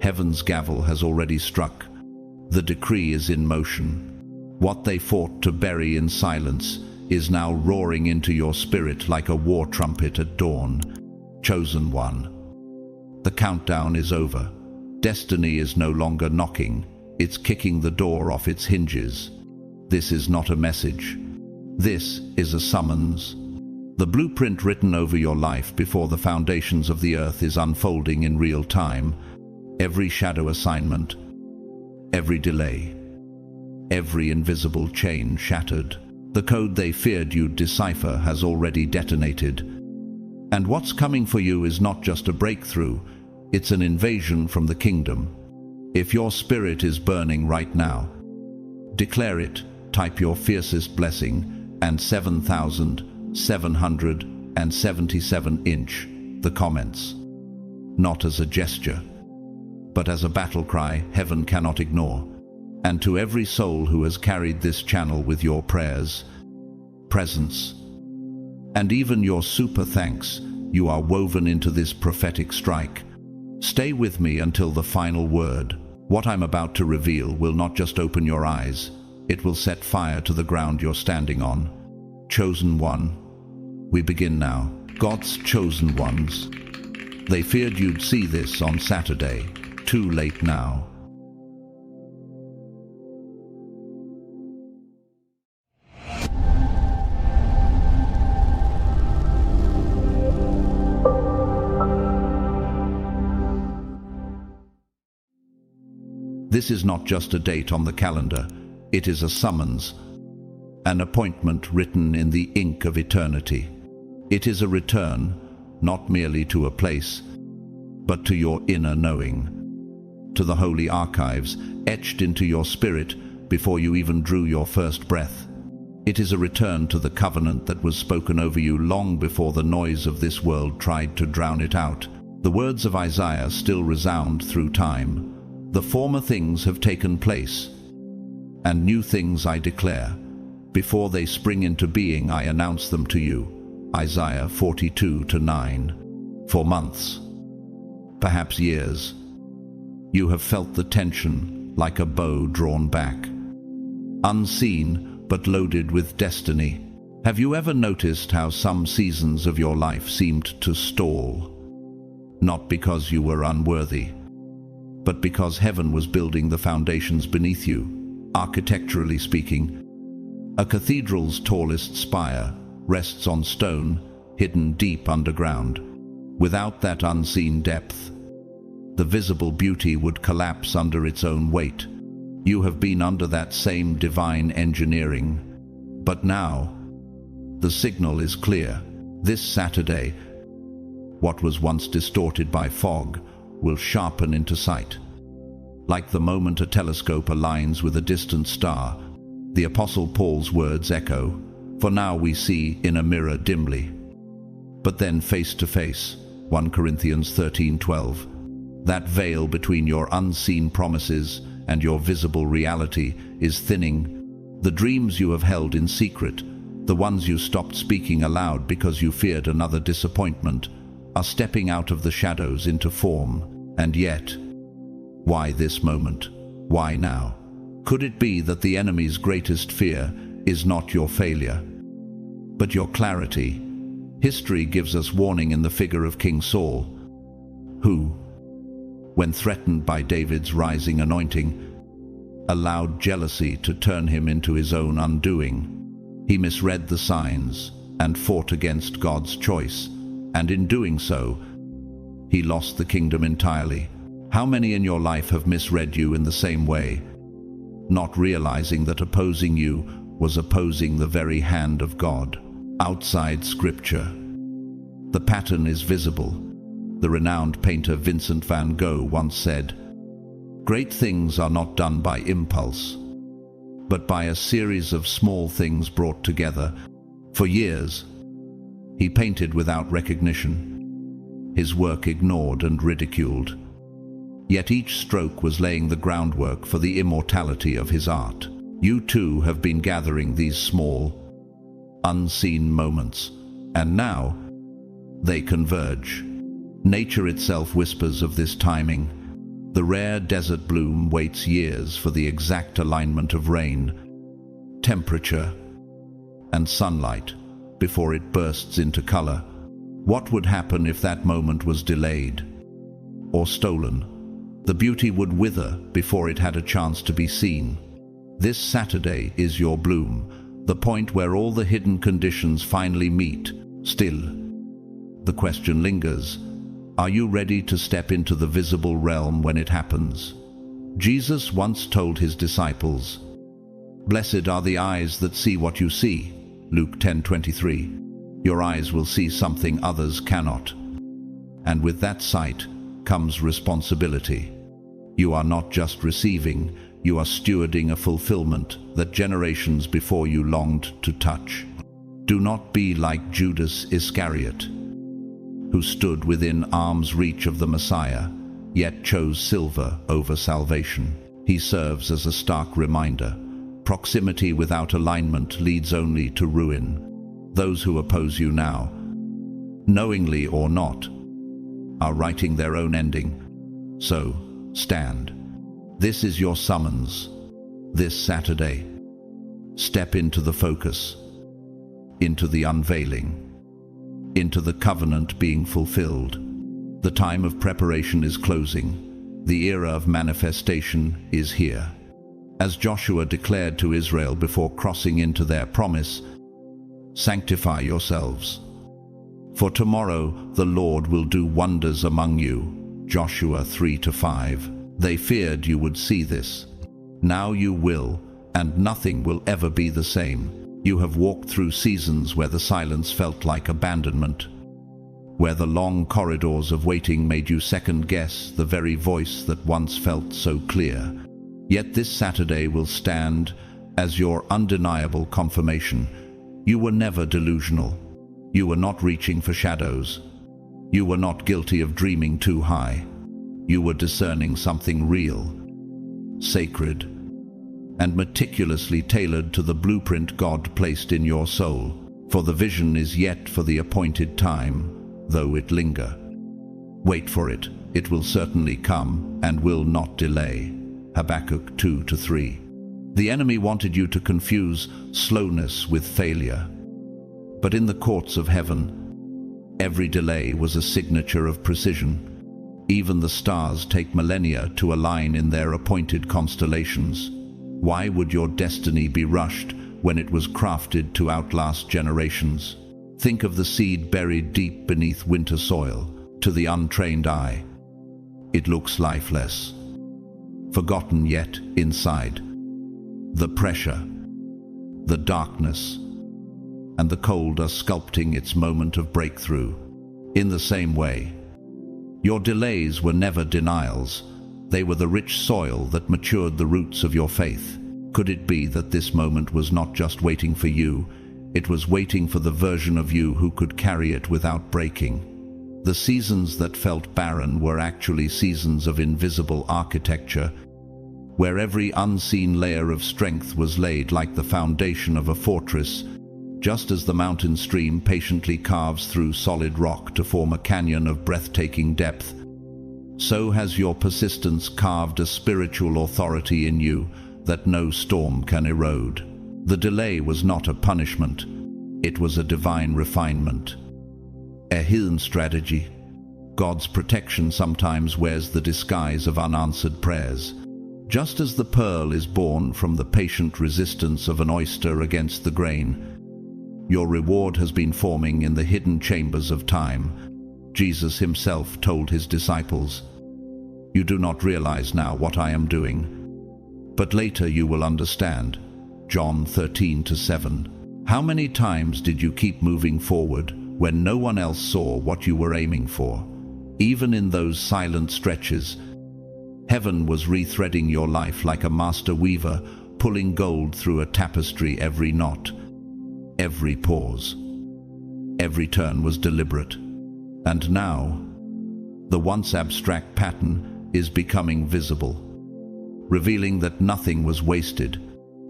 Heaven's gavel has already struck. The decree is in motion. What they fought to bury in silence is now roaring into your spirit like a war trumpet at dawn. Chosen one. The countdown is over. Destiny is no longer knocking. It's kicking the door off its hinges. This is not a message. This is a summons. The blueprint written over your life before the foundations of the earth is unfolding in real time. Every shadow assignment, every delay, every invisible chain shattered. The code they feared you'd decipher has already detonated. And what's coming for you is not just a breakthrough, it's an invasion from the kingdom. If your spirit is burning right now, declare it, type your fiercest blessing, and 7,777 inch the comments. Not as a gesture, but as a battle cry heaven cannot ignore. And to every soul who has carried this channel with your prayers, presence, and even your super thanks, you are woven into this prophetic strike. Stay with me until the final word. What I'm about to reveal will not just open your eyes, it will set fire to the ground you're standing on. Chosen one. We begin now. God's chosen ones. They feared you'd see this on Saturday. Too late now. This is not just a date on the calendar. It is a summons, an appointment written in the ink of eternity. It is a return, not merely to a place, but to your inner knowing, to the holy archives etched into your spirit before you even drew your first breath. It is a return to the covenant that was spoken over you long before the noise of this world tried to drown it out. The words of Isaiah still resound through time. The former things have taken place, and new things I declare. Before they spring into being, I announce them to you. Isaiah 42:9. For months, perhaps years, you have felt the tension like a bow drawn back. Unseen, but loaded with destiny. Have you ever noticed how some seasons of your life seemed to stall? Not because you were unworthy, but because heaven was building the foundations beneath you. Architecturally speaking, a cathedral's tallest spire rests on stone, hidden deep underground. Without that unseen depth, the visible beauty would collapse under its own weight. You have been under that same divine engineering. But now, the signal is clear. This Saturday, what was once distorted by fog will sharpen into sight. Like the moment a telescope aligns with a distant star, the Apostle Paul's words echo, "For now we see in a mirror dimly, but then face to face." 1 Corinthians 13:12. That veil between your unseen promises and your visible reality is thinning. The dreams you have held in secret, the ones you stopped speaking aloud because you feared another disappointment, are stepping out of the shadows into form. And yet, why this moment? Why now? Could it be that the enemy's greatest fear is not your failure, but your clarity? History gives us warning in the figure of King Saul, who, when threatened by David's rising anointing, allowed jealousy to turn him into his own undoing. He misread the signs and fought against God's choice, and in doing so, he lost the kingdom entirely. How many in your life have misread you in the same way, not realizing that opposing you was opposing the very hand of God? Outside Scripture, the pattern is visible. The renowned painter Vincent van Gogh once said, "Great things are not done by impulse, but by a series of small things brought together." For years, he painted without recognition, his work ignored and ridiculed. Yet each stroke was laying the groundwork for the immortality of his art. You too have been gathering these small, unseen moments, and now they converge. Nature itself whispers of this timing. The rare desert bloom waits years for the exact alignment of rain, temperature, and sunlight before it bursts into color. What would happen if that moment was delayed or stolen? The beauty would wither before it had a chance to be seen. This Saturday is your bloom, the point where all the hidden conditions finally meet. Still, the question lingers: are you ready to step into the visible realm when it happens? Jesus once told his disciples, "Blessed are the eyes that see what you see," Luke 10:23. Your eyes will see something others cannot. And with that sight comes responsibility. You are not just receiving, you are stewarding a fulfillment that generations before you longed to touch. Do not be like Judas Iscariot, who stood within arm's reach of the Messiah, yet chose silver over salvation. He serves as a stark reminder. Proximity without alignment leads only to ruin. Those who oppose you now, knowingly or not, are writing their own ending. So, stand. This is your summons. This Saturday, step into the focus, into the unveiling, into the covenant being fulfilled. The time of preparation is closing. The era of manifestation is here. As Joshua declared to Israel before crossing into their promise, "Sanctify yourselves, for tomorrow the Lord will do wonders among you." Joshua 3-5. They feared you would see this. Now you will, and nothing will ever be the same. You have walked through seasons where the silence felt like abandonment, where the long corridors of waiting made you second-guess the very voice that once felt so clear. Yet this Saturday will stand as your undeniable confirmation. You were never delusional. You were not reaching for shadows. You were not guilty of dreaming too high. You were discerning something real, sacred, and meticulously tailored to the blueprint God placed in your soul. For the vision is yet for the appointed time, though it linger. Wait for it. It will certainly come and will not delay. Habakkuk 2-3. The enemy wanted you to confuse slowness with failure. But in the courts of heaven, every delay was a signature of precision. Even the stars take millennia to align in their appointed constellations. Why would your destiny be rushed when it was crafted to outlast generations? Think of the seed buried deep beneath winter soil. To the untrained eye, it looks lifeless, forgotten, yet inside, the pressure, the darkness, and the cold are sculpting its moment of breakthrough. In the same way, your delays were never denials. They were the rich soil that matured the roots of your faith. Could it be that this moment was not just waiting for you, it was waiting for the version of you who could carry it without breaking? The seasons that felt barren were actually seasons of invisible architecture, where every unseen layer of strength was laid like the foundation of a fortress. Just as the mountain stream patiently carves through solid rock to form a canyon of breathtaking depth, so has your persistence carved a spiritual authority in you that no storm can erode. The delay was not a punishment, it was a divine refinement. A hidden strategy. God's protection sometimes wears the disguise of unanswered prayers. Just as the pearl is born from the patient resistance of an oyster against the grain, your reward has been forming in the hidden chambers of time. Jesus himself told his disciples, "You do not realize now what I am doing, but later you will understand." John 13-7. How many times did you keep moving forward when no one else saw what you were aiming for? Even in those silent stretches, heaven was rethreading your life like a master weaver, pulling gold through a tapestry. Every knot, every pause, every turn was deliberate. And now, the once abstract pattern is becoming visible, revealing that nothing was wasted.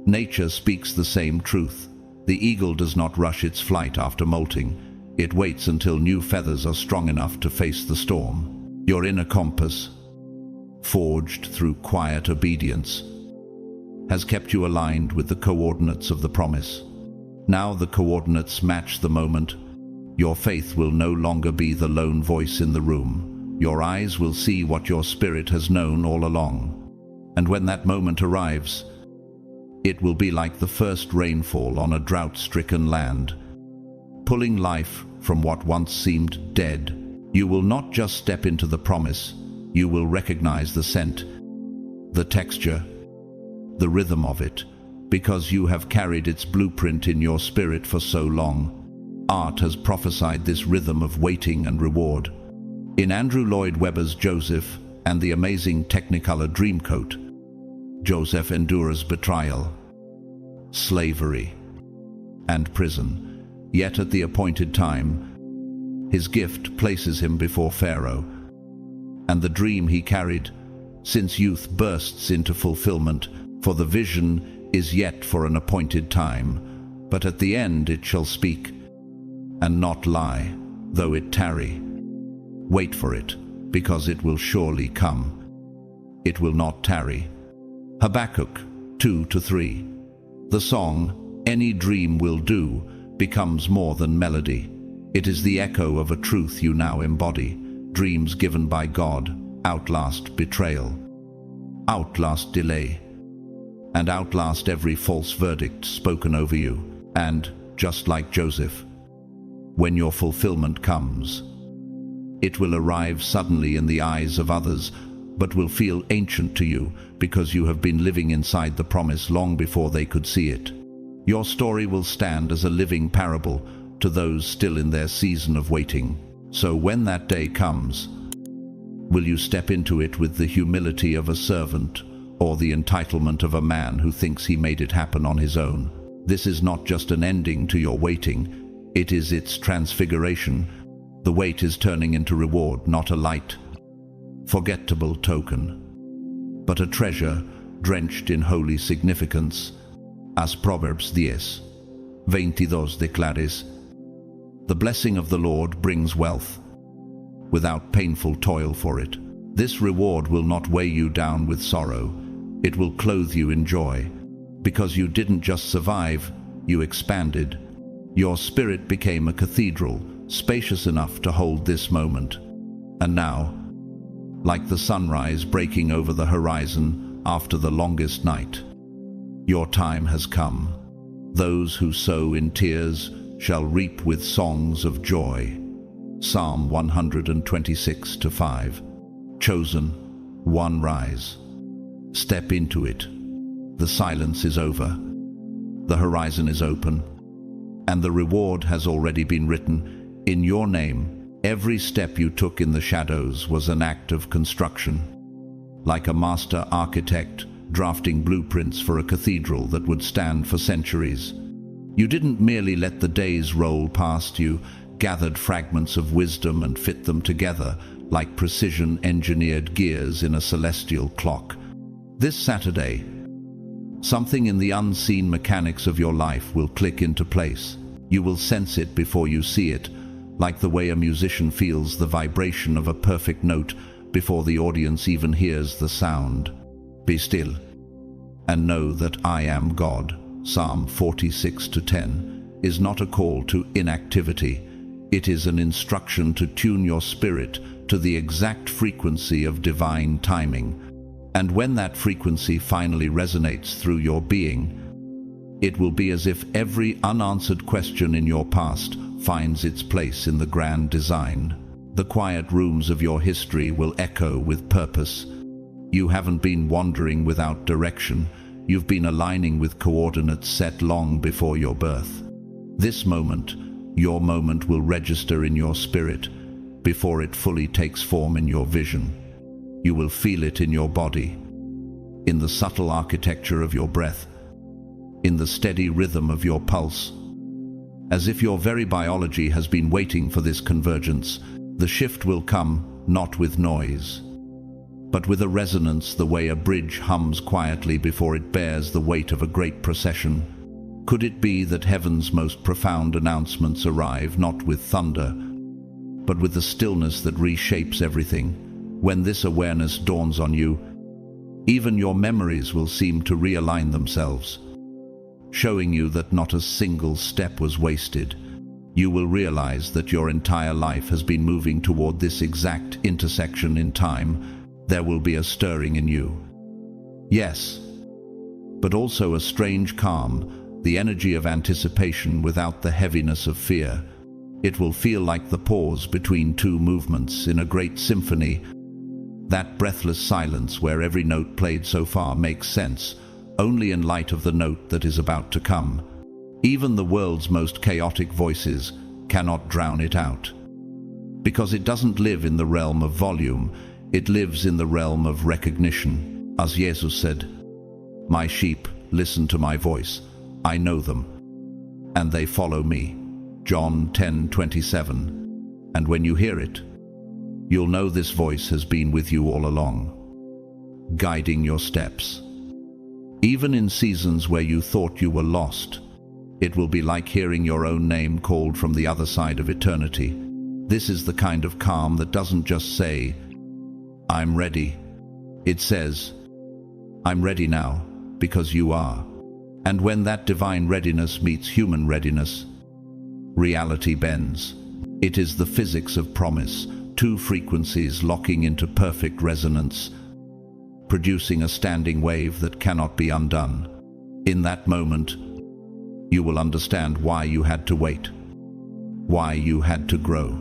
Nature speaks the same truth. The eagle does not rush its flight after molting. It waits until new feathers are strong enough to face the storm. Your inner compass, forged through quiet obedience, has kept you aligned with the coordinates of the promise. Now the coordinates match the moment. Your faith will no longer be the lone voice in the room. Your eyes will see what your spirit has known all along. And when that moment arrives, it will be like the first rainfall on a drought-stricken land, pulling life from what once seemed dead. You will not just step into the promise, you will recognize the scent, the texture, the rhythm of it, because you have carried its blueprint in your spirit for so long. Art has prophesied this rhythm of waiting and reward. In Andrew Lloyd Webber's Joseph and the amazing Technicolor Dreamcoat, Joseph endures betrayal, slavery, and prison, yet at the appointed time, his gift places him before Pharaoh, and the dream he carried since youth bursts into fulfillment, for the vision is yet for an appointed time, but at the end it shall speak, and not lie, though it tarry. Wait for it, because it will surely come. It will not tarry. Habakkuk 2-3. The song, "Any Dream Will Do," becomes more than melody. It is the echo of a truth you now embody. Dreams given by God outlast betrayal, outlast delay, and outlast every false verdict spoken over you. And, just like Joseph, when your fulfillment comes, it will arrive suddenly in the eyes of others, but will feel ancient to you because you have been living inside the promise long before they could see it. Your story will stand as a living parable to those still in their season of waiting. So when that day comes, will you step into it with the humility of a servant or the entitlement of a man who thinks he made it happen on his own? This is not just an ending to your waiting, it is its transfiguration. The wait is turning into reward, not a light, forgettable token, but a treasure drenched in holy significance. As Proverbs 10:22 declares, the blessing of the Lord brings wealth, without painful toil for it. This reward will not weigh you down with sorrow. It will clothe you in joy, because you didn't just survive, you expanded. Your spirit became a cathedral, spacious enough to hold this moment. And now, like the sunrise breaking over the horizon after the longest night, your time has come. Those who sow in tears shall reap with songs of joy. Psalm 126:5. Chosen one, rise. Step into it. The silence is over. The horizon is open. And the reward has already been written in your name. Every step you took in the shadows was an act of construction, like a master architect drafting blueprints for a cathedral that would stand for centuries. You didn't merely let the days roll past you, gathered fragments of wisdom and fit them together like precision-engineered gears in a celestial clock. This Saturday, something in the unseen mechanics of your life will click into place. You will sense it before you see it, like the way a musician feels the vibration of a perfect note before the audience even hears the sound. Be still and know that I am God. Psalm 46:10 is not a call to inactivity. It is an instruction to tune your spirit to the exact frequency of divine timing. And when that frequency finally resonates through your being, it will be as if every unanswered question in your past finds its place in the grand design. The quiet rooms of your history will echo with purpose. You haven't been wandering without direction. You've been aligning with coordinates set long before your birth. This moment, your moment, will register in your spirit before it fully takes form in your vision. You will feel it in your body, in the subtle architecture of your breath, in the steady rhythm of your pulse. As if your very biology has been waiting for this convergence, the shift will come, not with noise, but with a resonance, the way a bridge hums quietly before it bears the weight of a great procession. Could it be that heaven's most profound announcements arrive not with thunder, but with the stillness that reshapes everything? When this awareness dawns on you, even your memories will seem to realign themselves, showing you that not a single step was wasted. You will realize that your entire life has been moving toward this exact intersection in time. There will be a stirring in you. Yes, but also a strange calm, the energy of anticipation without the heaviness of fear. It will feel like the pause between two movements in a great symphony, that breathless silence where every note played so far makes sense, only in light of the note that is about to come. Even the world's most chaotic voices cannot drown it out. Because it doesn't live in the realm of volume, it lives in the realm of recognition. As Jesus said, "My sheep listen to my voice. I know them, and they follow me." John 10:27. And when you hear it, you'll know this voice has been with you all along, guiding your steps. Even in seasons where you thought you were lost, it will be like hearing your own name called from the other side of eternity. This is the kind of calm that doesn't just say, "I'm ready." It says, "I'm ready now, because you are." And when that divine readiness meets human readiness, reality bends. It is the physics of promise, two frequencies locking into perfect resonance, producing a standing wave that cannot be undone. In that moment, you will understand why you had to wait, why you had to grow,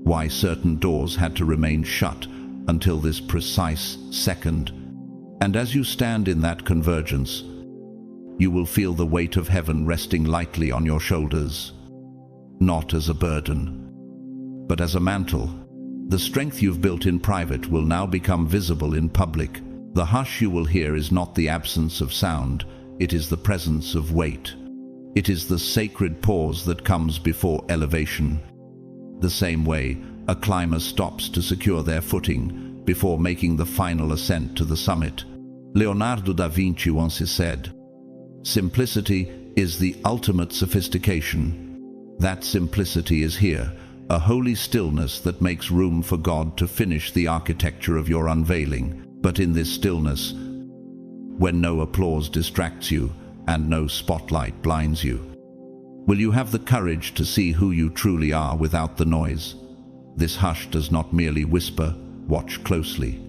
why certain doors had to remain shut until this precise second. And as you stand in that convergence, you will feel the weight of heaven resting lightly on your shoulders, not as a burden, but as a mantle. The strength you've built in private will now become visible in public. The hush you will hear is not the absence of sound, it is the presence of weight. It is the sacred pause that comes before elevation. The same way a climber stops to secure their footing before making the final ascent to the summit. Leonardo da Vinci once said, "Simplicity is the ultimate sophistication." That simplicity is here, a holy stillness that makes room for God to finish the architecture of your unveiling. But in this stillness, when no applause distracts you and no spotlight blinds you, will you have the courage to see who you truly are without the noise? This hush does not merely whisper, "Watch closely."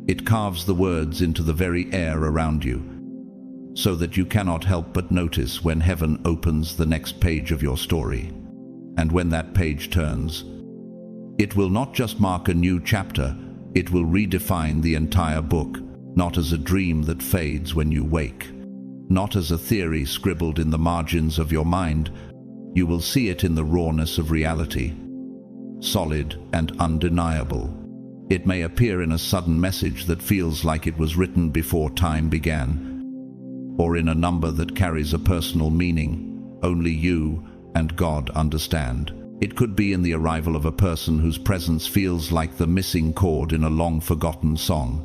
It carves the words into the very air around you, so that you cannot help but notice when heaven opens the next page of your story. And when that page turns, it will not just mark a new chapter, it will redefine the entire book, not as a dream that fades when you wake, not as a theory scribbled in the margins of your mind. You will see it in the rawness of reality, solid and undeniable. It may appear in a sudden message that feels like it was written before time began, or in a number that carries a personal meaning only you and God understand. It could be in the arrival of a person whose presence feels like the missing chord in a long-forgotten song,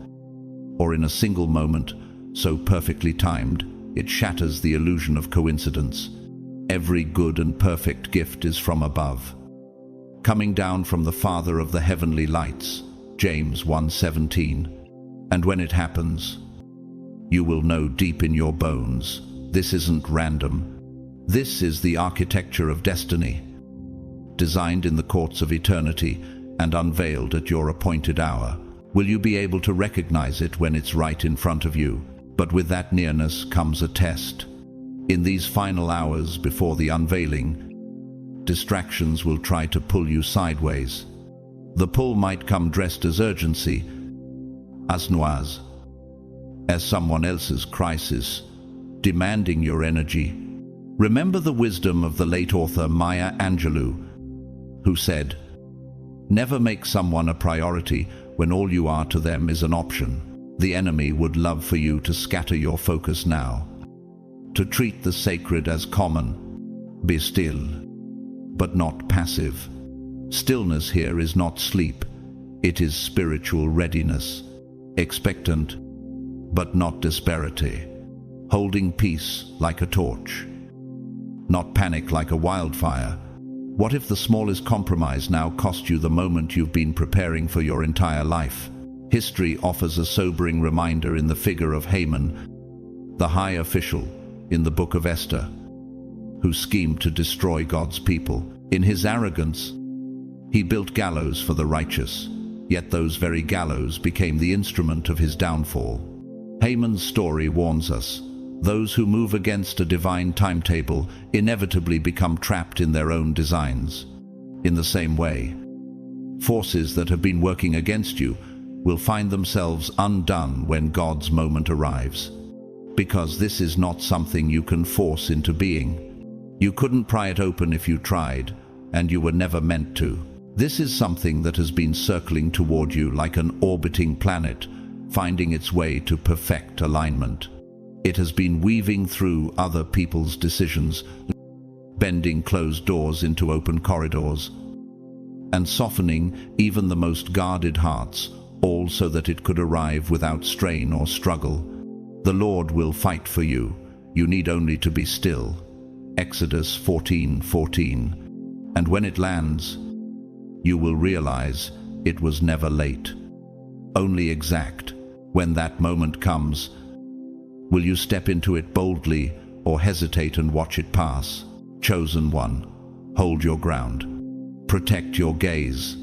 or in a single moment so perfectly timed it shatters the illusion of coincidence. Every good and perfect gift is from above, coming down from the Father of the heavenly lights, James 1:17. And when it happens, you will know deep in your bones, this isn't random. This is the architecture of destiny, designed in the courts of eternity and unveiled at your appointed hour. Will you be able to recognize it when it's right in front of you? But with that nearness comes a test. In these final hours before the unveiling, distractions will try to pull you sideways. The pull might come dressed as urgency, as noise, as someone else's crisis, demanding your energy. Remember the wisdom of the late author Maya Angelou, who said, "Never make someone a priority when all you are to them is an option." The enemy would love for you to scatter your focus now, to treat the sacred as common. Be still, but not passive. Stillness here is not sleep, it is spiritual readiness, expectant, but not disparity, holding peace like a torch, not panic like a wildfire. What if the smallest compromise now cost you the moment you've been preparing for your entire life? History offers a sobering reminder in the figure of Haman, the high official in the book of Esther, who schemed to destroy God's people. In his arrogance, he built gallows for the righteous, yet those very gallows became the instrument of his downfall. Haman's story warns us: those who move against a divine timetable inevitably become trapped in their own designs. In the same way, forces that have been working against you will find themselves undone when God's moment arrives. Because this is not something you can force into being. You couldn't pry it open if you tried, and you were never meant to. This is something that has been circling toward you like an orbiting planet, finding its way to perfect alignment. It has been weaving through other people's decisions, bending closed doors into open corridors, and softening even the most guarded hearts, all so that it could arrive without strain or struggle. The Lord will fight for you. You need only to be still. Exodus 14:14. And when it lands, you will realize it was never late, only exact. When that moment comes, will you step into it boldly or hesitate and watch it pass? Chosen one, hold your ground. Protect your gaze.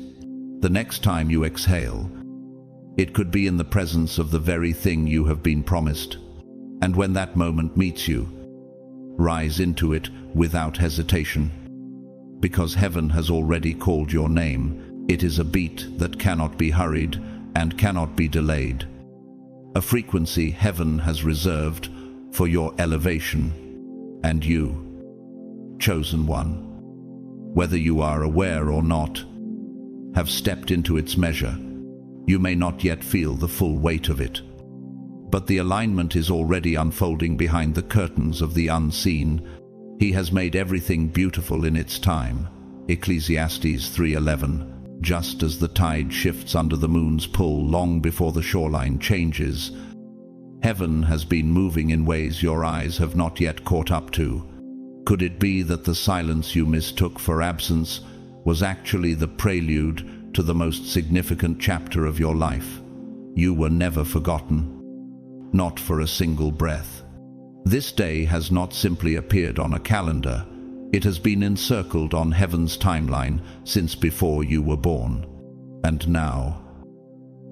The next time you exhale, it could be in the presence of the very thing you have been promised. And when that moment meets you, rise into it without hesitation. Because heaven has already called your name, it is a beat that cannot be hurried and cannot be delayed. A frequency heaven has reserved for your elevation. And you, chosen one, whether you are aware or not, have stepped into its measure. You may not yet feel the full weight of it, but the alignment is already unfolding behind the curtains of the unseen. He has made everything beautiful in its time. Ecclesiastes 3:11. Just as the tide shifts under the moon's pull long before the shoreline changes, heaven has been moving in ways your eyes have not yet caught up to. Could it be that the silence you mistook for absence was actually the prelude to the most significant chapter of your life? You were never forgotten, not for a single breath. This day has not simply appeared on a calendar. It has been encircled on heaven's timeline since before you were born. And now,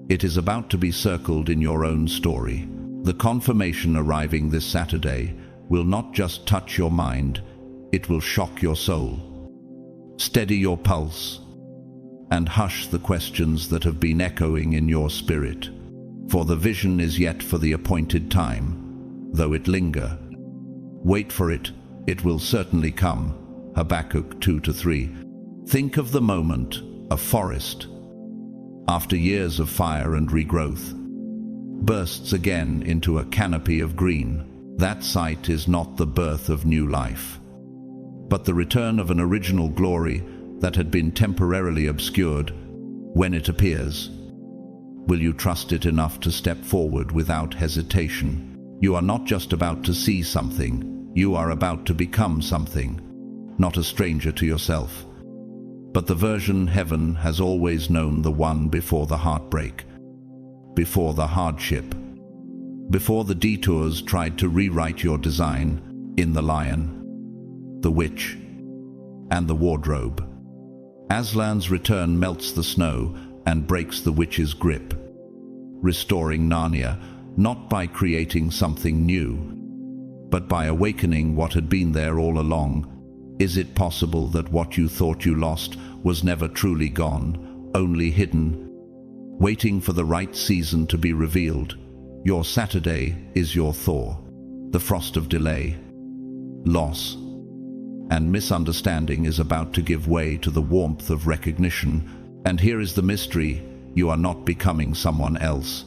it is about to be circled in your own story. The confirmation arriving this Saturday will not just touch your mind, it will shock your soul. Steady your pulse and hush the questions that have been echoing in your spirit. For the vision is yet for the appointed time, though it linger. Wait for it, it will certainly come. Habakkuk 2-3. Think of the moment, a forest, after years of fire and regrowth, bursts again into a canopy of green. That sight is not the birth of new life, but the return of an original glory that had been temporarily obscured. When it appears, will you trust it enough to step forward without hesitation? You are not just about to see something, you are about to become something, not a stranger to yourself, but the version heaven has always known, the one before the heartbreak, before the hardship, before the detours tried to rewrite your design. In the lion, the witch, and the wardrobe, Aslan's return melts the snow and breaks the witch's grip, restoring Narnia, not by creating something new, but by awakening what had been there all along. Is it possible that what you thought you lost was never truly gone, only hidden, waiting for the right season to be revealed? Your Saturday is your thaw, the frost of delay, loss, and misunderstanding is about to give way to the warmth of recognition. And here is the mystery: you are not becoming someone else.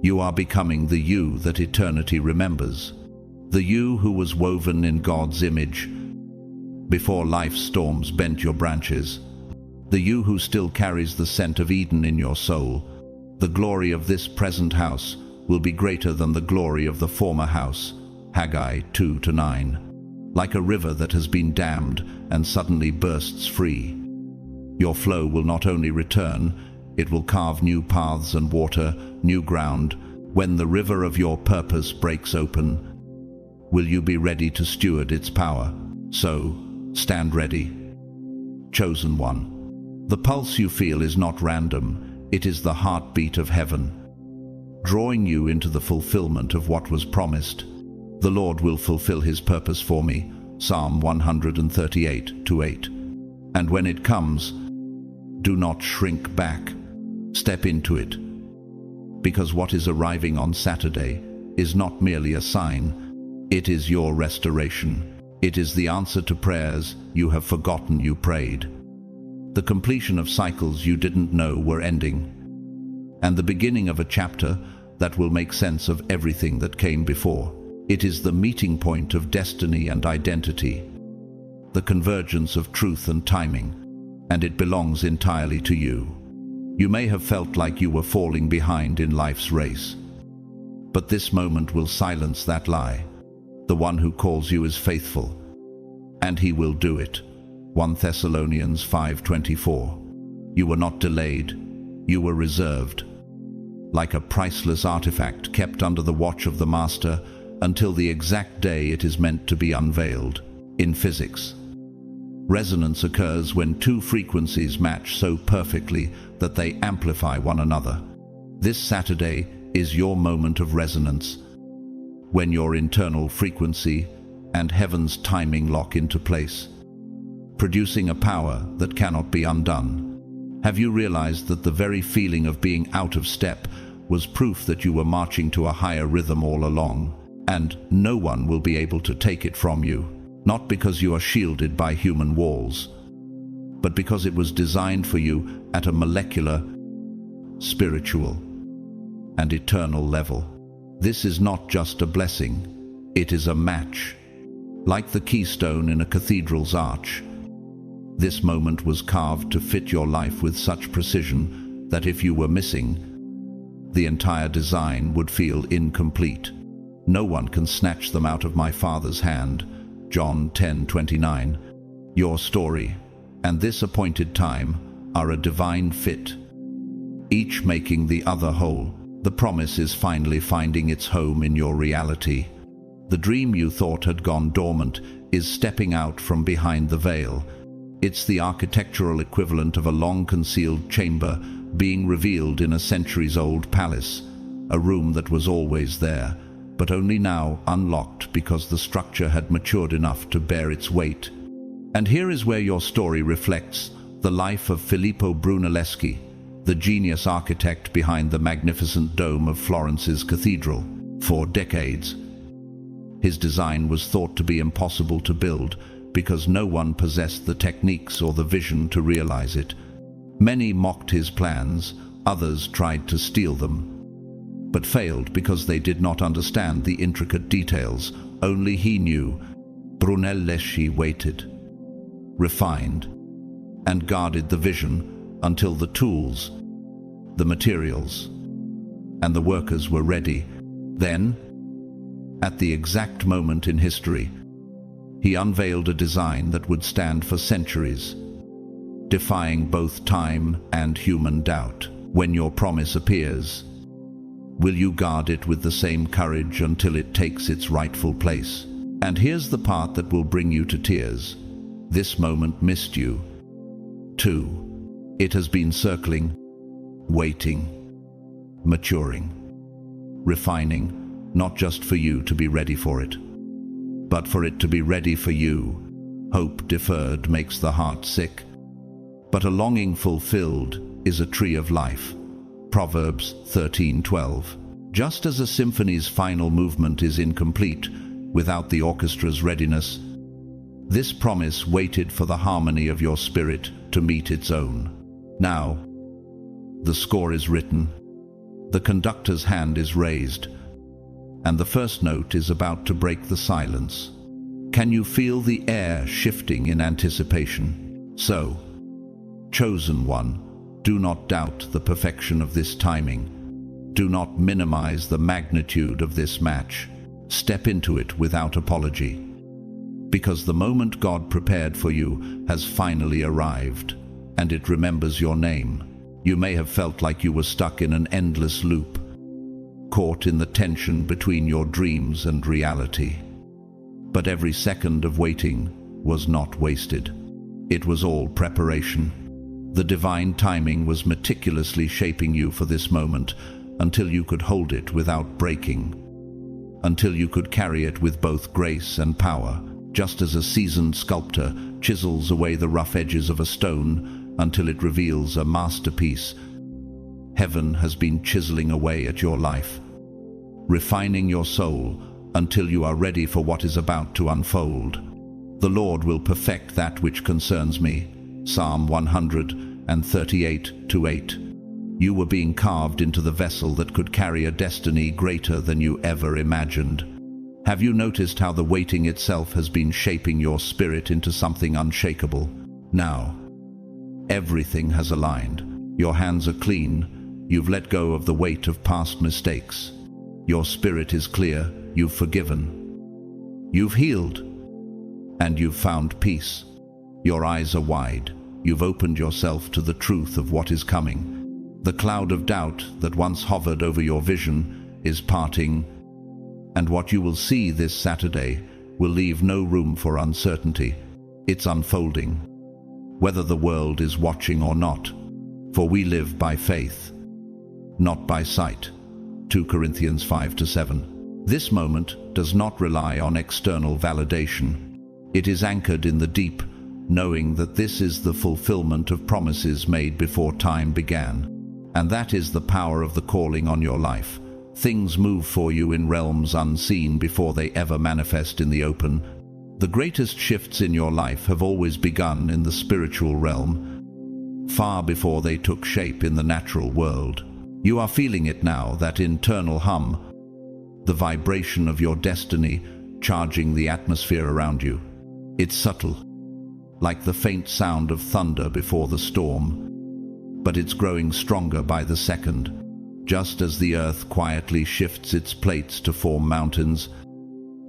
You are becoming the you that eternity remembers, the you who was woven in God's image before life's storms bent your branches, the you who still carries the scent of Eden in your soul. The glory of this present house will be greater than the glory of the former house. Haggai 2-9. Like a river that has been dammed and suddenly bursts free, your flow will not only return, It will carve new paths and water new ground. When the river of your purpose breaks open, will you be ready to steward its power? So, stand ready. Chosen one. The pulse you feel is not random. It is the heartbeat of heaven, drawing you into the fulfillment of what was promised. The Lord will fulfill his purpose for me. Psalm 138:8. And when it comes, do not shrink back. Step into it. Because what is arriving on Saturday is not merely a sign. It is your restoration. It is the answer to prayers you have forgotten you prayed. The completion of cycles you didn't know were ending. And the beginning of a chapter that will make sense of everything that came before. It is the meeting point of destiny and identity, the convergence of truth and timing, and it belongs entirely to you. You may have felt like you were falling behind in life's race, but this moment will silence that lie. The one who calls you is faithful, and he will do it. 1 Thessalonians 5:24. You were not delayed, you were reserved, like a priceless artifact kept under the watch of the Master until the exact day it is meant to be unveiled. In physics, resonance occurs when two frequencies match so perfectly that they amplify one another. This Saturday is your moment of resonance, when your internal frequency and heaven's timing lock into place, producing a power that cannot be undone. Have you realized that the very feeling of being out of step was proof that you were marching to a higher rhythm all along? And no one will be able to take it from you, not because you are shielded by human walls, but because it was designed for you at a molecular, spiritual, and eternal level. This is not just a blessing, it is a match. Like the keystone in a cathedral's arch, this moment was carved to fit your life with such precision that if you were missing, the entire design would feel incomplete. No one can snatch them out of my Father's hand. John 10:29. Your story and this appointed time are a divine fit, each making the other whole. The promise is finally finding its home in your reality. The dream you thought had gone dormant is stepping out from behind the veil. It's the architectural equivalent of a long-concealed chamber being revealed in a centuries-old palace, a room that was always there, but only now unlocked because the structure had matured enough to bear its weight. And here is where your story reflects the life of Filippo Brunelleschi, the genius architect behind the magnificent dome of Florence's cathedral. For decades, his design was thought to be impossible to build because no one possessed the techniques or the vision to realize it. Many mocked his plans, others tried to steal them, but failed because they did not understand the intricate details. Only he knew. Brunelleschi waited, refined, and guarded the vision until the tools, the materials, and the workers were ready. Then, at the exact moment in history, he unveiled a design that would stand for centuries, defying both time and human doubt. When your promise appears, will you guard it with the same courage until it takes its rightful place? And here's the part that will bring you to tears. This moment missed you, too. It has been circling, waiting, maturing, refining, not just for you to be ready for it, but for it to be ready for you. Hope deferred makes the heart sick, but a longing fulfilled is a tree of life. Proverbs 13:12. Just as a symphony's final movement is incomplete without the orchestra's readiness, this promise waited for the harmony of your spirit to meet its own. Now, the score is written, the conductor's hand is raised, and the first note is about to break the silence. Can you feel the air shifting in anticipation? So, chosen one, do not doubt the perfection of this timing. Do not minimize the magnitude of this match. Step into it without apology, because the moment God prepared for you has finally arrived, and it remembers your name. You may have felt like you were stuck in an endless loop, caught in the tension between your dreams and reality. But every second of waiting was not wasted. It was all preparation. The divine timing was meticulously shaping you for this moment until you could hold it without breaking, until you could carry it with both grace and power, just as a seasoned sculptor chisels away the rough edges of a stone until it reveals a masterpiece. Heaven has been chiseling away at your life, refining your soul until you are ready for what is about to unfold. The Lord will perfect that which concerns me. Psalm 138:8. You were being carved into the vessel that could carry a destiny greater than you ever imagined. Have you noticed how the waiting itself has been shaping your spirit into something unshakable? Now, everything has aligned. Your hands are clean. You've let go of the weight of past mistakes. Your spirit is clear. You've forgiven. You've healed. And you've found peace. Your eyes are wide. You've opened yourself to the truth of what is coming. The cloud of doubt that once hovered over your vision is parting, and what you will see this Saturday will leave no room for uncertainty. It's unfolding, whether the world is watching or not, for we live by faith, not by sight. 2 Corinthians 5-7. This moment does not rely on external validation. It is anchored in the deep, knowing that this is the fulfillment of promises made before time began. And that is the power of the calling on your life. Things move for you in realms unseen before they ever manifest in the open. The greatest shifts in your life have always begun in the spiritual realm, far before they took shape in the natural world. You are feeling it now, that internal hum, the vibration of your destiny charging the atmosphere around you. It's subtle, like the faint sound of thunder before the storm, but it's growing stronger by the second. Just as the earth quietly shifts its plates to form mountains,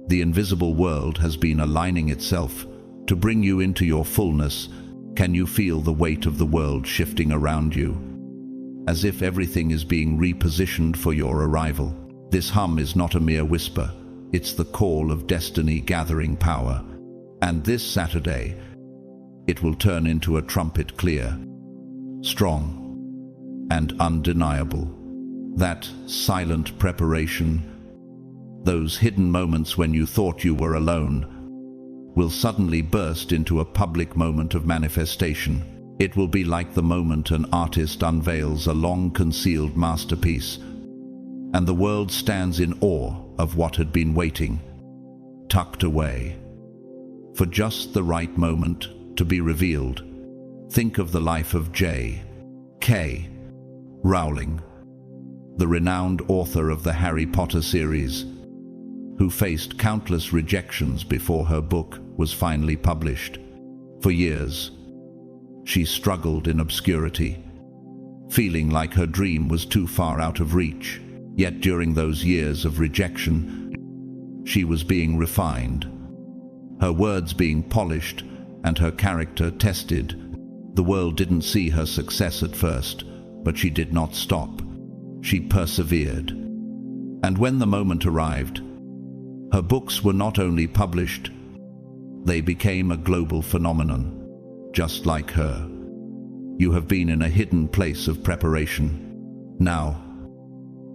the invisible world has been aligning itself to bring you into your fullness. Can you feel the weight of the world shifting around you, as if everything is being repositioned for your arrival? This hum is not a mere whisper. It's the call of destiny gathering power. And this Saturday, it will turn into a trumpet, clear, strong, and undeniable. That silent preparation, those hidden moments when you thought you were alone, will suddenly burst into a public moment of manifestation. It will be like the moment an artist unveils a long-concealed masterpiece, and the world stands in awe of what had been waiting, tucked away, for just the right moment to be revealed. Think of the life of J.K. Rowling, the renowned author of the Harry Potter series, who faced countless rejections before her book was finally published. For years, she struggled in obscurity, feeling like her dream was too far out of reach. Yet during those years of rejection, she was being refined, her words being polished and her character tested. The world didn't see her success at first, but she did not stop. She persevered. And when the moment arrived, her books were not only published, they became a global phenomenon, just like her. You have been in a hidden place of preparation. Now,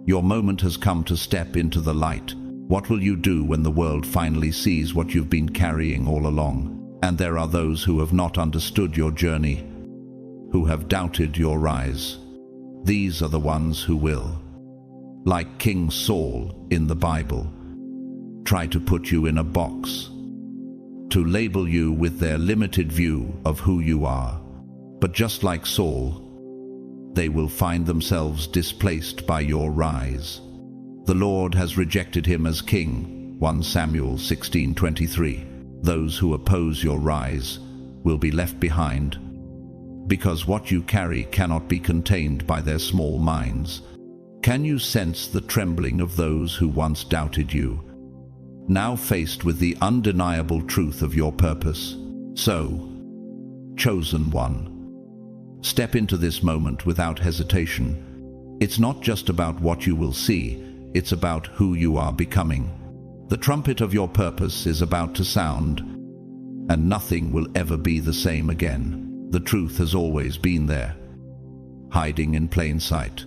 your moment has come to step into the light. What will you do when the world finally sees what you've been carrying all along? And there are those who have not understood your journey, who have doubted your rise. These are the ones who will, like King Saul in the Bible, try to put you in a box, to label you with their limited view of who you are. But just like Saul, they will find themselves displaced by your rise. The Lord has rejected him as king. 1 Samuel 16:23. Those who oppose your rise will be left behind, because what you carry cannot be contained by their small minds. Can you sense the trembling of those who once doubted you, now faced with the undeniable truth of your purpose? So, chosen one, Step into this moment without hesitation. It's not just about what you will see, it's about who you are becoming. The trumpet of your purpose is about to sound, and nothing will ever be the same again. The truth has always been there, hiding in plain sight.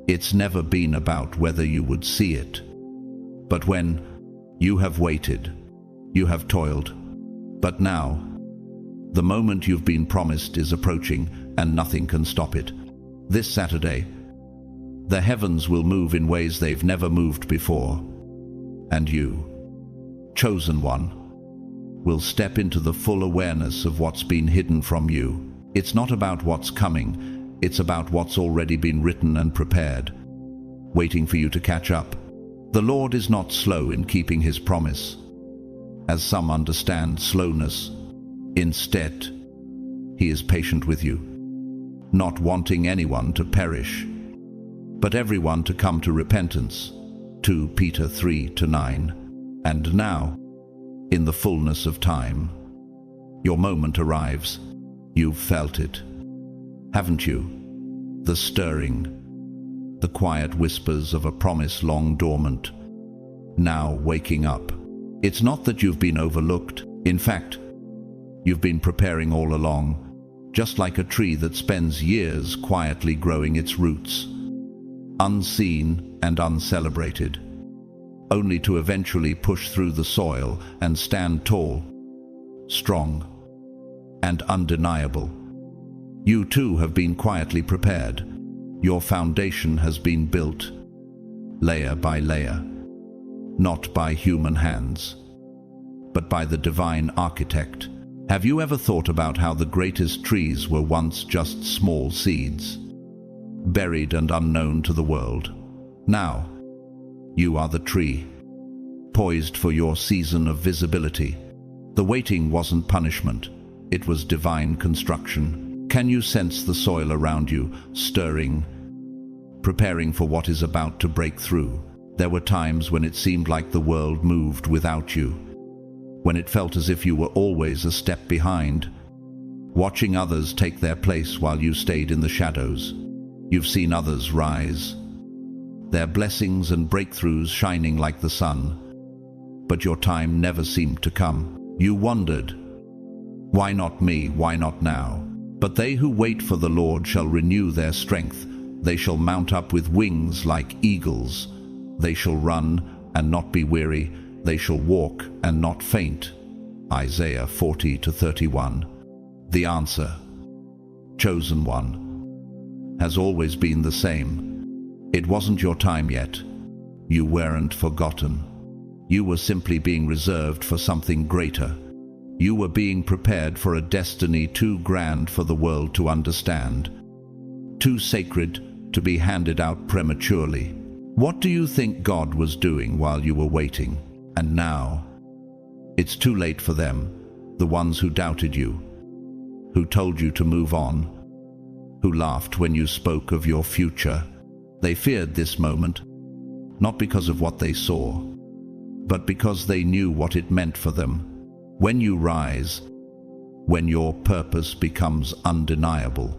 It's never been about whether you would see it, but when you have waited, you have toiled. But now, the moment you've been promised is approaching, and nothing can stop it. This Saturday, the heavens will move in ways they've never moved before, and you, chosen one, will step into the full awareness of what's been hidden from you. It's not about what's coming, it's about what's already been written and prepared, waiting for you to catch up. The Lord is not slow in keeping his promise, as some understand slowness. Instead, he is patient with you, not wanting anyone to perish, but everyone to come to repentance. 2 Peter 3-9. And now, in the fullness of time, your moment arrives. You've felt it, haven't you? The stirring, the quiet whispers of a promise long dormant, now waking up. It's not that you've been overlooked. In fact, you've been preparing all along, just like a tree that spends years quietly growing its roots, unseen and uncelebrated, only to eventually push through the soil and stand tall, strong, and undeniable. You too have been quietly prepared. Your foundation has been built, layer by layer, not by human hands, but by the divine architect. Have you ever thought about how the greatest trees were once just small seeds, buried and unknown to the world? Now, you are the tree, poised for your season of visibility. The waiting wasn't punishment, it was divine construction. Can you sense the soil around you, stirring, preparing for what is about to break through? There were times when it seemed like the world moved without you, when it felt as if you were always a step behind, watching others take their place while you stayed in the shadows. You've seen others rise, their blessings and breakthroughs shining like the sun, but your time never seemed to come. You wondered, why not me, why not now? But they who wait for the Lord shall renew their strength. They shall mount up with wings like eagles. They shall run and not be weary. They shall walk and not faint. Isaiah 40-31. The answer, chosen one, has always been the same. It wasn't your time yet. You weren't forgotten. You were simply being reserved for something greater. You were being prepared for a destiny too grand for the world to understand, too sacred to be handed out prematurely. What do you think God was doing while you were waiting? And now, it's too late for them, the ones who doubted you, who told you to move on, who laughed when you spoke of your future. They feared this moment, not because of what they saw, but because they knew what it meant for them. When you rise, when your purpose becomes undeniable,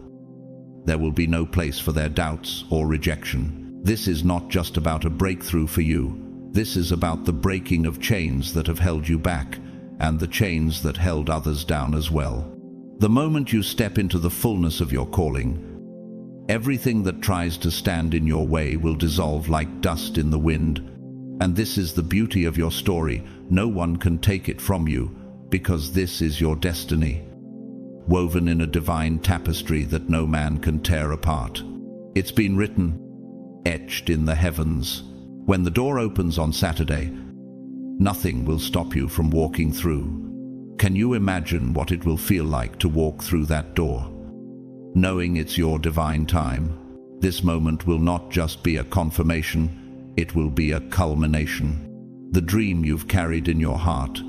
there will be no place for their doubts or rejection. This is not just about a breakthrough for you. This is about the breaking of chains that have held you back, and the chains that held others down as well. The moment you step into the fullness of your calling, everything that tries to stand in your way will dissolve like dust in the wind. And this is the beauty of your story. No one can take it from you, because this is your destiny, woven in a divine tapestry that no man can tear apart. It's been written, etched in the heavens. When the door opens on Saturday, nothing will stop you from walking through. Can you imagine what it will feel like to walk through that door, knowing it's your divine time? This moment will not just be a confirmation, it will be a culmination. The dream you've carried in your heart,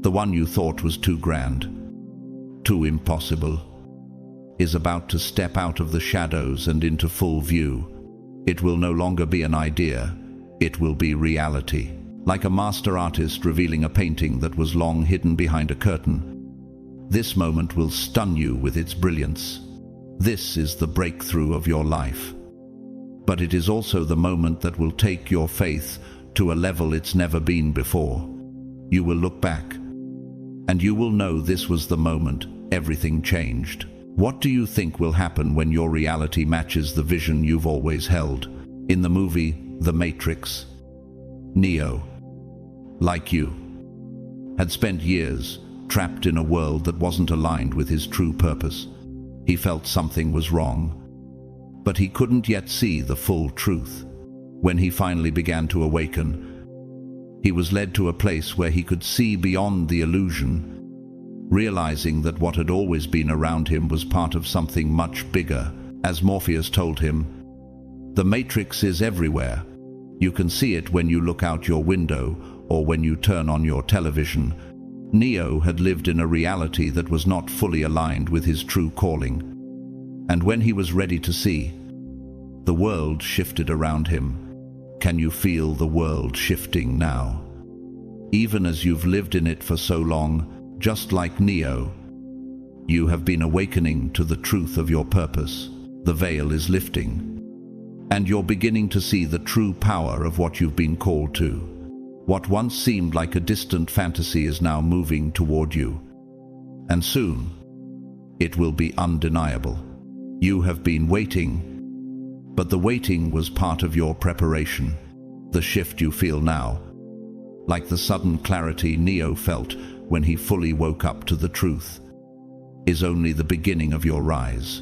the one you thought was too grand, too impossible, is about to step out of the shadows and into full view. It will no longer be an idea, it will be reality. Like a master artist revealing a painting that was long hidden behind a curtain, this moment will stun you with its brilliance. This is the breakthrough of your life. But it is also the moment that will take your faith to a level it's never been before. You will look back, and you will know this was the moment everything changed. What do you think will happen when your reality matches the vision you've always held? In the movie The Matrix, Neo, like you, had spent years trapped in a world that wasn't aligned with his true purpose. He felt something was wrong, but he couldn't yet see the full truth. When he finally began to awaken, he was led to a place where he could see beyond the illusion, realizing that what had always been around him was part of something much bigger. As Morpheus told him, "The Matrix is everywhere. You can see it when you look out your window or when you turn on your television." Neo had lived in a reality that was not fully aligned with his true calling. And when he was ready to see, the world shifted around him. Can you feel the world shifting now? Even as you've lived in it for so long, just like Neo, you have been awakening to the truth of your purpose. The veil is lifting, and you're beginning to see the true power of what you've been called to. What once seemed like a distant fantasy is now moving toward you, and soon it will be undeniable. You have been waiting, but the waiting was part of your preparation. The shift you feel now, like the sudden clarity Neo felt when he fully woke up to the truth, is only the beginning of your rise.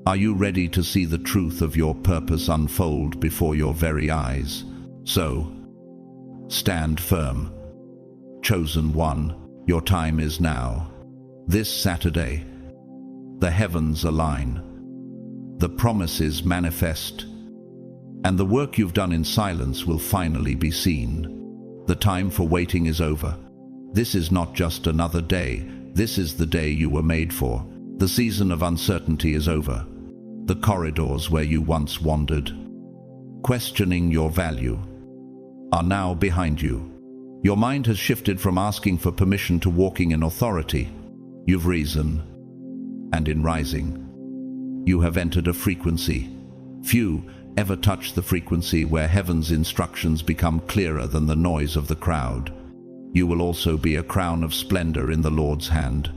Are you ready to see the truth of your purpose unfold before your very eyes? So, stand firm. Chosen one, your time is now. This Saturday, the heavens align, the promises manifest, and the work you've done in silence will finally be seen. The time for waiting is over. This is not just another day. This is the day you were made for. The season of uncertainty is over. The corridors where you once wandered, questioning your value, are now behind you. Your mind has shifted from asking for permission to walking in authority. You've risen, and in rising, you have entered a frequency. Few ever touch the frequency where heaven's instructions become clearer than the noise of the crowd. You will also be a crown of splendor in the Lord's hand,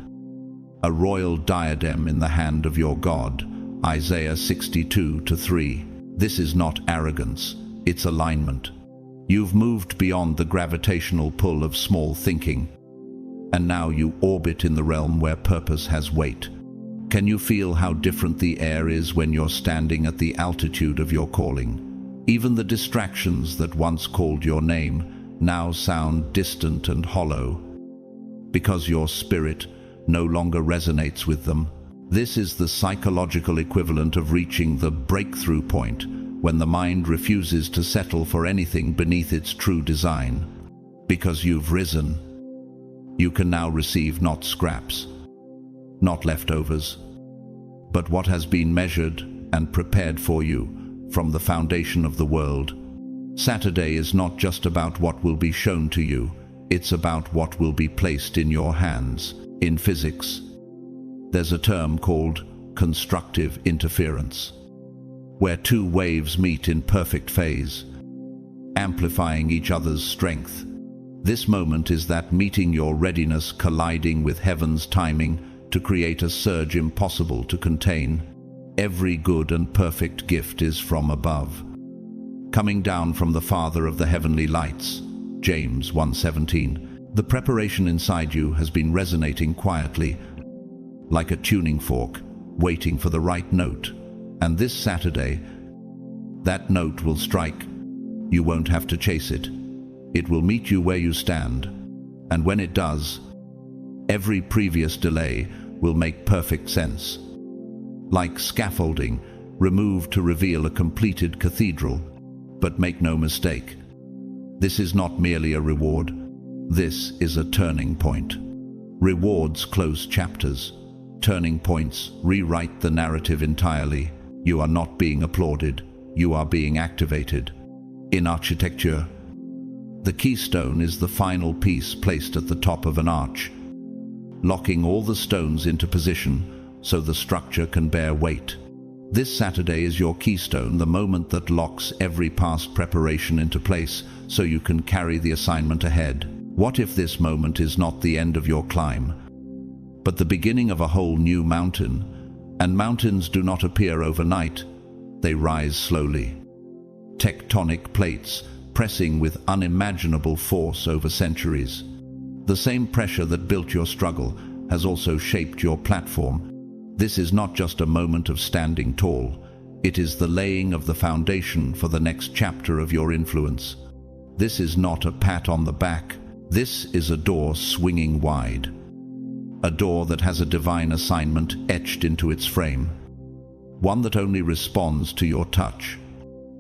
a royal diadem in the hand of your God. Isaiah 62:3. This is not arrogance, it's alignment. You've moved beyond the gravitational pull of small thinking, and now you orbit in the realm where purpose has weight. Can you feel how different the air is when you're standing at the altitude of your calling? Even the distractions that once called your name now sound distant and hollow, because your spirit no longer resonates with them. This is the psychological equivalent of reaching the breakthrough point, when the mind refuses to settle for anything beneath its true design. Because you've risen, you can now receive not scraps, not leftovers, but what has been measured and prepared for you from the foundation of the world. Saturday is not just about what will be shown to you, it's about what will be placed in your hands. In physics, there's a term called constructive interference, where two waves meet in perfect phase, amplifying each other's strength. This moment is that meeting, your readiness colliding with heaven's timing to create a surge impossible to contain. Every good and perfect gift is from above, coming down from the Father of the heavenly lights. James 1:17. The preparation inside you has been resonating quietly, like a tuning fork, waiting for the right note. And this Saturday, that note will strike. You won't have to chase it. It will meet you where you stand. And when it does, every previous delay will make perfect sense. Like scaffolding, removed to reveal a completed cathedral. But make no mistake, this is not merely a reward. This is a turning point. Rewards close chapters. Turning points rewrite the narrative entirely. You are not being applauded, you are being activated. In architecture, the keystone is the final piece placed at the top of an arch, locking all the stones into position so the structure can bear weight. This Saturday is your keystone, the moment that locks every past preparation into place so you can carry the assignment ahead. What if this moment is not the end of your climb, but the beginning of a whole new mountain? And mountains do not appear overnight, they rise slowly. Tectonic plates pressing with unimaginable force over centuries. The same pressure that built your struggle has also shaped your platform. This is not just a moment of standing tall, it is the laying of the foundation for the next chapter of your influence. This is not a pat on the back, this is a door swinging wide. A door that has a divine assignment etched into its frame. One that only responds to your touch.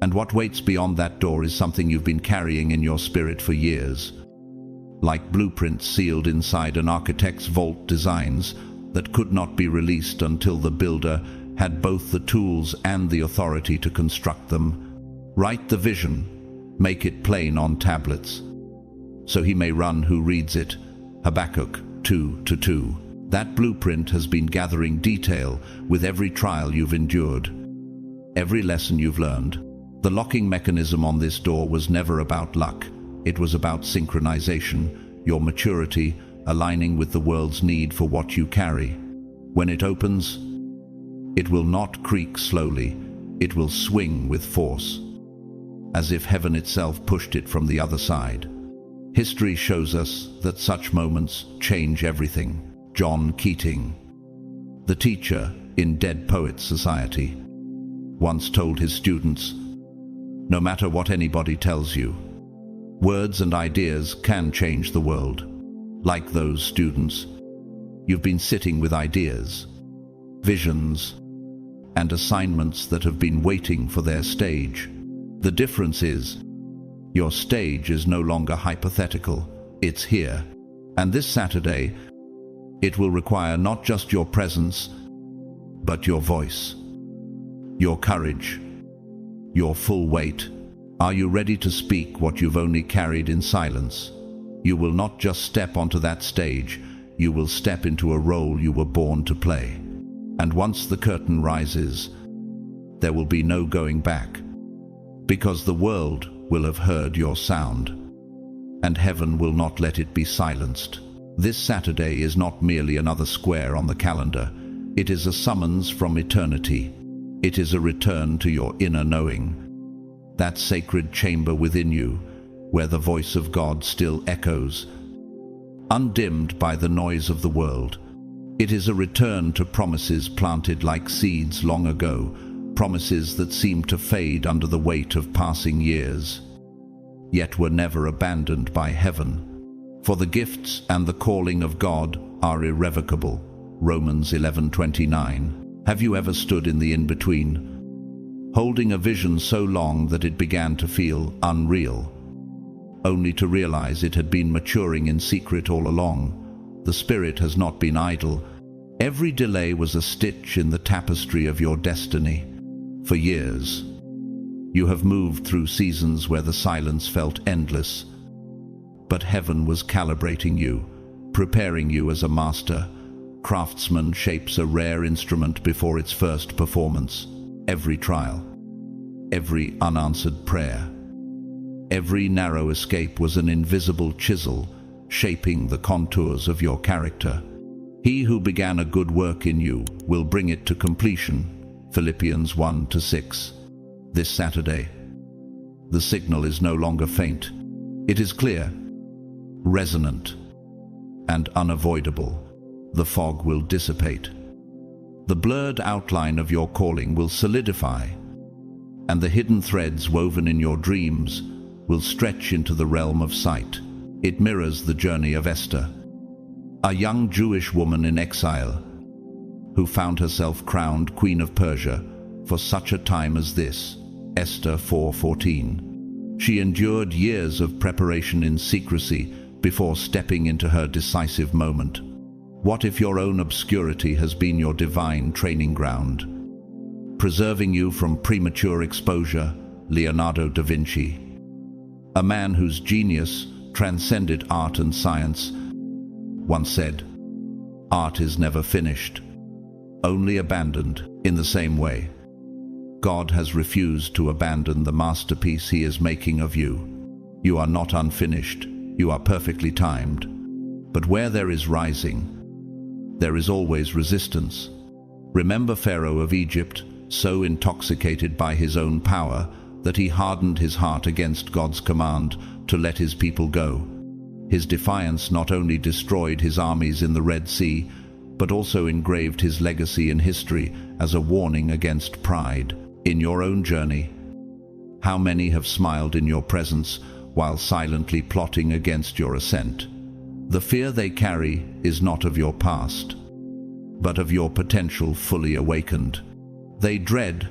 And what waits beyond that door is something you've been carrying in your spirit for years. Like blueprints sealed inside an architect's vault, designs that could not be released until the builder had both the tools and the authority to construct them. Write the vision, make it plain on tablets, so he may run who reads it. Habakkuk 2:2. That blueprint has been gathering detail with every trial you've endured, every lesson you've learned. The locking mechanism on this door was never about luck. It was about synchronization, your maturity aligning with the world's need for what you carry. When it opens, it will not creak slowly, it will swing with force, as if heaven itself pushed it from the other side. History shows us that such moments change everything. John Keating, the teacher in Dead Poets Society, once told his students, "No matter what anybody tells you, words and ideas can change the world." Like those students, you've been sitting with ideas, visions, and assignments that have been waiting for their stage. The difference is, your stage is no longer hypothetical, it's here. And this Saturday, it will require not just your presence, but your voice, your courage, your full weight. Are you ready to speak what you've only carried in silence? You will not just step onto that stage, you will step into a role you were born to play. And once the curtain rises, there will be no going back, because the world will have heard your sound, and heaven will not let it be silenced. This Saturday is not merely another square on the calendar, it is a summons from eternity. It is a return to your inner knowing, that sacred chamber within you, where the voice of God still echoes, undimmed by the noise of the world. It is a return to promises planted like seeds long ago, promises that seem to fade under the weight of passing years, yet were never abandoned by heaven. For the gifts and the calling of God are irrevocable. Romans 11:29. Have you ever stood in the in-between, holding a vision so long that it began to feel unreal, only to realize it had been maturing in secret all along? The Spirit has not been idle. Every delay was a stitch in the tapestry of your destiny. For years, you have moved through seasons where the silence felt endless, but heaven was calibrating you, preparing you as a master. Craftsman shapes a rare instrument before its first performance. Every trial, every unanswered prayer, every narrow escape was an invisible chisel shaping the contours of your character. He who began a good work in you will bring it to completion. Philippians 1:6. This Saturday, the signal is no longer faint. It is clear, resonant, and unavoidable. The fog will dissipate. The blurred outline of your calling will solidify, and the hidden threads woven in your dreams will stretch into the realm of sight. It mirrors the journey of Esther, a young Jewish woman in exile who found herself crowned Queen of Persia for such a time as this. Esther 4:14. She endured years of preparation in secrecy before stepping into her decisive moment. What if your own obscurity has been your divine training ground, preserving you from premature exposure? Leonardo da Vinci, a man whose genius transcended art and science, once said, "Art is never finished. only abandoned. In the same way, God has refused to abandon the masterpiece He is making of you. You are not unfinished. You are perfectly timed. But where there is rising, there is always resistance. Remember Pharaoh of Egypt, so intoxicated by his own power that he hardened his heart against God's command to let his people go. His defiance not only destroyed his armies in the Red Sea, but also engraved his legacy in history as a warning against pride. In your own journey, how many have smiled in your presence while silently plotting against your ascent? The fear they carry is not of your past, but of your potential fully awakened. They dread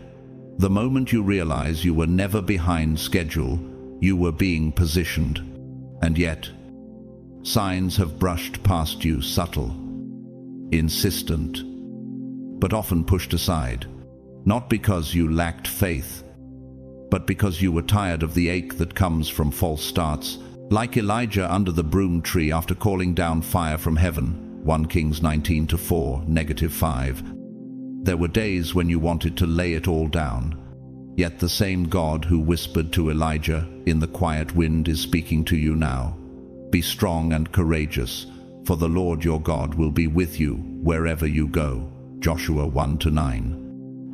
the moment you realize you were never behind schedule, you were being positioned. And yet, signs have brushed past you, subtle, insistent, but often pushed aside. Not because you lacked faith, but because you were tired of the ache that comes from false starts. Like Elijah under the broom tree after calling down fire from heaven, 1 Kings 19:4, -5. There were days when you wanted to lay it all down. Yet the same God who whispered to Elijah in the quiet wind is speaking to you now. Be strong and courageous, for the Lord your God will be with you wherever you go. Joshua 1-9.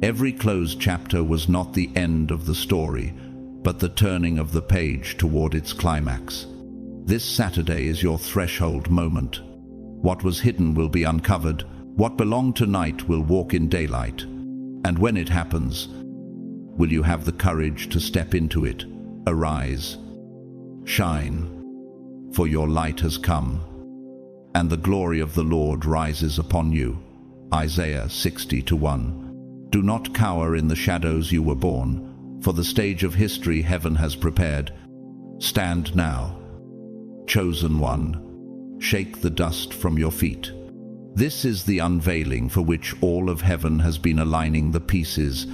Every closed chapter was not the end of the story, but the turning of the page toward its climax. This Saturday is your threshold moment. What was hidden will be uncovered. What belonged to night will walk in daylight. And when it happens, will you have the courage to step into it? Arise, shine, for your light has come, and the glory of the Lord rises upon you. Isaiah 60:1. Do not cower in the shadows you were born, for the stage of history heaven has prepared. Stand now, chosen one. Shake the dust from your feet. This is the unveiling for which all of heaven has been aligning the pieces.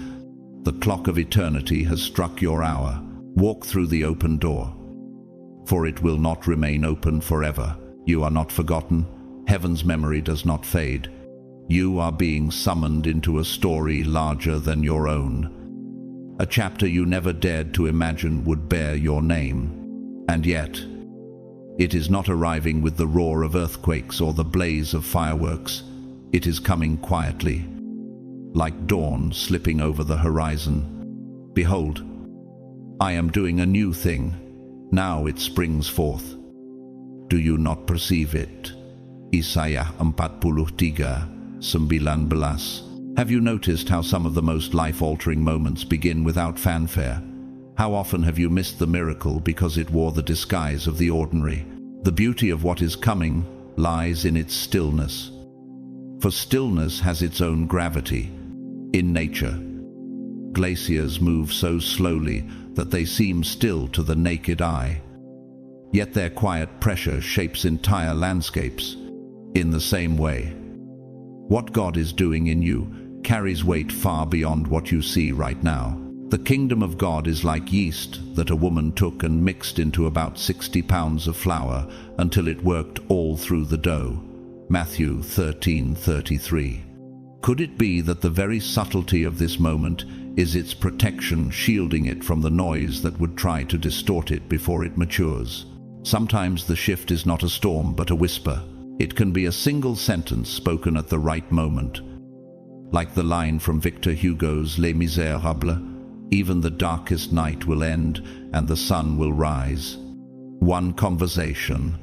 The clock of eternity has struck your hour. Walk through the open door, for it will not remain open forever. You are not forgotten. Heaven's memory does not fade. You are being summoned into a story larger than your own. A chapter you never dared to imagine would bear your name. And yet, it is not arriving with the roar of earthquakes or the blaze of fireworks. It is coming quietly, like dawn slipping over the horizon. Behold, I am doing a new thing. Now it springs forth. Do you not perceive it? Isaiah 43:19. Have you noticed how some of the most life-altering moments begin without fanfare? How often have you missed the miracle because it wore the disguise of the ordinary? The beauty of what is coming lies in its stillness. For stillness has its own gravity. In nature, glaciers move so slowly that they seem still to the naked eye. Yet their quiet pressure shapes entire landscapes. In the same way, what God is doing in you carries weight far beyond what you see right now. The kingdom of God is like yeast that a woman took and mixed into about 60 pounds of flour until it worked all through the dough. Matthew 13:33. Could it be that the very subtlety of this moment is its protection, shielding it from the noise that would try to distort it before it matures? Sometimes the shift is not a storm but a whisper. It can be a single sentence spoken at the right moment. Like the line from Victor Hugo's Les Misérables, even the darkest night will end and the sun will rise. One conversation,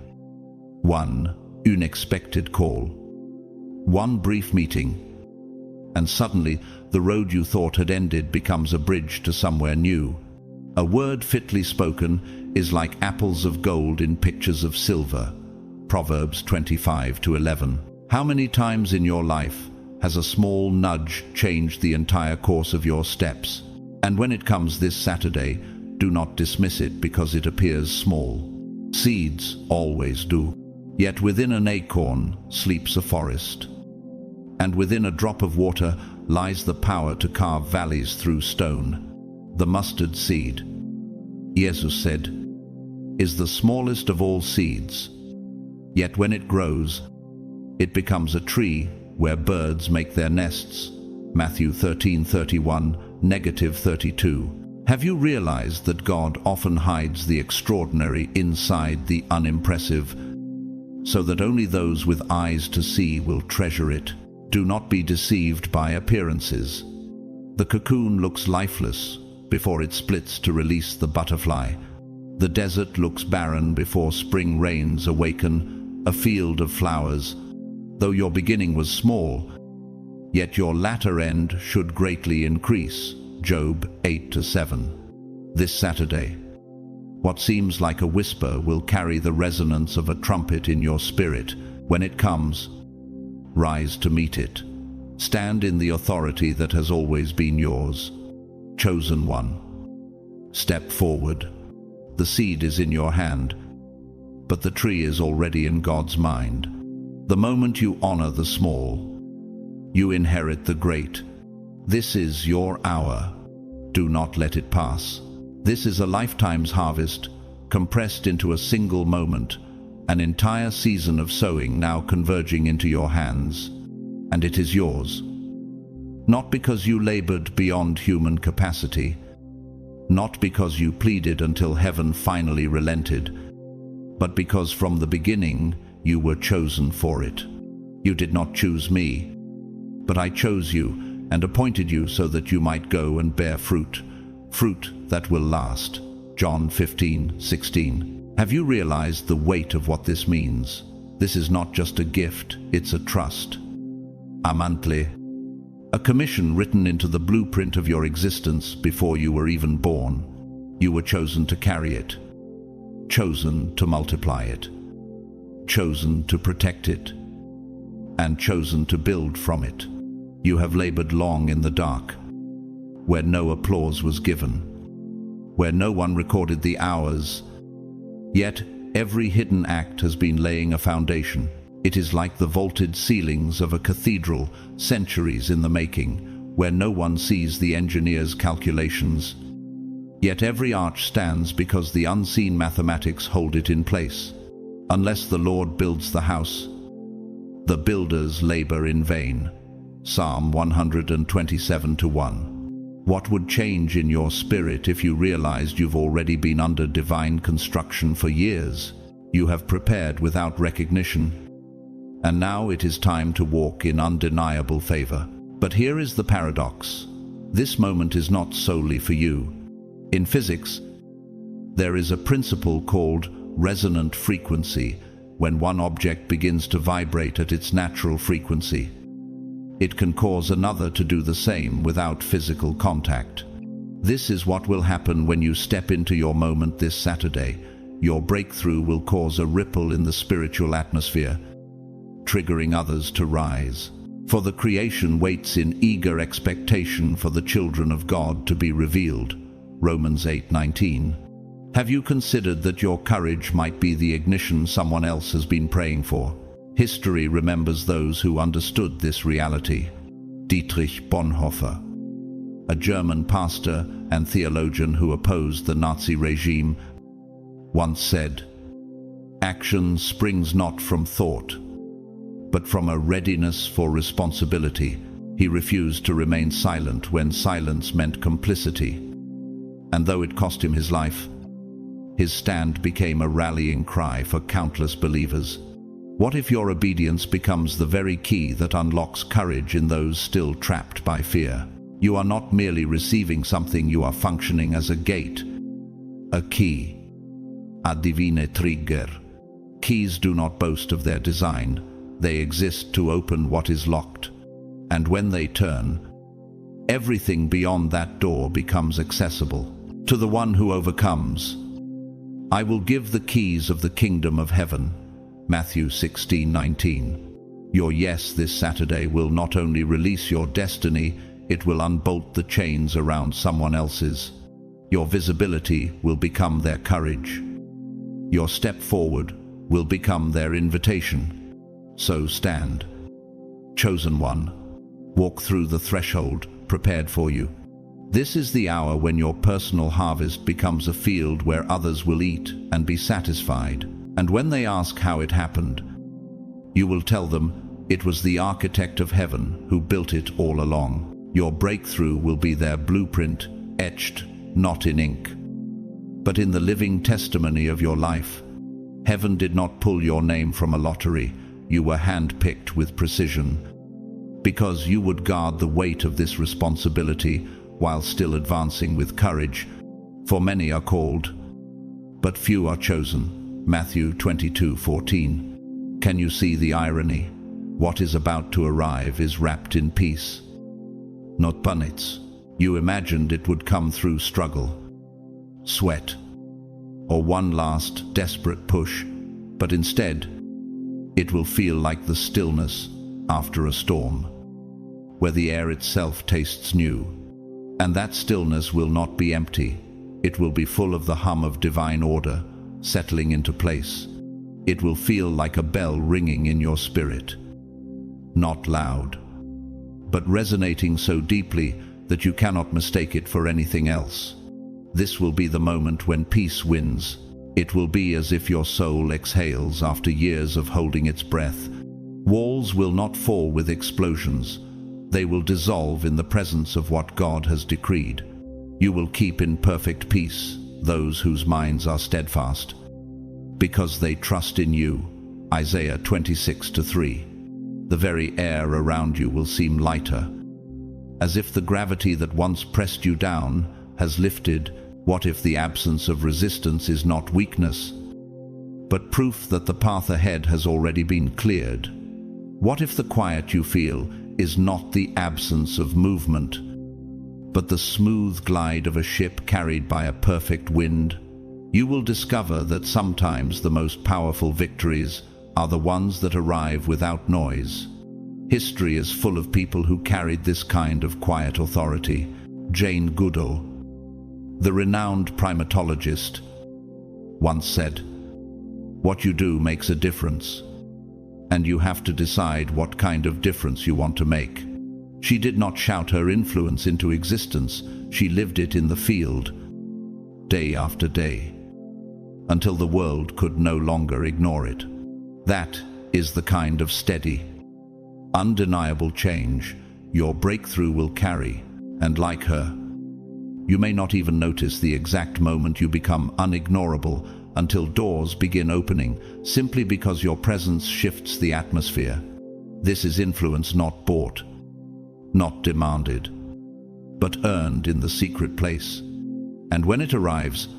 one unexpected call, one brief meeting, and suddenly the road you thought had ended becomes a bridge to somewhere new. A word fitly spoken is like apples of gold in pictures of silver. Proverbs 25:11. How many times in your life has a small nudge changed the entire course of your steps? And when it comes this Saturday, do not dismiss it because it appears small. Seeds always do. Yet within an acorn sleeps a forest, and within a drop of water lies the power to carve valleys through stone. The mustard seed, Jesus said, is the smallest of all seeds. Yet when it grows, it becomes a tree where birds make their nests. Matthew 13:31, -32. Have you realized that God often hides the extraordinary inside the unimpressive, so that only those with eyes to see will treasure it? Do not be deceived by appearances. The cocoon looks lifeless before it splits to release the butterfly. The desert looks barren before spring rains awaken a field of flowers. Though your beginning was small, yet your latter end should greatly increase. Job 8-7. This Saturday, what seems like a whisper will carry the resonance of a trumpet in your spirit. When it comes, rise to meet it. Stand in the authority that has always been yours. Chosen one. Step forward. The seed is in your hand, but the tree is already in God's mind. The moment you honor the small, you inherit the great. This is your hour. Do not let it pass. This is a lifetime's harvest, compressed into a single moment, an entire season of sowing now converging into your hands, and it is yours. Not because you labored beyond human capacity, not because you pleaded until heaven finally relented, but because from the beginning you were chosen for it. You did not choose me, but I chose you and appointed you so that you might go and bear fruit, fruit that will last. John 15:16. Have you realized the weight of what this means? This is not just a gift, it's a trust. Amantle. A commission written into the blueprint of your existence before you were even born. You were chosen to carry it, chosen to multiply it, chosen to protect it, and chosen to build from it. You have labored long in the dark, where no applause was given, where no one recorded the hours, yet every hidden act has been laying a foundation. It is like the vaulted ceilings of a cathedral, centuries in the making, where no one sees the engineer's calculations. Yet every arch stands because the unseen mathematics hold it in place. Unless the Lord builds the house, the builders labor in vain. Psalm 127:1. What would change in your spirit if you realized you've already been under divine construction for years? You have prepared without recognition, and now it is time to walk in undeniable favor. But here is the paradox. This moment is not solely for you. In physics, there is a principle called resonant frequency. When one object begins to vibrate at its natural frequency, it can cause another to do the same without physical contact. This is what will happen when you step into your moment this Saturday. Your breakthrough will cause a ripple in the spiritual atmosphere, triggering others to rise. For the creation waits in eager expectation for the children of God to be revealed. Romans 8:19. Have you considered that your courage might be the ignition someone else has been praying for? History remembers those who understood this reality. Dietrich Bonhoeffer, a German pastor and theologian who opposed the Nazi regime, once said, "Action springs not from thought, but from a readiness for responsibility." He refused to remain silent when silence meant complicity. And though it cost him his life, his stand became a rallying cry for countless believers. What if your obedience becomes the very key that unlocks courage in those still trapped by fear? You are not merely receiving something, you are functioning as a gate, a key, a divine trigger. Keys do not boast of their design. They exist to open what is locked. And when they turn, everything beyond that door becomes accessible. To the one who overcomes, I will give the keys of the kingdom of heaven. Matthew 16:19. Your yes this Saturday will not only release your destiny, it will unbolt the chains around someone else's. Your visibility will become their courage. Your step forward will become their invitation. So stand, chosen one. Walk through the threshold prepared for you. This is the hour when your personal harvest becomes a field where others will eat and be satisfied. And when they ask how it happened, you will tell them, It was the architect of heaven who built it all along. Your breakthrough will be their blueprint, etched not in ink, but in the living testimony of your life. Heaven did not pull your name from a lottery. You were handpicked with precision, because you would guard the weight of this responsibility while still advancing with courage. For many are called, but few are chosen. Matthew 22:14. Can you see the irony? What is about to arrive is wrapped in peace, not punnets. You imagined it would come through struggle, sweat, or one last desperate push, but instead, it will feel like the stillness after a storm, where the air itself tastes new. And that stillness will not be empty. It will be full of the hum of divine order, settling into place. It will feel like a bell ringing in your spirit. Not loud, but resonating so deeply that you cannot mistake it for anything else. This will be the moment when peace wins. It will be as if your soul exhales after years of holding its breath. Walls will not fall with explosions. They will dissolve in the presence of what God has decreed. You will keep in perfect peace those whose minds are steadfast, because they trust in you. Isaiah 26:3. The very air around you will seem lighter, as if the gravity that once pressed you down has lifted. What if the absence of resistance is not weakness, but proof that the path ahead has already been cleared? What if the quiet you feel is not the absence of movement, but the smooth glide of a ship carried by a perfect wind? You will discover that sometimes the most powerful victories are the ones that arrive without noise. History is full of people who carried this kind of quiet authority. Jane Goodall, the renowned primatologist, once said, "What you do makes a difference, and you have to decide what kind of difference you want to make." She did not shout her influence into existence. She lived it in the field, day after day, until the world could no longer ignore it. That is the kind of steady, undeniable change your breakthrough will carry. And like her, you may not even notice the exact moment you become unignorable until doors begin opening, simply because your presence shifts the atmosphere. This is influence not bought, not demanded, but earned in the secret place. And when it arrives,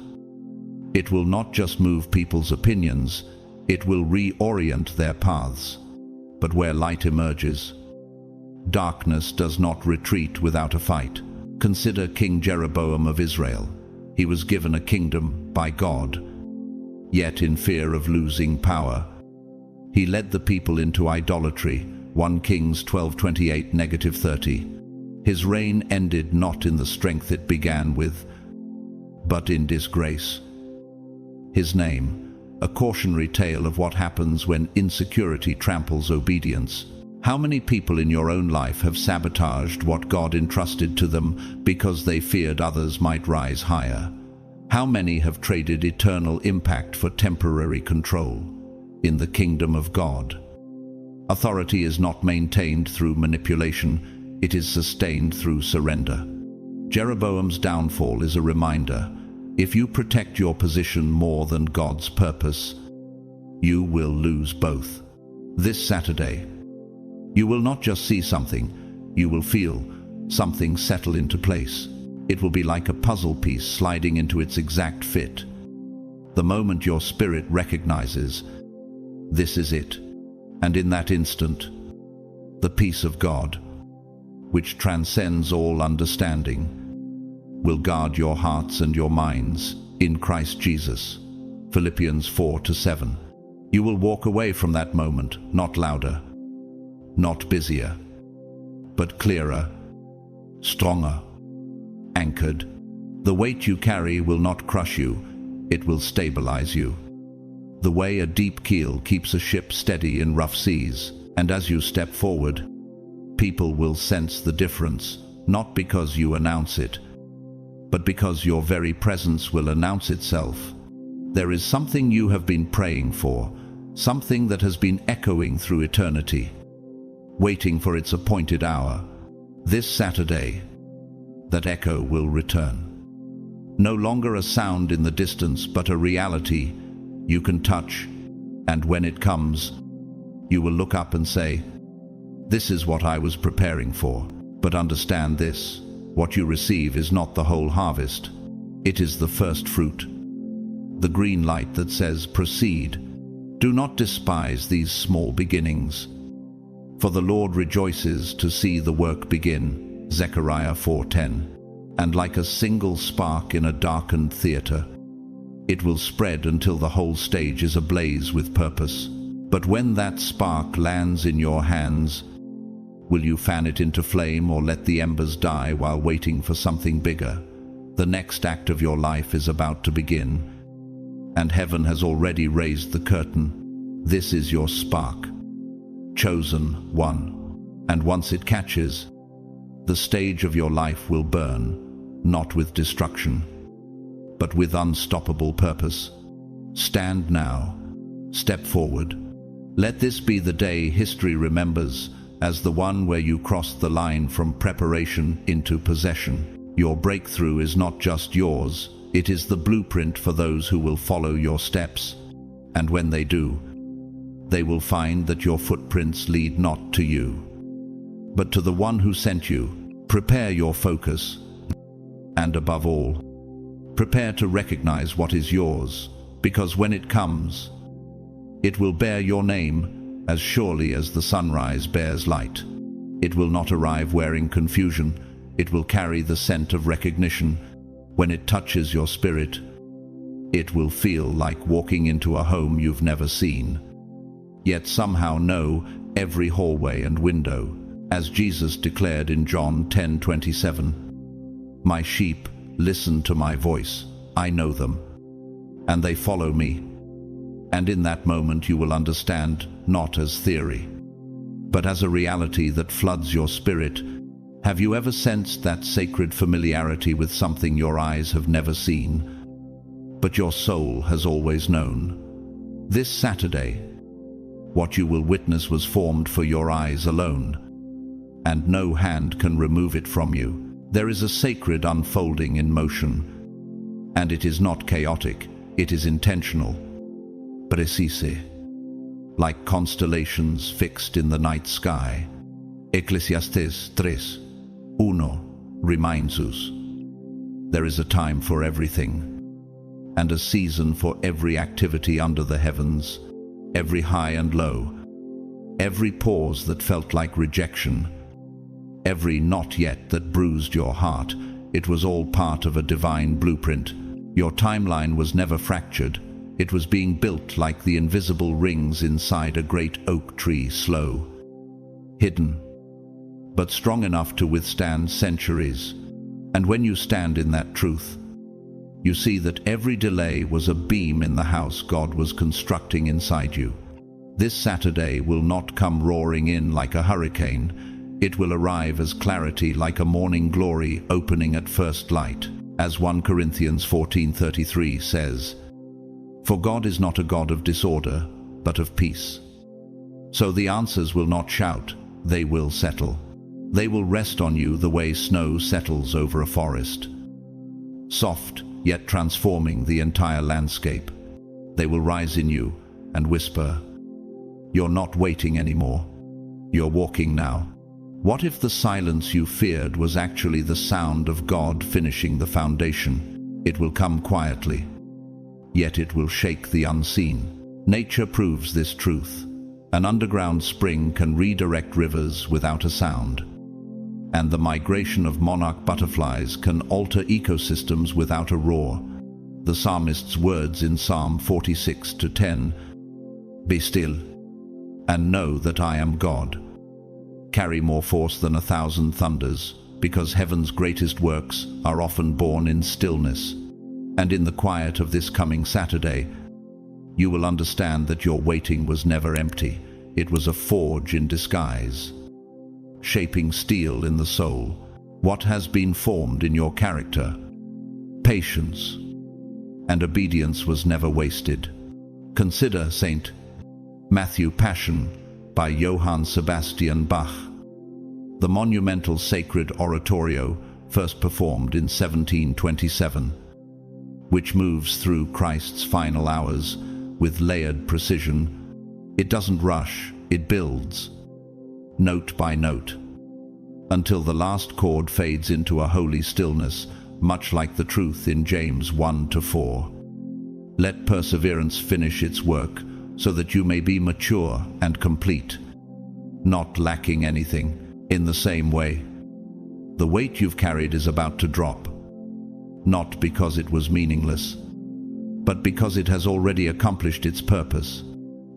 it will not just move people's opinions, it will reorient their paths. But where light emerges, darkness does not retreat without a fight. Consider King Jeroboam of Israel. He was given a kingdom by God, yet in fear of losing power, he led the people into idolatry. 1 Kings 12:28-30. His reign ended not in the strength it began with, but in disgrace. His name, a cautionary tale of what happens when insecurity tramples obedience. How many people in your own life have sabotaged what God entrusted to them because they feared others might rise higher? How many have traded eternal impact for temporary control? In the kingdom of God, authority is not maintained through manipulation, it is sustained through surrender. Jeroboam's downfall is a reminder: if you protect your position more than God's purpose, you will lose both. This Saturday, you will not just see something, you will feel something settle into place. It will be like a puzzle piece sliding into its exact fit. The moment your spirit recognizes, this is it, and in that instant, the peace of God, which transcends all understanding, will guard your hearts and your minds in Christ Jesus. Philippians 4:7. You will walk away from that moment, not louder, not busier, but clearer, stronger, anchored. The weight you carry will not crush you, it will stabilize you. The way a deep keel keeps a ship steady in rough seas. And as you step forward, people will sense the difference, not because you announce it, but because your very presence will announce itself. There is something you have been praying for, something that has been echoing through eternity. waiting for its appointed hour. This Saturday, that echo will return. No longer a sound in the distance, but a reality you can touch, and when it comes, you will look up and say, "This is what I was preparing for." But understand this, what you receive is not the whole harvest. It is the first fruit, the green light that says, "Proceed." Do not despise these small beginnings, for the Lord rejoices to see the work begin. Zechariah 4:10. And like a single spark in a darkened theater, it will spread until the whole stage is ablaze with purpose. But when that spark lands in your hands, will you fan it into flame or let the embers die while waiting for something bigger? The next act of your life is about to begin, and heaven has already raised the curtain. This is your spark, chosen one. And once it catches, the stage of your life will burn, not with destruction, but with unstoppable purpose. Stand now, step forward. Let this be the day history remembers as the one where you crossed the line from preparation into possession. Your breakthrough is not just yours, it is the blueprint for those who will follow your steps. And when they do, they will find that your footprints lead not to you, but to the one who sent you. Prepare your focus, and above all, prepare to recognize what is yours, because when it comes, it will bear your name as surely as the sunrise bears light. It will not arrive wearing confusion, it will carry the scent of recognition. When it touches your spirit, it will feel like walking into a home you've never seen, yet somehow know every hallway and window. As Jesus declared in John 10:27, "My sheep listen to my voice, I know them, and they follow me." And in that moment you will understand, not as theory, but as a reality that floods your spirit. Have you ever sensed that sacred familiarity with something your eyes have never seen, but your soul has always known? This Saturday, what you will witness was formed for your eyes alone, and no hand can remove it from you. There is a sacred unfolding in motion, and it is not chaotic, it is intentional. Precise, like constellations fixed in the night sky. Ecclesiastes 3:1 reminds us, there is a time for everything, and a season for every activity under the heavens, every high and low, every pause that felt like rejection, every not yet that bruised your heart. It was all part of a divine blueprint. Your timeline was never fractured. It was being built like the invisible rings inside a great oak tree, slow, hidden, but strong enough to withstand centuries. And when you stand in that truth, you see that every delay was a beam in the house God was constructing inside you. This Saturday will not come roaring in like a hurricane. It will arrive as clarity, like a morning glory opening at first light. As 1 Corinthians 14:33 says, "For God is not a God of disorder, but of peace." So the answers will not shout, they will settle. They will rest on you the way snow settles over a forest, soft yet transforming the entire landscape. They will rise in you and whisper, "You're not waiting anymore. You're walking now." What if the silence you feared was actually the sound of God finishing the foundation? It will come quietly, yet it will shake the unseen. Nature proves this truth. An underground spring can redirect rivers without a sound, and the migration of monarch butterflies can alter ecosystems without a roar. The psalmist's words in Psalm 46:10, "Be still, and know that I am God," carry more force than 1,000 thunders, because heaven's greatest works are often born in stillness. And in the quiet of this coming Saturday, you will understand that your waiting was never empty. It was a forge in disguise, shaping steel in the soul. What has been formed in your character? Patience and obedience was never wasted. Consider St. Matthew Passion by Johann Sebastian Bach. The monumental sacred oratorio, first performed in 1727, which moves through Christ's final hours with layered precision. It doesn't rush, it builds, note by note, until the last chord fades into a holy stillness, much like the truth in James 1-4. Let perseverance finish its work, so that you may be mature and complete, not lacking anything. In the same way, the weight you've carried is about to drop, not because it was meaningless, but because it has already accomplished its purpose.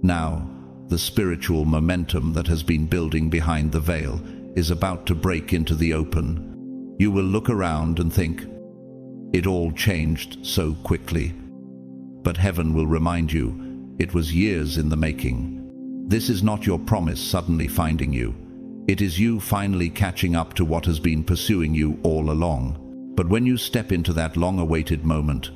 Now, the spiritual momentum that has been building behind the veil is about to break into the open. You will look around and think, it all changed so quickly. But heaven will remind you, it was years in the making. This is not your promise suddenly finding you. It is you finally catching up to what has been pursuing you all along. But when you step into that long-awaited moment,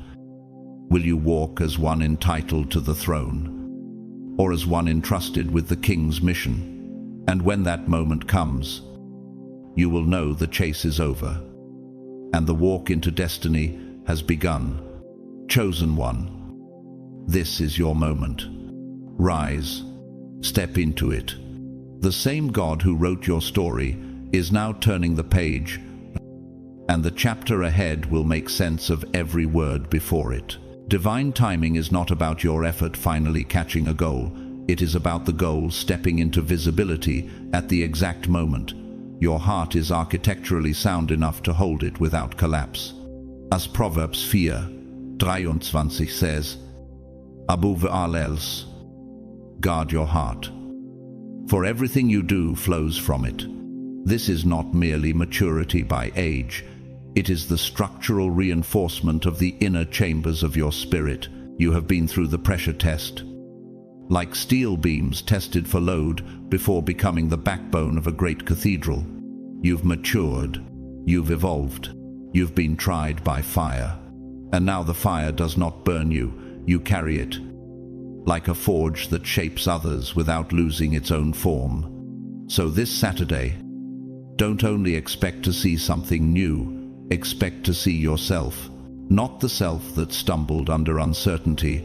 will you walk as one entitled to the throne, or as one entrusted with the King's mission? And when that moment comes, you will know the chase is over, and the walk into destiny has begun. Chosen one, this is your moment. Rise, step into it. The same God who wrote your story is now turning the page, and the chapter ahead will make sense of every word before it. Divine timing is not about your effort finally catching a goal. It is about the goal stepping into visibility at the exact moment. Your heart is architecturally sound enough to hold it without collapse. As Proverbs 4:23 says, above all else, guard your heart, for everything you do flows from it. This is not merely maturity by age. It is the structural reinforcement of the inner chambers of your spirit. You have been through the pressure test, like steel beams tested for load before becoming the backbone of a great cathedral. You've matured, you've evolved, you've been tried by fire. And now the fire does not burn you, you carry it, like a forge that shapes others without losing its own form. So this Saturday, don't only expect to see something new, expect to see yourself, not the self that stumbled under uncertainty,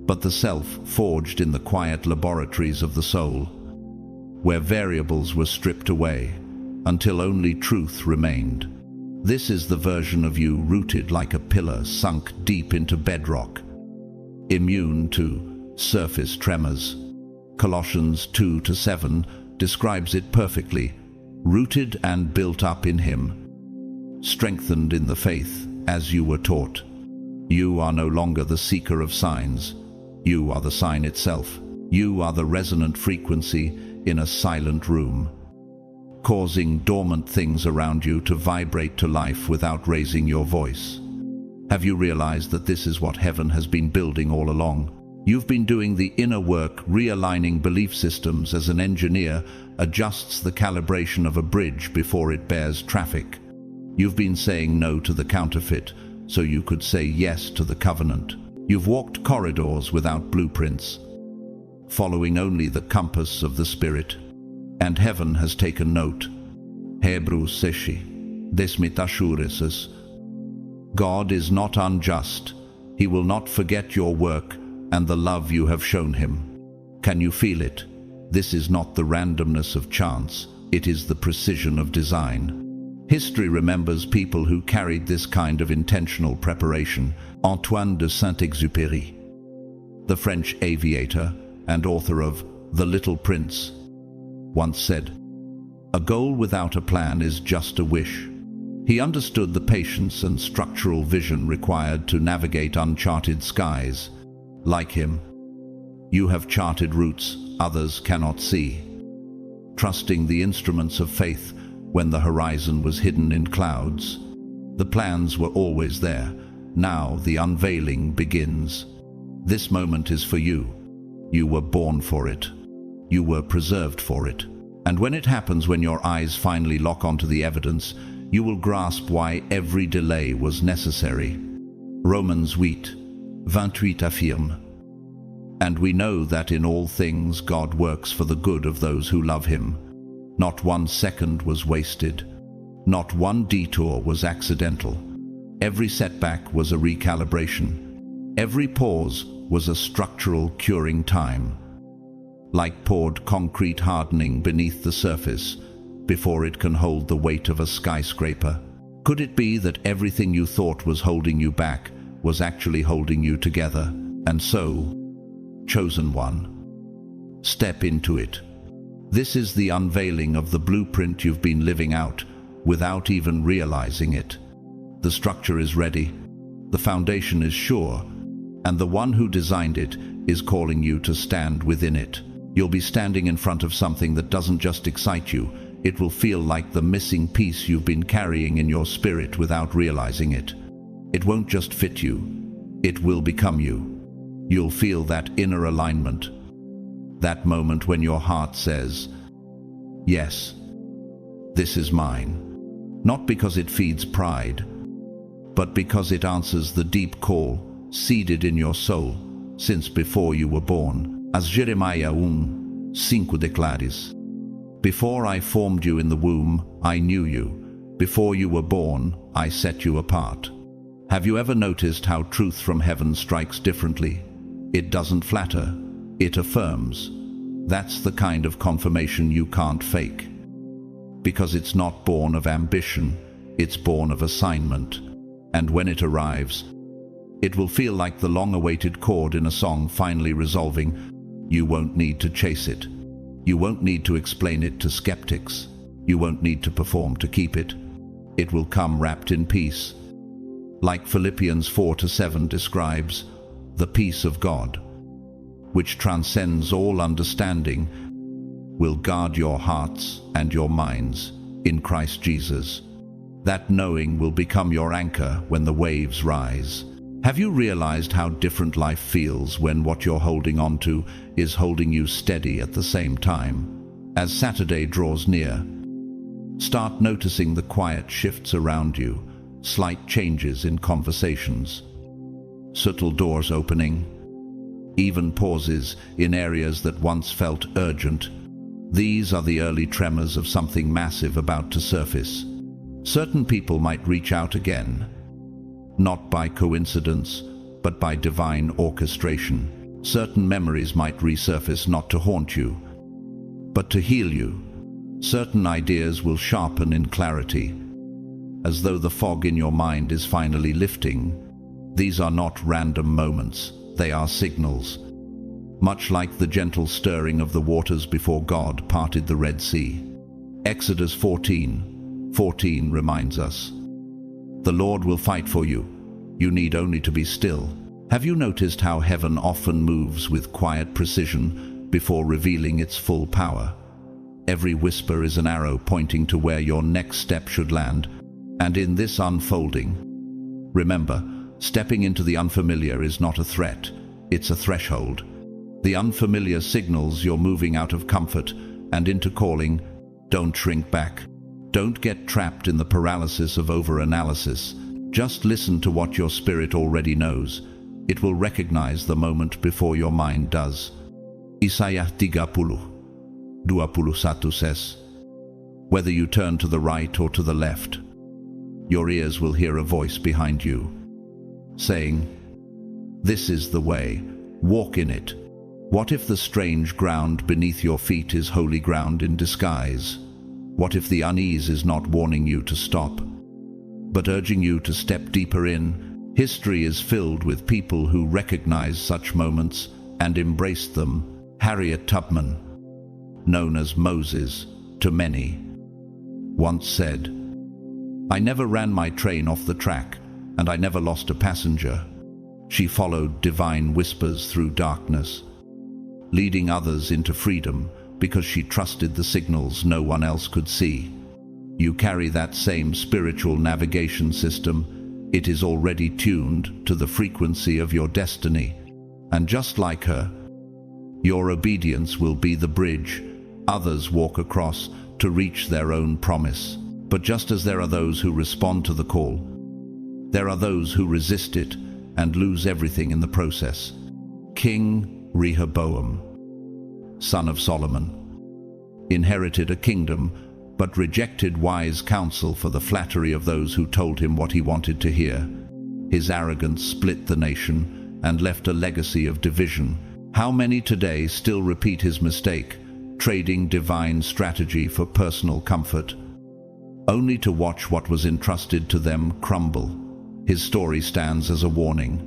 but the self forged in the quiet laboratories of the soul, where variables were stripped away until only truth remained. This is the version of you rooted like a pillar sunk deep into bedrock, immune to surface tremors. Colossians 2:7 describes it perfectly. Rooted and built up in Him, strengthened in the faith as you were taught. You are no longer the seeker of signs. You are the sign itself. You are the resonant frequency in a silent room, causing dormant things around you to vibrate to life without raising your voice. Have you realized that this is what heaven has been building all along? You've been doing the inner work, realigning belief systems as an engineer adjusts the calibration of a bridge before it bears traffic. You've been saying no to the counterfeit so you could say yes to the covenant. You've walked corridors without blueprints, following only the compass of the Spirit. And heaven has taken note. Hebrews 6:10. God is not unjust. He will not forget your work and the love you have shown Him. Can you feel it? This is not the randomness of chance. It is the precision of design. History remembers people who carried this kind of intentional preparation. Antoine de Saint-Exupéry, the French aviator and author of The Little Prince, once said, "A goal without a plan is just a wish." He understood the patience and structural vision required to navigate uncharted skies. Like him, you have charted routes others cannot see, trusting the instruments of faith when the horizon was hidden in clouds. The plans were always there. Now the unveiling begins. This moment is for you. You were born for it. You were preserved for it. And when it happens, when your eyes finally lock onto the evidence, you will grasp why every delay was necessary. Romans 8:28 affirme, And we know that in all things God works for the good of those who love him. Not 1 second was wasted. Not one detour was accidental. Every setback was a recalibration. Every pause was a structural curing time. Like poured concrete hardening beneath the surface before it can hold the weight of a skyscraper. Could it be that everything you thought was holding you back was actually holding you together? And so, chosen one, step into it. This is the unveiling of the blueprint you've been living out without even realizing it. The structure is ready, the foundation is sure, and the one who designed it is calling you to stand within it. You'll be standing in front of something that doesn't just excite you, it will feel like the missing piece you've been carrying in your spirit without realizing it. It won't just fit you, it will become you. You'll feel that inner alignment, that moment when your heart says, yes, this is mine. Not because it feeds pride, but because it answers the deep call seeded in your soul since before you were born. As Jeremiah 1:5 declares, before I formed you in the womb, I knew you. Before you were born, I set you apart. Have you ever noticed how truth from heaven strikes differently? It doesn't flatter, it affirms. That's the kind of confirmation you can't fake. Because it's not born of ambition, it's born of assignment. And when it arrives, it will feel like the long-awaited chord in a song finally resolving. You won't need to chase it. You won't need to explain it to skeptics. You won't need to perform to keep it. It will come wrapped in peace. Like Philippians 4:7 describes, the peace of God, which transcends all understanding, will guard your hearts and your minds in Christ Jesus. That knowing will become your anchor when the waves rise. Have you realized how different life feels when what you're holding on to is holding you steady at the same time? As Saturday draws near, start noticing the quiet shifts around you, slight changes in conversations, subtle doors opening, even pauses in areas that once felt urgent. These are the early tremors of something massive about to surface. Certain people might reach out again, not by coincidence, but by divine orchestration. Certain memories might resurface not to haunt you, but to heal you. Certain ideas will sharpen in clarity, as though the fog in your mind is finally lifting. These are not random moments, they are signals. Much like the gentle stirring of the waters before God parted the Red Sea. Exodus 14:14 reminds us, the Lord will fight for you. You need only to be still. Have you noticed how heaven often moves with quiet precision before revealing its full power? Every whisper is an arrow pointing to where your next step should land. And in this unfolding, remember, stepping into the unfamiliar is not a threat, it's a threshold. The unfamiliar signals you're moving out of comfort and into calling. Don't shrink back. Don't get trapped in the paralysis of overanalysis. Just listen to what your spirit already knows. It will recognize the moment before your mind does. Isaiah 30:21 says, whether you turn to the right or to the left, your ears will hear a voice behind you, saying, this is the way, walk in it. What if the strange ground beneath your feet is holy ground in disguise? What if the unease is not warning you to stop, but urging you to step deeper in? History is filled with people who recognize such moments and embraced them. Harriet Tubman, known as Moses to many, once said, I never ran my train off the track, and I never lost a passenger. She followed divine whispers through darkness, leading others into freedom because she trusted the signals no one else could see. You carry that same spiritual navigation system. It is already tuned to the frequency of your destiny. And just like her, your obedience will be the bridge others walk across to reach their own promise. But just as there are those who respond to the call, there are those who resist it and lose everything in the process. King Rehoboam, son of Solomon, inherited a kingdom, but rejected wise counsel for the flattery of those who told him what he wanted to hear. His arrogance split the nation and left a legacy of division. How many today still repeat his mistake, trading divine strategy for personal comfort, only to watch what was entrusted to them crumble? His story stands as a warning.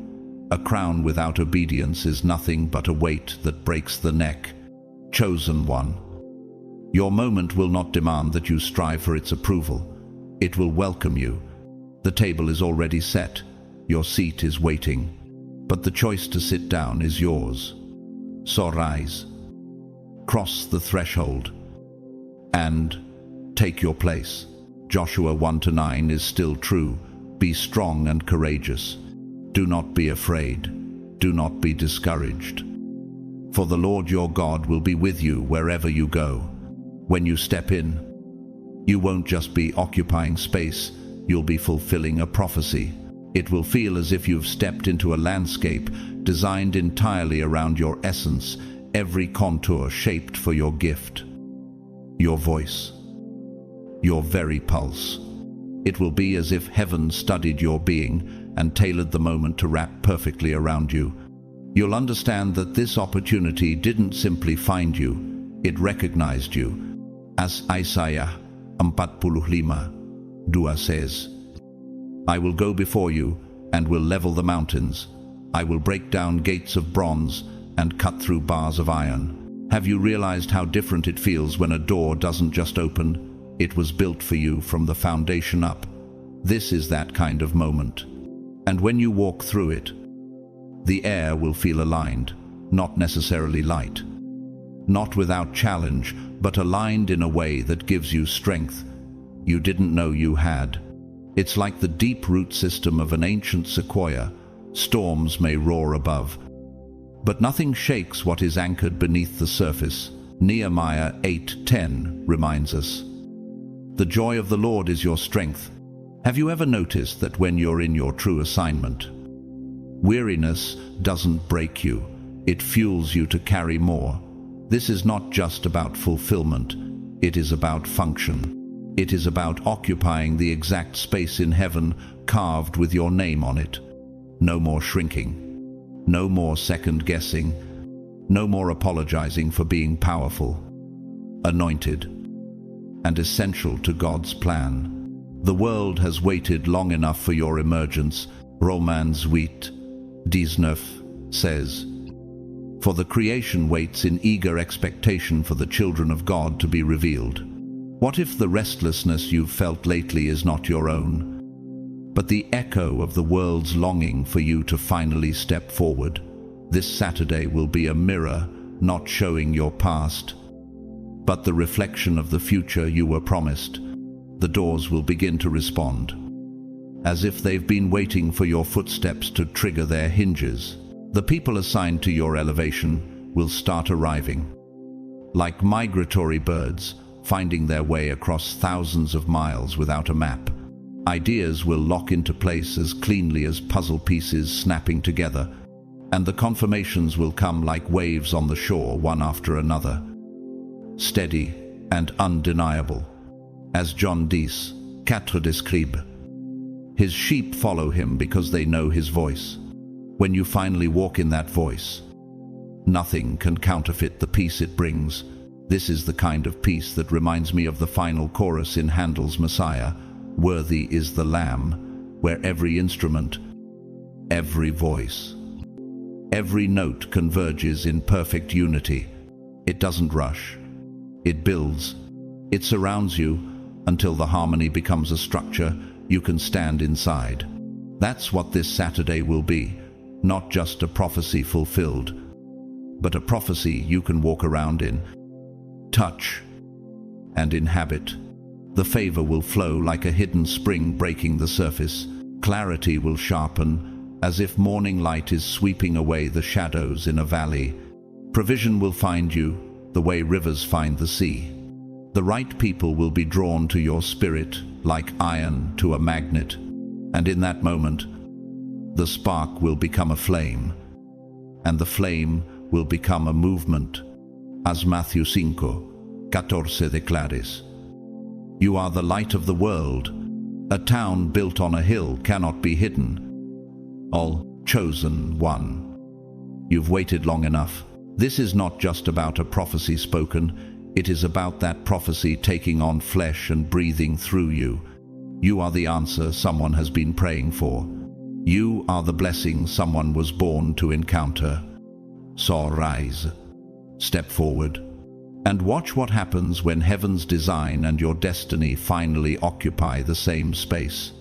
A crown without obedience is nothing but a weight that breaks the neck. Chosen one, your moment will not demand that you strive for its approval. It will welcome you. The table is already set. Your seat is waiting. But the choice to sit down is yours. So rise, cross the threshold, and take your place. Joshua 1-9 is still true. Be strong and courageous. Do not be afraid. Do not be discouraged. For the Lord your God will be with you wherever you go. When you step in, you won't just be occupying space, you'll be fulfilling a prophecy. It will feel as if you've stepped into a landscape designed entirely around your essence, every contour shaped for your gift, your voice, your very pulse. It will be as if heaven studied your being and tailored the moment to wrap perfectly around you. You'll understand that this opportunity didn't simply find you, it recognized you. As Isaiah 45:2 says, I will go before you and will level the mountains. I will break down gates of bronze and cut through bars of iron. Have you realized how different it feels when a door doesn't just open? It was built for you from the foundation up. This is that kind of moment. And when you walk through it, the air will feel aligned, not necessarily light. Not without challenge, but aligned in a way that gives you strength you didn't know you had. It's like the deep root system of an ancient sequoia. Storms may roar above, but nothing shakes what is anchored beneath the surface. Nehemiah 8:10 reminds us. The joy of the Lord is your strength. Have you ever noticed that when you're in your true assignment, weariness doesn't break you, it fuels you to carry more? This is not just about fulfillment, it is about function. It is about occupying the exact space in heaven carved with your name on it. No more shrinking, no more second-guessing, no more apologizing for being powerful, anointed, and essential to God's plan. The world has waited long enough for your emergence, Romans 8:19 says. For the creation waits in eager expectation for the children of God to be revealed. What if the restlessness you've felt lately is not your own, but the echo of the world's longing for you to finally step forward? This Saturday will be a mirror, not showing your past, but the reflection of the future you were promised. The doors will begin to respond, as if they've been waiting for your footsteps to trigger their hinges. The people assigned to your elevation will start arriving, like migratory birds, finding their way across thousands of miles without a map. Ideas will lock into place as cleanly as puzzle pieces snapping together, and the confirmations will come like waves on the shore, one after another, steady and undeniable. As John 4 describe, his sheep follow him because they know his voice. When you finally walk in that voice, nothing can counterfeit the peace it brings. This is the kind of peace that reminds me of the final chorus in Handel's Messiah, "Worthy is the Lamb," where every instrument, every voice, every note converges in perfect unity. It doesn't rush. It builds. It surrounds you until the harmony becomes a structure you can stand inside. That's what this Saturday will be. Not just a prophecy fulfilled, but a prophecy you can walk around in, touch, and inhabit. The favor will flow like a hidden spring breaking the surface. Clarity will sharpen, as if morning light is sweeping away the shadows in a valley. Provision will find you, the way rivers find the sea. The right people will be drawn to your spirit, like iron to a magnet. And in that moment, the spark will become a flame, and the flame will become a movement, as Matthew 5:14 declares. You are the light of the world. A town built on a hill cannot be hidden. All chosen one. You've waited long enough. This is not just about a prophecy spoken, it is about that prophecy taking on flesh and breathing through you. You are the answer someone has been praying for. You are the blessing someone was born to encounter. So rise, step forward, and watch what happens when heaven's design and your destiny finally occupy the same space.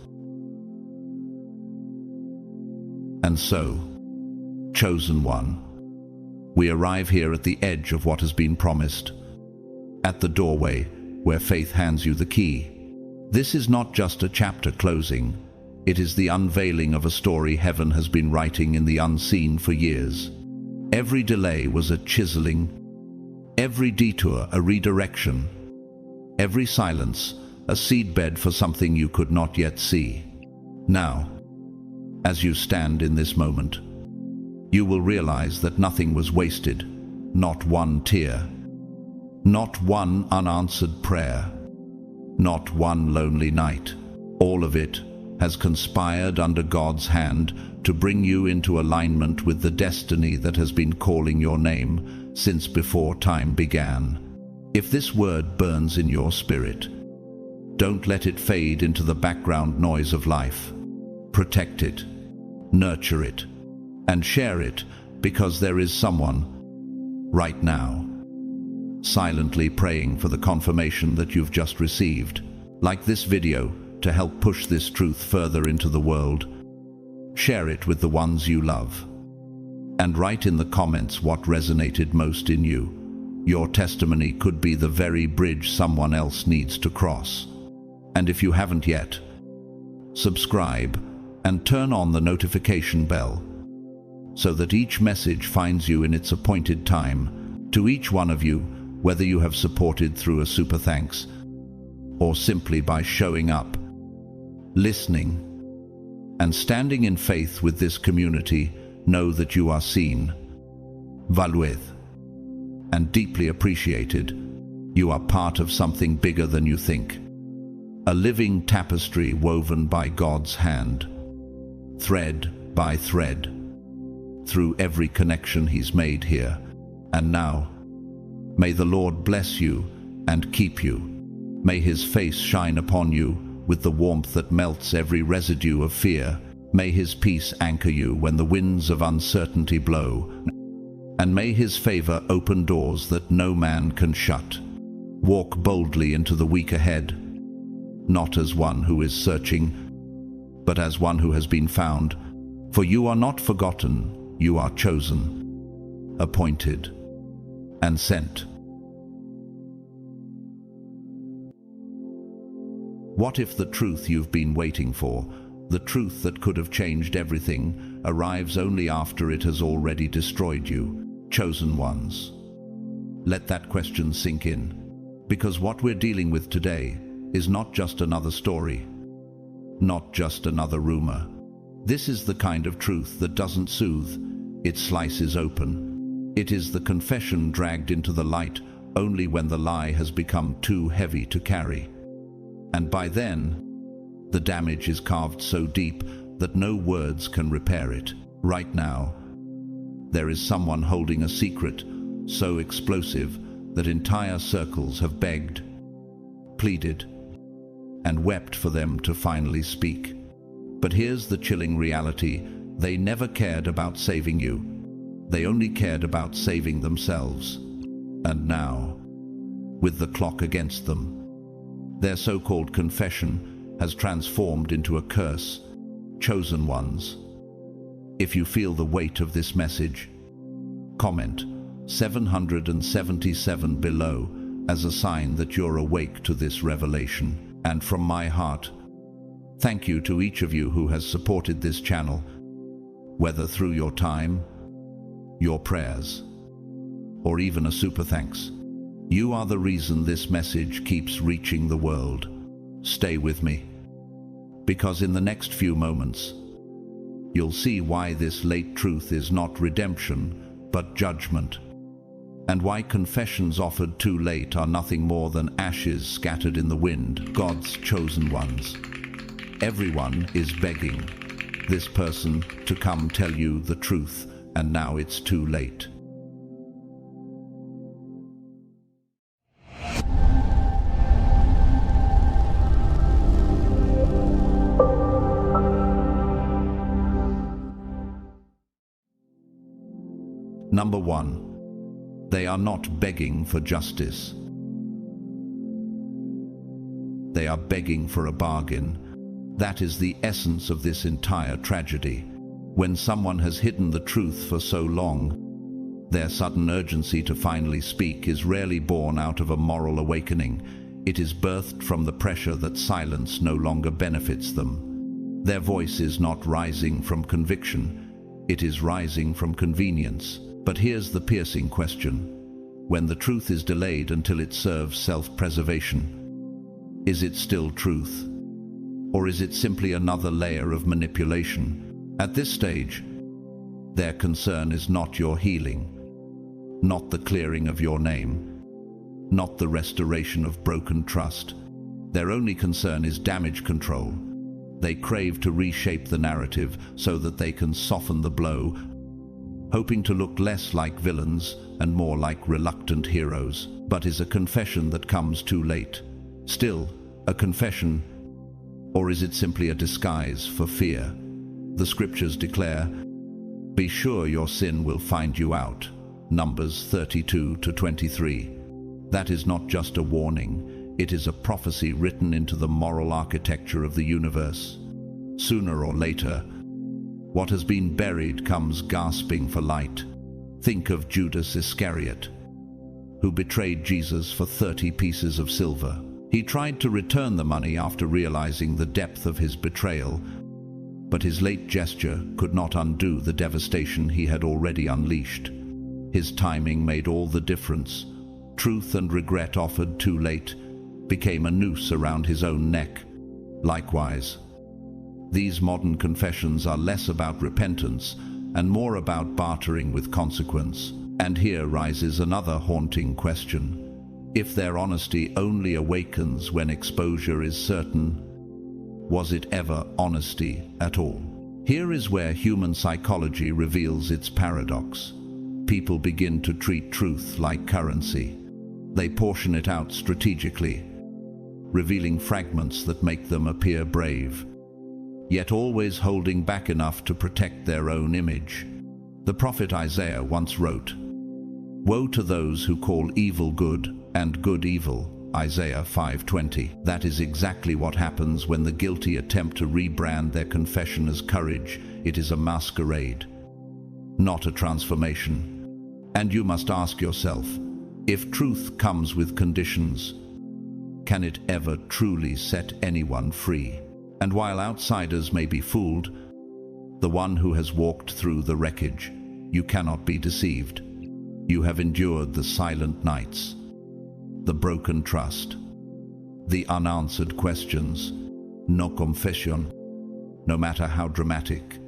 And so, chosen one, we arrive here at the edge of what has been promised, at the doorway where faith hands you the key. This is not just a chapter closing, it is the unveiling of a story heaven has been writing in the unseen for years. Every delay was a chiseling, every detour a redirection, every silence a seedbed for something you could not yet see. Now, as you stand in this moment, you will realize that nothing was wasted, not one tear, not one unanswered prayer, not one lonely night. All of it has conspired under God's hand to bring you into alignment with the destiny that has been calling your name since before time began. If this word burns in your spirit, don't let it fade into the background noise of life. Protect it, nurture it, and share it, because there is someone right now silently praying for the confirmation that you've just received. Like this video to help push this truth further into the world. Share it with the ones you love. And write in the comments what resonated most in you. Your testimony could be the very bridge someone else needs to cross. And if you haven't yet, subscribe and turn on the notification bell so that each message finds you in its appointed time. To each one of you, whether you have supported through a super thanks or simply by showing up, listening, and standing in faith with this community, know that you are seen, valued, and deeply appreciated. You are part of something bigger than you think. A living tapestry woven by God's hand, thread by thread, through every connection He's made here. And now, may the Lord bless you and keep you. May His face shine upon you with the warmth that melts every residue of fear. May His peace anchor you when the winds of uncertainty blow. And may His favor open doors that no man can shut. Walk boldly into the week ahead, not as one who is searching, but as one who has been found. For you are not forgotten, you are chosen, appointed, and sent. What if the truth you've been waiting for, the truth that could have changed everything, arrives only after it has already destroyed you? Chosen ones. Let that question sink in, because what we're dealing with today is not just another story, not just another rumor. This is the kind of truth that doesn't soothe, it slices open. It is the confession dragged into the light only when the lie has become too heavy to carry. And by then, the damage is carved so deep that no words can repair it. Right now, there is someone holding a secret so explosive that entire circles have begged, pleaded, and wept for them to finally speak. But here's the chilling reality: they never cared about saving you. They only cared about saving themselves. And now, with the clock against them, their so-called confession has transformed into a curse. Chosen ones, if you feel the weight of this message, comment 777 below as a sign that you're awake to this revelation. And from my heart, thank you to each of you who has supported this channel, whether through your time, your prayers, or even a super thanks. You are the reason this message keeps reaching the world. Stay with me, because in the next few moments, you'll see why this late truth is not redemption, but judgment, and why confessions offered too late are nothing more than ashes scattered in the wind, God's chosen ones. Everyone is begging this person to come tell you the truth, and now it's too late. Number 1. They are not begging for justice. They are begging for a bargain. That is the essence of this entire tragedy. When someone has hidden the truth for so long, their sudden urgency to finally speak is rarely born out of a moral awakening. It is birthed from the pressure that silence no longer benefits them. Their voice is not rising from conviction, it is rising from convenience. But here's the piercing question. When the truth is delayed until it serves self-preservation, is it still truth? Or is it simply another layer of manipulation? At this stage, their concern is not your healing, not the clearing of your name, not the restoration of broken trust. Their only concern is damage control. They crave to reshape the narrative so that they can soften the blow, hoping to look less like villains and more like reluctant heroes. But is a confession that comes too late still a confession, or is it simply a disguise for fear? The scriptures declare, "Be sure your sin will find you out." Numbers 32-23. That is not just a warning, it is a prophecy written into the moral architecture of the universe. Sooner or later, what has been buried comes gasping for light. Think of Judas Iscariot, who betrayed Jesus for 30 pieces of silver. He tried to return the money after realizing the depth of his betrayal, but his late gesture could not undo the devastation he had already unleashed. His timing made all the difference. Truth and regret offered too late became a noose around his own neck. Likewise, these modern confessions are less about repentance and more about bartering with consequence. And here rises another haunting question. If their honesty only awakens when exposure is certain, was it ever honesty at all? Here is where human psychology reveals its paradox. People begin to treat truth like currency. They portion it out strategically, revealing fragments that make them appear brave, yet always holding back enough to protect their own image. The prophet Isaiah once wrote, "Woe to those who call evil good and good evil." Isaiah 5:20. That is exactly what happens when the guilty attempt to rebrand their confession as courage. It is a masquerade, not a transformation. And you must ask yourself, if truth comes with conditions, can it ever truly set anyone free? And while outsiders may be fooled, the one who has walked through the wreckage, you cannot be deceived. You have endured the silent nights, the broken trust, the unanswered questions. No confession, no matter how dramatic,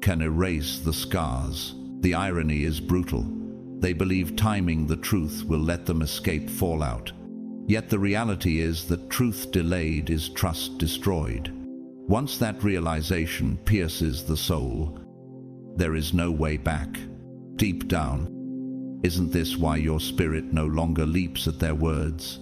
can erase the scars. The irony is brutal. They believe timing the truth will let them escape fallout. Yet the reality is that truth delayed is trust destroyed. Once that realization pierces the soul, there is no way back. Deep down, isn't this why your spirit no longer leaps at their words,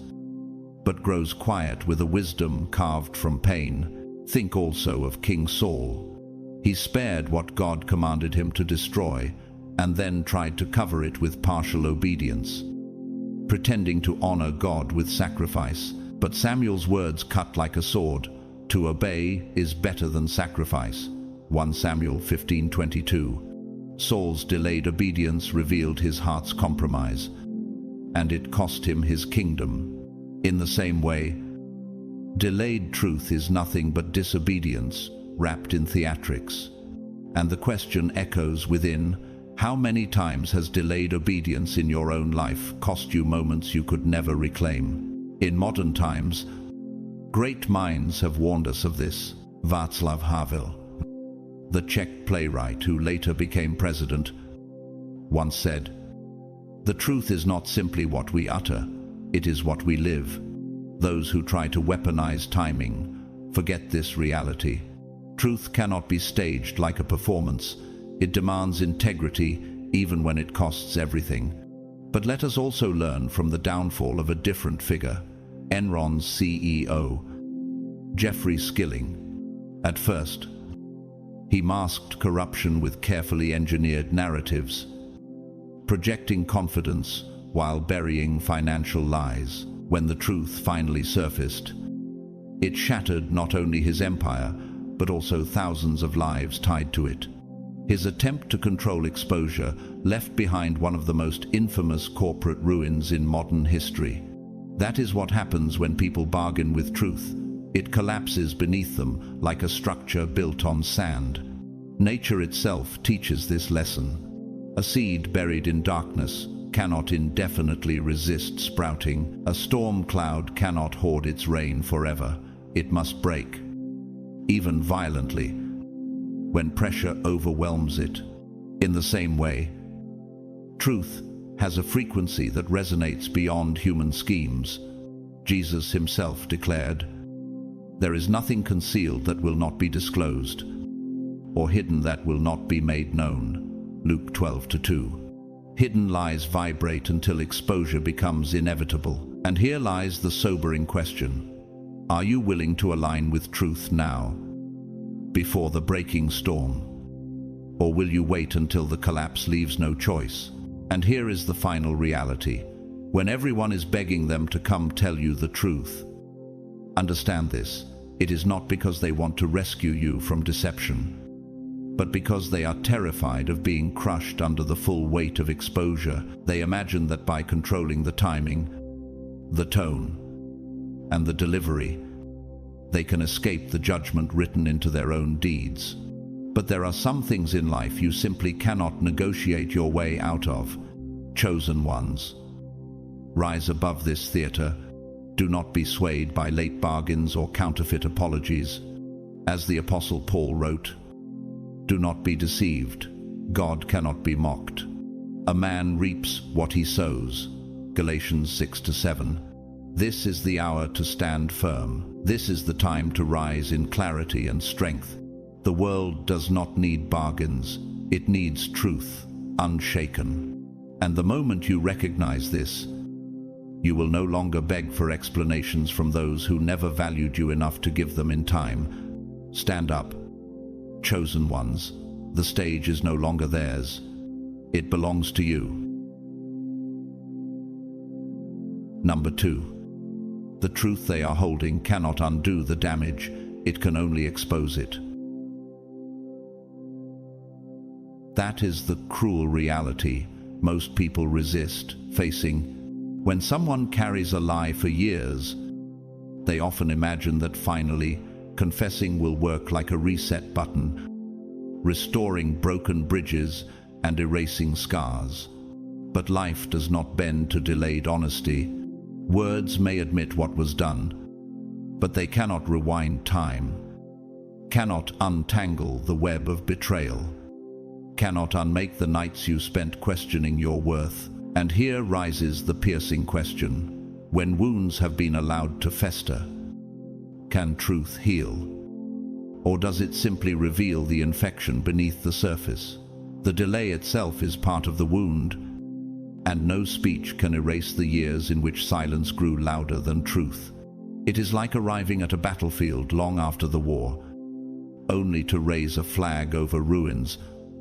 but grows quiet with a wisdom carved from pain? Think also of King Saul. He spared what God commanded him to destroy, and then tried to cover it with partial obedience, pretending to honor God with sacrifice. But Samuel's words cut like a sword. To obey is better than sacrifice. 1 Samuel 15:22. Saul's delayed obedience revealed his heart's compromise, and it cost him his kingdom. In the same way, delayed truth is nothing but disobedience wrapped in theatrics. And the question echoes within: how many times has delayed obedience in your own life cost you moments you could never reclaim? In modern times, great minds have warned us of this. Václav Havel, the Czech playwright who later became president, once said, "The truth is not simply what we utter, it is what we live." Those who try to weaponize timing forget this reality. Truth cannot be staged like a performance. It demands integrity even when it costs everything. But let us also learn from the downfall of a different figure, Enron's CEO, Jeffrey Skilling. At first, he masked corruption with carefully engineered narratives, projecting confidence while burying financial lies. When the truth finally surfaced, it shattered not only his empire, but also thousands of lives tied to it. His attempt to control exposure left behind one of the most infamous corporate ruins in modern history. That is what happens when people bargain with truth. It collapses beneath them like a structure built on sand. Nature itself teaches this lesson. A seed buried in darkness cannot indefinitely resist sprouting. A storm cloud cannot hoard its rain forever. It must break, even violently, when pressure overwhelms it. In the same way, truth has a frequency that resonates beyond human schemes. Jesus himself declared, "There is nothing concealed that will not be disclosed, or hidden that will not be made known." Luke 12:2. Hidden lies vibrate until exposure becomes inevitable. And here lies the sobering question. Are you willing to align with truth now, before the breaking storm? Or will you wait until the collapse leaves no choice? And here is the final reality. When everyone is begging them to come tell you the truth, understand this. It is not because they want to rescue you from deception, but because they are terrified of being crushed under the full weight of exposure. They imagine that by controlling the timing, the tone, and the delivery, they can escape the judgment written into their own deeds. But there are some things in life you simply cannot negotiate your way out of. Chosen ones, rise above this theater. Do not be swayed by late bargains or counterfeit apologies. As the Apostle Paul wrote, "Do not be deceived. God cannot be mocked. A man reaps what he sows." Galatians 6-7. This is the hour to stand firm. This is the time to rise in clarity and strength. The world does not need bargains. It needs truth, unshaken. And the moment you recognize this, you will no longer beg for explanations from those who never valued you enough to give them in time. Stand up, chosen ones. The stage is no longer theirs. It belongs to you. Number 2. The truth they are holding cannot undo the damage. It can only expose it. That is the cruel reality most people resist facing. When someone carries a lie for years, they often imagine that finally confessing will work like a reset button, restoring broken bridges and erasing scars. But life does not bend to delayed honesty. Words may admit what was done, but they cannot rewind time, cannot untangle the web of betrayal, cannot unmake the nights you spent questioning your worth. And here rises the piercing question. When wounds have been allowed to fester, can truth heal? Or does it simply reveal the infection beneath the surface? The delay itself is part of the wound, and no speech can erase the years in which silence grew louder than truth. It is like arriving at a battlefield long after the war, only to raise a flag over ruins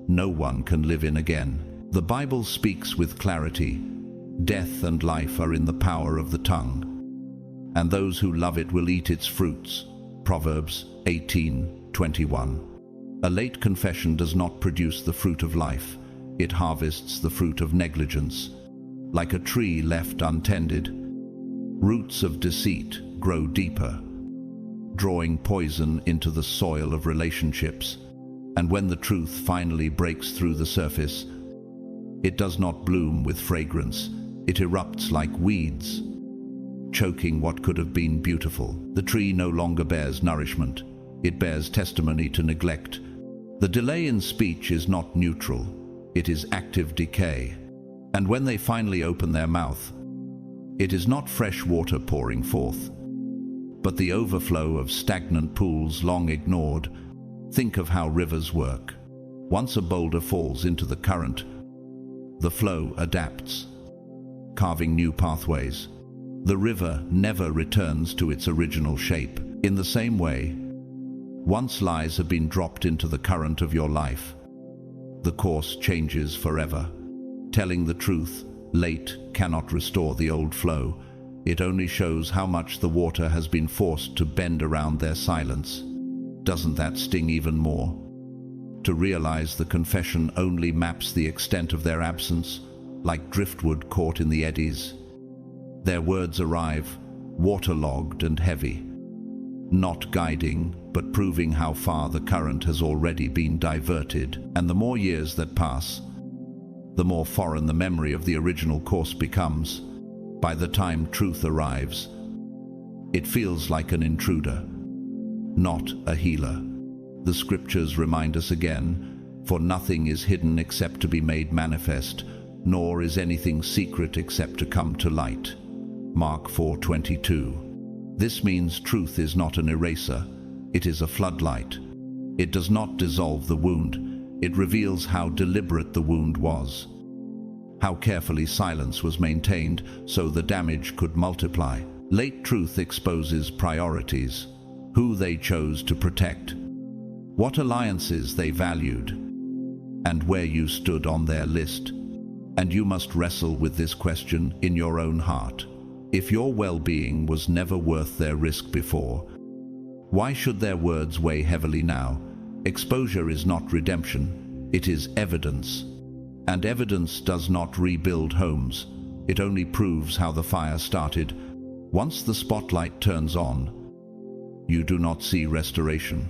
no one can live in again. The Bible speaks with clarity. Death and life are in the power of the tongue, and those who love it will eat its fruits. Proverbs 18:21. A late confession does not produce the fruit of life. It harvests the fruit of negligence. Like a tree left untended, roots of deceit grow deeper, drawing poison into the soil of relationships. And when the truth finally breaks through the surface, it does not bloom with fragrance. It erupts like weeds, choking what could have been beautiful. The tree no longer bears nourishment. It bears testimony to neglect. The delay in speech is not neutral. it is active decay. And when they finally open their mouth, it is not fresh water pouring forth, but the overflow of stagnant pools long ignored. Think of how rivers work. Once a boulder falls into the current, the flow adapts, carving new pathways. The river never returns to its original shape. In the same way, once lies have been dropped into the current of your life, the course changes forever. Telling the truth, late, cannot restore the old flow. It only shows how much the water has been forced to bend around their silence. Doesn't that sting even more? To realize the confession only maps the extent of their absence, like driftwood caught in the eddies. Their words arrive, waterlogged and heavy, not guiding, but proving how far the current has already been diverted. And the more years that pass, the more foreign the memory of the original course becomes. By the time truth arrives, it feels like an intruder, not a healer. The scriptures remind us again, for nothing is hidden except to be made manifest, nor is anything secret except to come to light. Mark 4:22. This means truth is not an eraser, it is a floodlight. It does not dissolve the wound, it reveals how deliberate the wound was, how carefully silence was maintained so the damage could multiply. Late truth exposes priorities, who they chose to protect, what alliances they valued, and where you stood on their list. And you must wrestle with this question in your own heart. If your well-being was never worth their risk before, why should their words weigh heavily now? Exposure is not redemption, it is evidence. And evidence does not rebuild homes, it only proves how the fire started. Once the spotlight turns on, you do not see restoration.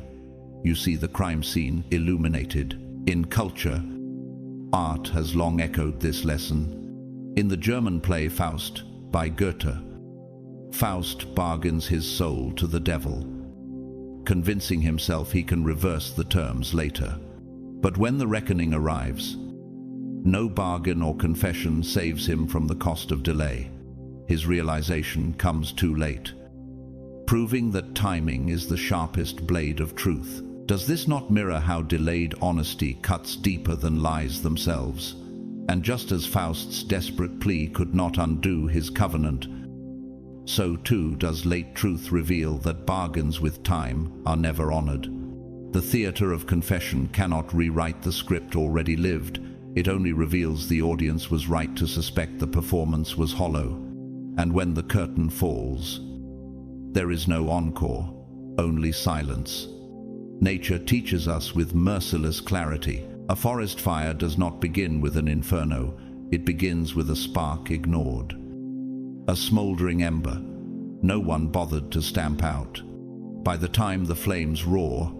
You see the crime scene illuminated. In culture, art has long echoed this lesson. In the German play Faust by Goethe, Faust bargains his soul to the devil, convincing himself he can reverse the terms later. But when the reckoning arrives, no bargain or confession saves him from the cost of delay. His realization comes too late, proving that timing is the sharpest blade of truth. Does this not mirror how delayed honesty cuts deeper than lies themselves? And just as Faust's desperate plea could not undo his covenant, so too does late truth reveal that bargains with time are never honored. The theater of confession cannot rewrite the script already lived. It only reveals the audience was right to suspect the performance was hollow. And when the curtain falls, there is no encore, only silence. Nature teaches us with merciless clarity. A forest fire does not begin with an inferno, it begins with a spark ignored. A smoldering ember, no one bothered to stamp out. By the time the flames roar,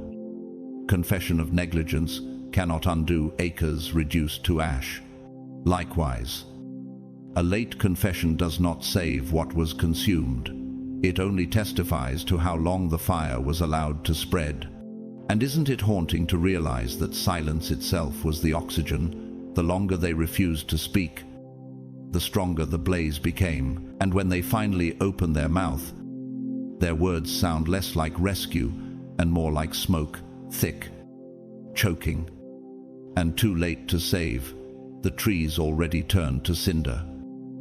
confession of negligence cannot undo acres reduced to ash. Likewise, a late confession does not save what was consumed. It only testifies to how long the fire was allowed to spread. And isn't it haunting to realize that silence itself was the oxygen? The longer they refused to speak, the stronger the blaze became. And when they finally open their mouth, their words sound less like rescue and more like smoke, thick, choking, and too late to save. The trees already turned to cinder.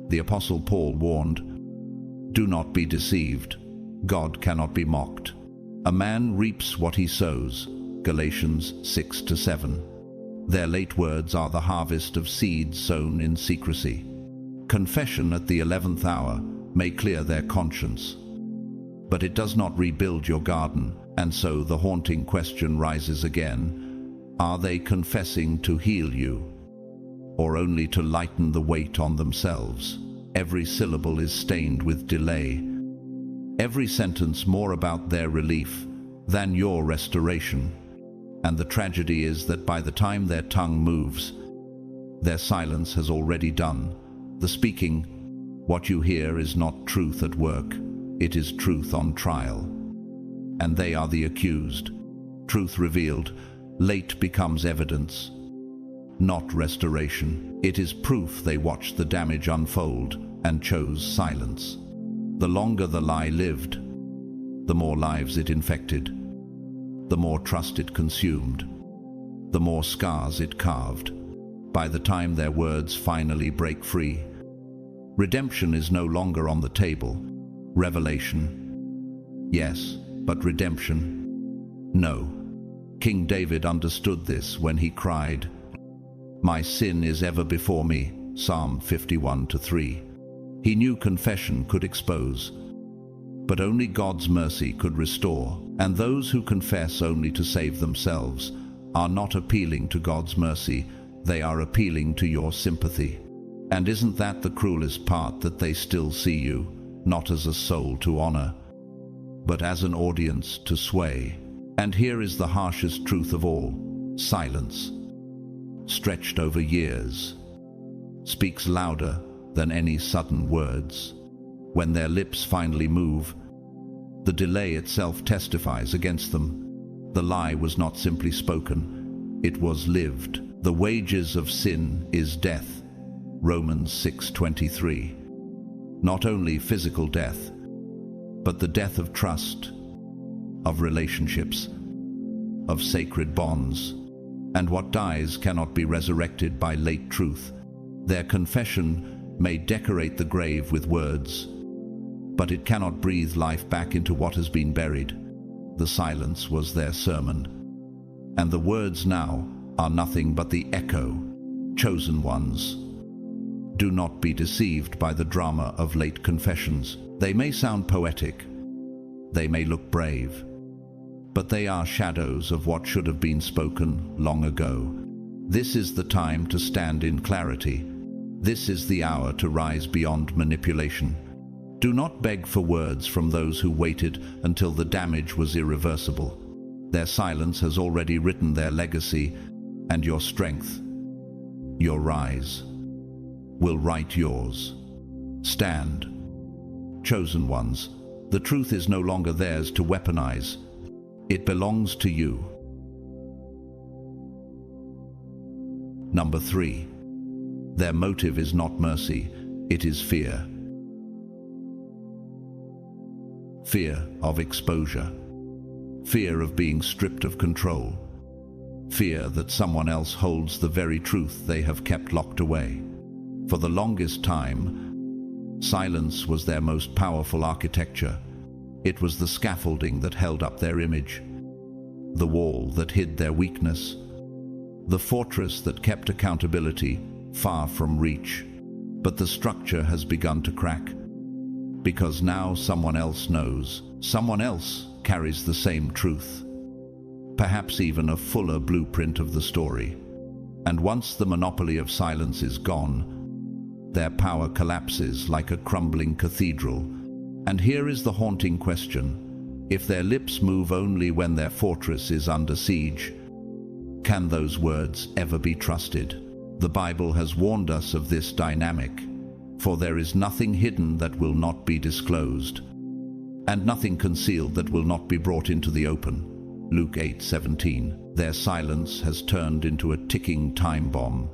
The Apostle Paul warned, "Do not be deceived. God cannot be mocked. A man reaps what he sows." Galatians 6-7. Their late words are the harvest of seeds sown in secrecy. Confession at the 11th hour may clear their conscience, but it does not rebuild your garden. And so the haunting question rises again: are they confessing to heal you, or only to lighten the weight on themselves? Every syllable is stained with delay, every sentence more about their relief than your restoration. And the tragedy is that by the time their tongue moves, their silence has already done the speaking. What you hear is not truth at work, it is truth on trial. And they are the accused. Truth revealed, late becomes evidence. not restoration. It is proof they watched the damage unfold and chose silence. The longer the lie lived, the more lives it infected, the more trust it consumed, the more scars it carved. By the time their words finally break free, redemption is no longer on the table. Revelation, yes, but redemption, no. King David understood this when he cried, "My sin is ever before me," Psalm 51:3. He knew confession could expose, but only God's mercy could restore, and those who confess only to save themselves are not appealing to God's mercy, they are appealing to your sympathy. And isn't that the cruelest part, that they still see you, not as a soul to honor, but as an audience to sway? And here is the harshest truth of all: silence, stretched over years, speaks louder than any sudden words. When their lips finally move, the delay itself testifies against them. The lie was not simply spoken, it was lived. The wages of sin is death, Romans 6:23. Not only physical death, but the death of trust, of relationships, of sacred bonds. And what dies cannot be resurrected by late truth. Their confession may decorate the grave with words, but it cannot breathe life back into what has been buried. The silence was their sermon, and the words now are nothing but the echo. Chosen ones, do not be deceived by the drama of late confessions. They may sound poetic, they may look brave, but they are shadows of what should have been spoken long ago. This is the time to stand in clarity. This is the hour to rise beyond manipulation. Do not beg for words from those who waited until the damage was irreversible. Their silence has already written their legacy, and your strength, your rise, will write yours. Stand. Chosen ones, the truth is no longer theirs to weaponize. It belongs to you. Number 3. Their motive is not mercy, it is fear. Fear of exposure. Fear of being stripped of control. Fear that someone else holds the very truth they have kept locked away. For the longest time, silence was their most powerful architecture. It was the scaffolding that held up their image, the wall that hid their weakness, the fortress that kept accountability far from reach. But the structure has begun to crack, because now someone else knows, someone else carries the same truth, perhaps even a fuller blueprint of the story. And once the monopoly of silence is gone, their power collapses like a crumbling cathedral. And here is the haunting question: if their lips move only when their fortress is under siege, can those words ever be trusted? The Bible has warned us of this dynamic, for there is nothing hidden that will not be disclosed, and nothing concealed that will not be brought into the open. Luke 8:17. Their silence has turned into a ticking time bomb.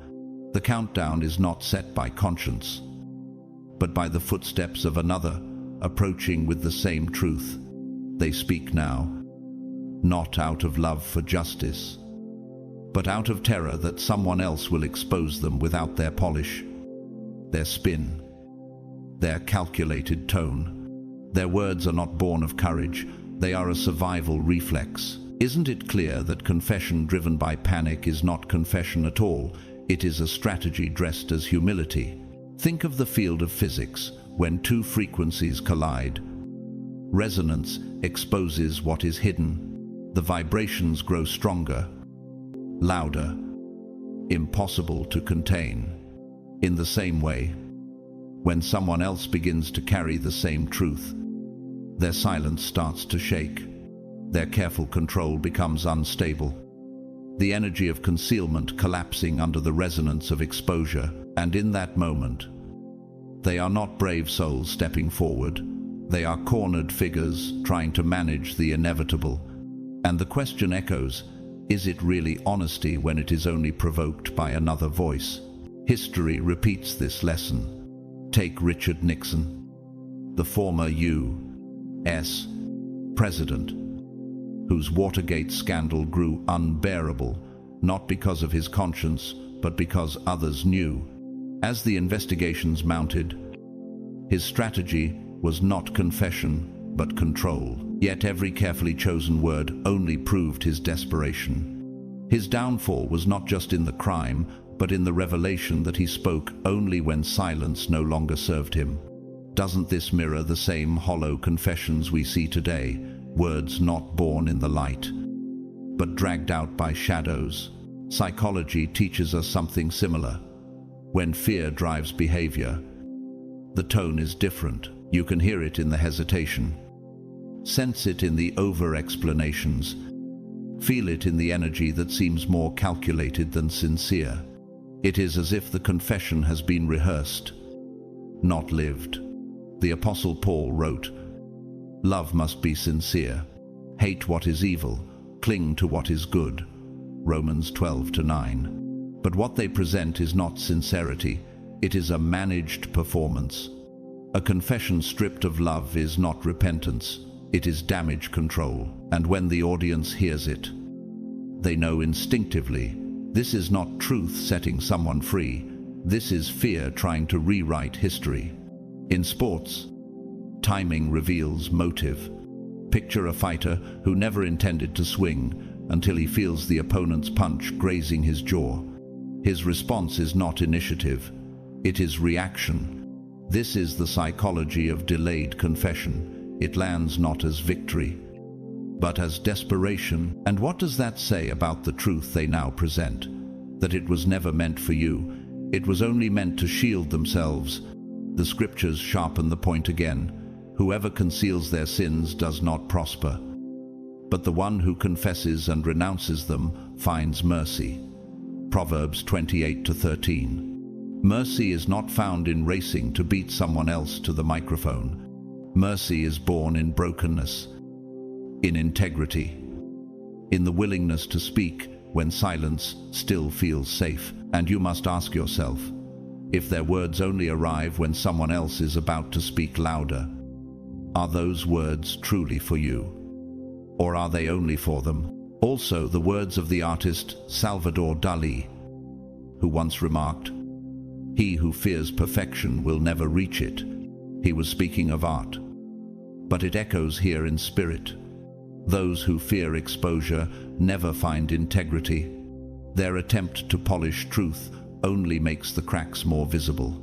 The countdown is not set by conscience, but by the footsteps of another, approaching with the same truth. They speak now, not out of love for justice, but out of terror that someone else will expose them without their polish, their spin, their calculated tone. Their words are not born of courage, they are a survival reflex. Isn't it clear that confession driven by panic is not confession at all? It is a strategy dressed as humility. Think of the field of physics. When two frequencies collide, resonance exposes what is hidden. The vibrations grow stronger, louder, impossible to contain. In the same way, when someone else begins to carry the same truth, their silence starts to shake. Their careful control becomes unstable. The energy of concealment collapsing under the resonance of exposure. And in that moment, they are not brave souls stepping forward. They are cornered figures trying to manage the inevitable. And the question echoes, Is it really honesty when it is only provoked by another voice? History repeats this lesson. Take Richard Nixon, the former U.S. president, whose Watergate scandal grew unbearable, not because of his conscience, but because others knew. As the investigations mounted, his strategy was not confession, but control. Yet every carefully chosen word only proved his desperation. His downfall was not just in the crime, but in the revelation that he spoke only when silence no longer served him. Doesn't this mirror the same hollow confessions we see today? Words not born in the light, but dragged out by shadows. Psychology teaches us something similar. When fear drives behavior, the tone is different. You can hear it in the hesitation, sense it in the over-explanations, feel it in the energy that seems more calculated than sincere. It is as if the confession has been rehearsed, not lived. The Apostle Paul wrote, "Love must be sincere. Hate what is evil. Cling to what is good." Romans 12:9. But what they present is not sincerity. It is a managed performance. A confession stripped of love is not repentance. It is damage control. And when the audience hears it, they know instinctively, this is not truth setting someone free. This is fear trying to rewrite history. In sports, timing reveals motive. Picture a fighter who never intended to swing until he feels the opponent's punch grazing his jaw. His response is not initiative, it is reaction. This is the psychology of delayed confession. It lands not as victory, but as desperation. And what does that say about the truth they now present? That it was never meant for you. It was only meant to shield themselves. The scriptures sharpen the point again. Whoever conceals their sins does not prosper, but the one who confesses and renounces them finds mercy. Proverbs 28:13. Mercy is not found in racing to beat someone else to the microphone. Mercy is born in brokenness, in integrity, in the willingness to speak when silence still feels safe. And you must ask yourself, if their words only arrive when someone else is about to speak louder, are those words truly for you? Or are they only for them? Also, the words of the artist Salvador Dali, who once remarked, "He who fears perfection will never reach it." He was speaking of art, but it echoes here in spirit. Those who fear exposure never find integrity. Their attempt to polish truth only makes the cracks more visible.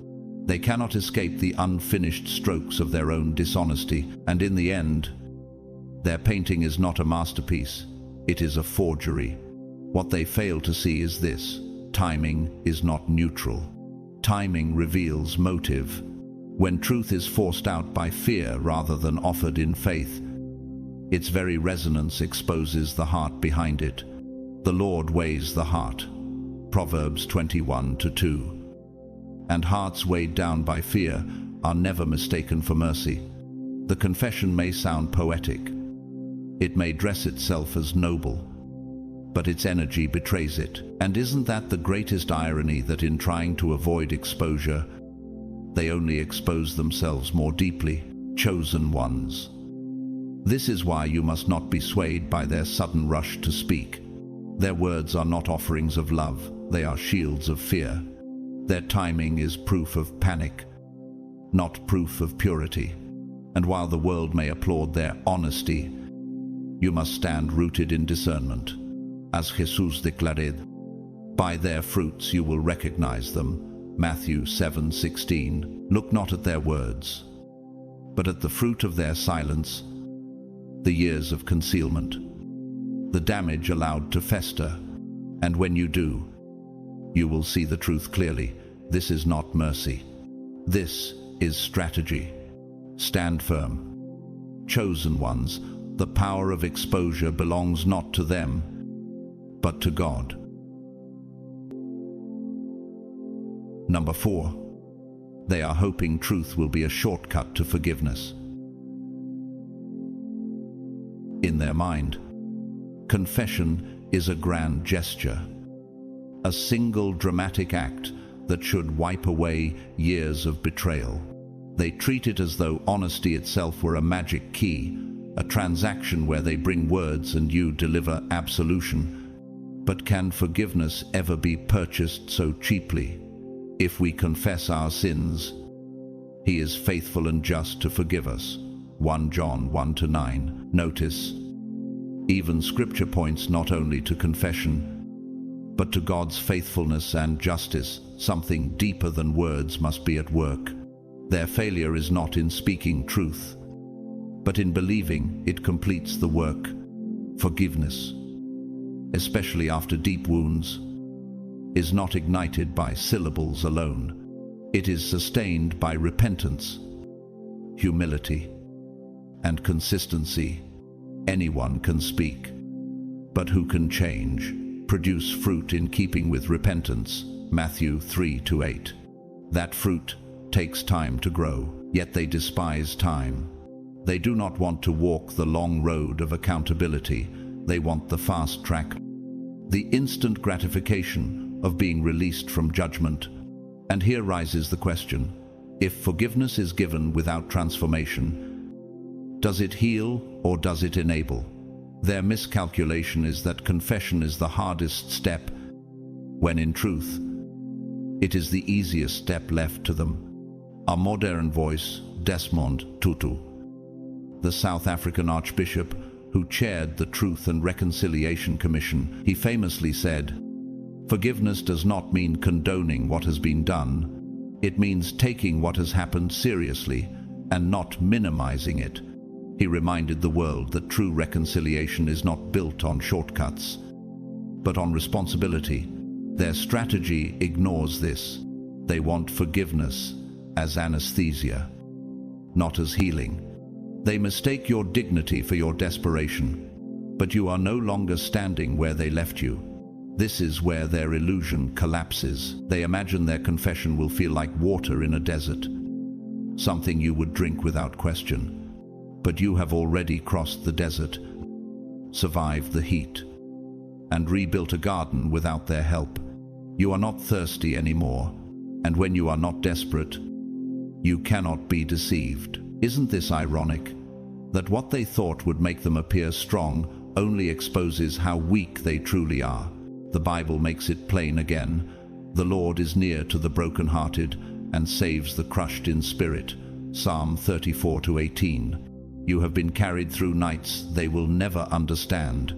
They cannot escape the unfinished strokes of their own dishonesty, and in the end, their painting is not a masterpiece, it is a forgery. What they fail to see is this: timing is not neutral. Timing reveals motive. When truth is forced out by fear rather than offered in faith, its very resonance exposes the heart behind it. The Lord weighs the heart. Proverbs 21:2. And hearts weighed down by fear are never mistaken for mercy. The confession may sound poetic. It may dress itself as noble, but its energy betrays it. And isn't that the greatest irony, that in trying to avoid exposure, they only expose themselves more deeply? Chosen ones. This is why you must not be swayed by their sudden rush to speak. Their words are not offerings of love, they are shields of fear. Their timing is proof of panic, not proof of purity. And while the world may applaud their honesty, you must stand rooted in discernment. As Jesus declared, "By their fruits you will recognize them." Matthew 7:16. Look not at their words, but at the fruit of their silence, the years of concealment, the damage allowed to fester. And when you do, you will see the truth clearly. This is not mercy. This is strategy. Stand firm. Chosen ones, the power of exposure belongs not to them, but to God. Number 4. They are hoping truth will be a shortcut to forgiveness. In their mind, confession is a grand gesture, a single dramatic act that should wipe away years of betrayal. They treat it as though honesty itself were a magic key, a transaction where they bring words and you deliver absolution. But can forgiveness ever be purchased so cheaply? If we confess our sins, He is faithful and just to forgive us. 1 John 1-9. Notice, even Scripture points not only to confession, but to God's faithfulness and justice. Something deeper than words must be at work. Their failure is not in speaking truth, but in believing it completes the work. Forgiveness, especially after deep wounds, is not ignited by syllables alone. It is sustained by repentance, humility, and consistency. Anyone can speak, but who can change, produce fruit in keeping with repentance? Matthew 3-8. That fruit takes time to grow, yet they despise time. They do not want to walk the long road of accountability. They want the fast track, the instant gratification of being released from judgment. And here rises the question, if forgiveness is given without transformation, does it heal or does it enable? Their miscalculation is that confession is the hardest step, when in truth, it is the easiest step left to them. A modern voice, Desmond Tutu, the South African Archbishop who chaired the Truth and Reconciliation Commission, he famously said, "Forgiveness does not mean condoning what has been done. It means taking what has happened seriously and not minimizing it." He reminded the world that true reconciliation is not built on shortcuts, but on responsibility. Their strategy ignores this. They want forgiveness as anesthesia, not as healing. They mistake your dignity for your desperation, but you are no longer standing where they left you. This is where their illusion collapses. They imagine their confession will feel like water in a desert, something you would drink without question. But you have already crossed the desert, survived the heat, and rebuilt a garden without their help. You are not thirsty anymore, and when you are not desperate, you cannot be deceived. Isn't this ironic? That what they thought would make them appear strong only exposes how weak they truly are. The Bible makes it plain again. The Lord is near to the brokenhearted and saves the crushed in spirit. Psalm 34-18. You have been carried through nights they will never understand.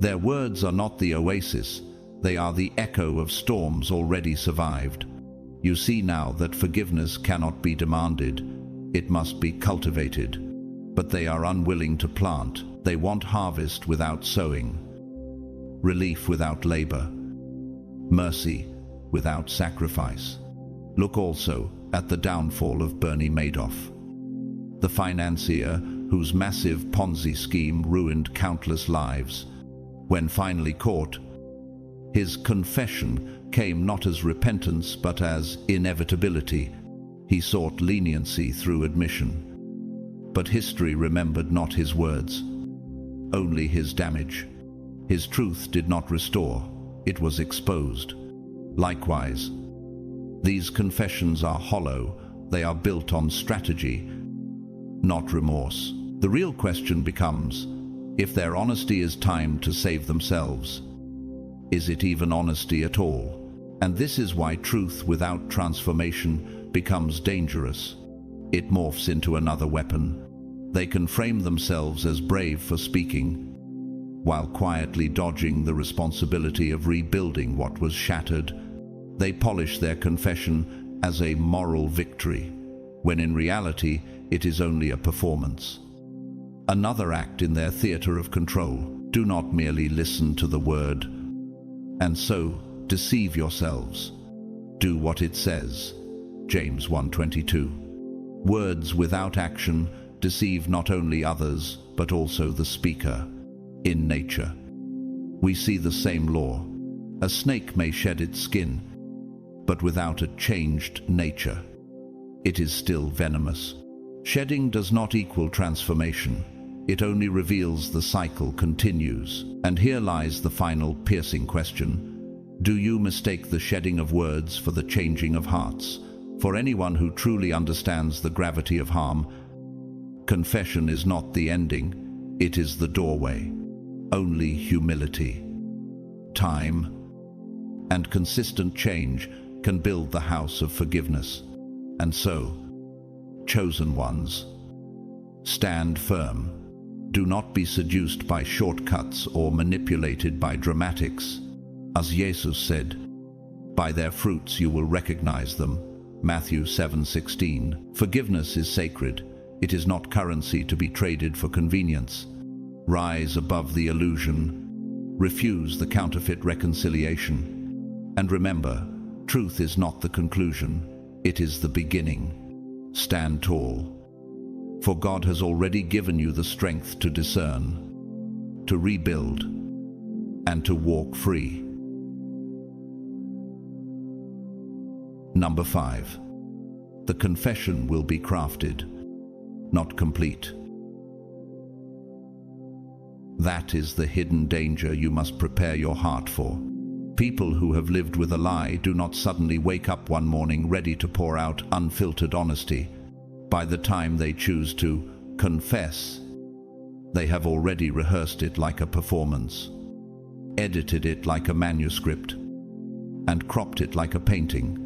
Their words are not the oasis. They are the echo of storms already survived. You see now that forgiveness cannot be demanded. It must be cultivated. But they are unwilling to plant. They want harvest without sowing, relief without labor, mercy without sacrifice. Look also at the downfall of Bernie Madoff, the financier whose massive Ponzi scheme ruined countless lives. When finally caught, his confession came not as repentance but as inevitability. He sought leniency through admission. But history remembered not his words, only his damage. His truth did not restore, it was exposed. Likewise, these confessions are hollow. They are built on strategy, not remorse. The real question becomes, if their honesty is timed to save themselves, is it even honesty at all? And this is why truth without transformation becomes dangerous. It morphs into another weapon. They can frame themselves as brave for speaking, while quietly dodging the responsibility of rebuilding what was shattered. They polish their confession as a moral victory, when in reality it is only a performance. Another act in their theater of control. Do not merely listen to the word, and so deceive yourselves. Do what it says. James 1:22. Words without action deceive not only others, but also the speaker. In nature, we see the same law. A snake may shed its skin, but without a changed nature, it is still venomous. Shedding does not equal transformation. it only reveals the cycle continues. And here lies the final piercing question. Do you mistake the shedding of words for the changing of hearts? For anyone who truly understands the gravity of harm, confession is not the ending, it is the doorway. Only humility, time, and consistent change can build the house of forgiveness. And so, chosen ones, stand firm. Do not be seduced by shortcuts or manipulated by dramatics. As Jesus said, "By their fruits you will recognize them." Matthew 7:16. Forgiveness is sacred. It is not currency to be traded for convenience. Rise above the illusion. Refuse the counterfeit reconciliation. And remember, truth is not the conclusion, it is the beginning. Stand tall, for God has already given you the strength to discern, to rebuild, and to walk free. Number 5. The confession will be crafted, not complete. That is the hidden danger you must prepare your heart for. People who have lived with a lie do not suddenly wake up one morning ready to pour out unfiltered honesty. By the time they choose to confess, they have already rehearsed it like a performance, edited it like a manuscript, and cropped it like a painting.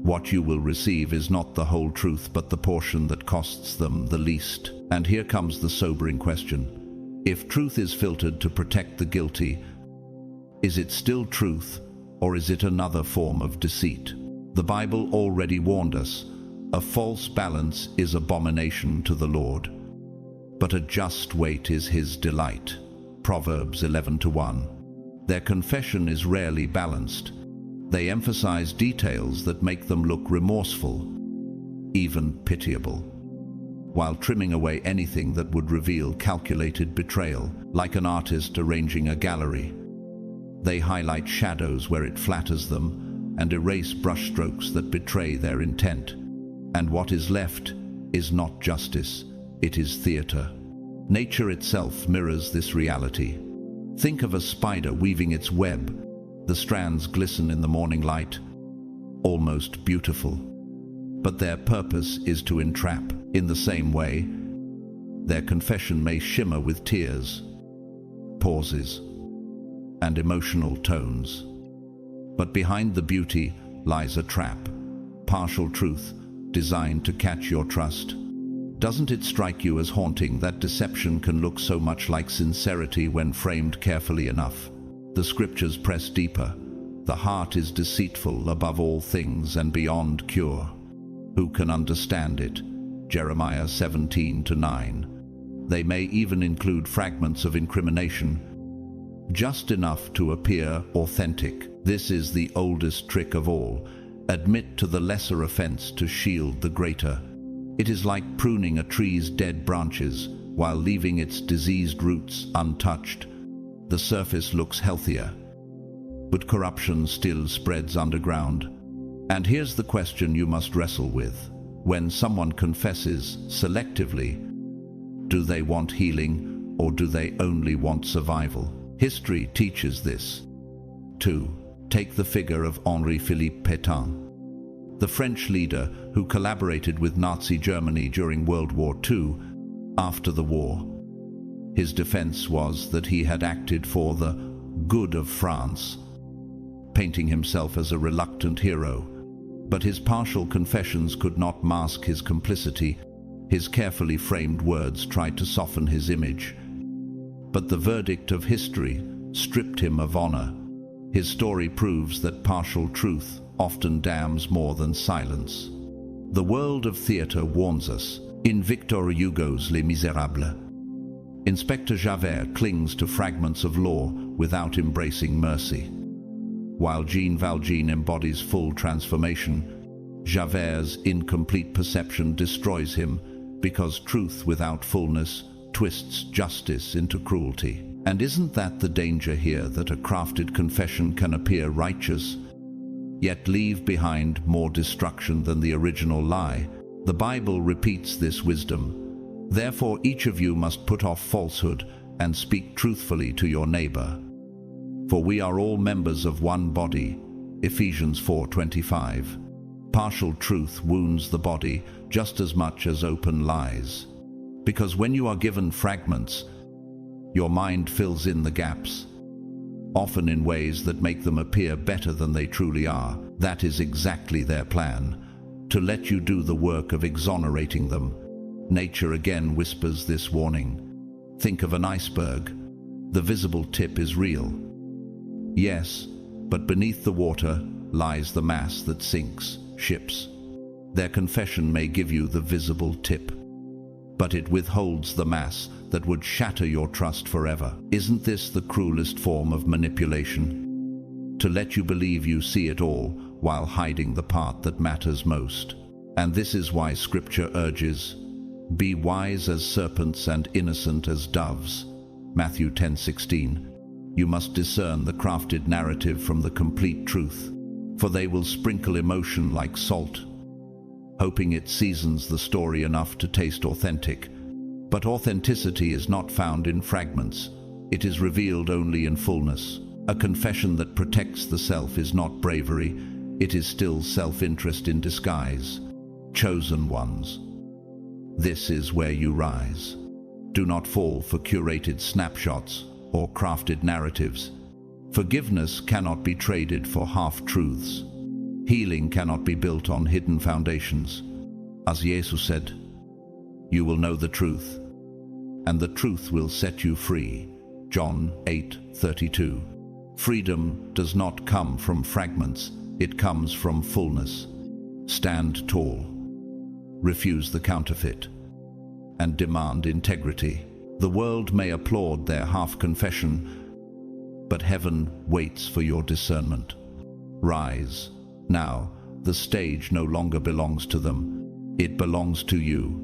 What you will receive is not the whole truth, but the portion that costs them the least. And here comes the sobering question. If truth is filtered to protect the guilty, is it still truth, or is it another form of deceit? The Bible already warned us, a false balance is abomination to the Lord, but a just weight is his delight. Proverbs 11:1. Their confession is rarely balanced. They emphasize details that make them look remorseful, even pitiable, while trimming away anything that would reveal calculated betrayal. Like an artist arranging a gallery, they highlight shadows where it flatters them and erase brushstrokes that betray their intent. And what is left is not justice, it is theater. Nature itself mirrors this reality. Think of a spider weaving its web. The strands glisten in the morning light, almost beautiful. But their purpose is to entrap. In the same way, their confession may shimmer with tears, pauses, and emotional tones. But behind the beauty lies a trap, partial truth designed to catch your trust. Doesn't it strike you as haunting that deception can look so much like sincerity when framed carefully enough? The scriptures press deeper. The heart is deceitful above all things and beyond cure. Who can understand it? Jeremiah 17:9. They may even include fragments of incrimination, just enough to appear authentic. This is the oldest trick of all. Admit to the lesser offense to shield the greater. It is like pruning a tree's dead branches while leaving its diseased roots untouched. The surface looks healthier, but corruption still spreads underground. And here's the question you must wrestle with. When someone confesses selectively, do they want healing or do they only want survival? History teaches this. 2. Take the figure of Henri-Philippe Pétain, the French leader who collaborated with Nazi Germany during World War II. After the war, his defense was that he had acted for the good of France, painting himself as a reluctant hero. But his partial confessions could not mask his complicity. His carefully framed words tried to soften his image. But the verdict of history stripped him of honor. His story proves that partial truth often damns more than silence. The world of theater warns us. In Victor Hugo's Les Misérables, Inspector Javert clings to fragments of law without embracing mercy. While Jean Valjean embodies full transformation, Javert's incomplete perception destroys him because truth without fullness twists justice into cruelty. And isn't that the danger here, that a crafted confession can appear righteous, yet leave behind more destruction than the original lie? The Bible repeats this wisdom. Therefore each of you must put off falsehood and speak truthfully to your neighbor. For we are all members of one body. Ephesians 4:25. Partial truth wounds the body just as much as open lies. Because when you are given fragments, your mind fills in the gaps, often in ways that make them appear better than they truly are. That is exactly their plan, to let you do the work of exonerating them. Nature again whispers this warning. Think of an iceberg. The visible tip is real. Yes, but beneath the water lies the mass that sinks ships. Their confession may give you the visible tip, but it withholds the mass that would shatter your trust forever. Isn't this the cruelest form of manipulation? To let you believe you see it all while hiding the part that matters most. And this is why Scripture urges, be wise as serpents and innocent as doves. Matthew 10:16. You must discern the crafted narrative from the complete truth, for they will sprinkle emotion like salt, hoping it seasons the story enough to taste authentic. But authenticity is not found in fragments. It is revealed only in fullness. A confession that protects the self is not bravery. It is still self-interest in disguise. Chosen ones, this is where you rise. Do not fall for curated snapshots or crafted narratives. Forgiveness cannot be traded for half-truths. Healing cannot be built on hidden foundations. As Jesus said, you will know the truth, and the truth will set you free. John 8:32. Freedom does not come from fragments, it comes from fullness. Stand tall, refuse the counterfeit, and demand integrity. The world may applaud their half-confession, but heaven waits for your discernment. Rise. Now, the stage no longer belongs to them. It belongs to you.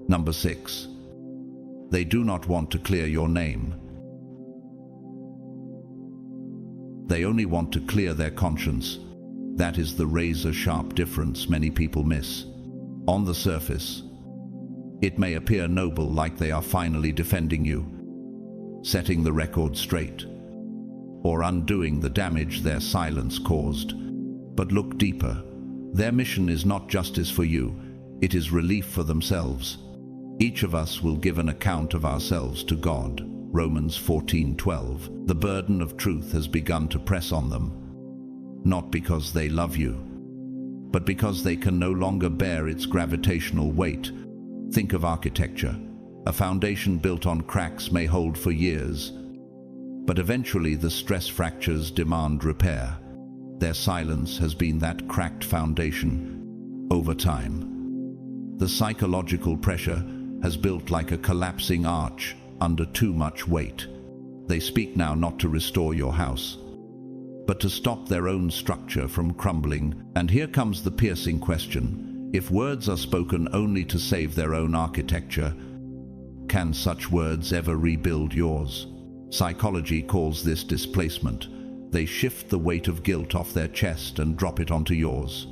Number 6. They do not want to clear your name. They only want to clear their conscience. That is the razor-sharp difference many people miss. On the surface, it may appear noble, like they are finally defending you, setting the record straight, or undoing the damage their silence caused. But look deeper. Their mission is not justice for you, it is relief for themselves. Each of us will give an account of ourselves to God. Romans 14:12. The burden of truth has begun to press on them, not because they love you, but because they can no longer bear its gravitational weight. Think of architecture. A foundation built on cracks may hold for years, but eventually the stress fractures demand repair. Their silence has been that cracked foundation over time. The psychological pressure has built like a collapsing arch under too much weight. They speak now not to restore your house, but to stop their own structure from crumbling. And here comes the piercing question. If words are spoken only to save their own architecture, can such words ever rebuild yours? Psychology calls this displacement. They shift the weight of guilt off their chest and drop it onto yours.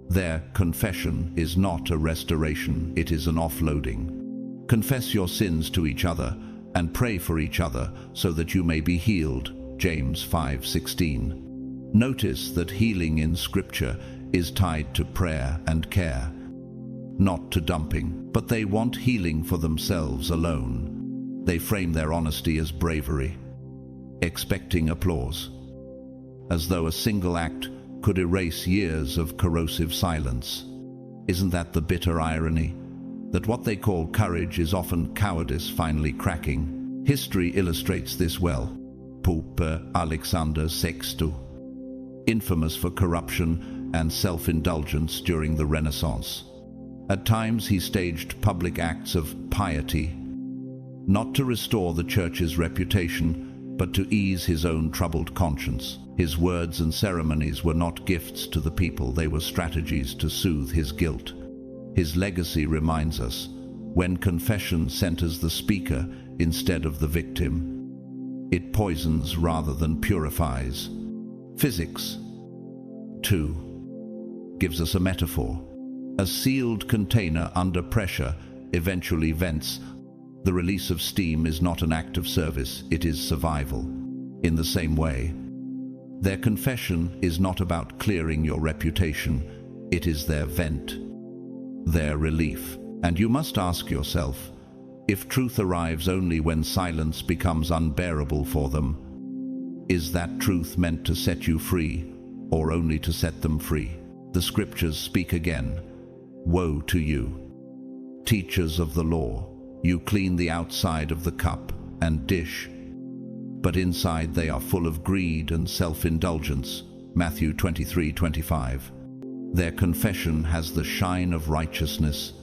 Their confession is not a restoration, it is an offloading. Confess your sins to each other and pray for each other so that you may be healed. James 5:16. Notice that healing in Scripture is tied to prayer and care, not to dumping. But they want healing for themselves alone. They frame their honesty as bravery, expecting applause, as though a single act could erase years of corrosive silence. Isn't that the bitter irony? That what they call courage is often cowardice finally cracking. History illustrates this well. Pope Alexander VI, infamous for corruption and self-indulgence during the Renaissance. At times he staged public acts of piety, not to restore the church's reputation, but to ease his own troubled conscience. His words and ceremonies were not gifts to the people, they were strategies to soothe his guilt. His legacy reminds us, when confession centers the speaker instead of the victim, it poisons rather than purifies. Physics, too, gives us a metaphor. A sealed container under pressure eventually vents. The release of steam is not an act of service, it is survival. In the same way, their confession is not about clearing your reputation, it is their vent, their relief. And you must ask yourself, if truth arrives only when silence becomes unbearable for them, is that truth meant to set you free, or only to set them free? The scriptures speak again. Woe to you, teachers of the law! You clean the outside of the cup and dish, but inside they are full of greed and self-indulgence. Matthew 23:25. Their confession has the shine of righteousness,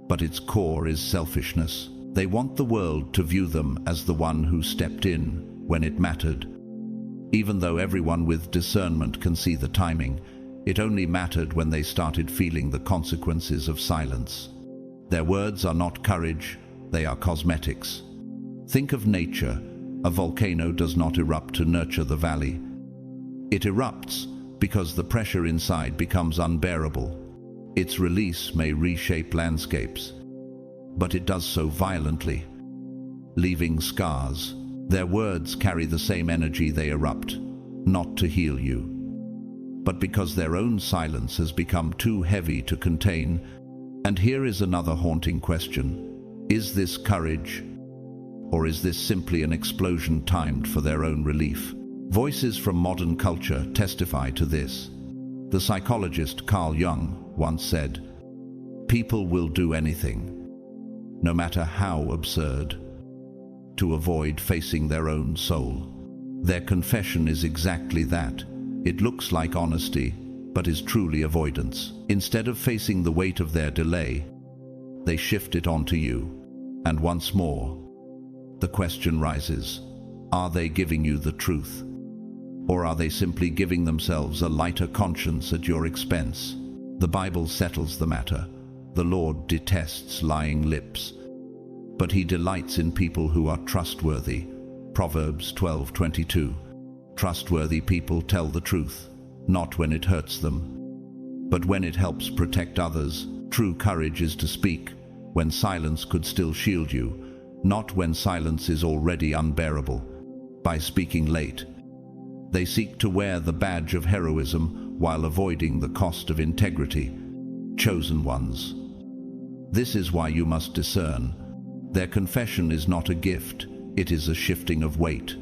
but its core is selfishness. They want the world to view them as the one who stepped in when it mattered. Even though everyone with discernment can see the timing, it only mattered when they started feeling the consequences of silence. Their words are not courage, they are cosmetics. Think of nature. A volcano does not erupt to nurture the valley. It erupts because the pressure inside becomes unbearable. Its release may reshape landscapes, but it does so violently, leaving scars. Their words carry the same energy they erupt, not to heal you, but because their own silence has become too heavy to contain. And here is another haunting question. Is this courage, or is this simply an explosion timed for their own relief? Voices from modern culture testify to this. The psychologist Carl Jung once said, "People will do anything, no matter how absurd, to avoid facing their own soul." Their confession is exactly that. It looks like honesty, but is truly avoidance. Instead of facing the weight of their delay, they shift it onto you. And once more, the question rises, are they giving you the truth? Or are they simply giving themselves a lighter conscience at your expense? The Bible settles the matter. The Lord detests lying lips, but he delights in people who are trustworthy. Proverbs 12:22. Trustworthy people tell the truth, not when it hurts them, but when it helps protect others. True courage is to speak when silence could still shield you, not when silence is already unbearable. By speaking late, they seek to wear the badge of heroism while avoiding the cost of integrity. Chosen ones. This is why you must discern. Their confession is not a gift, it is a shifting of weight.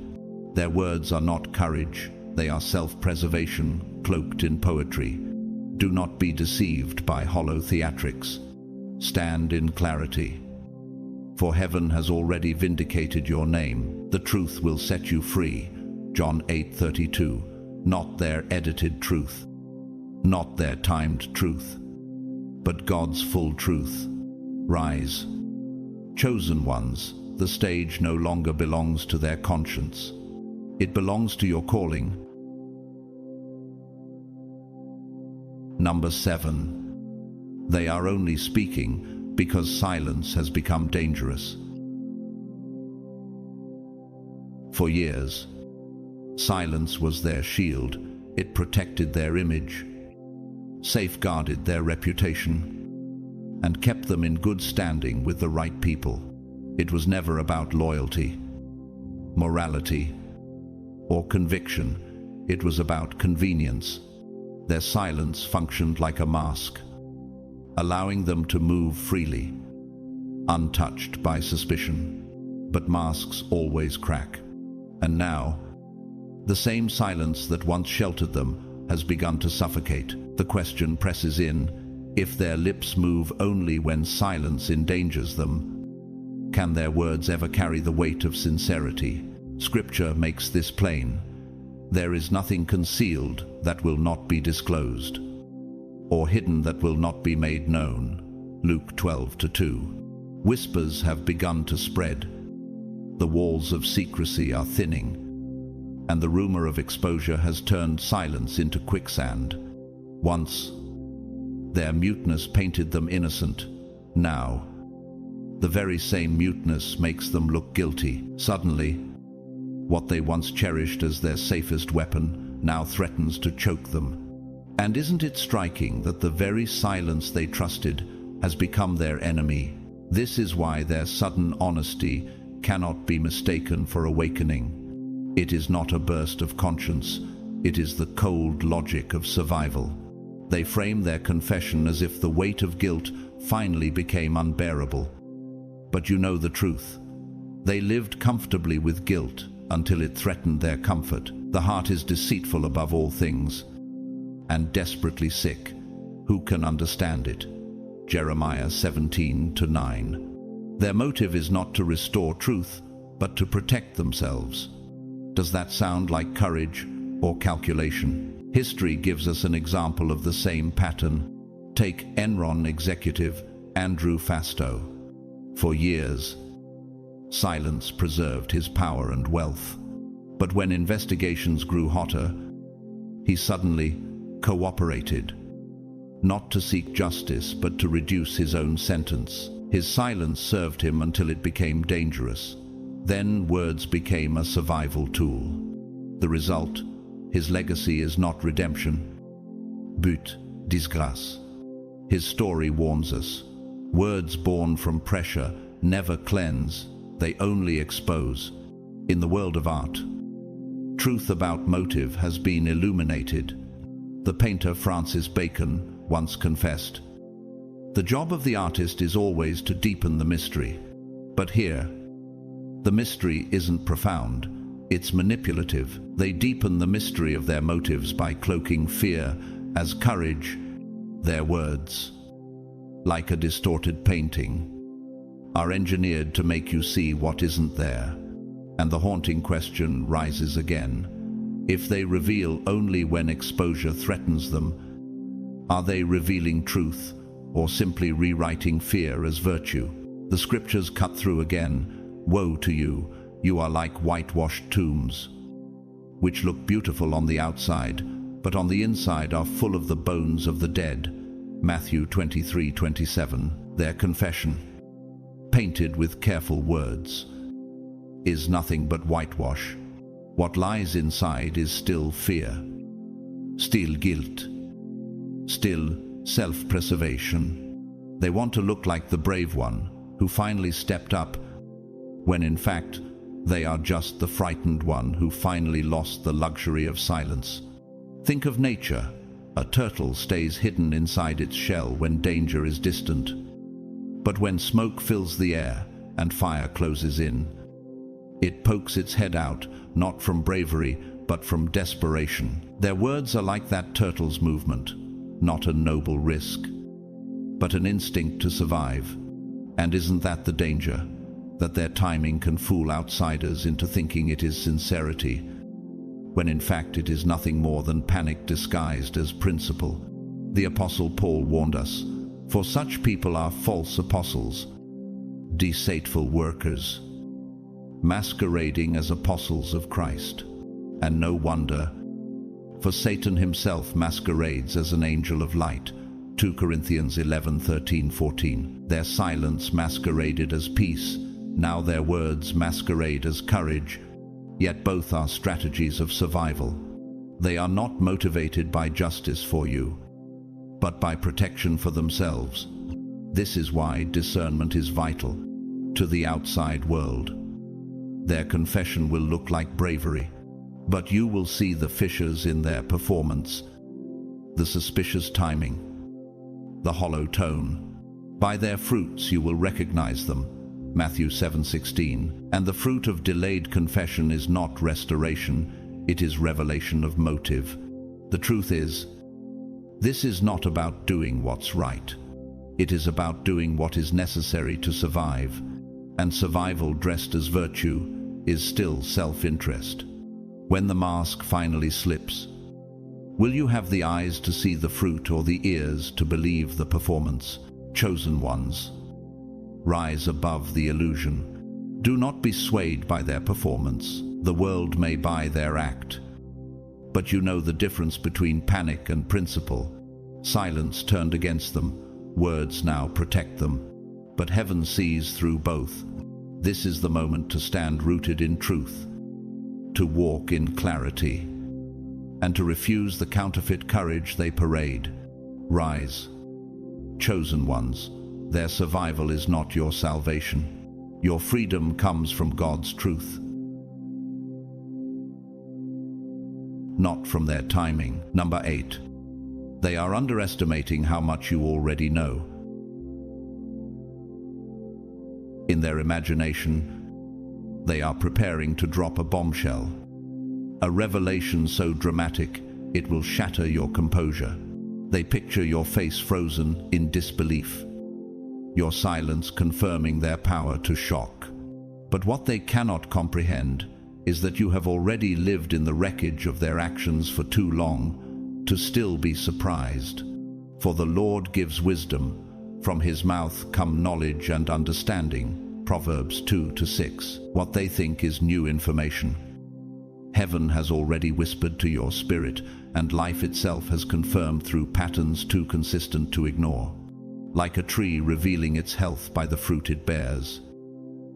Their words are not courage, they are self-preservation cloaked in poetry. Do not be deceived by hollow theatrics. Stand in clarity. For heaven has already vindicated your name. The truth will set you free. John 8:32. Not their edited truth, not their timed truth, but God's full truth. Rise. Chosen ones, the stage no longer belongs to their conscience. It belongs to your calling. Number 7. They are only speaking because silence has become dangerous. For years, silence was their shield. It protected their image, safeguarded their reputation, and kept them in good standing with the right people. It was never about loyalty, morality, or conviction. It was about convenience. Their silence functioned like a mask, allowing them to move freely, untouched by suspicion. But masks always crack. And now, the same silence that once sheltered them has begun to suffocate. The question presses in, if their lips move only when silence endangers them, can their words ever carry the weight of sincerity? Scripture makes this plain. There is nothing concealed that will not be disclosed, or hidden that will not be made known. Luke 12:2. Whispers have begun to spread. The walls of secrecy are thinning, and the rumor of exposure has turned silence into quicksand. Once, their muteness painted them innocent. Now, the very same muteness makes them look guilty. Suddenly, what they once cherished as their safest weapon now threatens to choke them. And isn't it striking that the very silence they trusted has become their enemy? This is why their sudden honesty cannot be mistaken for awakening. It is not a burst of conscience, it is the cold logic of survival. They frame their confession as if the weight of guilt finally became unbearable. But you know the truth. They lived comfortably with guilt until it threatened their comfort. The heart is deceitful above all things, and desperately sick. Who can understand it? Jeremiah 17:9. Their motive is not to restore truth, but to protect themselves. Does that sound like courage or calculation? History gives us an example of the same pattern. Take Enron executive Andrew Fastow. For years, silence preserved his power and wealth. But when investigations grew hotter, he suddenly cooperated, not to seek justice, but to reduce his own sentence. His silence served him until it became dangerous. Then words became a survival tool. The result, his legacy is not redemption, but disgrâce. His story warns us. Words born from pressure never cleanse, they only expose. In the world of art, truth about motive has been illuminated. The painter Francis Bacon once confessed, "The job of the artist is always to deepen the mystery." But here, the mystery isn't profound, it's manipulative. They deepen the mystery of their motives by cloaking fear as courage. Their words, like a distorted painting, are engineered to make you see what isn't there. And the haunting question rises again. If they reveal only when exposure threatens them, are they revealing truth or simply rewriting fear as virtue? The scriptures cut through again. Woe to you, you are like whitewashed tombs, which look beautiful on the outside, but on the inside are full of the bones of the dead. Matthew 23:27. Their confession, painted with careful words, is nothing but whitewash. What lies inside is still fear, still guilt, still self-preservation. They want to look like the brave one who finally stepped up, when in fact they are just the frightened one who finally lost the luxury of silence. Think of nature. A turtle stays hidden inside its shell when danger is distant. But when smoke fills the air and fire closes in, it pokes its head out, not from bravery, but from desperation. Their words are like that turtle's movement, not a noble risk, but an instinct to survive. And isn't that the danger? That their timing can fool outsiders into thinking it is sincerity, when in fact it is nothing more than panic disguised as principle. The Apostle Paul warned us, "For such people are false apostles, deceitful workers, masquerading as apostles of Christ." And no wonder, for Satan himself masquerades as an angel of light. 2 Corinthians 11:13-14. Their silence masqueraded as peace, now their words masquerade as courage, yet both are strategies of survival. They are not motivated by justice for you, but by protection for themselves. This is why discernment is vital to the outside world. Their confession will look like bravery, but you will see the fissures in their performance, the suspicious timing, the hollow tone. By their fruits you will recognize them. Matthew 7:16. And the fruit of delayed confession is not restoration, it is revelation of motive. The truth is, this is not about doing what's right. It is about doing what is necessary to survive, and survival dressed as virtue is still self-interest. When the mask finally slips, will you have the eyes to see the fruit or the ears to believe the performance? Chosen ones, rise above the illusion. Do not be swayed by their performance. The world may buy their act, but you know the difference between panic and principle. Silence turned against them, words now protect them, but heaven sees through both. This is the moment to stand rooted in truth, to walk in clarity, and to refuse the counterfeit courage they parade. Rise. Chosen ones, their survival is not your salvation. Your freedom comes from God's truth, not from their timing. Number 8. They are underestimating how much you already know. In their imagination, they are preparing to drop a bombshell, a revelation so dramatic it will shatter your composure. They picture your face frozen in disbelief, your silence confirming their power to shock. But what they cannot comprehend is that you have already lived in the wreckage of their actions for too long to still be surprised. For the Lord gives wisdom, from his mouth come knowledge and understanding. Proverbs 2-6. What they think is new information, heaven has already whispered to your spirit, and life itself has confirmed through patterns too consistent to ignore. Like a tree revealing its health by the fruit it bears,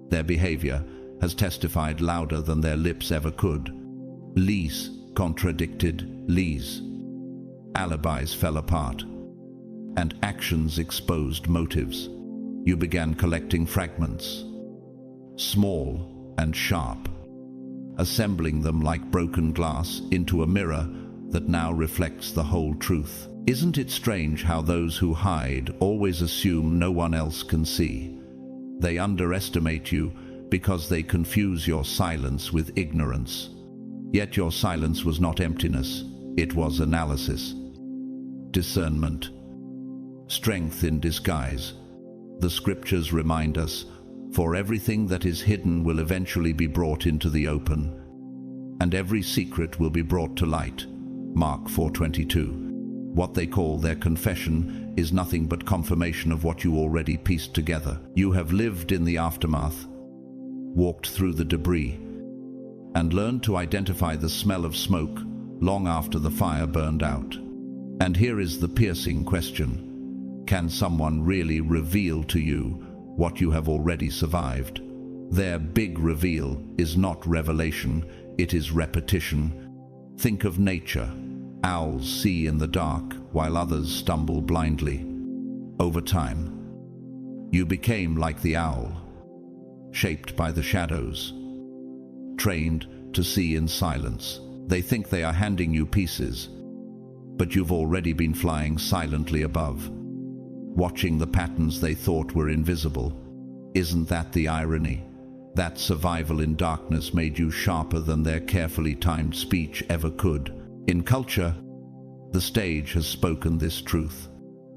their behavior has testified louder than their lips ever could. Lies contradicted lies. Alibis fell apart, and actions exposed motives. You began collecting fragments, small and sharp, assembling them like broken glass into a mirror that now reflects the whole truth. Isn't it strange how those who hide always assume no one else can see? They underestimate you because they confuse your silence with ignorance. Yet your silence was not emptiness, it was analysis, discernment, strength in disguise. The scriptures remind us, for everything that is hidden will eventually be brought into the open, and every secret will be brought to light. Mark 4:22. What they call their confession is nothing but confirmation of what you already pieced together. You have lived in the aftermath, walked through the debris, and learned to identify the smell of smoke long after the fire burned out. And here is the piercing question: can someone really reveal to you what you have already survived? Their big reveal is not revelation, it is repetition. Think of nature. Owls see in the dark while others stumble blindly. Over time, you became like the owl, shaped by the shadows, trained to see in silence. They think they are handing you pieces, but you've already been flying silently above, watching the patterns they thought were invisible. Isn't that the irony? That survival in darkness made you sharper than their carefully timed speech ever could. In culture, the stage has spoken this truth.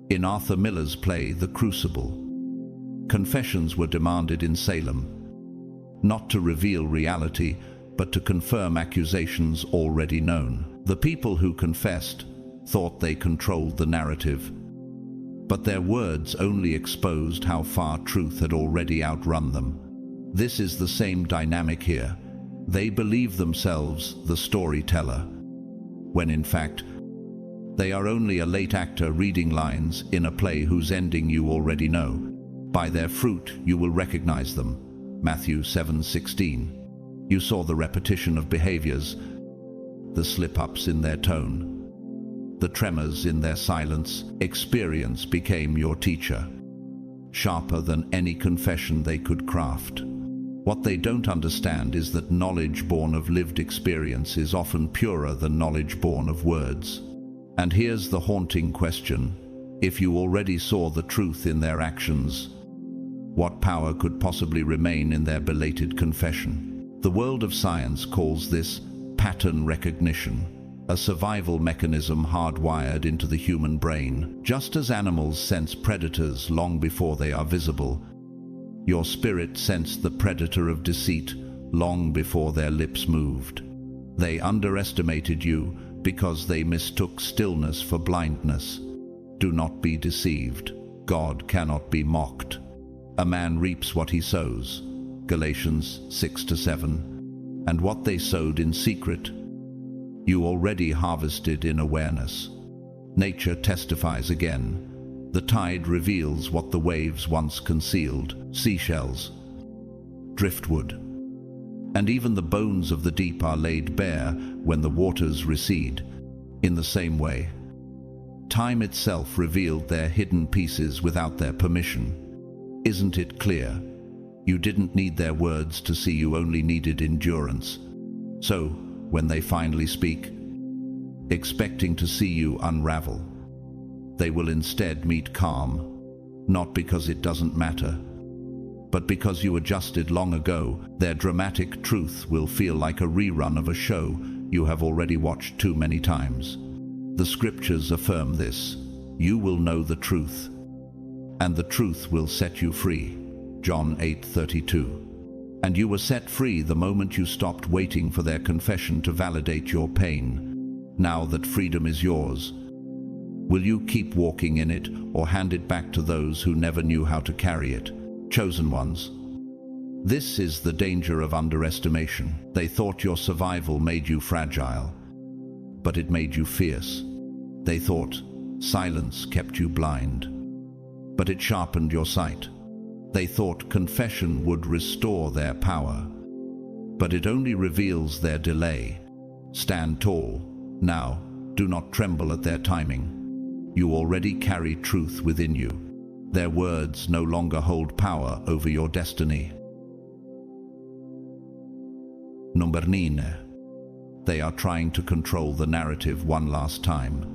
In Arthur Miller's play, The Crucible, confessions were demanded in Salem, not to reveal reality, but to confirm accusations already known. The people who confessed thought they controlled the narrative, but their words only exposed how far truth had already outrun them. This is the same dynamic here. They believe themselves the storyteller, when in fact, they are only a late actor reading lines in a play whose ending you already know. By their fruit you will recognize them. Matthew 7:16. You saw the repetition of behaviors, the slip-ups in their tone, the tremors in their silence. Experience became your teacher, sharper than any confession they could craft. What they don't understand is that knowledge born of lived experience is often purer than knowledge born of words. And here's the haunting question: if you already saw the truth in their actions, what power could possibly remain in their belated confession? The world of science calls this pattern recognition, a survival mechanism hardwired into the human brain. Just as animals sense predators long before they are visible, your spirit sensed the predator of deceit long before their lips moved. They underestimated you because they mistook stillness for blindness. Do not be deceived. God cannot be mocked. A man reaps what he sows. Galatians 6-7. And what they sowed in secret, you already harvested in awareness. Nature testifies again. The tide reveals what the waves once concealed. Seashells, driftwood, and even the bones of the deep are laid bare when the waters recede. In the same way, time itself revealed their hidden pieces without their permission. Isn't it clear? You didn't need their words to see, you only needed endurance. So, when they finally speak, expecting to see you unravel, they will instead meet calm, not because it doesn't matter, but because you adjusted long ago. Their dramatic truth will feel like a rerun of a show you have already watched too many times. The scriptures affirm this. You will know the truth, and the truth will set you free. John 8:32. And you were set free the moment you stopped waiting for their confession to validate your pain. Now that freedom is yours, will you keep walking in it or hand it back to those who never knew how to carry it? Chosen ones. This is the danger of underestimation. They thought your survival made you fragile, but it made you fierce. They thought silence kept you blind, but it sharpened your sight. They thought confession would restore their power, but it only reveals their delay. Stand tall. Now, do not tremble at their timing. You already carry truth within you. Their words no longer hold power over your destiny. Number 9. They are trying to control the narrative one last time.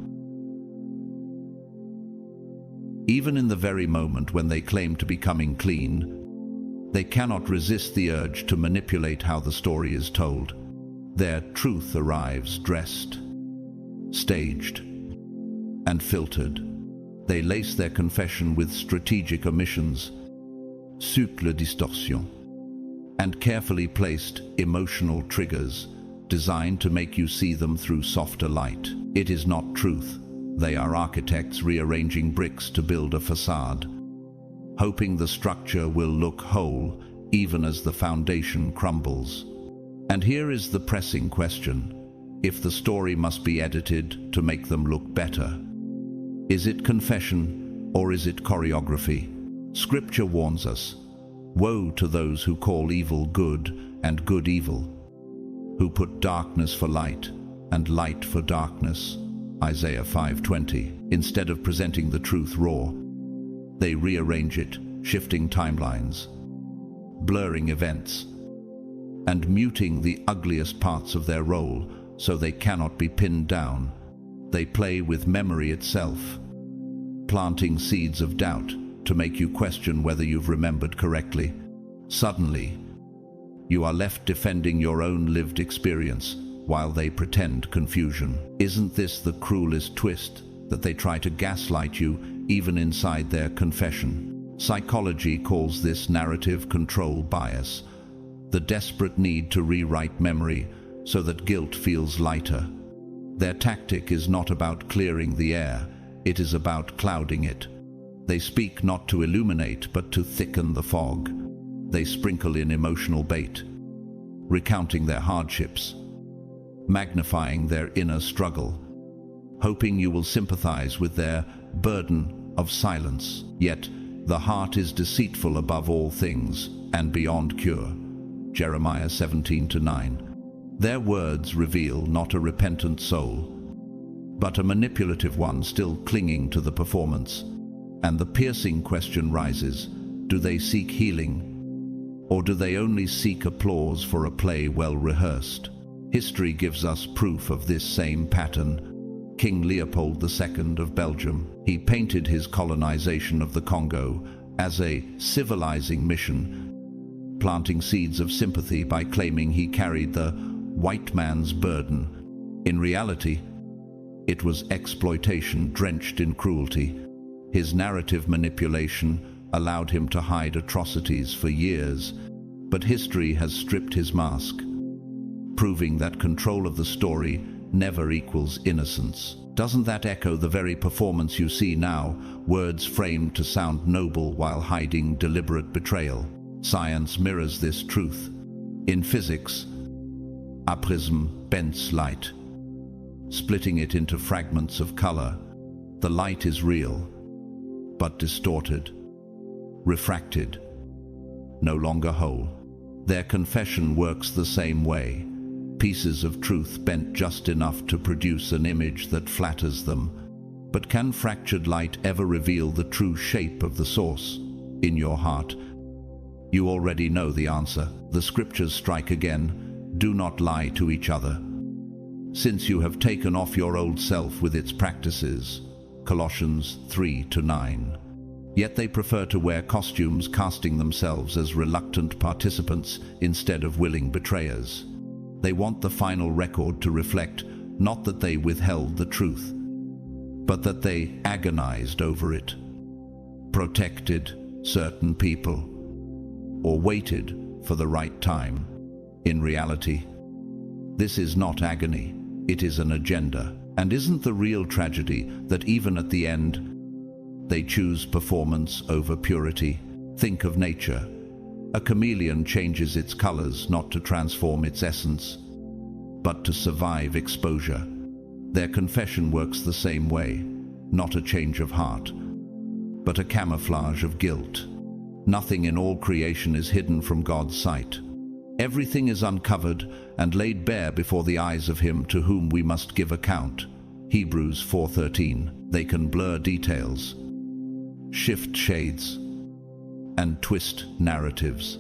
Even in the very moment when they claim to be coming clean, they cannot resist the urge to manipulate how the story is told. Their truth arrives dressed, staged, and filtered. They lace their confession with strategic omissions, subtle distorsion, and carefully placed emotional triggers designed to make you see them through softer light. It is not truth. They are architects rearranging bricks to build a facade, hoping the structure will look whole even as the foundation crumbles. And here is the pressing question. If the story must be edited to make them look better, is it confession or is it choreography? Scripture warns us, woe to those who call evil good and good evil, who put darkness for light and light for darkness. Isaiah 5:20. Instead of presenting the truth raw, they rearrange it, shifting timelines, blurring events, and muting the ugliest parts of their role so they cannot be pinned down. They play with memory itself, planting seeds of doubt to make you question whether you've remembered correctly. Suddenly, you are left defending your own lived experience while they pretend confusion. Isn't this the cruelest twist, that they try to gaslight you even inside their confession? Psychology calls this narrative control bias, the desperate need to rewrite memory so that guilt feels lighter. Their tactic is not about clearing the air, it is about clouding it. They speak not to illuminate but to thicken the fog. They sprinkle in emotional bait, recounting their hardships, magnifying their inner struggle, hoping you will sympathize with their burden of silence. Yet the heart is deceitful above all things and beyond cure. Jeremiah 17:9. Their words reveal not a repentant soul, but a manipulative one still clinging to the performance. And the piercing question rises, do they seek healing, or do they only seek applause for a play well rehearsed? History gives us proof of this same pattern. King Leopold II of Belgium, he painted his colonization of the Congo as a civilizing mission, planting seeds of sympathy by claiming he carried the white man's burden. In reality, it was exploitation drenched in cruelty. His narrative manipulation allowed him to hide atrocities for years, but history has stripped his mask, proving that control of the story never equals innocence. Doesn't that echo the very performance you see now, words framed to sound noble while hiding deliberate betrayal? Science mirrors this truth. In physics, a prism bends light, splitting it into fragments of color. The light is real, but distorted, refracted, no longer whole. Their confession works the same way. pieces of truth bent just enough to produce an image that flatters them. But can fractured light ever reveal the true shape of the source? In your heart, you already know the answer. The scriptures strike again: do not lie to each other, since you have taken off your old self with its practices. Colossians 3-9. Yet they prefer to wear costumes, casting themselves as reluctant participants instead of willing betrayers. They want the final record to reflect not that they withheld the truth, but that they agonized over it, protected certain people, or waited for the right time. In reality, this is not agony, it is an agenda. And isn't the real tragedy that even at the end, they choose performance over purity? Think of nature. A chameleon changes its colors not to transform its essence, but to survive exposure. Their confession works the same way, not a change of heart, but a camouflage of guilt. Nothing in all creation is hidden from God's sight. Everything is uncovered and laid bare before the eyes of him to whom we must give account. Hebrews 4:13. They can blur details, shift shades, and twist narratives.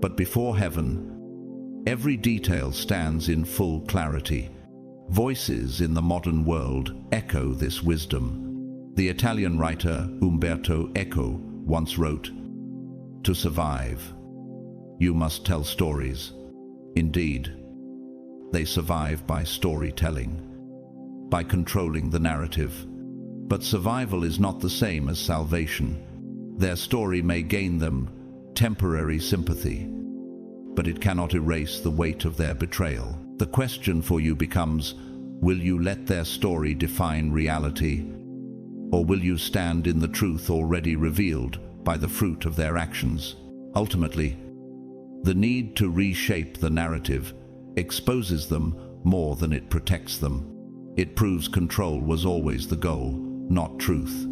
But before heaven, every detail stands in full clarity. Voices in the modern world echo this wisdom. The Italian writer Umberto Eco once wrote, "To survive, you must tell stories." Indeed, they survive by storytelling, by controlling the narrative. But survival is not the same as salvation. Their story may gain them temporary sympathy, but it cannot erase the weight of their betrayal. The question for you becomes, will you let their story define reality, or will you stand in the truth already revealed by the fruit of their actions? Ultimately, the need to reshape the narrative exposes them more than it protects them. It proves control was always the goal, not truth,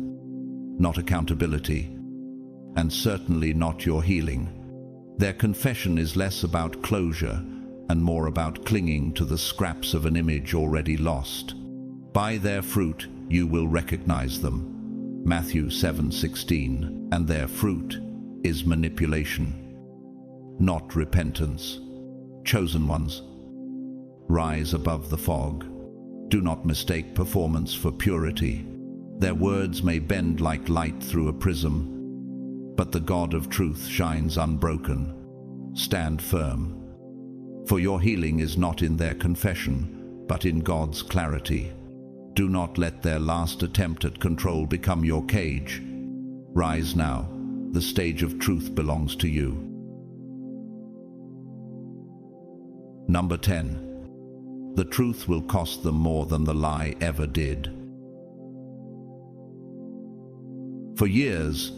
not accountability, and certainly not your healing. Their confession is less about closure and more about clinging to the scraps of an image already lost. By their fruit you will recognize them. Matthew 7:16. And their fruit is manipulation, not repentance. Chosen ones, rise above the fog. Do not mistake performance for purity. Their words may bend like light through a prism, but the God of truth shines unbroken. Stand firm, for your healing is not in their confession, but in God's clarity. Do not let their last attempt at control become your cage. Rise now. The stage of truth belongs to you. Number 10. The truth will cost them more than the lie ever did. For years,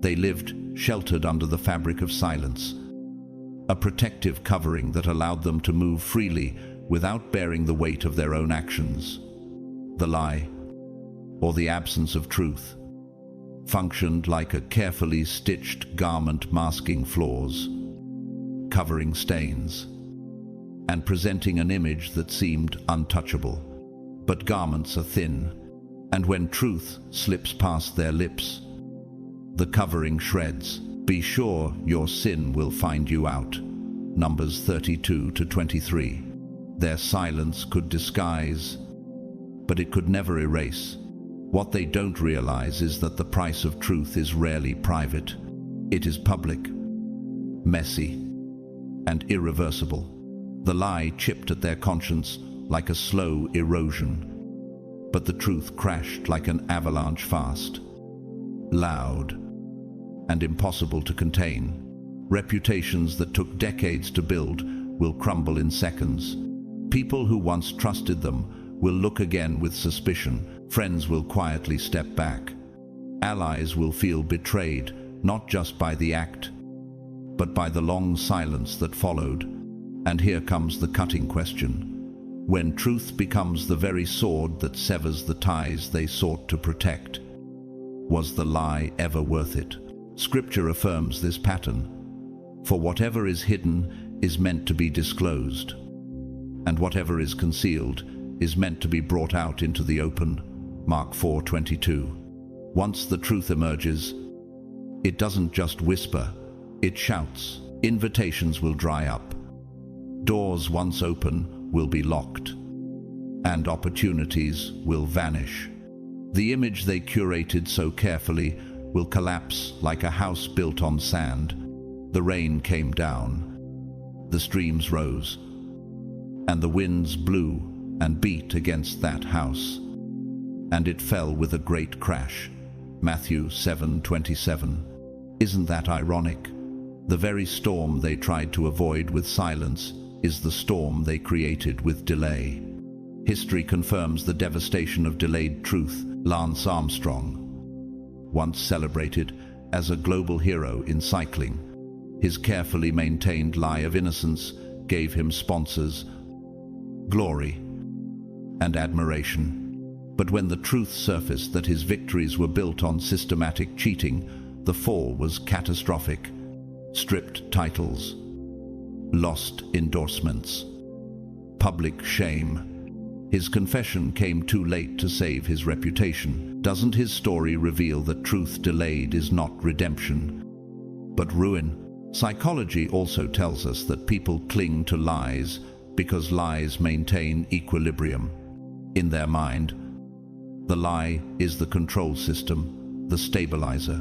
they lived sheltered under the fabric of silence, a protective covering that allowed them to move freely without bearing the weight of their own actions. The lie, or the absence of truth, functioned like a carefully stitched garment masking flaws, covering stains, and presenting an image that seemed untouchable. But garments are thin, and when truth slips past their lips, the covering shreds. Be sure your sin will find you out. Numbers 32-23. Their silence could disguise, but it could never erase. What they don't realize is that the price of truth is rarely private. It is public, messy, and irreversible. The lie chipped at their conscience like a slow erosion, but the truth crashed like an avalanche fast, loud, and impossible to contain. Reputations that took decades to build will crumble in seconds. People who once trusted them will look again with suspicion. Friends will quietly step back. Allies will feel betrayed, not just by the act, but by the long silence that followed. And here comes the cutting question. When truth becomes the very sword that severs the ties they sought to protect, was the lie ever worth it? Scripture affirms this pattern. For whatever is hidden is meant to be disclosed. and whatever is concealed is meant to be brought out into the open. Mark 4:22. Once the truth emerges, it doesn't just whisper, it shouts. Invitations will dry up. Doors once open will be locked, and opportunities will vanish. The image they curated so carefully will collapse like a house built on sand. The rain came down, the streams rose, and the winds blew and beat against that house, and it fell with a great crash. Matthew 7:27. Isn't that ironic? The very storm they tried to avoid with silence is the storm they created with delay. History confirms the devastation of delayed truth. Lance Armstrong, once celebrated as a global hero in cycling, his carefully maintained lie of innocence gave him sponsors, glory, and admiration. But when the truth surfaced that his victories were built on systematic cheating, the fall was catastrophic. Stripped titles, lost endorsements, public shame. His confession came too late to save his reputation. Doesn't his story reveal that truth delayed is not redemption, but ruin? Psychology also tells us that people cling to lies because lies maintain equilibrium. In their mind, the lie is the control system, the stabilizer.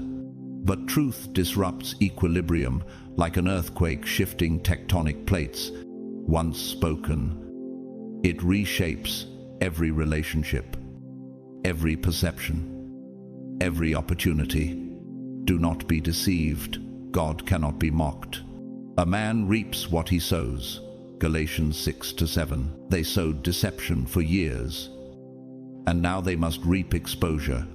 But truth disrupts equilibrium like an earthquake shifting tectonic plates. Once spoken, it reshapes every relationship, every perception, every opportunity. Do not be deceived. God cannot be mocked. A man reaps what he sows. Galatians 6-7. They sowed deception for years, and now they must reap exposure.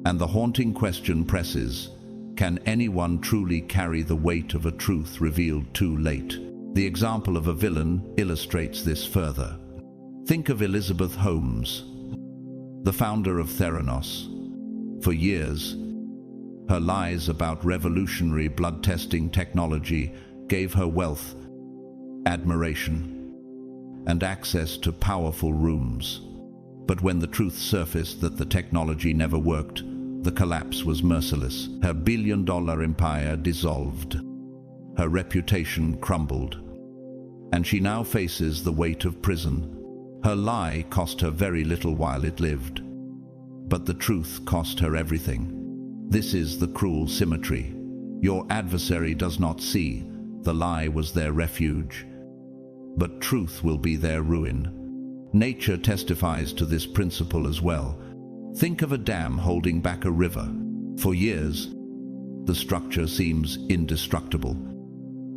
And the haunting question presses, can anyone truly carry the weight of a truth revealed too late? The example of a villain illustrates this further. Think of Elizabeth Holmes, the founder of Theranos. For years, her lies about revolutionary blood testing technology gave her wealth, admiration, and access to powerful rooms. But when the truth surfaced that the technology never worked, the collapse was merciless. Her billion-dollar empire dissolved. Her reputation crumbled, and she now faces the weight of prison. Her lie cost her very little while it lived, but the truth cost her everything. This is the cruel symmetry. Your adversary does not see the lie was their refuge, but truth will be their ruin. Nature testifies to this principle as well. Think of a dam holding back a river. For years, the structure seems indestructible,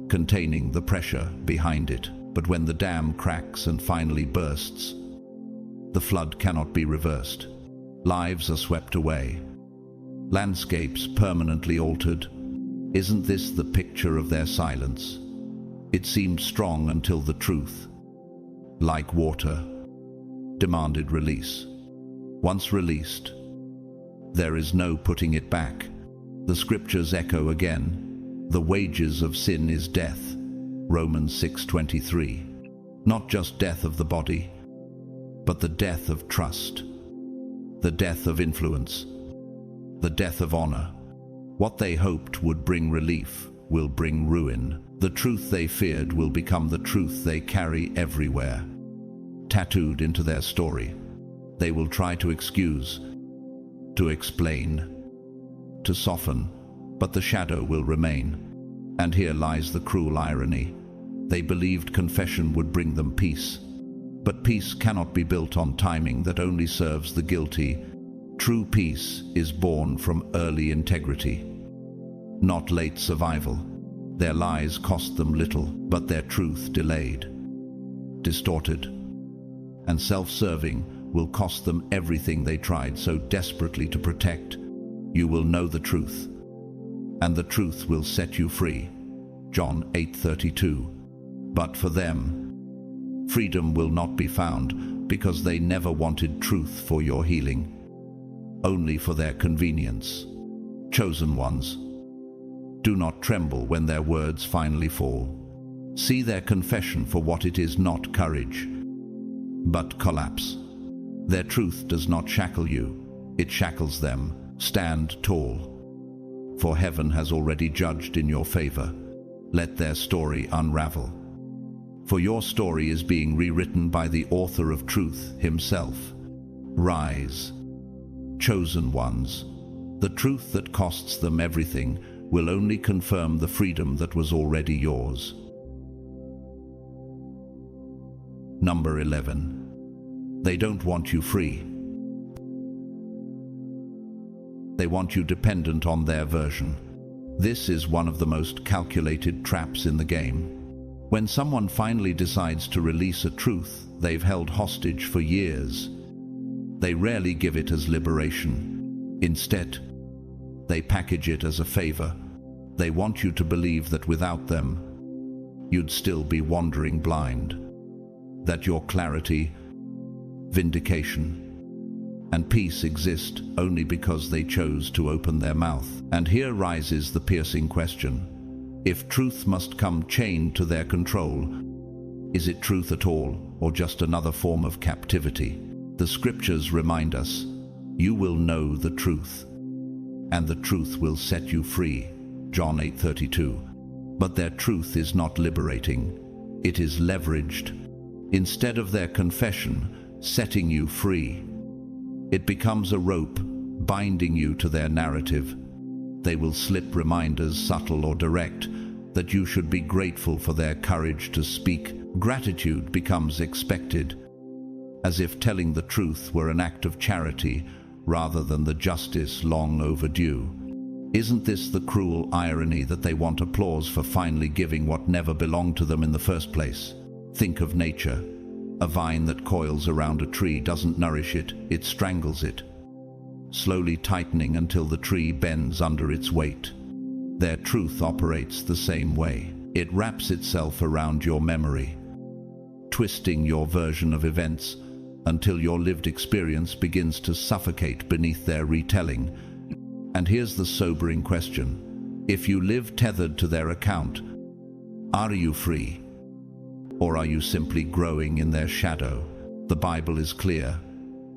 containing the pressure behind it. But when the dam cracks and finally bursts, the flood cannot be reversed. Lives are swept away, landscapes permanently altered. Isn't this the picture of their silence? It seemed strong until the truth, like water, demanded release. Once released, there is no putting it back. The scriptures echo again. The wages of sin is death. Romans 6:23. Not just death of the body, but the death of trust, the death of influence, the death of honor. What they hoped would bring relief will bring ruin. The truth they feared will become the truth they carry everywhere, tattooed into their story. They will try to excuse, to explain, to soften, but the shadow will remain. And here lies the cruel irony. They believed confession would bring them peace. But peace cannot be built on timing that only serves the guilty. True peace is born from early integrity, not late survival. Their lies cost them little, but their truth delayed, distorted, and self-serving will cost them everything they tried so desperately to protect. You will know the truth, and the truth will set you free. John 8:32. But for them, freedom will not be found because they never wanted truth for your healing, only for their convenience. Chosen ones, do not tremble when their words finally fall. See their confession for what it is, not courage, but collapse. Their truth does not shackle you, it shackles them. Stand tall, for heaven has already judged in your favor. Let their story unravel. For your story is being rewritten by the author of truth himself. Rise, chosen ones. The truth that costs them everything will only confirm the freedom that was already yours. Number 11. They don't want you free. They want you dependent on their version. This is one of the most calculated traps in the game. When someone finally decides to release a truth they've held hostage for years, they rarely give it as liberation. Instead, they package it as a favor. They want you to believe that without them, you'd still be wandering blind. That your clarity, vindication, and peace exist only because they chose to open their mouth. And here rises the piercing question. If truth must come chained to their control, is it truth at all, or just another form of captivity? The scriptures remind us, you will know the truth, and the truth will set you free. John 8:32. But their truth is not liberating. It is leveraged. Instead of their confession setting you free, it becomes a rope binding you to their narrative. They will slip reminders, subtle or direct, that you should be grateful for their courage to speak. Gratitude becomes expected, as if telling the truth were an act of charity rather than the justice long overdue. Isn't this the cruel irony that they want applause for finally giving what never belonged to them in the first place? Think of nature. A vine that coils around a tree doesn't nourish it, it strangles it, slowly tightening until the tree bends under its weight. Their truth operates the same way. It wraps itself around your memory, twisting your version of events until your lived experience begins to suffocate beneath their retelling. And here's the sobering question. If you live tethered to their account, are you free? Or are you simply growing in their shadow? The Bible is clear.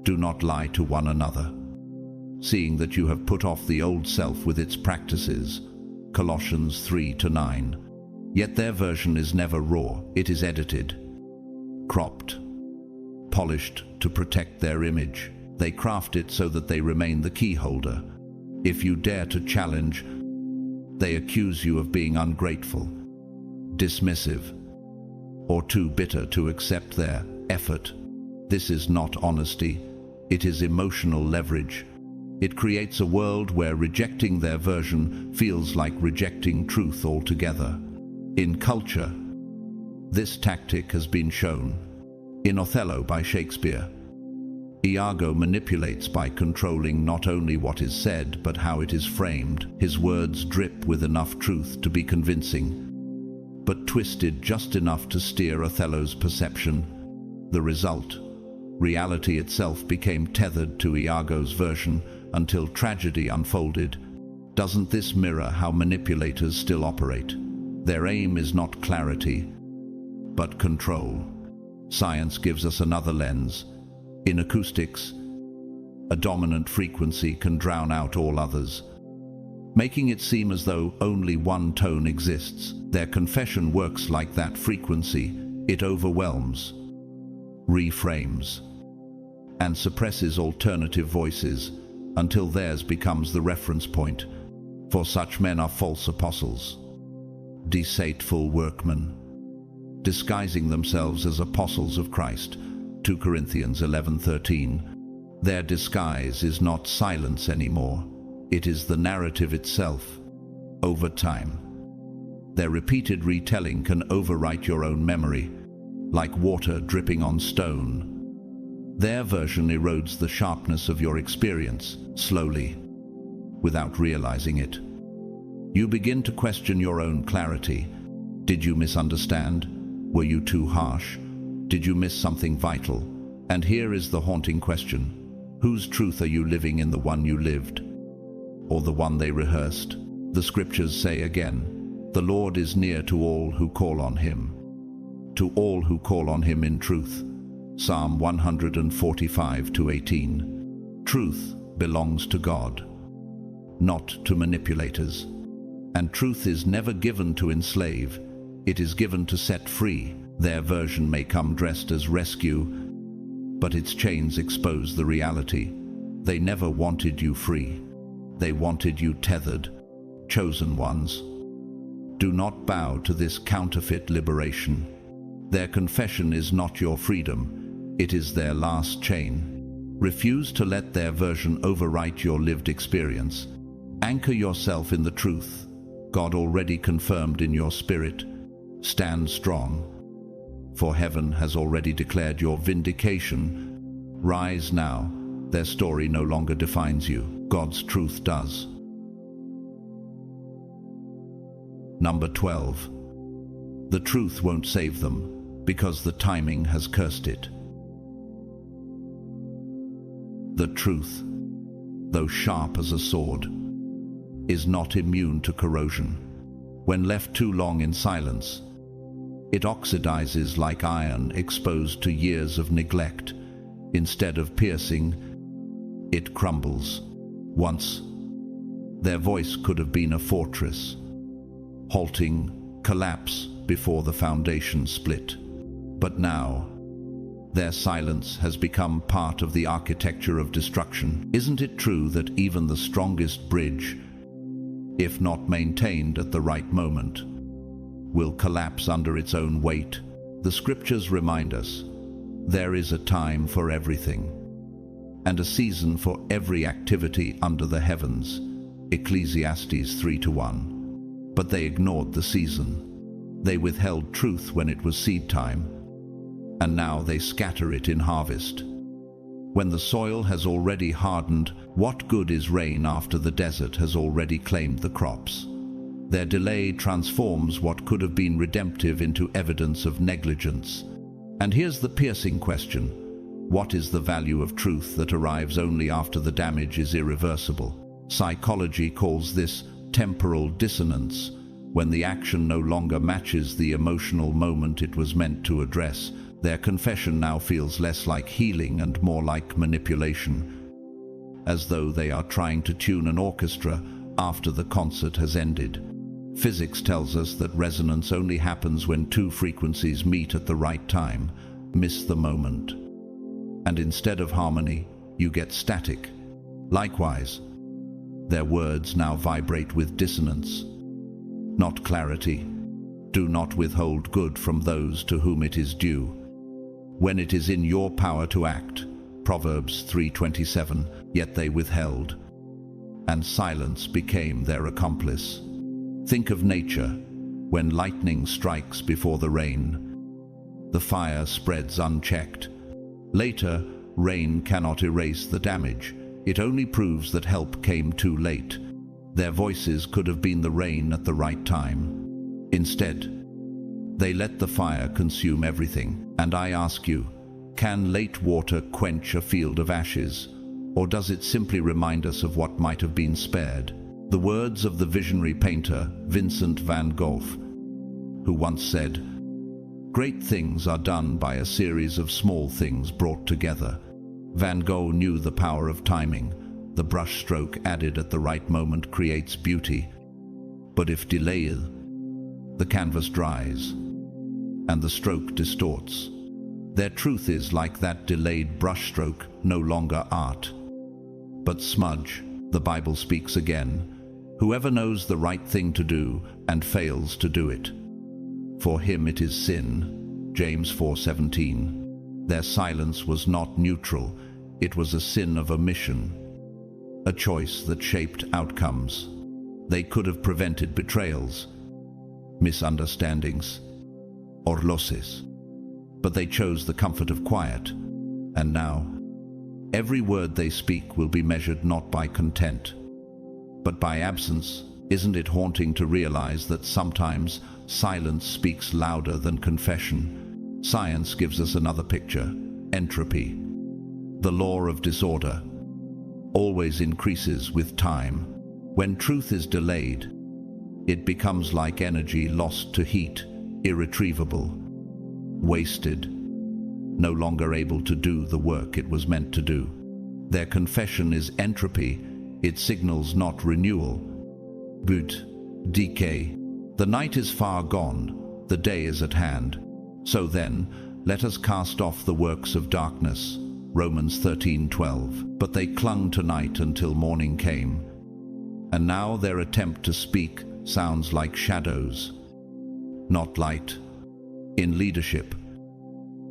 Do not lie to one another, seeing that you have put off the old self with its practices. Colossians 3:9. Yet their version is never raw. It is edited, cropped, polished to protect their image. They craft it so that they remain the key holder. If you dare to challenge, they accuse you of being ungrateful, dismissive, or too bitter to accept their effort. This is not honesty, it is emotional leverage. It creates a world where rejecting their version feels like rejecting truth altogether. In culture, this tactic has been shown. In Othello by Shakespeare, Iago manipulates by controlling not only what is said, but how it is framed. His words drip with enough truth to be convincing, but twisted just enough to steer Othello's perception. The result, reality itself became tethered to Iago's version until tragedy unfolded. Doesn't this mirror how manipulators still operate? Their aim is not clarity, but control. Science gives us another lens. In acoustics, a dominant frequency can drown out all others, making it seem as though only one tone exists. Their confession works like that frequency. It overwhelms, reframes, and suppresses alternative voices until theirs becomes the reference point. For such men are false apostles, deceitful workmen, disguising themselves as apostles of Christ. 2 Corinthians 11:13. Their disguise is not silence anymore. It is the narrative itself. Over time, their repeated retelling can overwrite your own memory, like water dripping on stone. Their version erodes the sharpness of your experience, slowly, without realizing it. You begin to question your own clarity. Did you misunderstand? Were you too harsh? Did you miss something vital? And here is the haunting question. Whose truth are you living in, the one you lived, or the one they rehearsed? The scriptures say again, the Lord is near to all who call on him, to all who call on him in truth. Psalm 145:18. Truth belongs to God, not to manipulators. And truth is never given to enslave, it is given to set free. Their version may come dressed as rescue, but its chains expose the reality. They never wanted you free. They wanted you tethered, chosen ones. Do not bow to this counterfeit liberation. Their confession is not your freedom, it is their last chain. Refuse to let their version overwrite your lived experience. Anchor yourself in the truth God already confirmed in your spirit. Stand strong, for heaven has already declared your vindication. Rise now. Their story no longer defines you. God's truth does. Number 12. The truth won't save them, because the timing has cursed it. The truth, though sharp as a sword, is not immune to corrosion. When left too long in silence, it oxidizes like iron exposed to years of neglect. Instead of piercing, it crumbles. Once, their voice could have been a fortress, halting collapse before the foundation split. But now, their silence has become part of the architecture of destruction. Isn't it true that even the strongest bridge, if not maintained at the right moment, will collapse under its own weight? The scriptures remind us there is a time for everything, and a season for every activity under the heavens. Ecclesiastes 3:1. But they ignored the season. They withheld truth when it was seed time, and now they scatter it in harvest. When the soil has already hardened, what good is rain after the desert has already claimed the crops? Their delay transforms what could have been redemptive into evidence of negligence. And here's the piercing question: what is the value of truth that arrives only after the damage is irreversible? Psychology calls this temporal dissonance, when the action no longer matches the emotional moment it was meant to address. Their confession now feels less like healing and more like manipulation, as though they are trying to tune an orchestra after the concert has ended. Physics tells us that resonance only happens when two frequencies meet at the right time. Miss the moment, and instead of harmony, you get static. Likewise, their words now vibrate with dissonance, not clarity. Do not withhold good from those to whom it is due, when it is in your power to act. Proverbs 3:27. Yet they withheld, and silence became their accomplice. Think of nature. When lightning strikes before the rain, the fire spreads unchecked. Later, rain cannot erase the damage. It only proves that help came too late. Their voices could have been the rain at the right time. Instead, they let the fire consume everything. And I ask you, can late water quench a field of ashes? Or does it simply remind us of what might have been spared? The words of the visionary painter Vincent van Gogh, who once said, "Great things are done by a series of small things brought together." Van Gogh knew the power of timing. The brush stroke added at the right moment creates beauty. But if delayed, the canvas dries, and the stroke distorts. Their truth is like that delayed brushstroke, no longer art, but smudge. The Bible speaks again: whoever knows the right thing to do and fails to do it, for him it is sin. James 4:17. Their silence was not neutral, it was a sin of omission, a choice that shaped outcomes. They could have prevented betrayals, misunderstandings, or losses, but they chose the comfort of quiet. And now, every word they speak will be measured not by content, but by absence. Isn't it haunting to realize that sometimes silence speaks louder than confession? Science gives us another picture: entropy. The law of disorder always increases with time. When truth is delayed, it becomes like energy lost to heat, irretrievable, wasted. no longer able to do the work it was meant to do. Their confession is entropy, it signals not renewal, but decay. The night is far gone, the day is at hand. So then, let us cast off the works of darkness. Romans 13:12. But they clung to night until morning came. And now their attempt to speak sounds like shadows, not light. In leadership,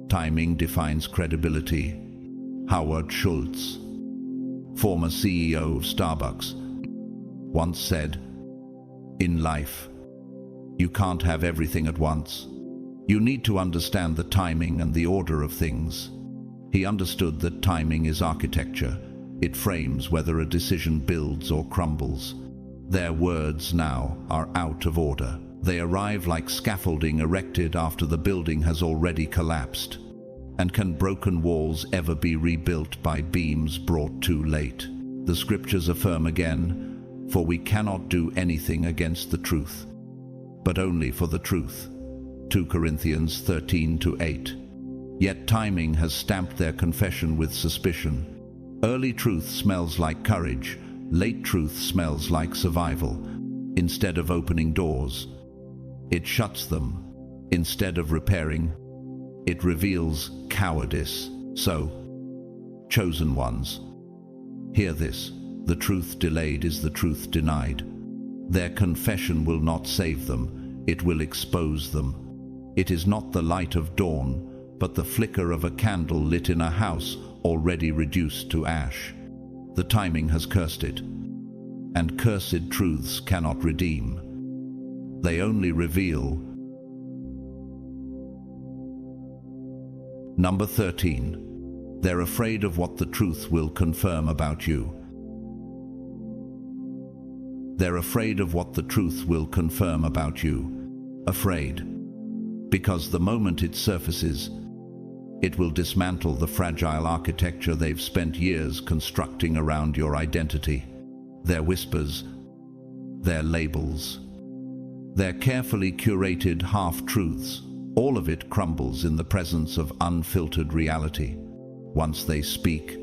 timing defines credibility. Howard Schultz, former CEO of Starbucks, once said, "In life, you can't have everything at once. You need to understand the timing and the order of things." He understood that timing is architecture. It frames whether a decision builds or crumbles. Their words now are out of order. They arrive like scaffolding erected after the building has already collapsed. And can broken walls ever be rebuilt by beams brought too late? The scriptures affirm again, "For we cannot do anything against the truth, but only for the truth." 2 Corinthians 13:8. Yet timing has stamped their confession with suspicion. Early truth smells like courage, late truth smells like survival. Instead of opening doors, it shuts them. Instead of repairing, it reveals cowardice. So, chosen ones, hear this: the truth delayed is the truth denied. Their confession will not save them, it will expose them. It is not the light of dawn, but the flicker of a candle lit in a house already reduced to ash. The timing has cursed it, and cursed truths cannot redeem. They only reveal. Number 13. They're afraid of what the truth will confirm about you. They're afraid of what the truth will confirm about you. Afraid, because the moment it surfaces, it will dismantle the fragile architecture they've spent years constructing around your identity. Their whispers, their labels, their carefully curated half-truths, all of it crumbles in the presence of unfiltered reality. Once they speak,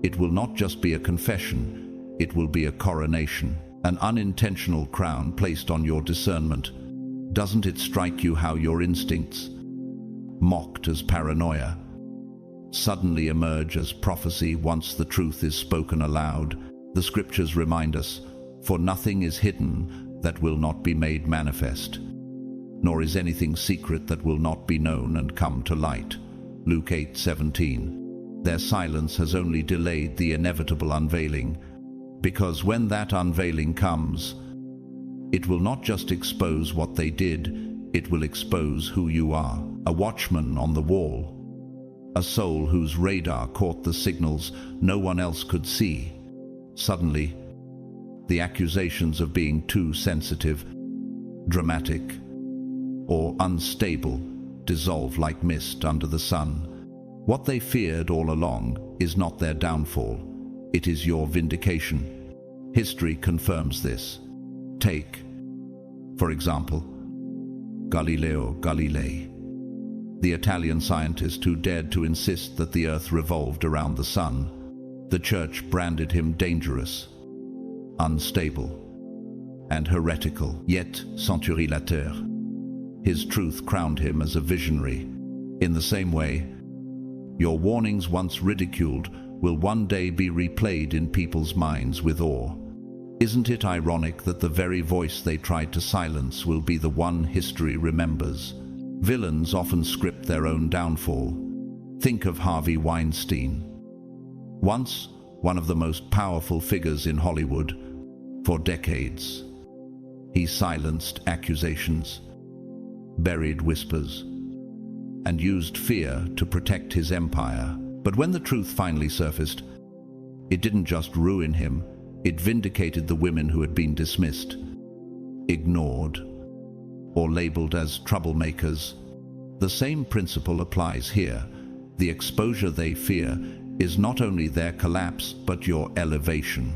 it will not just be a confession, it will be a coronation, an unintentional crown placed on your discernment. Doesn't it strike you how your instincts, mocked as paranoia, suddenly emerge as prophecy once the truth is spoken aloud? The scriptures remind us, "For nothing is hidden that will not be made manifest, nor is anything secret that will not be known and come to light." Luke 8:17. Their silence has only delayed the inevitable unveiling, because when that unveiling comes, it will not just expose what they did, it will expose who you are. A watchman on the wall, a soul whose radar caught the signals no one else could see. Suddenly, the accusations of being too sensitive, dramatic, or unstable dissolve like mist under the sun. What they feared all along is not their downfall, it is your vindication. History confirms this. Take, for example, Galileo Galilei, the Italian scientist who dared to insist that the earth revolved around the sun. The church branded him dangerous, unstable, and heretical. Yet, centuries later, his truth crowned him as a visionary. In the same way, your warnings once ridiculed will one day be replayed in people's minds with awe. Isn't it ironic that the very voice they tried to silence will be the one history remembers? Villains often script their own downfall. Think of Harvey Weinstein. Once one of the most powerful figures in Hollywood, for decades, he silenced accusations, buried whispers, and used fear to protect his empire. But when the truth finally surfaced, it didn't just ruin him, it vindicated the women who had been dismissed, ignored, or labeled as troublemakers. The same principle applies here. The exposure they fear is not only their collapse, but your elevation.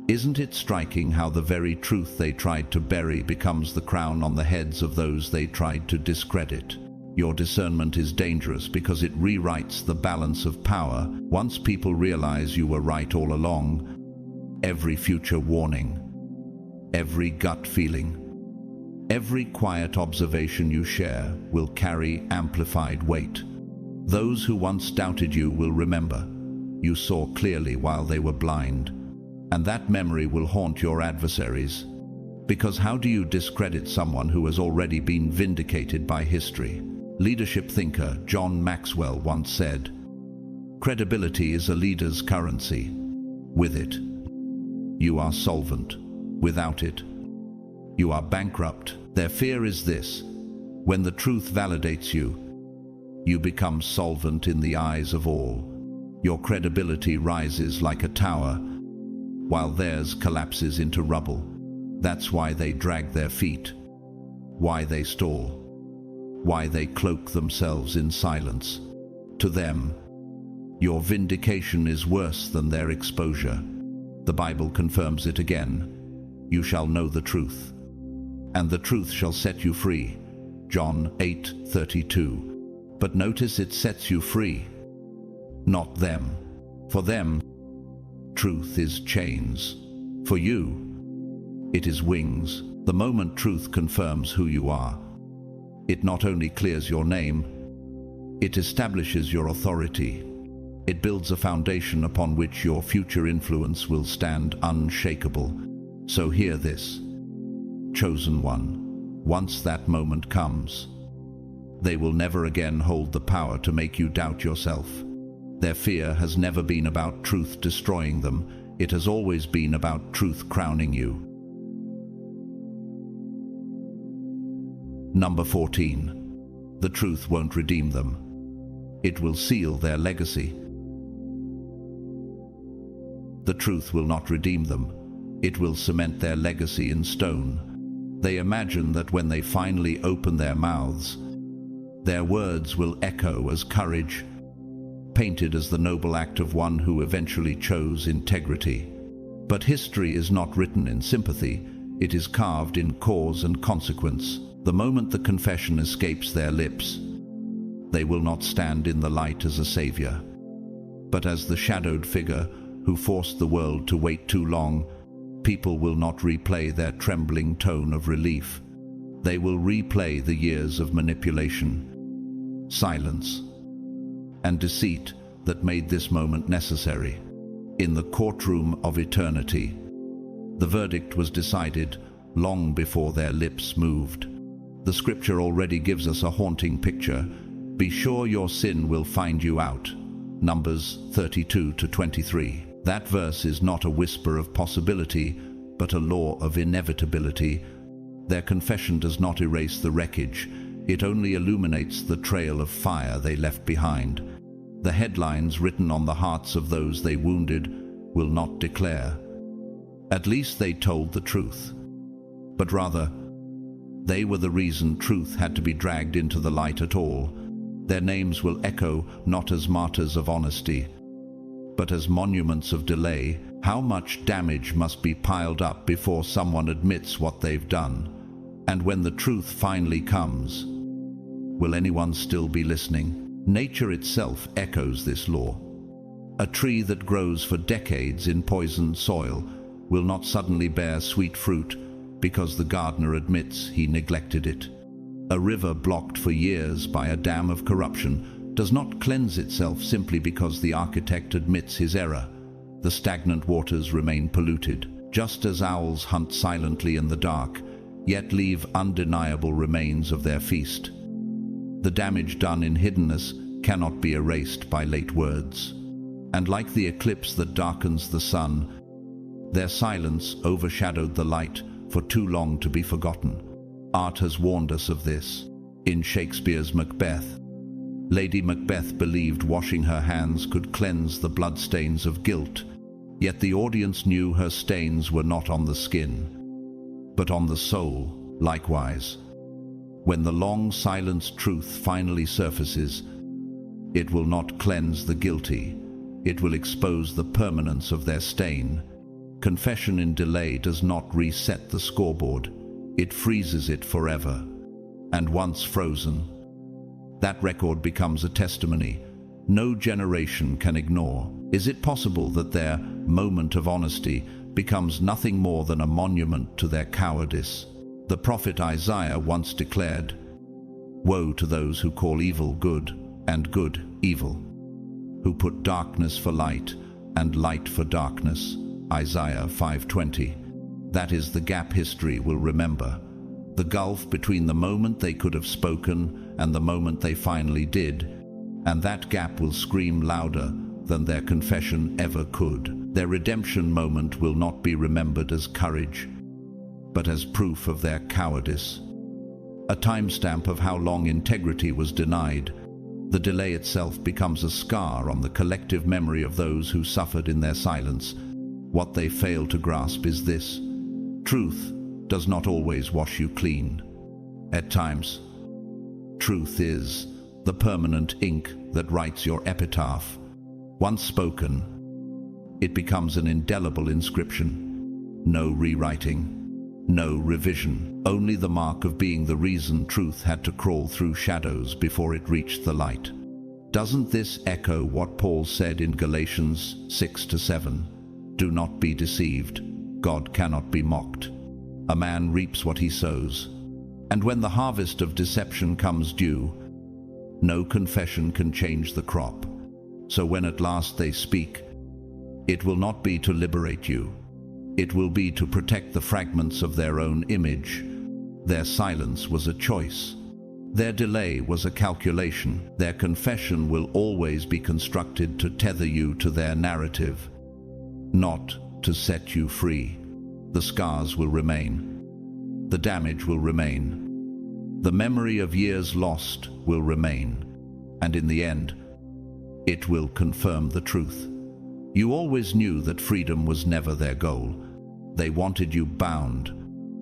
Isn't it striking how the very truth they tried to bury becomes the crown on the heads of those they tried to discredit? Your discernment is dangerous because it rewrites the balance of power. Once people realize you were right all along, every future warning, every gut feeling, every quiet observation you share will carry amplified weight. Those who once doubted you will remember. You saw clearly while they were blind, and that memory will haunt your adversaries. Because how do you discredit someone who has already been vindicated by history? Leadership thinker John Maxwell once said, "Credibility is a leader's currency. With it, you are solvent. Without it, you are bankrupt." Their fear is this: when the truth validates you, you become solvent in the eyes of all. Your credibility rises like a tower, while theirs collapses into rubble. That's why they drag their feet, why they stall, why they cloak themselves in silence. To them, your vindication is worse than their exposure. The Bible confirms it again. You shall know the truth, and the truth shall set you free. John 8:32. But notice it sets you free, not them. For them, truth is chains. For you, it is wings. The moment truth confirms who you are, it not only clears your name, it establishes your authority. It builds a foundation upon which your future influence will stand unshakable. So hear this, chosen one. Once that moment comes, they will never again hold the power to make you doubt yourself. Their fear has never been about truth destroying them. It has always been about truth crowning you. Number 14. The truth won't redeem them. It will seal their legacy. The truth will not redeem them. It will cement their legacy in stone. They imagine that when they finally open their mouths, their words will echo as courage, painted as the noble act of one who eventually chose integrity. But history is not written in sympathy. It is carved in cause and consequence. The moment the confession escapes their lips, they will not stand in the light as a savior, but as the shadowed figure who forced the world to wait too long. People will not replay their trembling tone of relief. They will replay the years of manipulation, silence, and deceit that made this moment necessary. In the courtroom of eternity, the verdict was decided long before their lips moved. The scripture already gives us a haunting picture. Be sure your sin will find you out. Numbers 32-23. That verse is not a whisper of possibility, but a law of inevitability. Their confession does not erase the wreckage. It only illuminates the trail of fire they left behind. The headlines written on the hearts of those they wounded will not declare, "At least they told the truth," but rather, they were the reason truth had to be dragged into the light at all. Their names will echo not as martyrs of honesty, but as monuments of delay. How much damage must be piled up before someone admits what they've done? And when the truth finally comes, will anyone still be listening? Nature itself echoes this law. A tree that grows for decades in poisoned soil will not suddenly bear sweet fruit because the gardener admits he neglected it. A river blocked for years by a dam of corruption does not cleanse itself simply because the architect admits his error. The stagnant waters remain polluted, just as owls hunt silently in the dark, yet leave undeniable remains of their feast. The damage done in hiddenness cannot be erased by late words. And like the eclipse that darkens the sun, their silence overshadowed the light for too long to be forgotten. Art has warned us of this. In Shakespeare's Macbeth, Lady Macbeth believed washing her hands could cleanse the bloodstains of guilt, yet the audience knew her stains were not on the skin, but on the soul. Likewise, when the long-silenced truth finally surfaces, it will not cleanse the guilty. It will expose the permanence of their stain. Confession in delay does not reset the scoreboard. It freezes it forever. And once frozen, That record becomes a testimony no generation can ignore. Is it possible that their moment of honesty becomes nothing more than a monument to their cowardice? The prophet Isaiah once declared, "Woe to those who call evil good and good evil, who put darkness for light and light for darkness." Isaiah 5:20. That is the gap history will remember. The gulf between the moment they could have spoken and the moment they finally did, and that gap will scream louder than their confession ever could. Their redemption moment will not be remembered as courage, but as proof of their cowardice. A timestamp of how long integrity was denied. The delay itself becomes a scar on the collective memory of those who suffered in their silence. What they fail to grasp is this: truth does not always wash you clean. At times, truth is the permanent ink that writes your epitaph. Once spoken, it becomes an indelible inscription. No rewriting, no revision, only the mark of being the reason truth had to crawl through shadows before it reached the light. Doesn't this echo what Paul said in Galatians 6-7? Do not be deceived. God cannot be mocked. A man reaps what he sows. And when the harvest of deception comes due, no confession can change the crop. So when at last they speak, it will not be to liberate you. It will be to protect the fragments of their own image. Their silence was a choice. Their delay was a calculation. Their confession will always be constructed to tether you to their narrative, not to set you free. The scars will remain. The damage will remain. The memory of years lost will remain. And in the end, it will confirm the truth. You always knew that freedom was never their goal. They wanted you bound.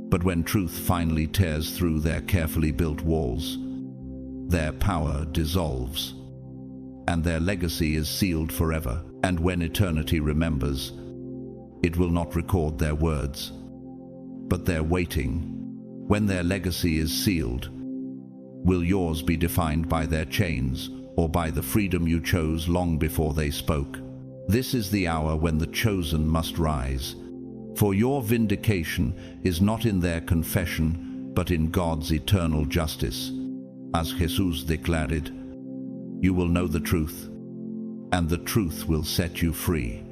But when truth finally tears through their carefully built walls, their power dissolves, and their legacy is sealed forever. And when eternity remembers, it will not record their words, but their waiting. When their legacy is sealed, will yours be defined by their chains or by the freedom you chose long before they spoke? This is the hour when the chosen must rise. For your vindication is not in their confession, but in God's eternal justice. As Jesus declared, you will know the truth, and the truth will set you free.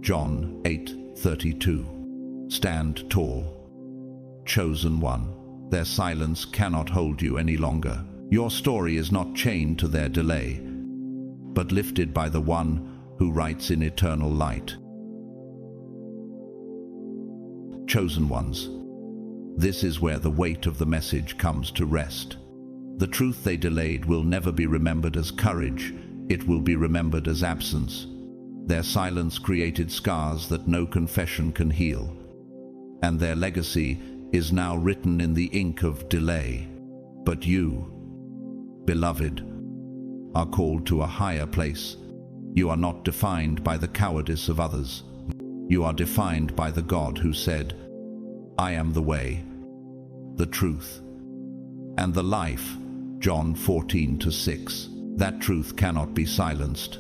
John 8:32. Stand tall. Chosen one. Their silence cannot hold you any longer. Your story is not chained to their delay, but lifted by the one who writes in eternal light. Chosen ones. This is where the weight of the message comes to rest. The truth they delayed will never be remembered as courage. It will be remembered as absence. Their silence created scars that no confession can heal, and their legacy is now written in the ink of delay. But you, beloved, are called to a higher place. You are not defined by the cowardice of others. You are defined by the God who said, I am the way, the truth, and the life. John 14:6. That truth cannot be silenced,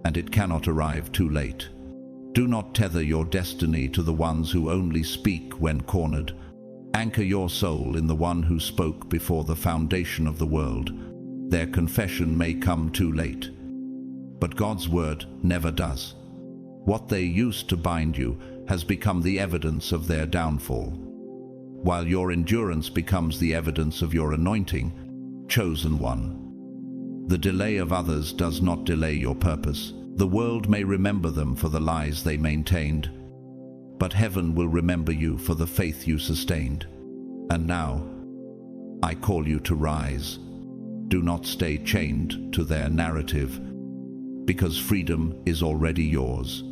and it cannot arrive too late. Do not tether your destiny to the ones who only speak when cornered. Anchor your soul in the one who spoke before the foundation of the world. Their confession may come too late, but God's word never does. What they used to bind you has become the evidence of their downfall, while your endurance becomes the evidence of your anointing. Chosen one. The delay of others does not delay your purpose. The world may remember them for the lies they maintained, but heaven will remember you for the faith you sustained. And now, I call you to rise. Do not stay chained to their narrative, because freedom is already yours.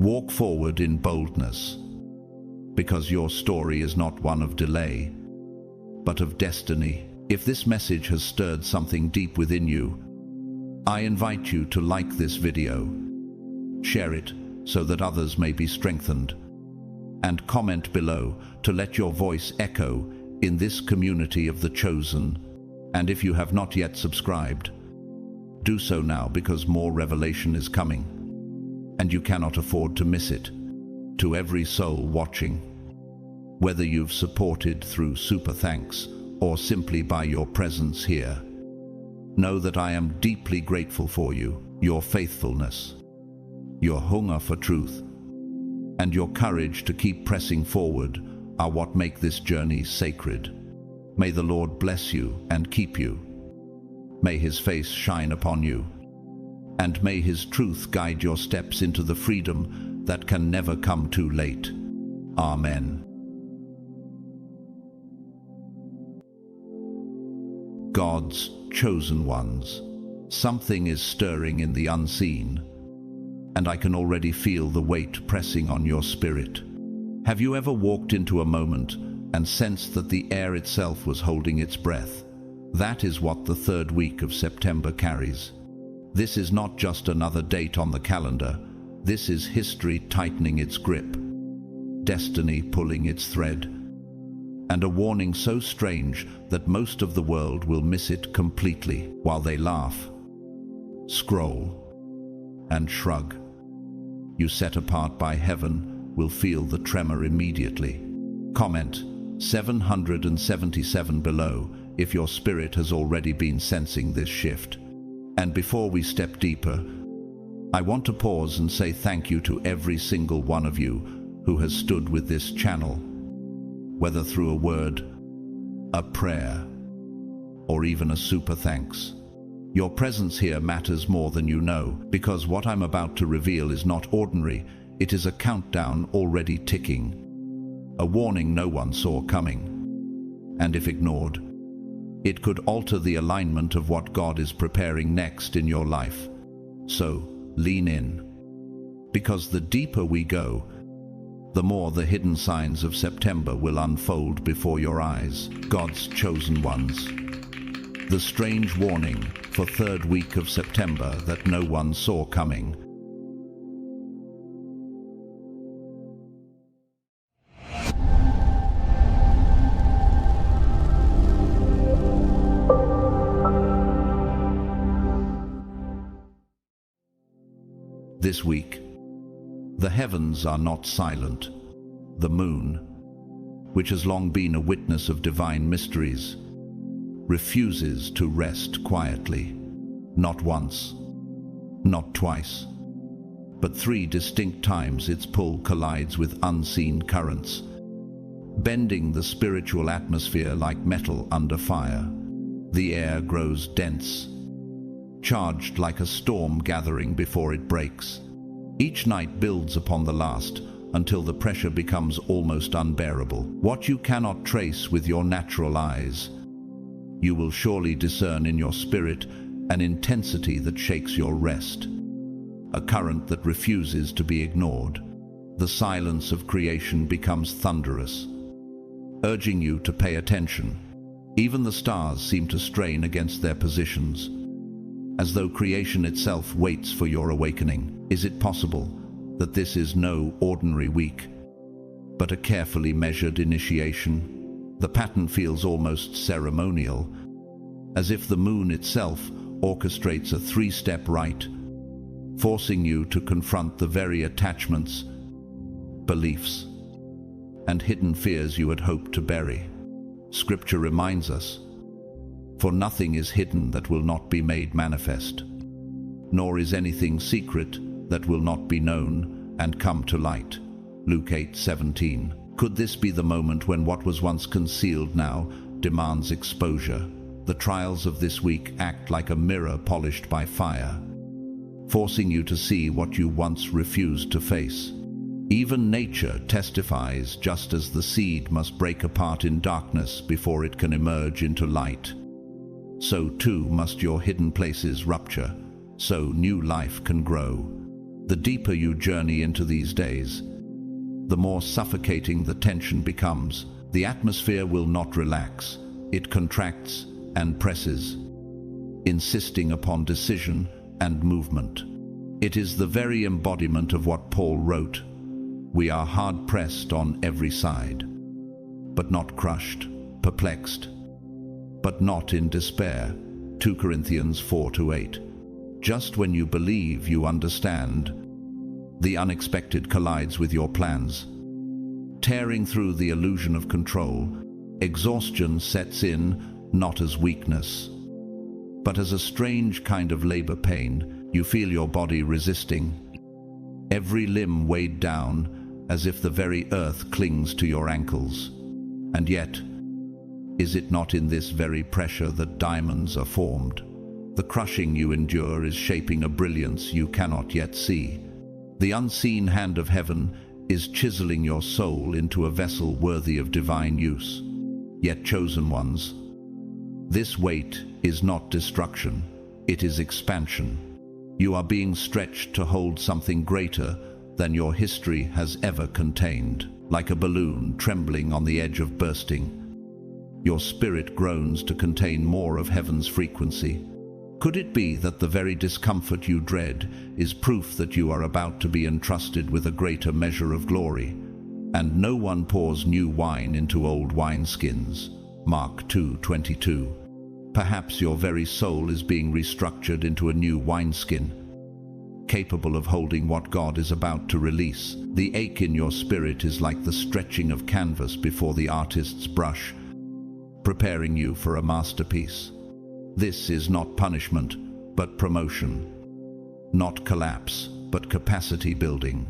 Walk forward in boldness, because your story is not one of delay, but of destiny. If this message has stirred something deep within you, I invite you to like this video, share it so that others may be strengthened, and comment below to let your voice echo in this community of the chosen. And if you have not yet subscribed, do so now, because more revelation is coming, and you cannot afford to miss it. To every soul watching, whether you've supported through super thanks or simply by your presence here, know that I am deeply grateful for you. Your faithfulness, your hunger for truth, and your courage to keep pressing forward are what make this journey sacred. May the Lord bless you and keep you. May His face shine upon you, and may His truth guide your steps into the freedom that can never come too late. Amen. God's chosen ones. Something is stirring in the unseen, and I can already feel the weight pressing on your spirit. Have you ever walked into a moment and sensed that the air itself was holding its breath? That is what the third week of September carries. This is not just another date on the calendar. This is history tightening its grip, destiny pulling its thread, and a warning so strange that most of the world will miss it completely. While they laugh, scroll, and shrug, you set apart by heaven will feel the tremor immediately. Comment 777 below if your spirit has already been sensing this shift. And before we step deeper, I want to pause and say thank you to every single one of you who has stood with this channel, whether through a word, a prayer, or even a super thanks. Your presence here matters more than you know, because what I'm about to reveal is not ordinary. It is a countdown already ticking, a warning no one saw coming, and if ignored, it could alter the alignment of what God is preparing next in your life. So, lean in, because the deeper we go, the more the hidden signs of September will unfold before your eyes. God's chosen ones. The strange warning for third week of September that no one saw coming. This week, the heavens are not silent. The moon, which has long been a witness of divine mysteries, refuses to rest quietly. Not once, not twice, but 3 distinct times its pull collides with unseen currents, bending the spiritual atmosphere like metal under fire. The air grows dense, charged like a storm gathering before it breaks. Each night builds upon the last until the pressure becomes almost unbearable. What you cannot trace with your natural eyes, you will surely discern in your spirit, an intensity that shakes your rest, a current that refuses to be ignored. The silence of creation becomes thunderous, urging you to pay attention. Even the stars seem to strain against their positions, as though creation itself waits for your awakening. Is it possible that this is no ordinary week, but a carefully measured initiation? The pattern feels almost ceremonial, as if the moon itself orchestrates a 3-step rite, forcing you to confront the very attachments, beliefs, and hidden fears you had hoped to bury. Scripture reminds us, "For nothing is hidden that will not be made manifest, nor is anything secret that will not be known and come to light." Luke 8:17. Could this be the moment when what was once concealed now demands exposure? The trials of this week act like a mirror polished by fire, forcing you to see what you once refused to face. Even nature testifies, just as the seed must break apart in darkness before it can emerge into light, so too must your hidden places rupture, so new life can grow. The deeper you journey into these days, the more suffocating the tension becomes. The atmosphere will not relax. It contracts and presses, insisting upon decision and movement. It is the very embodiment of what Paul wrote, "We are hard-pressed on every side, but not crushed, perplexed, but not in despair. 2 Corinthians 4-8. Just when you believe you understand, the unexpected collides with your plans. Tearing through the illusion of control, exhaustion sets in not as weakness, but as a strange kind of labor pain. You feel your body resisting, every limb weighed down, as if the very earth clings to your ankles. And yet, is it not in this very pressure that diamonds are formed? The crushing you endure is shaping a brilliance you cannot yet see. The unseen hand of heaven is chiseling your soul into a vessel worthy of divine use. Yet, chosen ones, this weight is not destruction, it is expansion. You are being stretched to hold something greater than your history has ever contained. Like a balloon trembling on the edge of bursting, your spirit groans to contain more of heaven's frequency. Could it be that the very discomfort you dread is proof that you are about to be entrusted with a greater measure of glory? And no one pours new wine into old wineskins. Mark 2:22. Perhaps your very soul is being restructured into a new wineskin, capable of holding what God is about to release. The ache in your spirit is like the stretching of canvas before the artist's brush, preparing you for a masterpiece. This is not punishment, but promotion. Not collapse, but capacity building.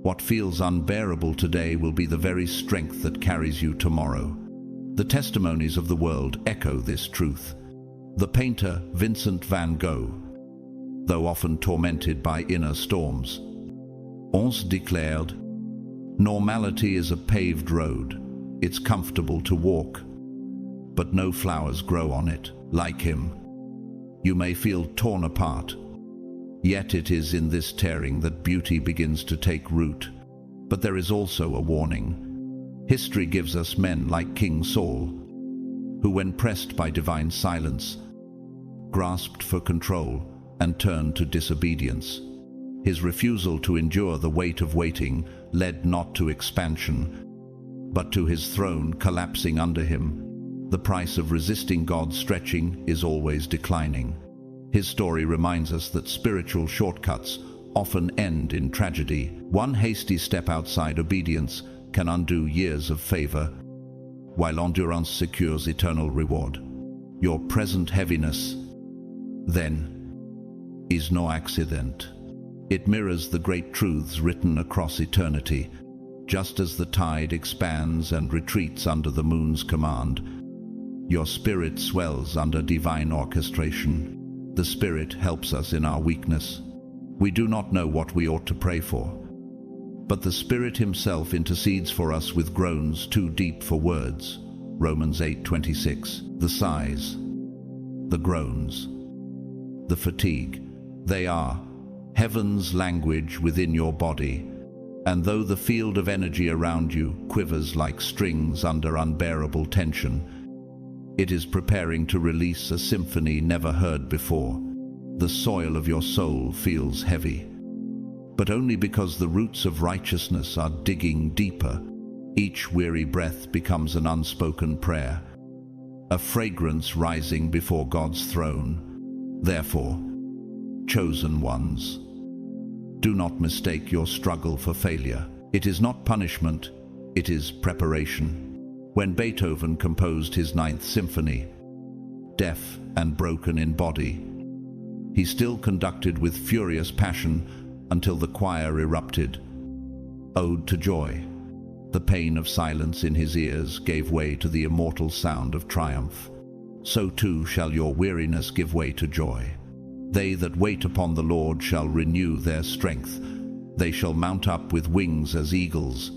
What feels unbearable today will be the very strength that carries you tomorrow. The testimonies of the world echo this truth. The painter Vincent van Gogh, though often tormented by inner storms, once declared, "Normality is a paved road. It's comfortable to walk, but no flowers grow on it." Like him, you may feel torn apart, yet it is in this tearing that beauty begins to take root. But there is also a warning. History gives us men like King Saul, who, when pressed by divine silence, grasped for control and turned to disobedience. His refusal to endure the weight of waiting led not to expansion, but to his throne collapsing under him. The price of resisting God's stretching is always declining. His story reminds us that spiritual shortcuts often end in tragedy. One hasty step outside obedience can undo years of favor, while endurance secures eternal reward. Your present heaviness, then, is no accident. It mirrors the great truths written across eternity. Just as the tide expands and retreats under the moon's command, your spirit swells under divine orchestration. The Spirit helps us in our weakness. We do not know what we ought to pray for, but the Spirit Himself intercedes for us with groans too deep for words. Romans 8:26. The sighs, the groans, the fatigue, they are heaven's language within your body. And though the field of energy around you quivers like strings under unbearable tension, it is preparing to release a symphony never heard before. The soil of your soul feels heavy, but only because the roots of righteousness are digging deeper. Each weary breath becomes an unspoken prayer, a fragrance rising before God's throne. Therefore, chosen ones, do not mistake your struggle for failure. It is not punishment, it is preparation. When Beethoven composed his Ninth Symphony, deaf and broken in body, he still conducted with furious passion until the choir erupted. Ode to Joy. The pain of silence in his ears gave way to the immortal sound of triumph. So too shall your weariness give way to joy. They that wait upon the Lord shall renew their strength. They shall mount up with wings as eagles.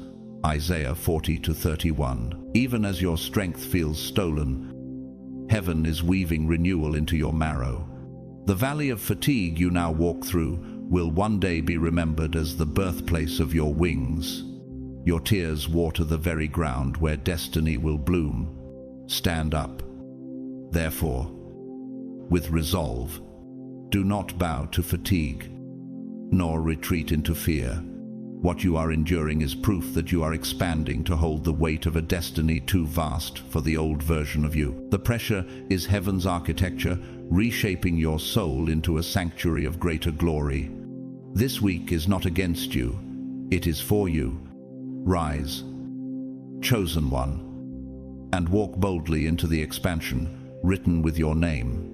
Isaiah 40:31. Even as your strength feels stolen, heaven is weaving renewal into your marrow. The valley of fatigue you now walk through will one day be remembered as the birthplace of your wings. Your tears water the very ground where destiny will bloom. Stand up, therefore, with resolve. Do not bow to fatigue, nor retreat into fear. What you are enduring is proof that you are expanding to hold the weight of a destiny too vast for the old version of you. The pressure is heaven's architecture, reshaping your soul into a sanctuary of greater glory. This week is not against you, it is for you. Rise, chosen one, and walk boldly into the expansion written with your name.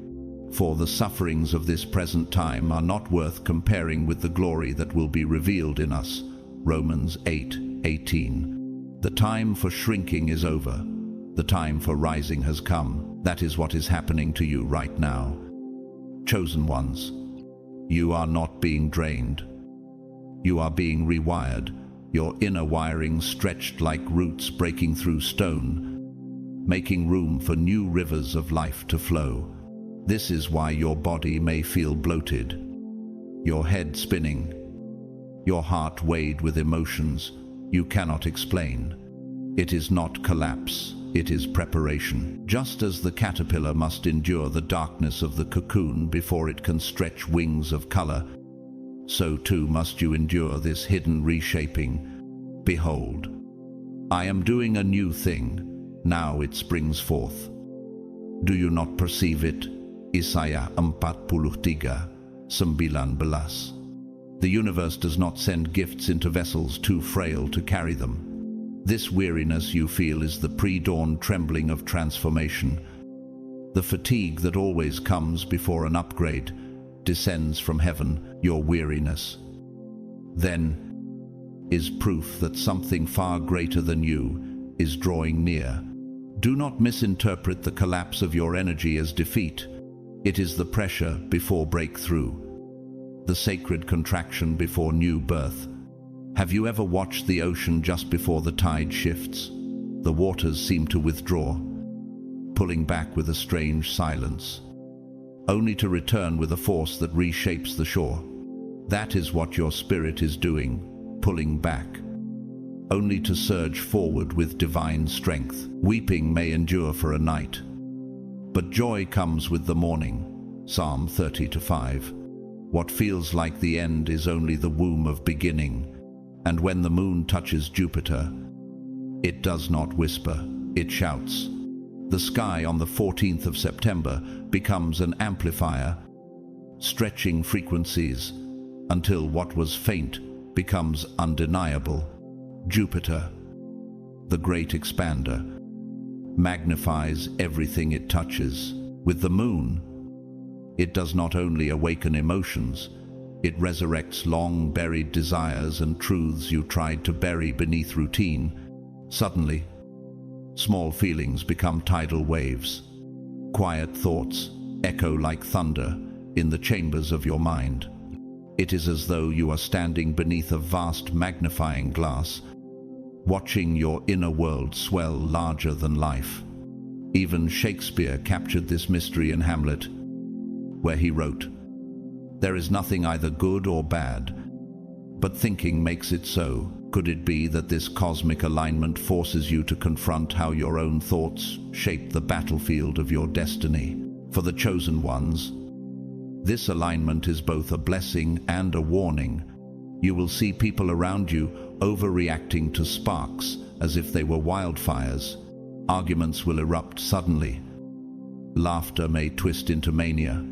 For the sufferings of this present time are not worth comparing with the glory that will be revealed in us. Romans 8:18. The time for shrinking is over. The time for rising has come. That is what is happening to you right now. Chosen ones, you are not being drained. You are being rewired, your inner wiring stretched like roots breaking through stone, making room for new rivers of life to flow. This is why your body may feel bloated, your head spinning, your heart weighed with emotions you cannot explain. It is not collapse, it is preparation. Just as the caterpillar must endure the darkness of the cocoon before it can stretch wings of color, so too must you endure this hidden reshaping. Behold, I am doing a new thing, now it springs forth. Do you not perceive it? Isaiah 43:19. The universe does not send gifts into vessels too frail to carry them. This weariness you feel is the pre-dawn trembling of transformation. The fatigue that always comes before an upgrade descends from heaven, your weariness. Then is proof that something far greater than you is drawing near. Do not misinterpret the collapse of your energy as defeat. It is the pressure before breakthrough, the sacred contraction before new birth. Have you ever watched the ocean just before the tide shifts? The waters seem to withdraw, pulling back with a strange silence, only to return with a force that reshapes the shore. That is what your spirit is doing, pulling back, only to surge forward with divine strength. Weeping may endure for a night, but joy comes with the morning. Psalm 30:5. What feels like the end is only the womb of beginning, and when the moon touches Jupiter, it does not whisper, it shouts. The sky on the 14th of September becomes an amplifier, stretching frequencies until what was faint becomes undeniable. Jupiter, the great expander, magnifies everything it touches. With the moon, it does not only awaken emotions, it resurrects long-buried desires and truths you tried to bury beneath routine. Suddenly, small feelings become tidal waves. Quiet thoughts echo like thunder in the chambers of your mind. It is as though you are standing beneath a vast magnifying glass, watching your inner world swell larger than life. Even Shakespeare captured this mystery in Hamlet, where he wrote, "There is nothing either good or bad, but thinking makes it so." Could it be that this cosmic alignment forces you to confront how your own thoughts shape the battlefield of your destiny? For the chosen ones, this alignment is both a blessing and a warning. You will see people around you overreacting to sparks as if they were wildfires. Arguments will erupt suddenly. Laughter may twist into mania,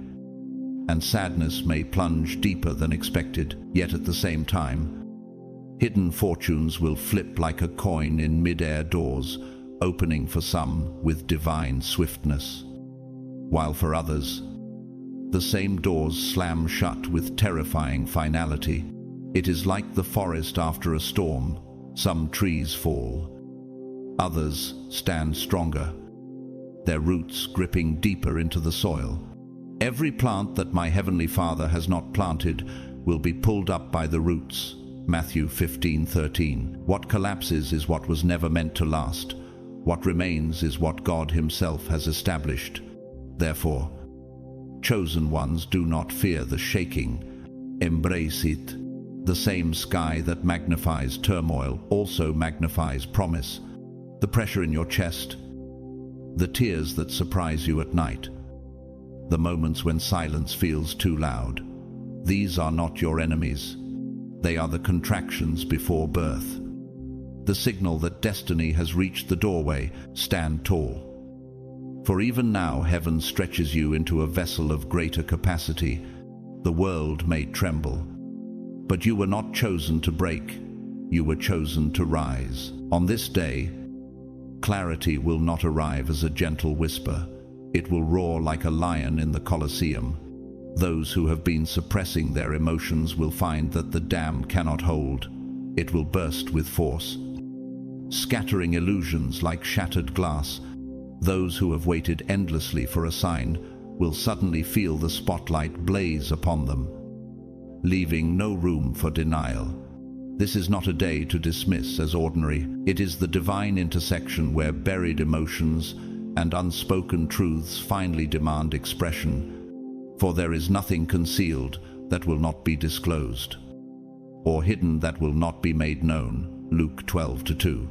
and sadness may plunge deeper than expected. Yet at the same time, hidden fortunes will flip like a coin in mid-air doors, opening for some with divine swiftness, while for others, the same doors slam shut with terrifying finality. It is like the forest after a storm. Some trees fall, others stand stronger, their roots gripping deeper into the soil. Every plant that my Heavenly Father has not planted will be pulled up by the roots. Matthew 15:13. What collapses is what was never meant to last. What remains is what God Himself has established. Therefore, chosen ones, do not fear the shaking. Embrace it. The same sky that magnifies turmoil also magnifies promise. The pressure in your chest, the tears that surprise you at night, the moments when silence feels too loud. These are not your enemies. They are the contractions before birth. The signal that destiny has reached the doorway. Stand tall. For even now heaven stretches you into a vessel of greater capacity. The world may tremble, but you were not chosen to break. You were chosen to rise. On this day, clarity will not arrive as a gentle whisper. It will roar like a lion in the Colosseum. Those who have been suppressing their emotions will find that the dam cannot hold. It will burst with force, scattering illusions like shattered glass. Those who have waited endlessly for a sign will suddenly feel the spotlight blaze upon them, leaving no room for denial. This is not a day to dismiss as ordinary. It is the divine intersection where buried emotions and unspoken truths finally demand expression. For there is nothing concealed that will not be disclosed, or hidden that will not be made known. Luke 12:2.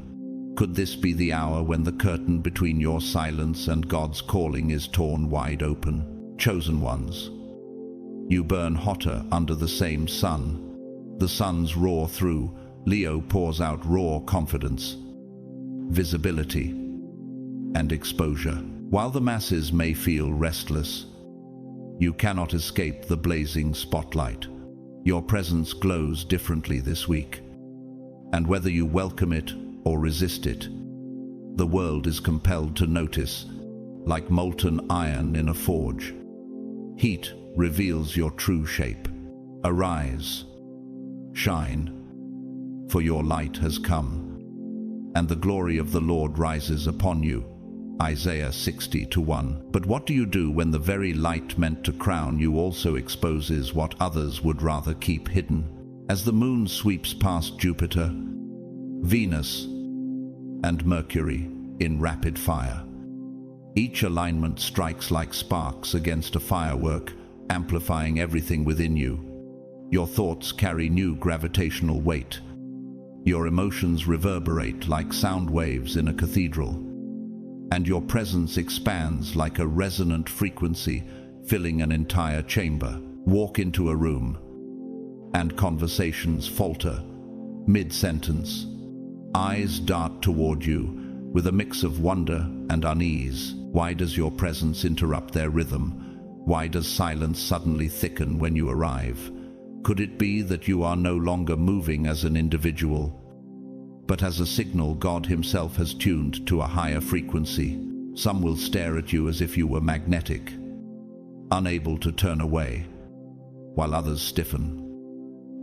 Could this be the hour when the curtain between your silence and God's calling is torn wide open? Chosen ones, you burn hotter under the same sun. The suns roar through. Leo pours out raw confidence, visibility, and exposure. While the masses may feel restless, you cannot escape the blazing spotlight. Your presence glows differently this week, and whether you welcome it or resist it, the world is compelled to notice, like molten iron in a forge. Heat reveals your true shape. Arise, shine, for your light has come, and the glory of the Lord rises upon you. Isaiah 60:1. But what do you do when the very light meant to crown you also exposes what others would rather keep hidden? As the moon sweeps past Jupiter, Venus, and Mercury in rapid fire, each alignment strikes like sparks against a firework, amplifying everything within you. Your thoughts carry new gravitational weight. Your emotions reverberate like sound waves in a cathedral, and your presence expands like a resonant frequency, filling an entire chamber. Walk into a room, and conversations falter mid-sentence. Eyes dart toward you with a mix of wonder and unease. Why does your presence interrupt their rhythm? Why does silence suddenly thicken when you arrive? Could it be that you are no longer moving as an individual, but as a signal God Himself has tuned to a higher frequency? Some will stare at you as if you were magnetic, unable to turn away, while others stiffen,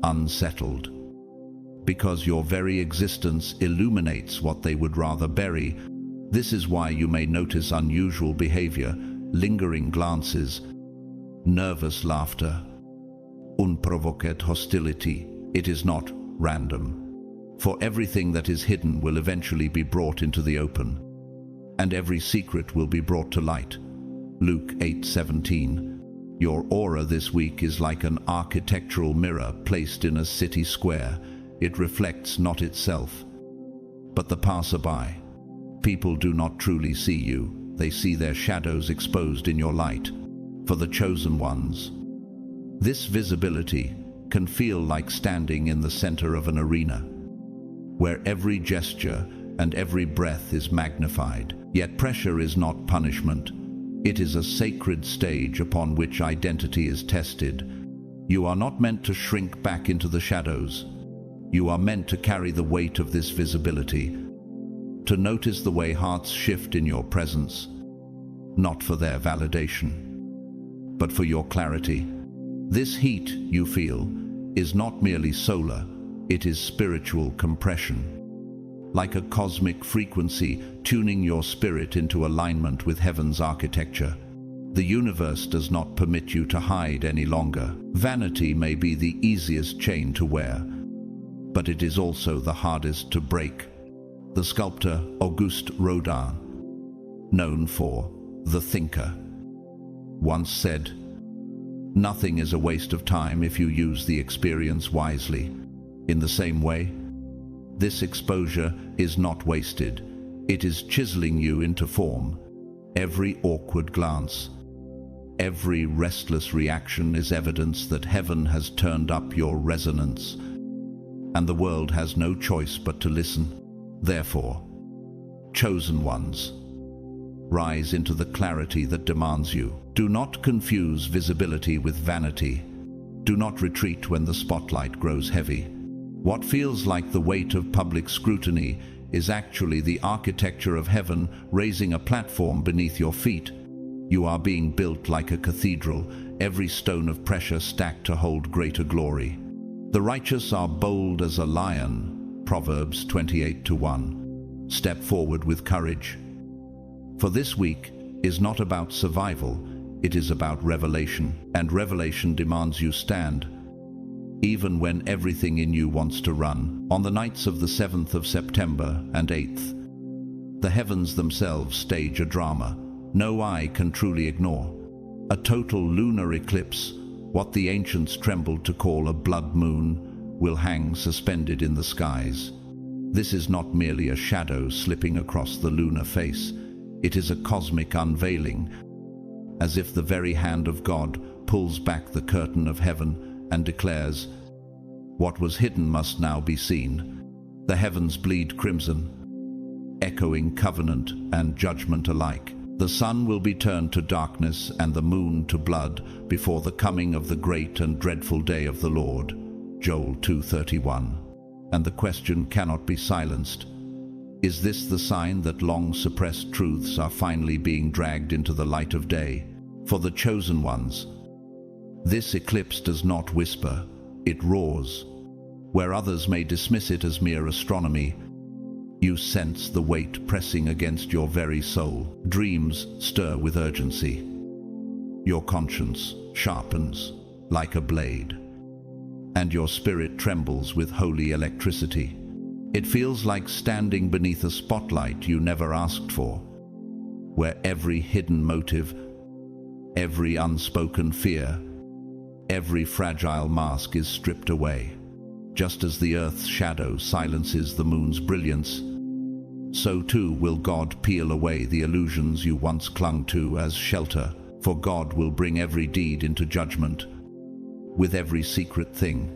unsettled, because your very existence illuminates what they would rather bury. This is why you may notice unusual behavior, lingering glances, nervous laughter, unprovoked hostility. It is not random. For everything that is hidden will eventually be brought into the open, and every secret will be brought to light. Luke 8:17. Your aura this week is like an architectural mirror placed in a city square. It reflects not itself, but the passerby. People do not truly see you. They see their shadows exposed in your light. For the chosen ones, this visibility can feel like standing in the center of an arena, where every gesture and every breath is magnified. Yet pressure is not punishment. It is a sacred stage upon which identity is tested. You are not meant to shrink back into the shadows. You are meant to carry the weight of this visibility, to notice the way hearts shift in your presence, not for their validation, but for your clarity. This heat you feel is not merely solar, it is spiritual compression, like a cosmic frequency tuning your spirit into alignment with heaven's architecture. The universe does not permit you to hide any longer. Vanity may be the easiest chain to wear, but it is also the hardest to break. The sculptor Auguste Rodin, known for The Thinker, once said, "Nothing is a waste of time if you use the experience wisely." In the same way, this exposure is not wasted. It is chiseling you into form. Every awkward glance, every restless reaction is evidence that heaven has turned up your resonance. and the world has no choice but to listen. Therefore, chosen ones, rise into the clarity that demands you. Do not confuse visibility with vanity. Do not retreat when the spotlight grows heavy. What feels like the weight of public scrutiny is actually the architecture of heaven raising a platform beneath your feet. You are being built like a cathedral, every stone of pressure stacked to hold greater glory. The righteous are bold as a lion, Proverbs 28:1. Step forward with courage. For this week is not about survival, it is about revelation, and revelation demands you stand. Even when everything in you wants to run, on the nights of the 7th of September and 8th, the heavens themselves stage a drama no eye can truly ignore. A total lunar eclipse, what the ancients trembled to call a blood moon, will hang suspended in the skies. This is not merely a shadow slipping across the lunar face. It is a cosmic unveiling, as if the very hand of God pulls back the curtain of heaven and declares, "What was hidden must now be seen." The heavens bleed crimson, echoing covenant and judgment alike. The sun will be turned to darkness and the moon to blood before the coming of the great and dreadful day of the Lord. Joel 2:31. And the question cannot be silenced. Is this the sign that long-suppressed truths are finally being dragged into the light of day? For the chosen ones, this eclipse does not whisper, it roars. Where others may dismiss it as mere astronomy, you sense the weight pressing against your very soul. Dreams stir with urgency. Your conscience sharpens like a blade, and your spirit trembles with holy electricity. It feels like standing beneath a spotlight you never asked for, where every hidden motive, every unspoken fear, every fragile mask is stripped away. Just as the earth's shadow silences the moon's brilliance, so too will God peel away the illusions you once clung to as shelter, for God will bring every deed into judgment, with every secret thing,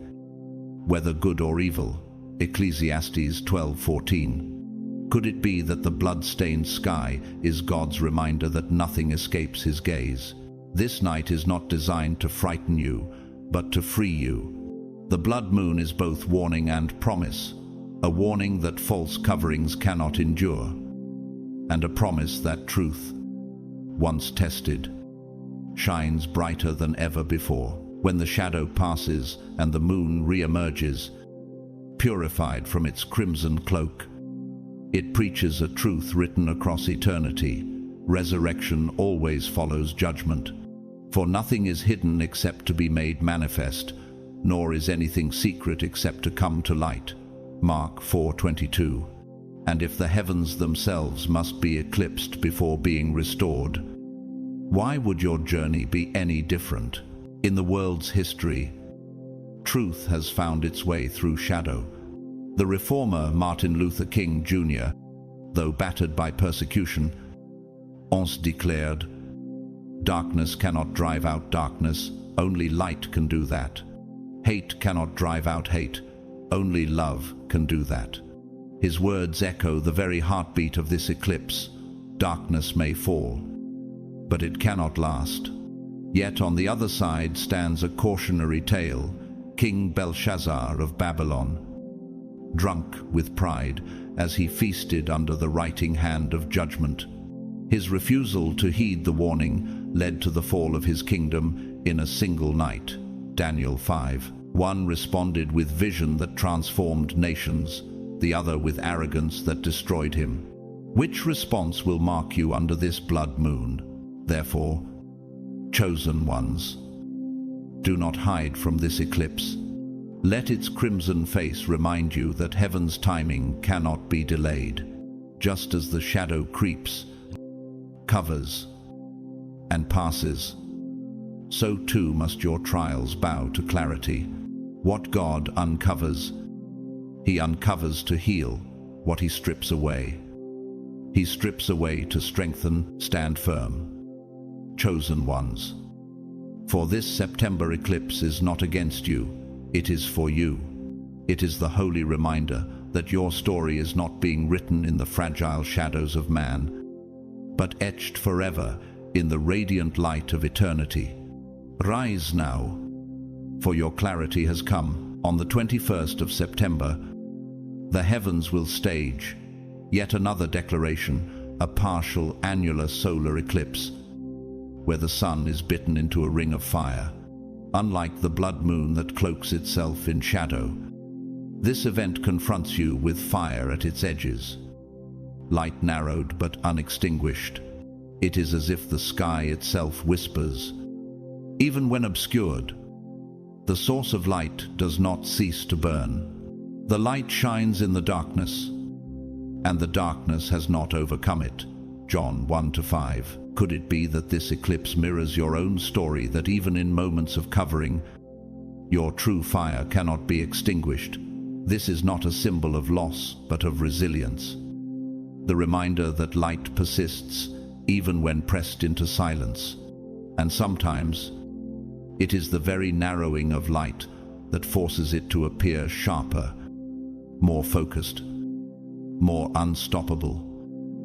whether good or evil. Ecclesiastes 12:14. Could it be that the blood-stained sky is God's reminder that nothing escapes his gaze? This night is not designed to frighten you, but to free you. The blood moon is both warning and promise, a warning that false coverings cannot endure, and a promise that truth, once tested, shines brighter than ever before. When the shadow passes and the moon re-emerges, purified from its crimson cloak, it preaches a truth written across eternity. Resurrection always follows judgment, for nothing is hidden except to be made manifest, nor is anything secret except to come to light. Mark 4:22. And if the heavens themselves must be eclipsed before being restored, why would your journey be any different? In the world's history, truth has found its way through shadow. The reformer Martin Luther King Jr., though battered by persecution, once declared, "Darkness cannot drive out darkness, only light can do that. Hate cannot drive out hate, only love can do that." His words echo the very heartbeat of this eclipse. Darkness may fall, but it cannot last. Yet on the other side stands a cautionary tale, King Belshazzar of Babylon, drunk with pride as he feasted under the writing hand of judgment. His refusal to heed the warning led to the fall of his kingdom in a single night. Daniel 5. One responded with vision that transformed nations, the other with arrogance that destroyed him. Which response will mark you under this blood moon? Therefore, chosen ones, do not hide from this eclipse. Let its crimson face remind you that heaven's timing cannot be delayed. Just as the shadow creeps, covers, and passes, so too must your trials bow to clarity. What God uncovers, he uncovers to heal. What he strips away, he strips away to strengthen. Stand firm, chosen ones. For this September eclipse is not against you, it is for you. It is the holy reminder that your story is not being written in the fragile shadows of man, but etched forever in the radiant light of eternity. Rise now, for your clarity has come. On the 21st of September, the heavens will stage yet another declaration, a partial annular solar eclipse, where the sun is bitten into a ring of fire. Unlike the blood moon that cloaks itself in shadow, this event confronts you with fire at its edges. Light narrowed but unextinguished, it is as if the sky itself whispers. Even when obscured, the source of light does not cease to burn. The light shines in the darkness, and the darkness has not overcome it. John 1-5. Could it be that this eclipse mirrors your own story, that even in moments of covering, your true fire cannot be extinguished? This is not a symbol of loss, but of resilience. The reminder that light persists even when pressed into silence. And sometimes, it is the very narrowing of light that forces it to appear sharper, more focused, more unstoppable.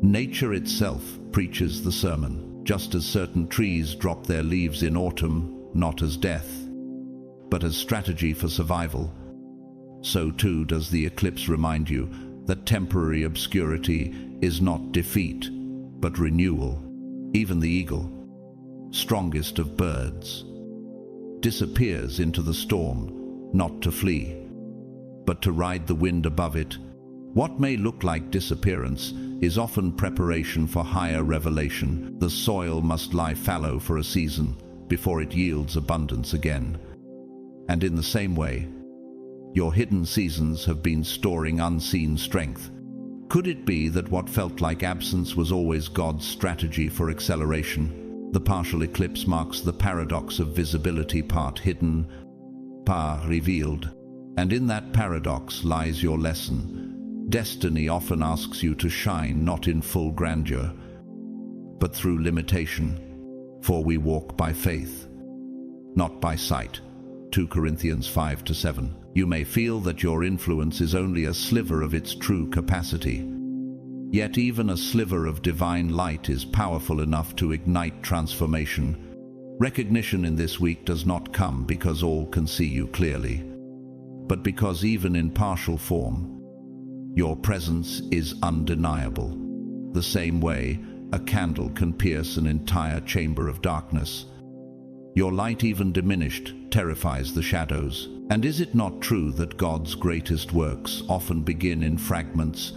Nature itself preaches the sermon. Just as certain trees drop their leaves in autumn, not as death, but as strategy for survival, so too does the eclipse remind you that temporary obscurity is not defeat, but renewal. Even the eagle, strongest of birds, disappears into the storm, not to flee, but to ride the wind above it. What may look like disappearance is often preparation for higher revelation. The soil must lie fallow for a season before it yields abundance again. And in the same way, your hidden seasons have been storing unseen strength. Could it be that what felt like absence was always God's strategy for acceleration? The partial eclipse marks the paradox of visibility, part hidden, part revealed. And in that paradox lies your lesson. Destiny often asks you to shine not in full grandeur, but through limitation. For we walk by faith, not by sight. 2 Corinthians 5-7. You may feel that your influence is only a sliver of its true capacity. Yet even a sliver of divine light is powerful enough to ignite transformation. Recognition in this week does not come because all can see you clearly, but because even in partial form, your presence is undeniable. The same way a candle can pierce an entire chamber of darkness, your light, even diminished, terrifies the shadows. And is it not true that God's greatest works often begin in fragments,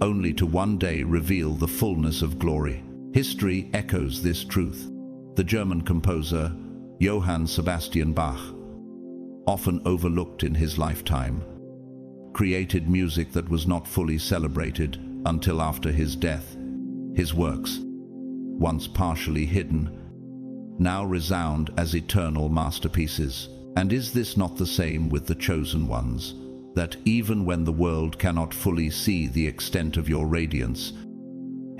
only to one day reveal the fullness of glory? History echoes this truth. The German composer Johann Sebastian Bach, often overlooked in his lifetime, created music that was not fully celebrated until after his death. His works, once partially hidden, now resound as eternal masterpieces. And is this not the same with the chosen ones, that even when the world cannot fully see the extent of your radiance,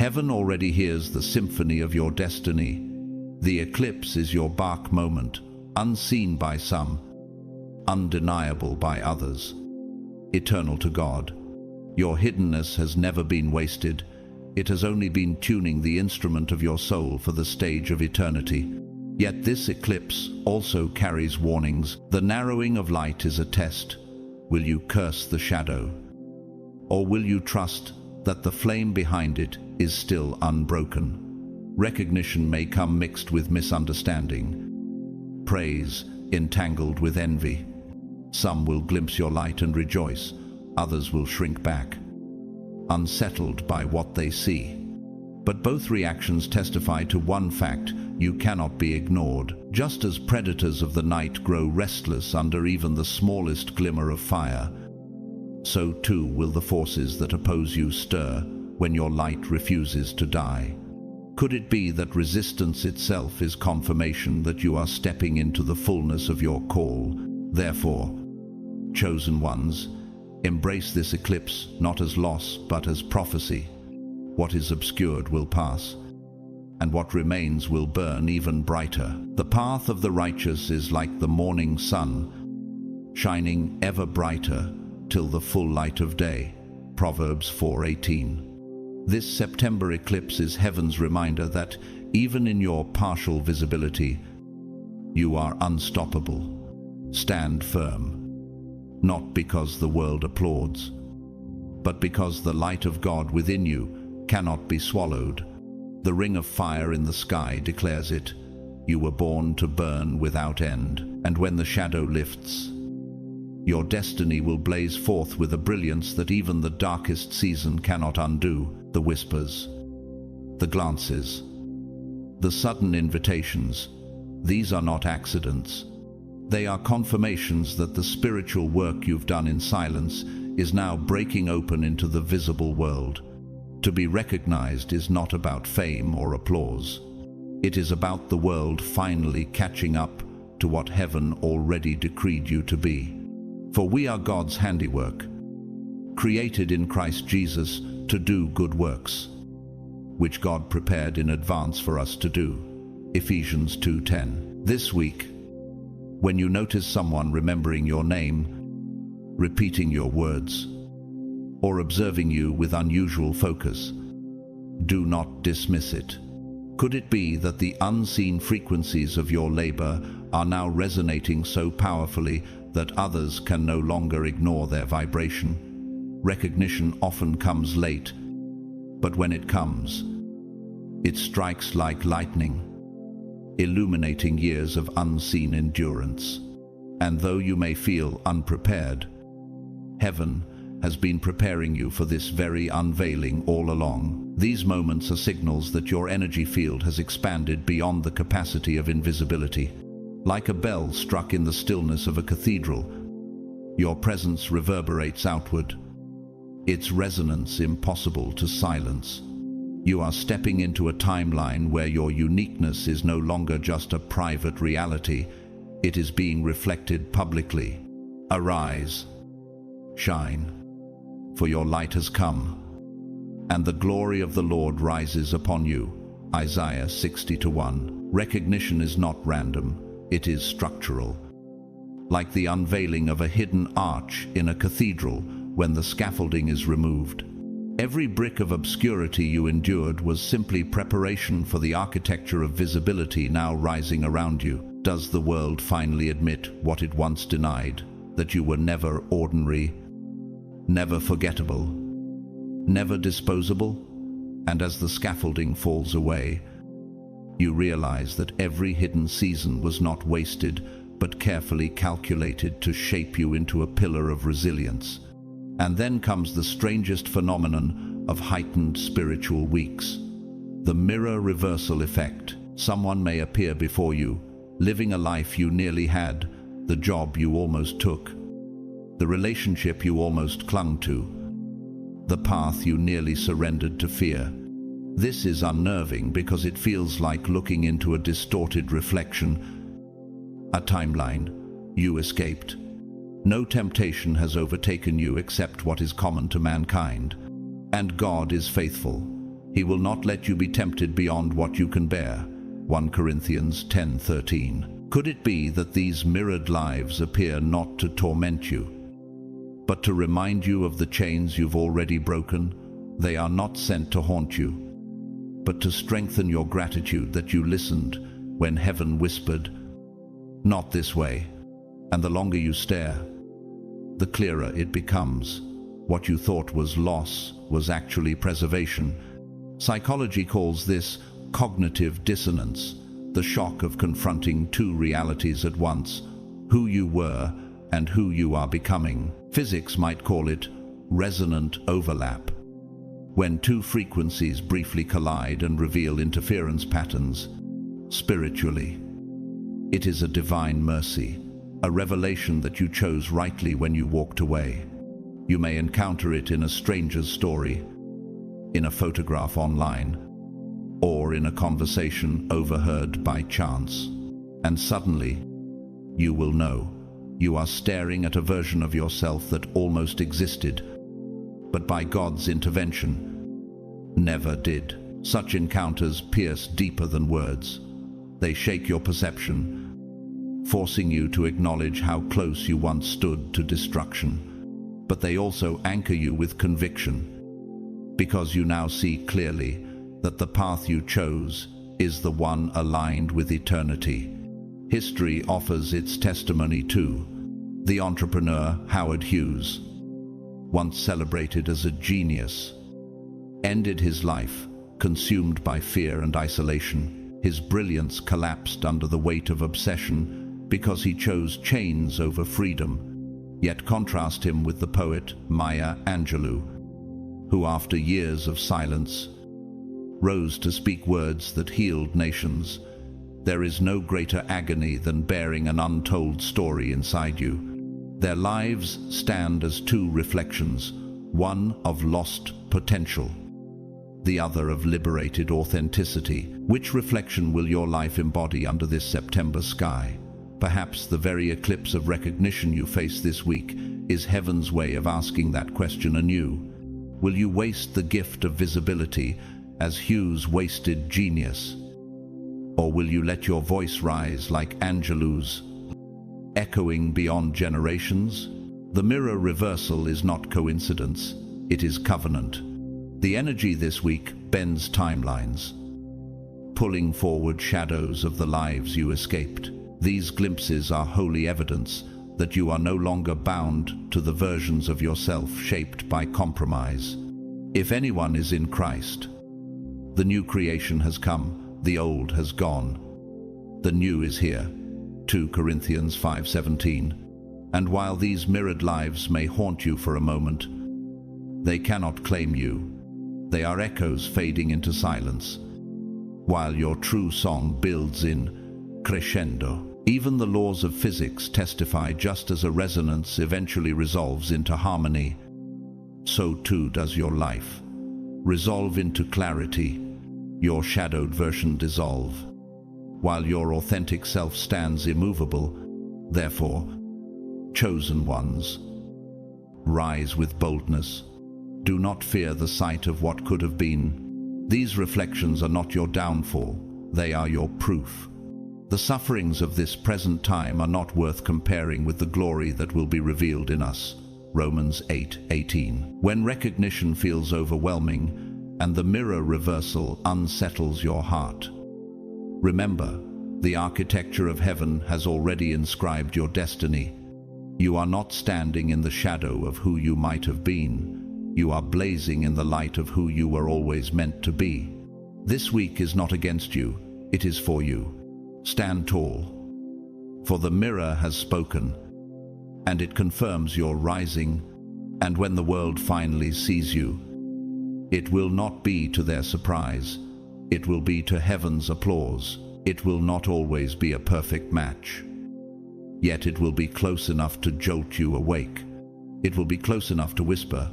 heaven already hears the symphony of your destiny? The eclipse is your Bach moment, unseen by some, undeniable by others. Eternal to God, your hiddenness has never been wasted. It has only been tuning the instrument of your soul for the stage of eternity. Yet this eclipse also carries warnings. The narrowing of light is a test. Will you curse the shadow? Or will you trust that the flame behind it is still unbroken? Recognition may come mixed with misunderstanding, praise entangled with envy. Some will glimpse your light and rejoice, others will shrink back, unsettled by what they see. But both reactions testify to one fact: you cannot be ignored. Just as predators of the night grow restless under even the smallest glimmer of fire, so too will the forces that oppose you stir when your light refuses to die. Could it be that resistance itself is confirmation that you are stepping into the fullness of your call? Therefore, chosen ones, embrace this eclipse not as loss but as prophecy. What is obscured will pass, and what remains will burn even brighter. The path of the righteous is like the morning sun, shining ever brighter till the full light of day. Proverbs 4:18. This September eclipse is heaven's reminder that even in your partial visibility, you are unstoppable. Stand firm, not because the world applauds, but because the light of God within you cannot be swallowed. The ring of fire in the sky declares it. You were born to burn without end, and when the shadow lifts, your destiny will blaze forth with a brilliance that even the darkest season cannot undo. The whispers, the glances, the sudden invitations, these are not accidents. They are confirmations that the spiritual work you've done in silence is now breaking open into the visible world. To be recognized is not about fame or applause. It is about the world finally catching up to what heaven already decreed you to be. For we are God's handiwork, created in Christ Jesus to do good works, which God prepared in advance for us to do. Ephesians 2:10. This week, when you notice someone remembering your name, repeating your words, or observing you with unusual focus, do not dismiss it. Could it be that the unseen frequencies of your labor are now resonating so powerfully that others can no longer ignore their vibration? Recognition often comes late, but when it comes, it strikes like lightning, illuminating years of unseen endurance. And though you may feel unprepared, heaven has been preparing you for this very unveiling all along. These moments are signals that your energy field has expanded beyond the capacity of invisibility. Like a bell struck in the stillness of a cathedral, your presence reverberates outward, its resonance impossible to silence. You are stepping into a timeline where your uniqueness is no longer just a private reality, it is being reflected publicly. Arise, shine, for your light has come, and the glory of the Lord rises upon you. Isaiah 60:1. Recognition is not random, it is structural. Like the unveiling of a hidden arch in a cathedral when the scaffolding is removed. Every brick of obscurity you endured was simply preparation for the architecture of visibility now rising around you. Does the world finally admit what it once denied? That you were never ordinary, never forgettable, never disposable? And as the scaffolding falls away, you realize that every hidden season was not wasted, but carefully calculated to shape you into a pillar of resilience. And then comes the strangest phenomenon of heightened spiritual weeks. The mirror reversal effect. Someone may appear before you, living a life you nearly had, the job you almost took, the relationship you almost clung to, the path you nearly surrendered to fear. This is unnerving because it feels like looking into a distorted reflection, a timeline. You escaped. No temptation has overtaken you except what is common to mankind. And God is faithful. He will not let you be tempted beyond what you can bear. 1 Corinthians 10:13. Could it be that these mirrored lives appear not to torment you, but to remind you of the chains you've already broken? They are not sent to haunt you, but to strengthen your gratitude that you listened when heaven whispered, "Not this way." And the longer you stare, the clearer it becomes. What you thought was loss was actually preservation. Psychology calls this cognitive dissonance, the shock of confronting two realities at once, who you were and who you are becoming. Physics might call it resonant overlap. When two frequencies briefly collide and reveal interference patterns, spiritually, it is a divine mercy, a revelation that you chose rightly when you walked away. You may encounter it in a stranger's story, in a photograph online, or in a conversation overheard by chance. And suddenly, you will know. You are staring at a version of yourself that almost existed, but by God's intervention, never did. Such encounters pierce deeper than words. They shake your perception, forcing you to acknowledge how close you once stood to destruction. But they also anchor you with conviction, because you now see clearly that the path you chose is the one aligned with eternity. History offers its testimony too. The entrepreneur Howard Hughes, once celebrated as a genius, ended his life consumed by fear and isolation. His brilliance collapsed under the weight of obsession because he chose chains over freedom. Yet contrast him with the poet Maya Angelou, who after years of silence rose to speak words that healed nations. There is no greater agony than bearing an untold story inside you. Their lives stand as two reflections, one of lost potential, the other of liberated authenticity. Which reflection will your life embody under this September sky? Perhaps the very eclipse of recognition you face this week is heaven's way of asking that question anew. Will you waste the gift of visibility as Hughes wasted genius? Or will you let your voice rise like Angelou's, echoing beyond generations? The mirror reversal is not coincidence, it is covenant. The energy this week bends timelines, pulling forward shadows of the lives you escaped. These glimpses are holy evidence that you are no longer bound to the versions of yourself shaped by compromise. If anyone is in Christ, the new creation has come, the old has gone. The new is here. 2 Corinthians 5:17. And while these mirrored lives may haunt you for a moment, they cannot claim you. They are echoes fading into silence, while your true song builds in crescendo. Even the laws of physics testify just as a resonance eventually resolves into harmony, so too does your life. Resolve into clarity, your shadowed version dissolve, while your authentic self stands immovable. Therefore, chosen ones, rise with boldness. Do not fear the sight of what could have been. These reflections are not your downfall, they are your proof. The sufferings of this present time are not worth comparing with the glory that will be revealed in us. Romans 8:18. When recognition feels overwhelming and the mirror reversal unsettles your heart, remember, the architecture of heaven has already inscribed your destiny. You are not standing in the shadow of who you might have been. You are blazing in the light of who you were always meant to be. This week is not against you, it is for you. Stand tall, for the mirror has spoken, and it confirms your rising. And when the world finally sees you, it will not be to their surprise, it will be to heaven's applause. It will not always be a perfect match, yet it will be close enough to jolt you awake. It will be close enough to whisper,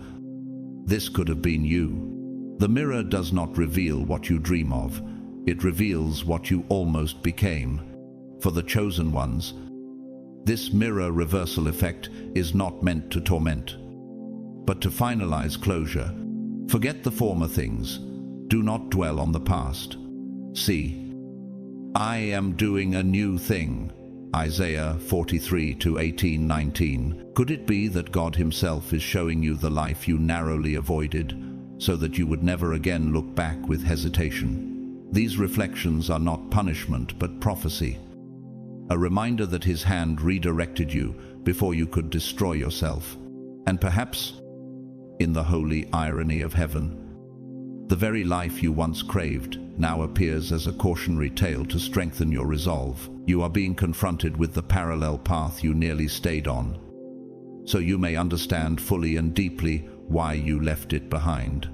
"This could have been you." The mirror does not reveal what you dream of, it reveals what you almost became. For the chosen ones, this mirror reversal effect is not meant to torment, but to finalize closure. Forget the former things, do not dwell on the past. See, I am doing a new thing. Isaiah 43:18-19. Could it be that God himself is showing you the life you narrowly avoided, so that you would never again look back with hesitation? These reflections are not punishment but prophecy, a reminder that his hand redirected you before you could destroy yourself. And perhaps, in the holy irony of heaven, the very life you once craved now appears as a cautionary tale to strengthen your resolve. You are being confronted with the parallel path you nearly stayed on, so you may understand fully and deeply why you left it behind.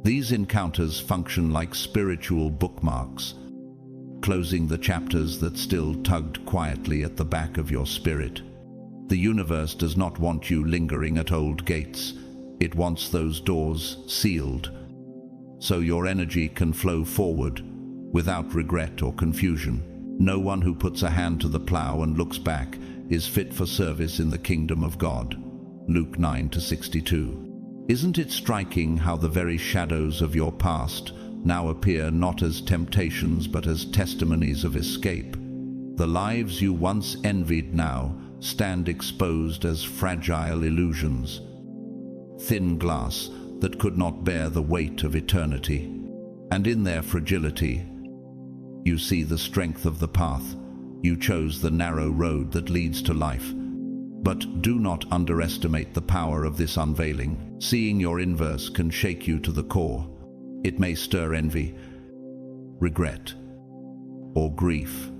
These encounters function like spiritual bookmarks, closing the chapters that still tugged quietly at the back of your spirit. The universe does not want you lingering at old gates. It wants those doors sealed, so your energy can flow forward without regret or confusion. No one who puts a hand to the plow and looks back is fit for service in the kingdom of God. Luke 9:62. Isn't it striking how the very shadows of your past now appear not as temptations but as testimonies of escape? The lives you once envied now stand exposed as fragile illusions, thin glass that could not bear the weight of eternity. And in their fragility, you see the strength of the path. You chose the narrow road that leads to life. But do not underestimate the power of this unveiling. Seeing your inverse can shake you to the core. It may stir envy, regret, or grief.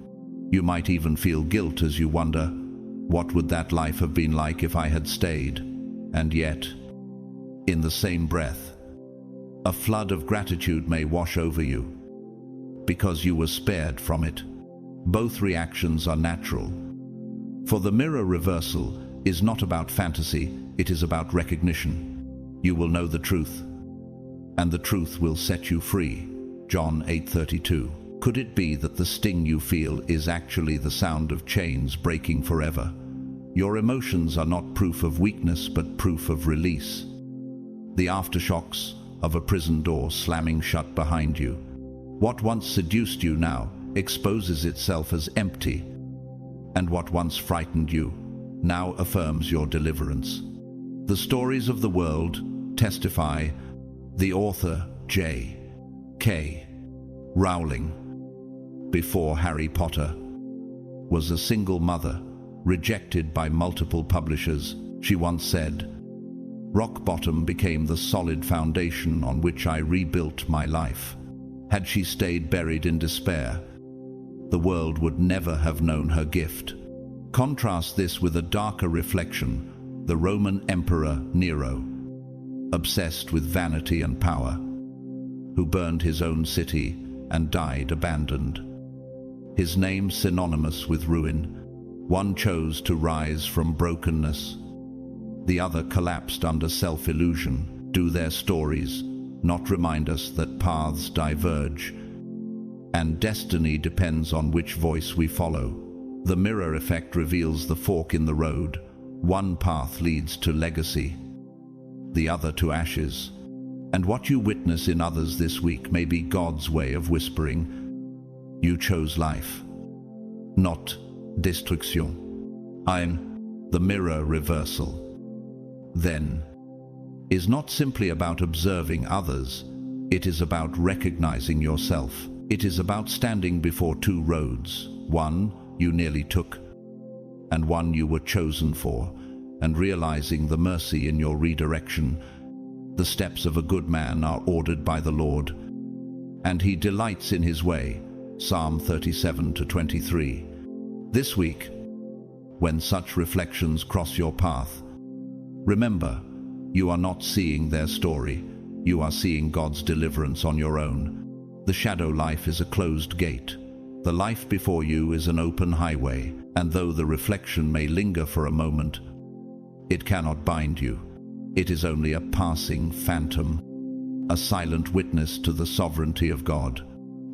You might even feel guilt as you wonder, what would that life have been like if I had stayed? And yet, in the same breath, a flood of gratitude may wash over you, because you were spared from it. Both reactions are natural. For the mirror reversal is not about fantasy, it is about recognition. You will know the truth, and the truth will set you free. John 8:32. Could it be that the sting you feel is actually the sound of chains breaking forever? Your emotions are not proof of weakness, but proof of release. The aftershocks of a prison door slamming shut behind you. What once seduced you now exposes itself as empty, and what once frightened you now affirms your deliverance. The stories of the world testify. The author J.K. Rowling, before Harry Potter, was a single mother, rejected by multiple publishers. She once said, "Rock bottom became the solid foundation on which I rebuilt my life." Had she stayed buried in despair, the world would never have known her gift. Contrast this with a darker reflection, the Roman Emperor Nero, obsessed with vanity and power, who burned his own city and died abandoned. His name synonymous with ruin. One chose to rise from brokenness. The other collapsed under self-illusion. Do their stories not remind us that paths diverge, and destiny depends on which voice we follow? The mirror effect reveals the fork in the road. One path leads to legacy, the other to ashes. And what you witness in others this week may be God's way of whispering, you chose life, not destruction. The mirror reversal, then, is not simply about observing others. It is about recognizing yourself. It is about standing before two roads, one you nearly took, and one you were chosen for, and realizing the mercy in your redirection. The steps of a good man are ordered by the Lord, and he delights in his way. Psalm 37:23. This week, when such reflections cross your path, remember, you are not seeing their story. You are seeing God's deliverance on your own. The shadow life is a closed gate. The life before you is an open highway, and though the reflection may linger for a moment, it cannot bind you. It is only a passing phantom, a silent witness to the sovereignty of God.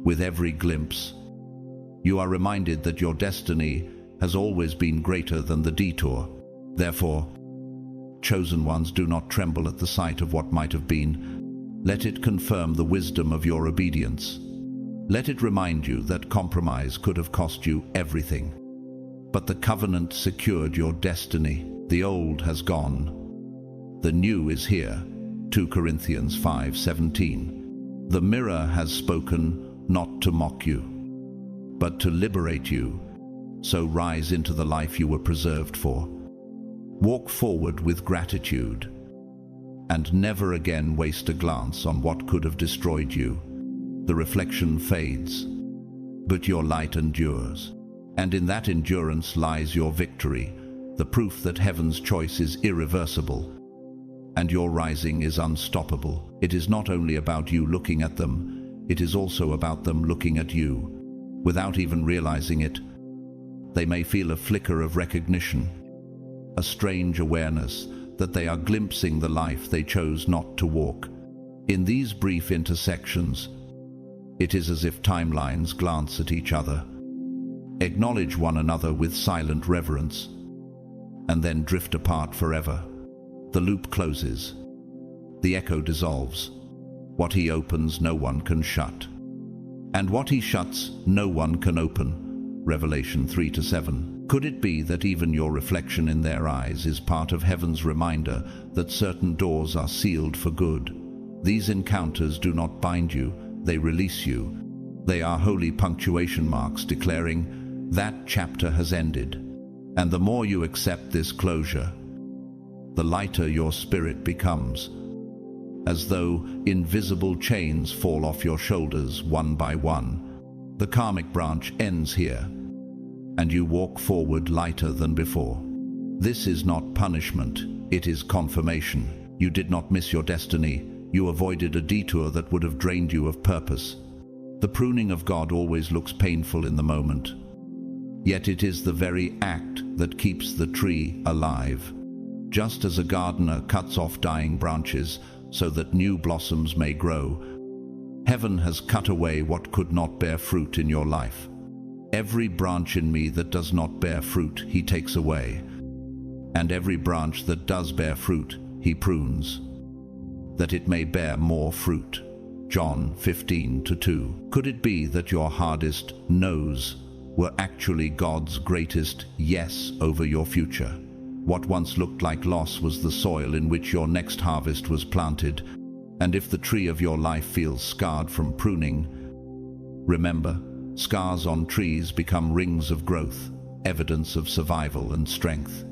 With every glimpse, you are reminded that your destiny has always been greater than the detour. Therefore, chosen ones, do not tremble at the sight of what might have been. Let it confirm the wisdom of your obedience. Let it remind you that compromise could have cost you everything, but the covenant secured your destiny. The old has gone. The new is here. 2 Corinthians 5:17. The mirror has spoken, not to mock you, but to liberate you. So rise into the life you were preserved for. Walk forward with gratitude, and never again waste a glance on what could have destroyed you. The reflection fades, but your light endures. And in that endurance lies your victory, the proof that heaven's choice is irreversible, and your rising is unstoppable. It is not only about you looking at them, it is also about them looking at you. Without even realizing it, they may feel a flicker of recognition, a strange awareness that they are glimpsing the life they chose not to walk. In these brief intersections, it is as if timelines glance at each other, acknowledge one another with silent reverence, and then drift apart forever. The loop closes. The echo dissolves. What he opens, no one can shut. And what he shuts, no one can open. Revelation 3-7. Could it be that even your reflection in their eyes is part of heaven's reminder that certain doors are sealed for good? These encounters do not bind you, they release you. They are holy punctuation marks declaring that chapter has ended. And the more you accept this closure, the lighter your spirit becomes, as though invisible chains fall off your shoulders one by one. The karmic branch ends here, and you walk forward lighter than before. This is not punishment, it is confirmation. You did not miss your destiny, you avoided a detour that would have drained you of purpose. The pruning of God always looks painful in the moment, yet it is the very act that keeps the tree alive. Just as a gardener cuts off dying branches so that new blossoms may grow, heaven has cut away what could not bear fruit in your life. Every branch in me that does not bear fruit, he takes away, and every branch that does bear fruit, he prunes, that it may bear more fruit. John 15:2. Could it be that your hardest no's were actually God's greatest yes over your future? What once looked like loss was the soil in which your next harvest was planted. And if the tree of your life feels scarred from pruning, remember, scars on trees become rings of growth, evidence of survival and strength.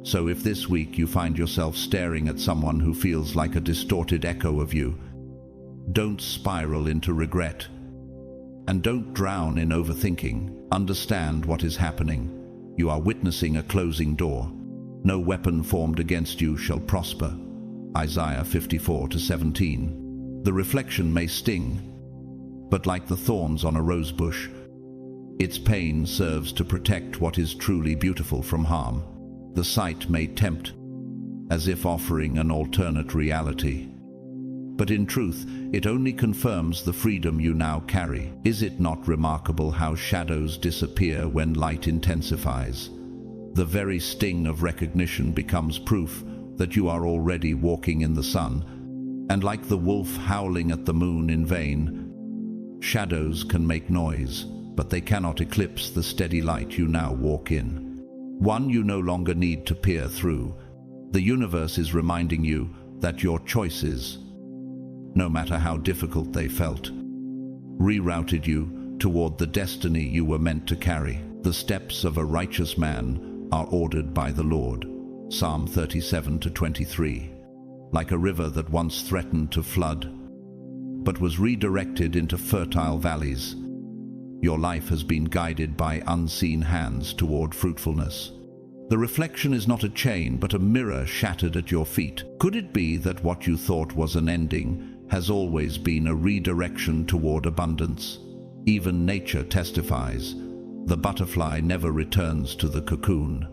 So if this week you find yourself staring at someone who feels like a distorted echo of you, don't spiral into regret, and don't drown in overthinking. Understand what is happening. You are witnessing a closing door. No weapon formed against you shall prosper. Isaiah 54:17. The reflection may sting, but like the thorns on a rose bush, its pain serves to protect what is truly beautiful from harm. The sight may tempt, as if offering an alternate reality, but in truth, it only confirms the freedom you now carry. Is it not remarkable how shadows disappear when light intensifies? The very sting of recognition becomes proof that you are already walking in the sun, and like the wolf howling at the moon in vain, shadows can make noise, but they cannot eclipse the steady light you now walk in. One you no longer need to peer through. The universe is reminding you that your choices, no matter how difficult they felt, rerouted you toward the destiny you were meant to carry. The steps of a righteous man are ordered by the Lord. Psalm 37:23. Like a river that once threatened to flood, but was redirected into fertile valleys, your life has been guided by unseen hands toward fruitfulness. The reflection is not a chain, but a mirror shattered at your feet. Could it be that what you thought was an ending has always been a redirection toward abundance? Even nature testifies. The butterfly never returns to the cocoon.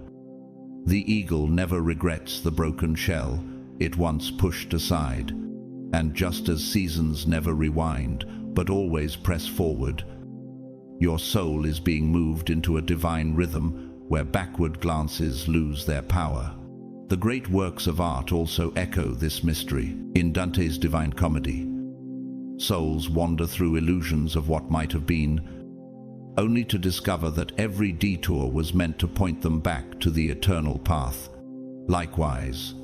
The eagle never regrets the broken shell it once pushed aside. And just as seasons never rewind, but always press forward, your soul is being moved into a divine rhythm where backward glances lose their power. The great works of art also echo this mystery. In Dante's Divine Comedy, souls wander through illusions of what might have been, only to discover that every detour was meant to point them back to the eternal path. Likewise,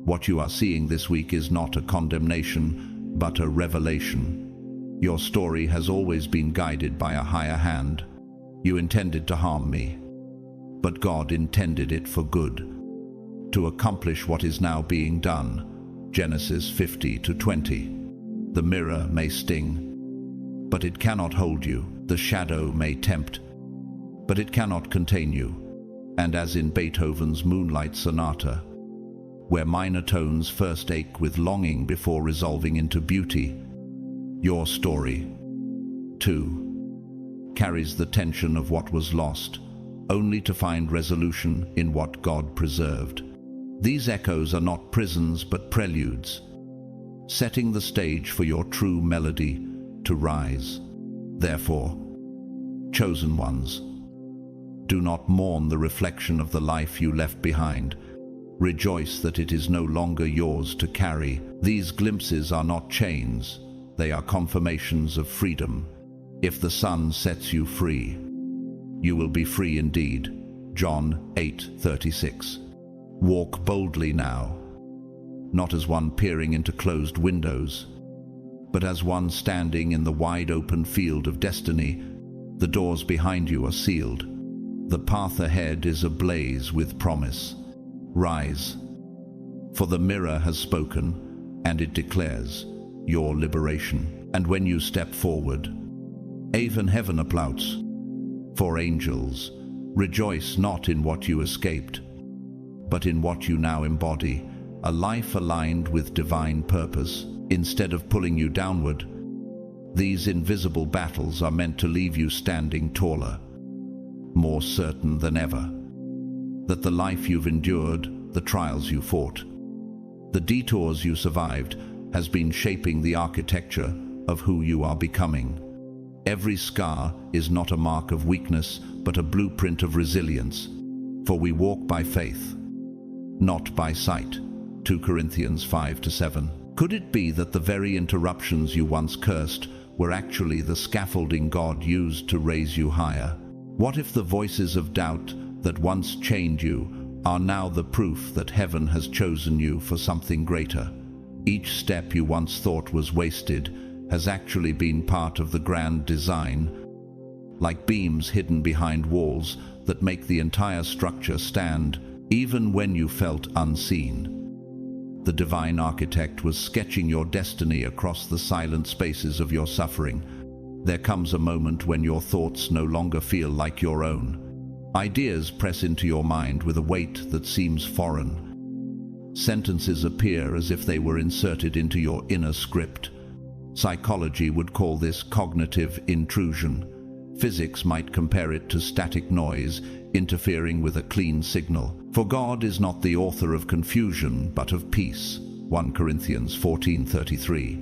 what you are seeing this week is not a condemnation, but a revelation. Your story has always been guided by a higher hand. You intended to harm me, but God intended it for good, to accomplish what is now being done. Genesis 50:20. The mirror may sting, but it cannot hold you. The shadow may tempt, but it cannot contain you. And as in Beethoven's Moonlight Sonata, where minor tones first ache with longing before resolving into beauty, your story, too, carries the tension of what was lost, only to find resolution in what God preserved. These echoes are not prisons but preludes, setting the stage for your true melody to rise. Therefore, chosen ones, do not mourn the reflection of the life you left behind. Rejoice that it is no longer yours to carry. These glimpses are not chains, they are confirmations of freedom. If the sun sets you free, you will be free indeed. John 8:36. Walk boldly now, not as one peering into closed windows, but as one standing in the wide open field of destiny. The doors behind you are sealed. The path ahead is ablaze with promise. Rise, for the mirror has spoken, and it declares your liberation. And when you step forward, even heaven applauds. For angels, rejoice not in what you escaped, but in what you now embody, a life aligned with divine purpose. Instead of pulling you downward, these invisible battles are meant to leave you standing taller, more certain than ever that the life you've endured, the trials you fought, the detours you survived, has been shaping the architecture of who you are becoming. Every scar is not a mark of weakness, but a blueprint of resilience. For we walk by faith, not by sight. 2 Corinthians 5-7. Could it be that the very interruptions you once cursed were actually the scaffolding God used to raise you higher? What if the voices of doubt that once chained you are now the proof that heaven has chosen you for something greater? Each step you once thought was wasted has actually been part of the grand design, like beams hidden behind walls that make the entire structure stand, even when you felt unseen. The divine architect was sketching your destiny across the silent spaces of your suffering. There comes a moment when your thoughts no longer feel like your own. Ideas press into your mind with a weight that seems foreign. Sentences appear as if they were inserted into your inner script. Psychology would call this cognitive intrusion. Physics might compare it to static noise interfering with a clean signal. For God is not the author of confusion, but of peace. 1 Corinthians 14:33.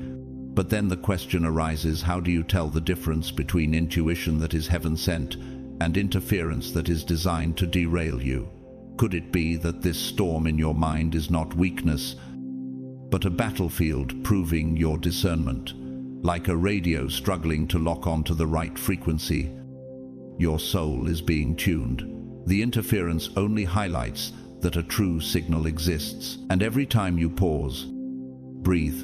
But then the question arises, how do you tell the difference between intuition that is heaven-sent and interference that is designed to derail you? Could it be that this storm in your mind is not weakness, but a battlefield proving your discernment? Like a radio struggling to lock onto the right frequency, your soul is being tuned. The interference only highlights that a true signal exists. And every time you pause, breathe,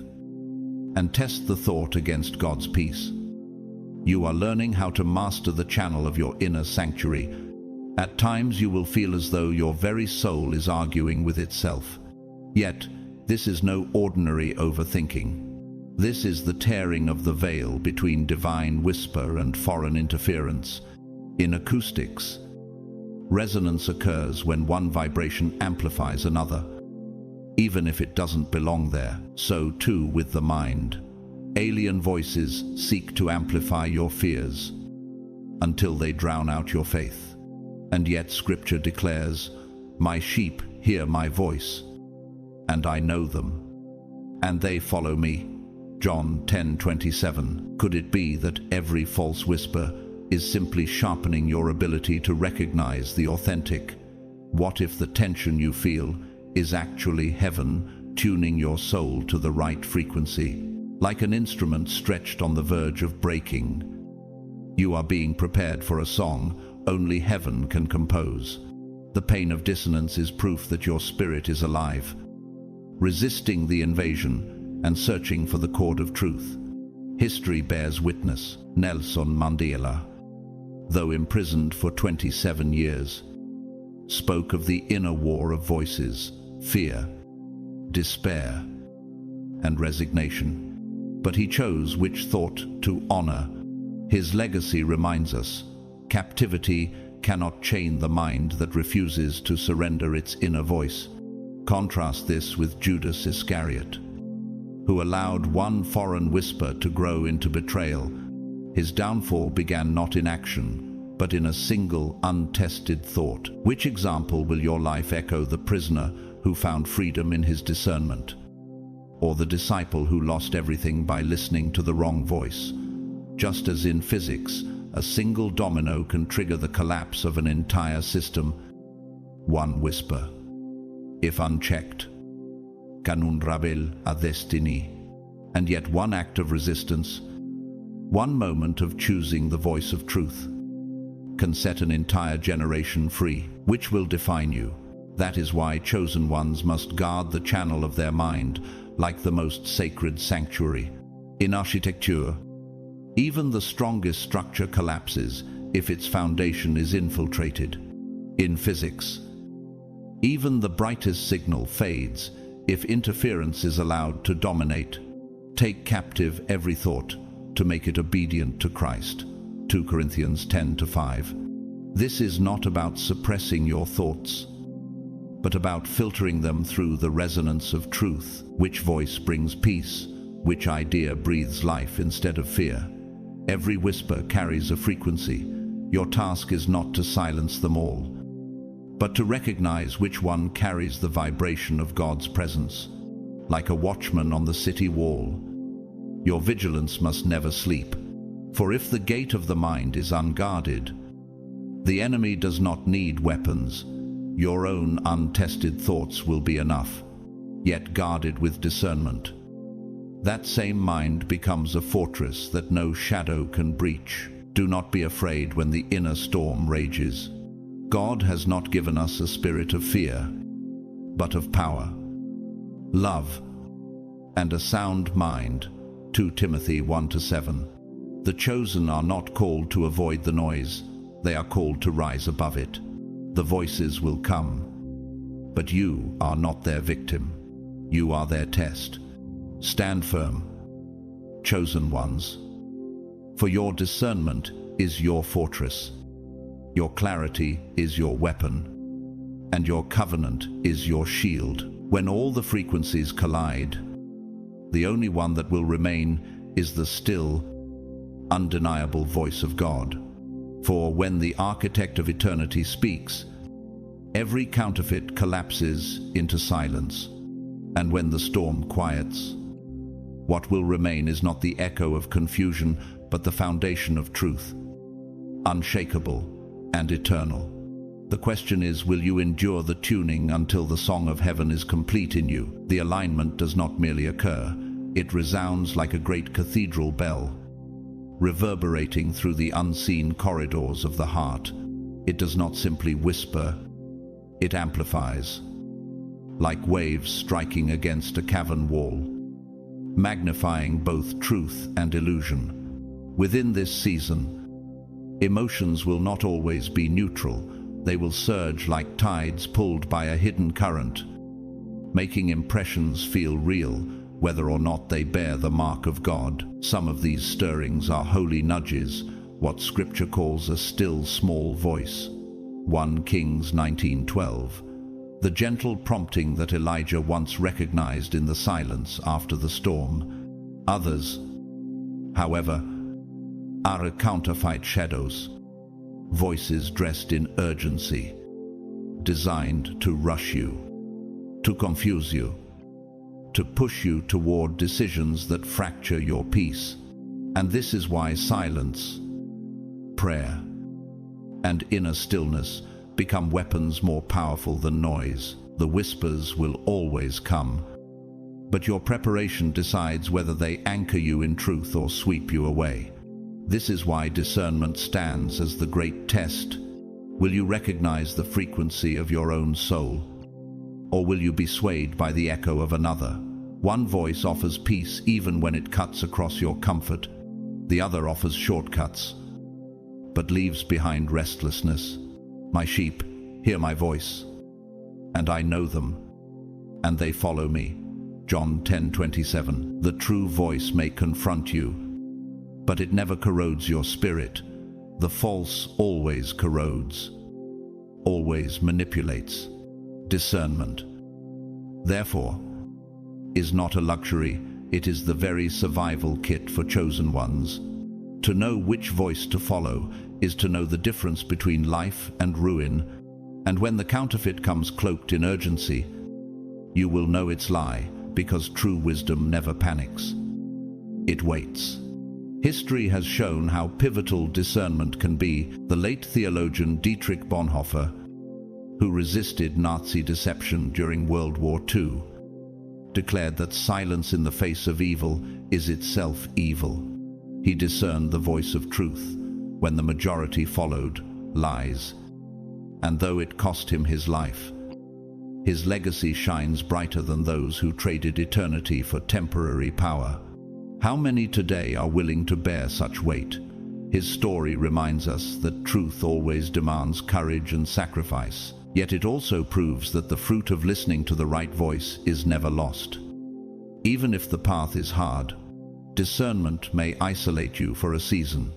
and test the thought against God's peace, you are learning how to master the channel of your inner sanctuary. At times you will feel as though your very soul is arguing with itself. Yet, this is no ordinary overthinking. This is the tearing of the veil between divine whisper and foreign interference. In acoustics, resonance occurs when one vibration amplifies another, even if it doesn't belong there. So too with the mind. Alien voices seek to amplify your fears until they drown out your faith. And yet Scripture declares, "My sheep hear my voice, and I know them, and they follow me." John 10:27. Could it be that every false whisper is simply sharpening your ability to recognize the authentic? What if the tension you feel is actually heaven tuning your soul to the right frequency? Like an instrument stretched on the verge of breaking, you are being prepared for a song only heaven can compose. The pain of dissonance is proof that your spirit is alive, resisting the invasion and searching for the chord of truth. History bears witness. Nelson Mandela, though imprisoned for 27 years, spoke of the inner war of voices, fear, despair, and resignation. But he chose which thought to honor. His legacy reminds us, captivity cannot chain the mind that refuses to surrender its inner voice. Contrast this with Judas Iscariot, who allowed one foreign whisper to grow into betrayal. His downfall began not in action, but in a single untested thought. Which example will your life echo? The prisoner who found freedom in his discernment, or the disciple who lost everything by listening to the wrong voice? Just as in physics, a single domino can trigger the collapse of an entire system, one whisper, if unchecked, can unravel a destiny. And yet one act of resistance, one moment of choosing the voice of truth, can set an entire generation free. Which will define you? That is why chosen ones must guard the channel of their mind like the most sacred sanctuary. In architecture, even the strongest structure collapses if its foundation is infiltrated. In physics, even the brightest signal fades if interference is allowed to dominate. Take captive every thought to make it obedient to Christ. 2 Corinthians 10:5. This is not about suppressing your thoughts, but about filtering them through the resonance of truth. Which voice brings peace? Which idea breathes life instead of fear? Every whisper carries a frequency. Your task is not to silence them all, but to recognize which one carries the vibration of God's presence. Like a watchman on the city wall, your vigilance must never sleep. For if the gate of the mind is unguarded, the enemy does not need weapons. Your own untested thoughts will be enough, yet guarded with discernment. That same mind becomes a fortress that no shadow can breach. Do not be afraid when the inner storm rages. God has not given us a spirit of fear, but of power, love, and a sound mind. 2 Timothy 1:7. The chosen are not called to avoid the noise, they are called to rise above it. The voices will come, but you are not their victim. You are their test. Stand firm, chosen ones, for your discernment is your fortress, your clarity is your weapon, and your covenant is your shield. When all the frequencies collide, the only one that will remain is the still, undeniable voice of God. For when the architect of eternity speaks, every counterfeit collapses into silence. And when the storm quiets, what will remain is not the echo of confusion, but the foundation of truth, unshakable and eternal. The question is, will you endure the tuning until the song of heaven is complete in you? The alignment does not merely occur, it resounds like a great cathedral bell, reverberating through the unseen corridors of the heart. It does not simply whisper, it amplifies, like waves striking against a cavern wall, magnifying both truth and illusion. Within this season, emotions will not always be neutral. They will surge like tides pulled by a hidden current, making impressions feel real, whether or not they bear the mark of God. Some of these stirrings are holy nudges, what Scripture calls a still small voice. 1 Kings 19:12. The gentle prompting that Elijah once recognized in the silence after the storm. Others, however, are counterfeit shadows, voices dressed in urgency, designed to rush you, to confuse you, to push you toward decisions that fracture your peace. And this is why silence, prayer, and inner stillness become weapons more powerful than noise. The whispers will always come, but your preparation decides whether they anchor you in truth or sweep you away. This is why discernment stands as the great test. Will you recognize the frequency of your own soul, or will you be swayed by the echo of another? One voice offers peace even when it cuts across your comfort. The other offers shortcuts, but leaves behind restlessness. My sheep hear my voice, and I know them, and they follow me. John 10:27. The true voice may confront you, but it never corrodes your spirit. The false always corrodes, always manipulates. Discernment, therefore, is not a luxury, it is the very survival kit for chosen ones. To know which voice to follow is to know the difference between life and ruin, and when the counterfeit comes cloaked in urgency, you will know its lie, because true wisdom never panics. It waits. History has shown how pivotal discernment can be. The late theologian Dietrich Bonhoeffer, who resisted Nazi deception during World War II, declared that silence in the face of evil is itself evil. He discerned the voice of truth when the majority followed, lies. And though it cost him his life, his legacy shines brighter than those who traded eternity for temporary power. How many today are willing to bear such weight? His story reminds us that truth always demands courage and sacrifice, yet it also proves that the fruit of listening to the right voice is never lost. Even if the path is hard, discernment may isolate you for a season,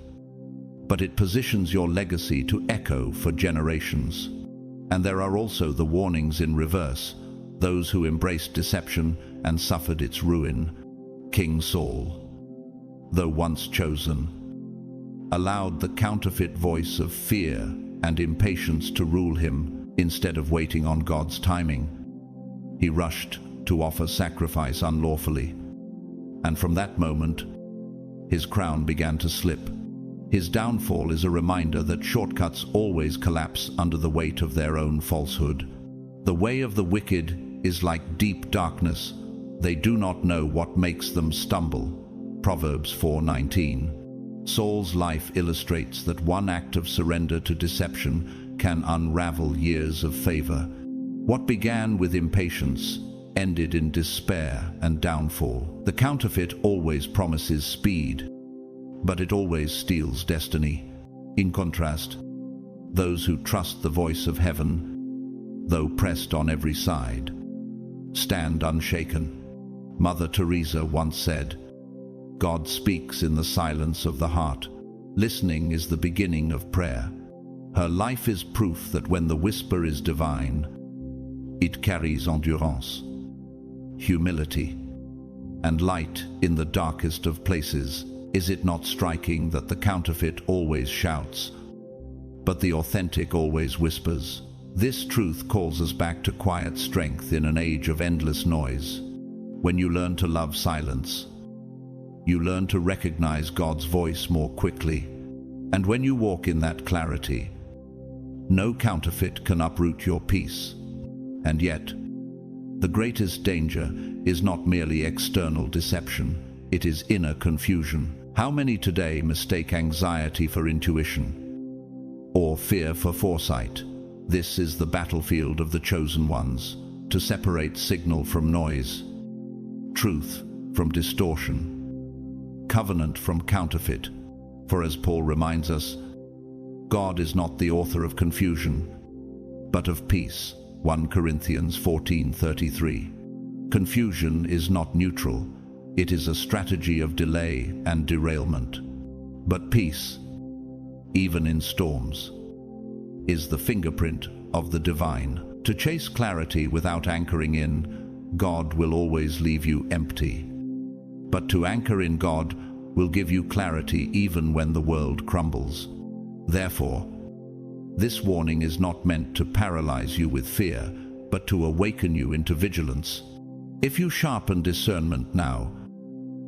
but it positions your legacy to echo for generations. And there are also the warnings in reverse, those who embraced deception and suffered its ruin. King Saul, though once chosen, allowed the counterfeit voice of fear and impatience to rule him instead of waiting on God's timing. He rushed to offer sacrifice unlawfully, and from that moment, his crown began to slip. His downfall is a reminder that shortcuts always collapse under the weight of their own falsehood. The way of the wicked is like deep darkness. They do not know what makes them stumble. Proverbs 4:19. Saul's life illustrates that one act of surrender to deception can unravel years of favor. What began with impatience ended in despair and downfall. The counterfeit always promises speed, but it always steals destiny. In contrast, those who trust the voice of heaven, though pressed on every side, stand unshaken. Mother Teresa once said, "God speaks in the silence of the heart. Listening is the beginning of prayer." Her life is proof that when the whisper is divine, it carries endurance, humility, and light in the darkest of places. Is it not striking that the counterfeit always shouts, but the authentic always whispers? This truth calls us back to quiet strength in an age of endless noise. When you learn to love silence, you learn to recognize God's voice more quickly. And when you walk in that clarity, no counterfeit can uproot your peace. And yet, the greatest danger is not merely external deception, it is inner confusion. How many today mistake anxiety for intuition, or fear for foresight? This is the battlefield of the chosen ones, to separate signal from noise, truth from distortion, covenant from counterfeit. For as Paul reminds us, God is not the author of confusion, but of peace. 1 Corinthians 14:33. Confusion is not neutral. It is a strategy of delay and derailment. But peace, even in storms, is the fingerprint of the divine. To chase clarity without anchoring in God will always leave you empty. But to anchor in God will give you clarity even when the world crumbles. Therefore, this warning is not meant to paralyze you with fear, but to awaken you into vigilance. If you sharpen discernment now,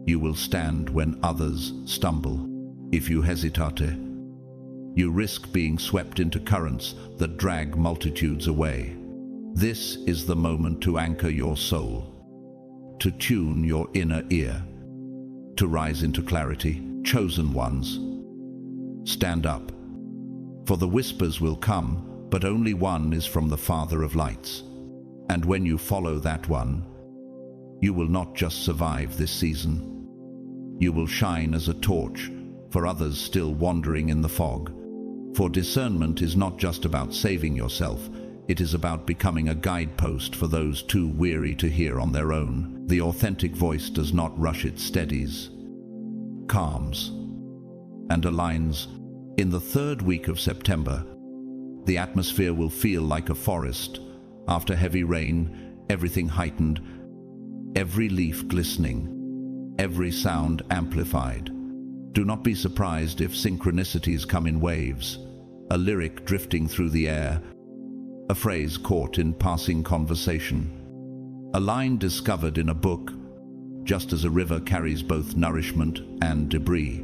you will stand when others stumble. If you hesitate, you risk being swept into currents that drag multitudes away. This is the moment to anchor your soul, to tune your inner ear, to rise into clarity. Chosen ones, stand up, for the whispers will come, but only one is from the Father of lights. And when you follow that one, you will not just survive this season. You will shine as a torch for others still wandering in the fog. For discernment is not just about saving yourself, it is about becoming a guidepost for those too weary to hear on their own. The authentic voice does not rush, it steadies, calms, and aligns. In the third week of September, the atmosphere will feel like a forest. After heavy rain, everything heightened, every leaf glistening, every sound amplified. Do not be surprised if synchronicities come in waves, a lyric drifting through the air, a phrase caught in passing conversation, a line discovered in a book, just as a river carries both nourishment and debris.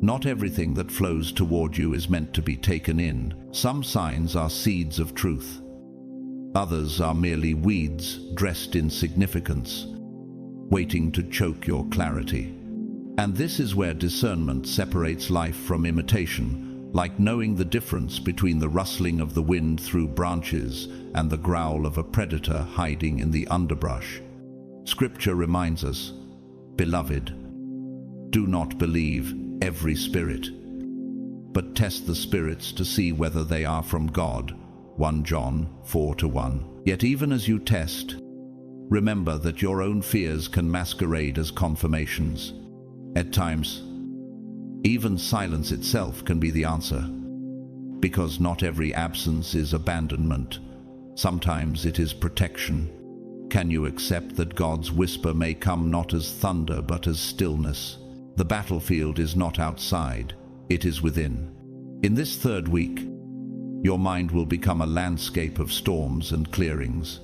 Not everything that flows toward you is meant to be taken in. Some signs are seeds of truth. Others are merely weeds dressed in significance, waiting to choke your clarity. And this is where discernment separates life from imitation, like knowing the difference between the rustling of the wind through branches and the growl of a predator hiding in the underbrush. Scripture reminds us, "Beloved, do not believe every spirit, but test the spirits to see whether they are from God." 1 John 4:1. Yet even as you test, remember that your own fears can masquerade as confirmations. At times, even silence itself can be the answer, because not every absence is abandonment. Sometimes it is protection. Can you accept that God's whisper may come not as thunder but as stillness? The battlefield is not outside, it is within. In this third week, your mind will become a landscape of storms and clearings,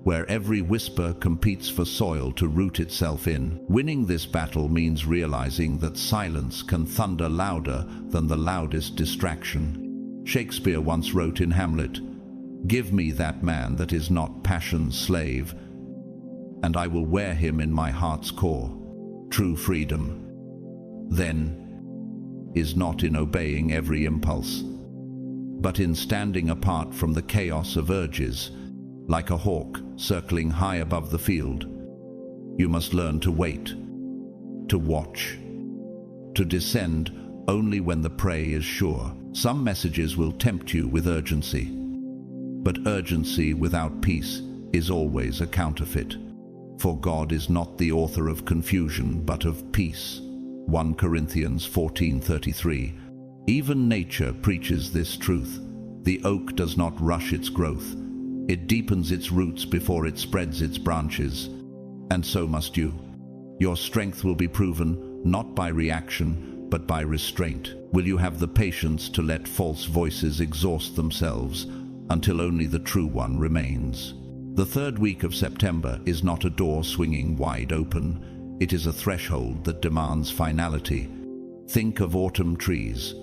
where every whisper competes for soil to root itself in. Winning this battle means realizing that silence can thunder louder than the loudest distraction. Shakespeare once wrote in Hamlet, "Give me that man that is not passion's slave, and I will wear him in my heart's core." True freedom, then, is not in obeying every impulse, but in standing apart from the chaos of urges, like a hawk circling high above the field. You must learn to wait, to watch, to descend only when the prey is sure. Some messages will tempt you with urgency, but urgency without peace is always a counterfeit. For God is not the author of confusion, but of peace. 1 Corinthians 14:33. Even nature preaches this truth. The oak does not rush its growth. It deepens its roots before it spreads its branches. And so must you. Your strength will be proven not by reaction, but by restraint. Will you have the patience to let false voices exhaust themselves until only the true one remains? The third week of September is not a door swinging wide open. It is a threshold that demands finality. Think of autumn trees.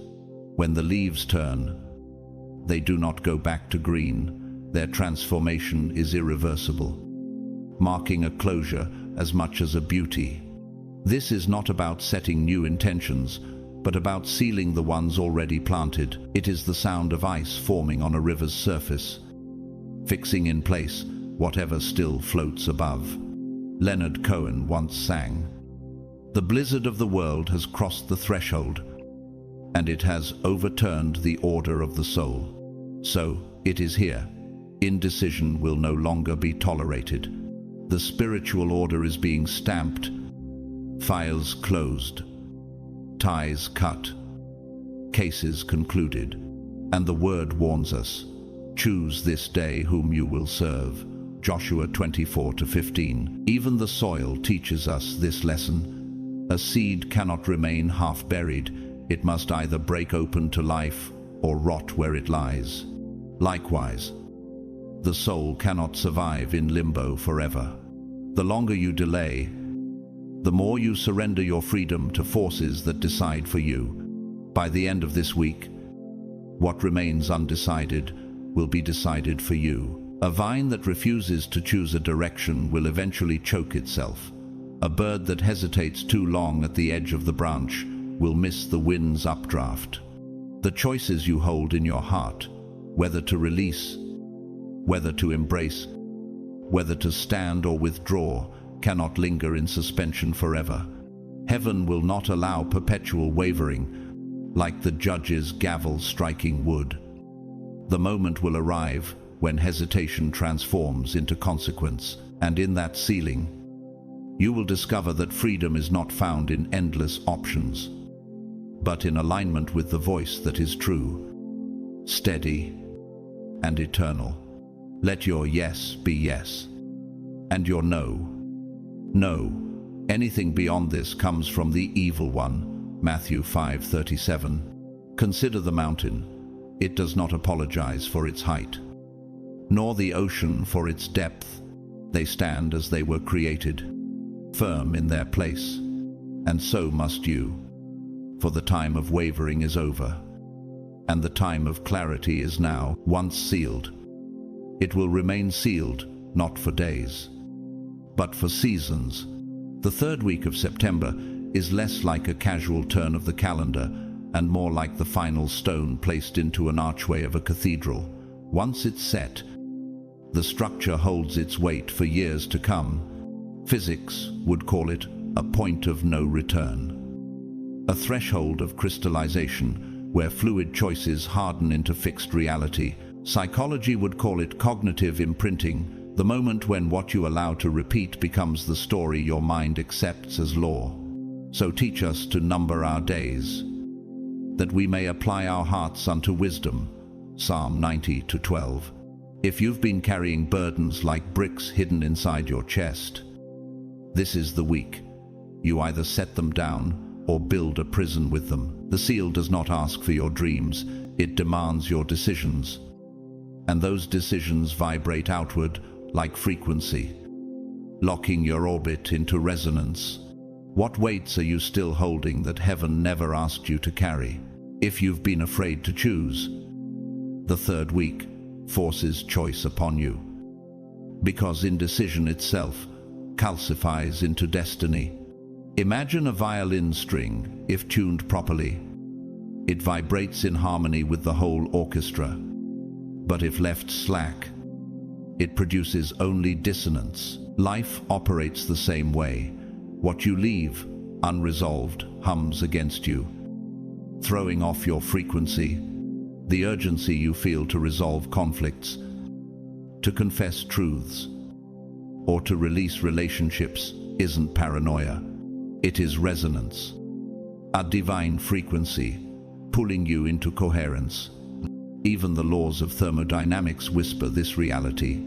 When the leaves turn, they do not go back to green. Their transformation is irreversible, marking a closure as much as a beauty. This is not about setting new intentions, but about sealing the ones already planted. It is the sound of ice forming on a river's surface, fixing in place whatever still floats above. Leonard Cohen once sang, "The blizzard of the world has crossed the threshold, and it has overturned the order of the soul. So it is here. Indecision will no longer be tolerated. The spiritual order is being stamped, files closed, ties cut, cases concluded, and the word warns us, choose this day whom you will serve." Joshua 24:15. Even the soil teaches us this lesson. A seed cannot remain half buried. It must either break open to life or rot where it lies. Likewise, the soul cannot survive in limbo forever. The longer you delay, the more you surrender your freedom to forces that decide for you. By the end of this week, what remains undecided will be decided for you. A vine that refuses to choose a direction will eventually choke itself. A bird that hesitates too long at the edge of the branch will miss the wind's updraft. The choices you hold in your heart, whether to release, whether to embrace, whether to stand or withdraw, cannot linger in suspension forever. Heaven will not allow perpetual wavering, like the judge's gavel striking wood. The moment will arrive when hesitation transforms into consequence, and in that sealing, you will discover that freedom is not found in endless options, but in alignment with the voice that is true, steady, and eternal. Let your yes be yes, and your no, no. Anything beyond this comes from the evil one. Matthew 5:37. Consider the mountain. It does not apologize for its height, nor the ocean for its depth. They stand as they were created, firm in their place, and so must you. For the time of wavering is over, and the time of clarity is now. Once sealed, it will remain sealed, not for days, but for seasons. The third week of September is less like a casual turn of the calendar and more like the final stone placed into an archway of a cathedral. Once it's set, the structure holds its weight for years to come. Physics would call it a point of no return, a threshold of crystallization where fluid choices harden into fixed reality. Psychology would call it cognitive imprinting, the moment when what you allow to repeat becomes the story your mind accepts as law. So teach us to number our days, that we may apply our hearts unto wisdom. Psalm 90:12. If you've been carrying burdens like bricks hidden inside your chest, this is the week. You either set them down or build a prison with them. The seal does not ask for your dreams, it demands your decisions. And those decisions vibrate outward like frequency, locking your orbit into resonance. What weights are you still holding that heaven never asked you to carry? If you've been afraid to choose, the third week forces choice upon you, because indecision itself calcifies into destiny. Imagine a violin string. If tuned properly, it vibrates in harmony with the whole orchestra. But if left slack, it produces only dissonance. Life operates the same way. What you leave unresolved hums against you, throwing off your frequency. The urgency you feel to resolve conflicts, to confess truths, or to release relationships isn't paranoia. It is resonance, a divine frequency pulling you into coherence. Even the laws of thermodynamics whisper this reality.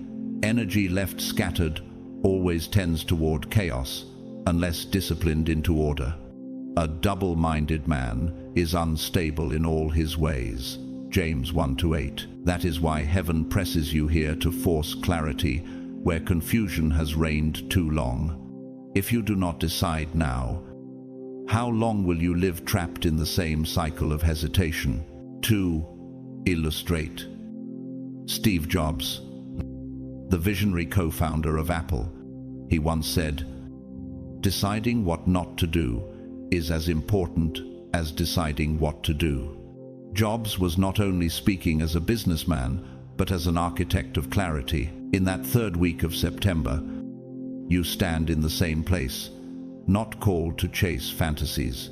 Energy left scattered always tends toward chaos unless disciplined into order. A double-minded man is unstable in all his ways. James 1:8. That is why heaven presses you here to force clarity where confusion has reigned too long. If you do not decide now, how long will you live trapped in the same cycle of hesitation? To illustrate, Steve Jobs, the visionary co-founder of Apple, he once said, "Deciding what not to do is as important as deciding what to do." Jobs was not only speaking as a businessman, but as an architect of clarity. In that third week of September, you stand in the same place, not called to chase fantasies,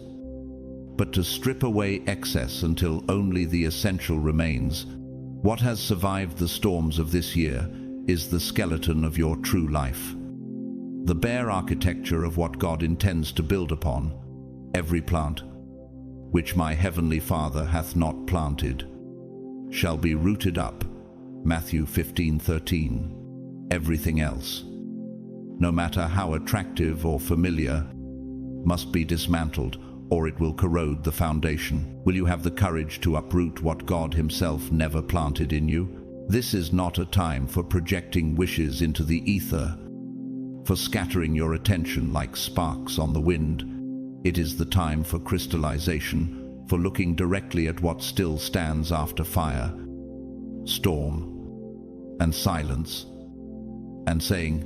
but to strip away excess until only the essential remains. What has survived the storms of this year is the skeleton of your true life, the bare architecture of what God intends to build upon. Every plant which my heavenly Father hath not planted shall be rooted up. Matthew 15:13. Everything else, no matter how attractive or familiar, must be dismantled, or it will corrode the foundation. Will you have the courage to uproot what God Himself never planted in you? This is not a time for projecting wishes into the ether, for scattering your attention like sparks on the wind. It is the time for crystallization, for looking directly at what still stands after fire, storm, and silence, and saying,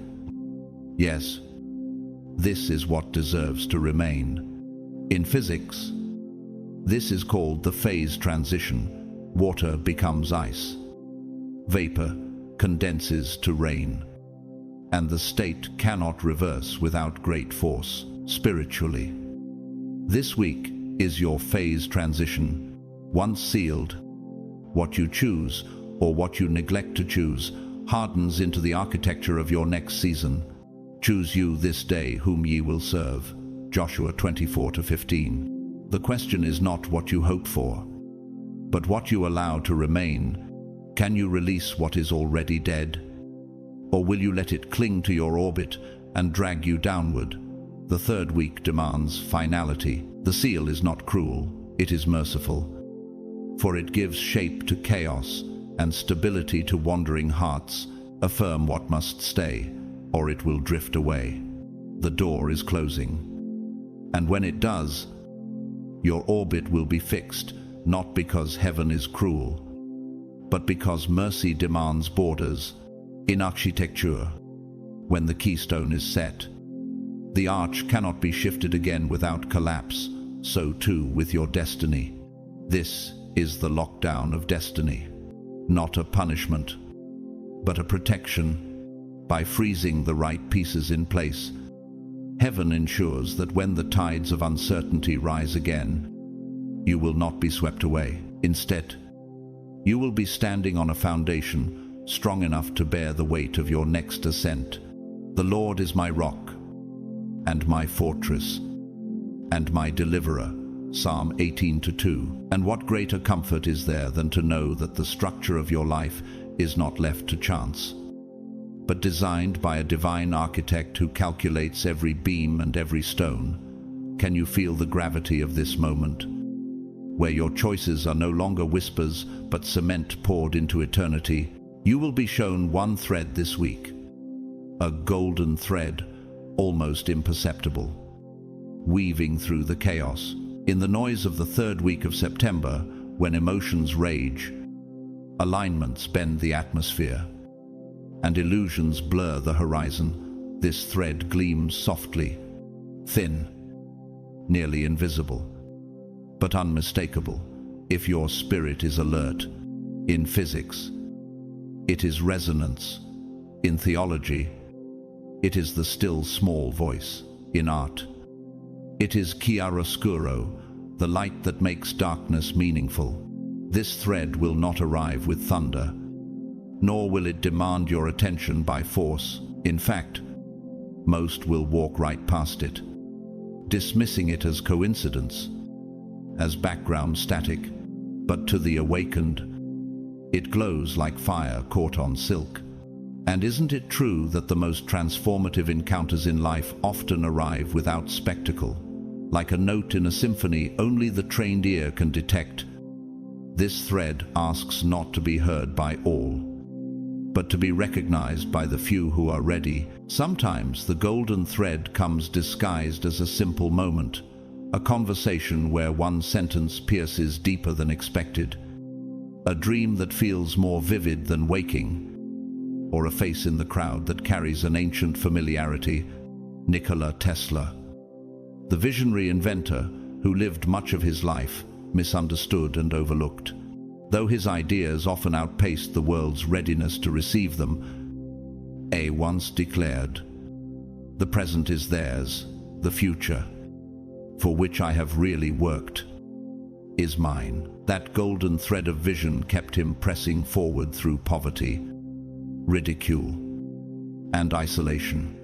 "Yes, this is what deserves to remain." In physics, this is called the phase transition. Water becomes ice, vapor condenses to rain, and the state cannot reverse without great force. Spiritually, this week is your phase transition. Once sealed, what you choose or what you neglect to choose hardens into the architecture of your next season. Choose you this day whom ye will serve. Joshua 24:15. The question is not what you hope for, but what you allow to remain. Can you release what is already dead? Or will you let it cling to your orbit and drag you downward? The third week demands finality. The seal is not cruel, it is merciful, for it gives shape to chaos and stability to wandering hearts. Affirm what must stay, or it will drift away. The door is closing, and when it does, your orbit will be fixed, not because heaven is cruel, but because mercy demands borders. In architecture, when the keystone is set, the arch cannot be shifted again without collapse. So too with your destiny. This is the lockdown of destiny, not a punishment, but a protection. By freezing the right pieces in place, heaven ensures that when the tides of uncertainty rise again, you will not be swept away. Instead, you will be standing on a foundation strong enough to bear the weight of your next ascent. The Lord is my rock, and my fortress, and my deliverer. Psalm 18:2. And what greater comfort is there than to know that the structure of your life is not left to chance, but designed by a divine architect who calculates every beam and every stone? Can you feel the gravity of this moment, where your choices are no longer whispers but cement poured into eternity? You will be shown one thread this week, a golden thread, almost imperceptible, weaving through the chaos. In the noise of the third week of September, when emotions rage, alignments bend the atmosphere, and illusions blur the horizon, this thread gleams softly, thin, nearly invisible, but unmistakable if your spirit is alert. In physics, it is resonance. In theology, it is the still small voice. In art, it is chiaroscuro, the light that makes darkness meaningful. This thread will not arrive with thunder, nor will it demand your attention by force. In fact, most will walk right past it, dismissing it as coincidence, as background static. But to the awakened, it glows like fire caught on silk. And isn't it true that the most transformative encounters in life often arrive without spectacle? Like a note in a symphony only the trained ear can detect, this thread asks not to be heard by all, but to be recognized by the few who are ready. Sometimes the golden thread comes disguised as a simple moment, a conversation where one sentence pierces deeper than expected, a dream that feels more vivid than waking, or a face in the crowd that carries an ancient familiarity. Nikola Tesla, the visionary inventor who lived much of his life misunderstood and overlooked. Though his ideas often outpaced the world's readiness to receive them, once declared, "The present is theirs, the future, for which I have really worked, is mine." That golden thread of vision kept him pressing forward through poverty, ridicule, and isolation.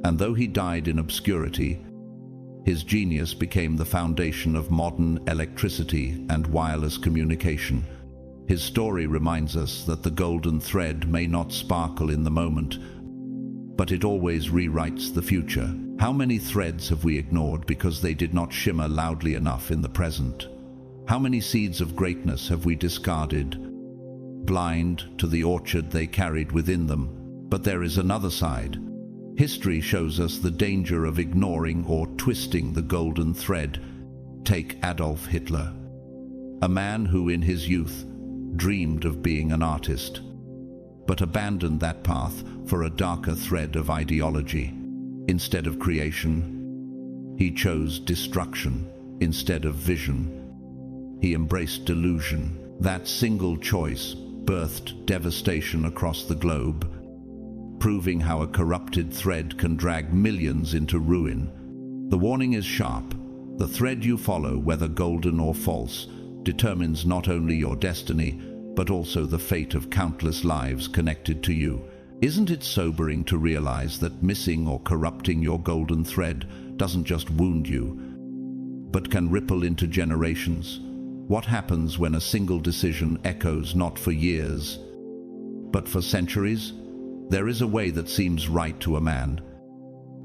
And though he died in obscurity, his genius became the foundation of modern electricity and wireless communication. His story reminds us that the golden thread may not sparkle in the moment, but it always rewrites the future. How many threads have we ignored because they did not shimmer loudly enough in the present? How many seeds of greatness have we discarded, blind to the orchard they carried within them? But there is another side. History shows us the danger of ignoring or twisting the golden thread. Take Adolf Hitler, a man who in his youth dreamed of being an artist, but abandoned that path for a darker thread of ideology. Instead of creation, he chose destruction. Instead of vision, he embraced delusion. That single choice birthed devastation across the globe, proving how a corrupted thread can drag millions into ruin. The warning is sharp. The thread you follow, whether golden or false, determines not only your destiny, but also the fate of countless lives connected to you. Isn't it sobering to realize that missing or corrupting your golden thread doesn't just wound you, but can ripple into generations? What happens when a single decision echoes not for years, but for centuries? There is a way that seems right to a man,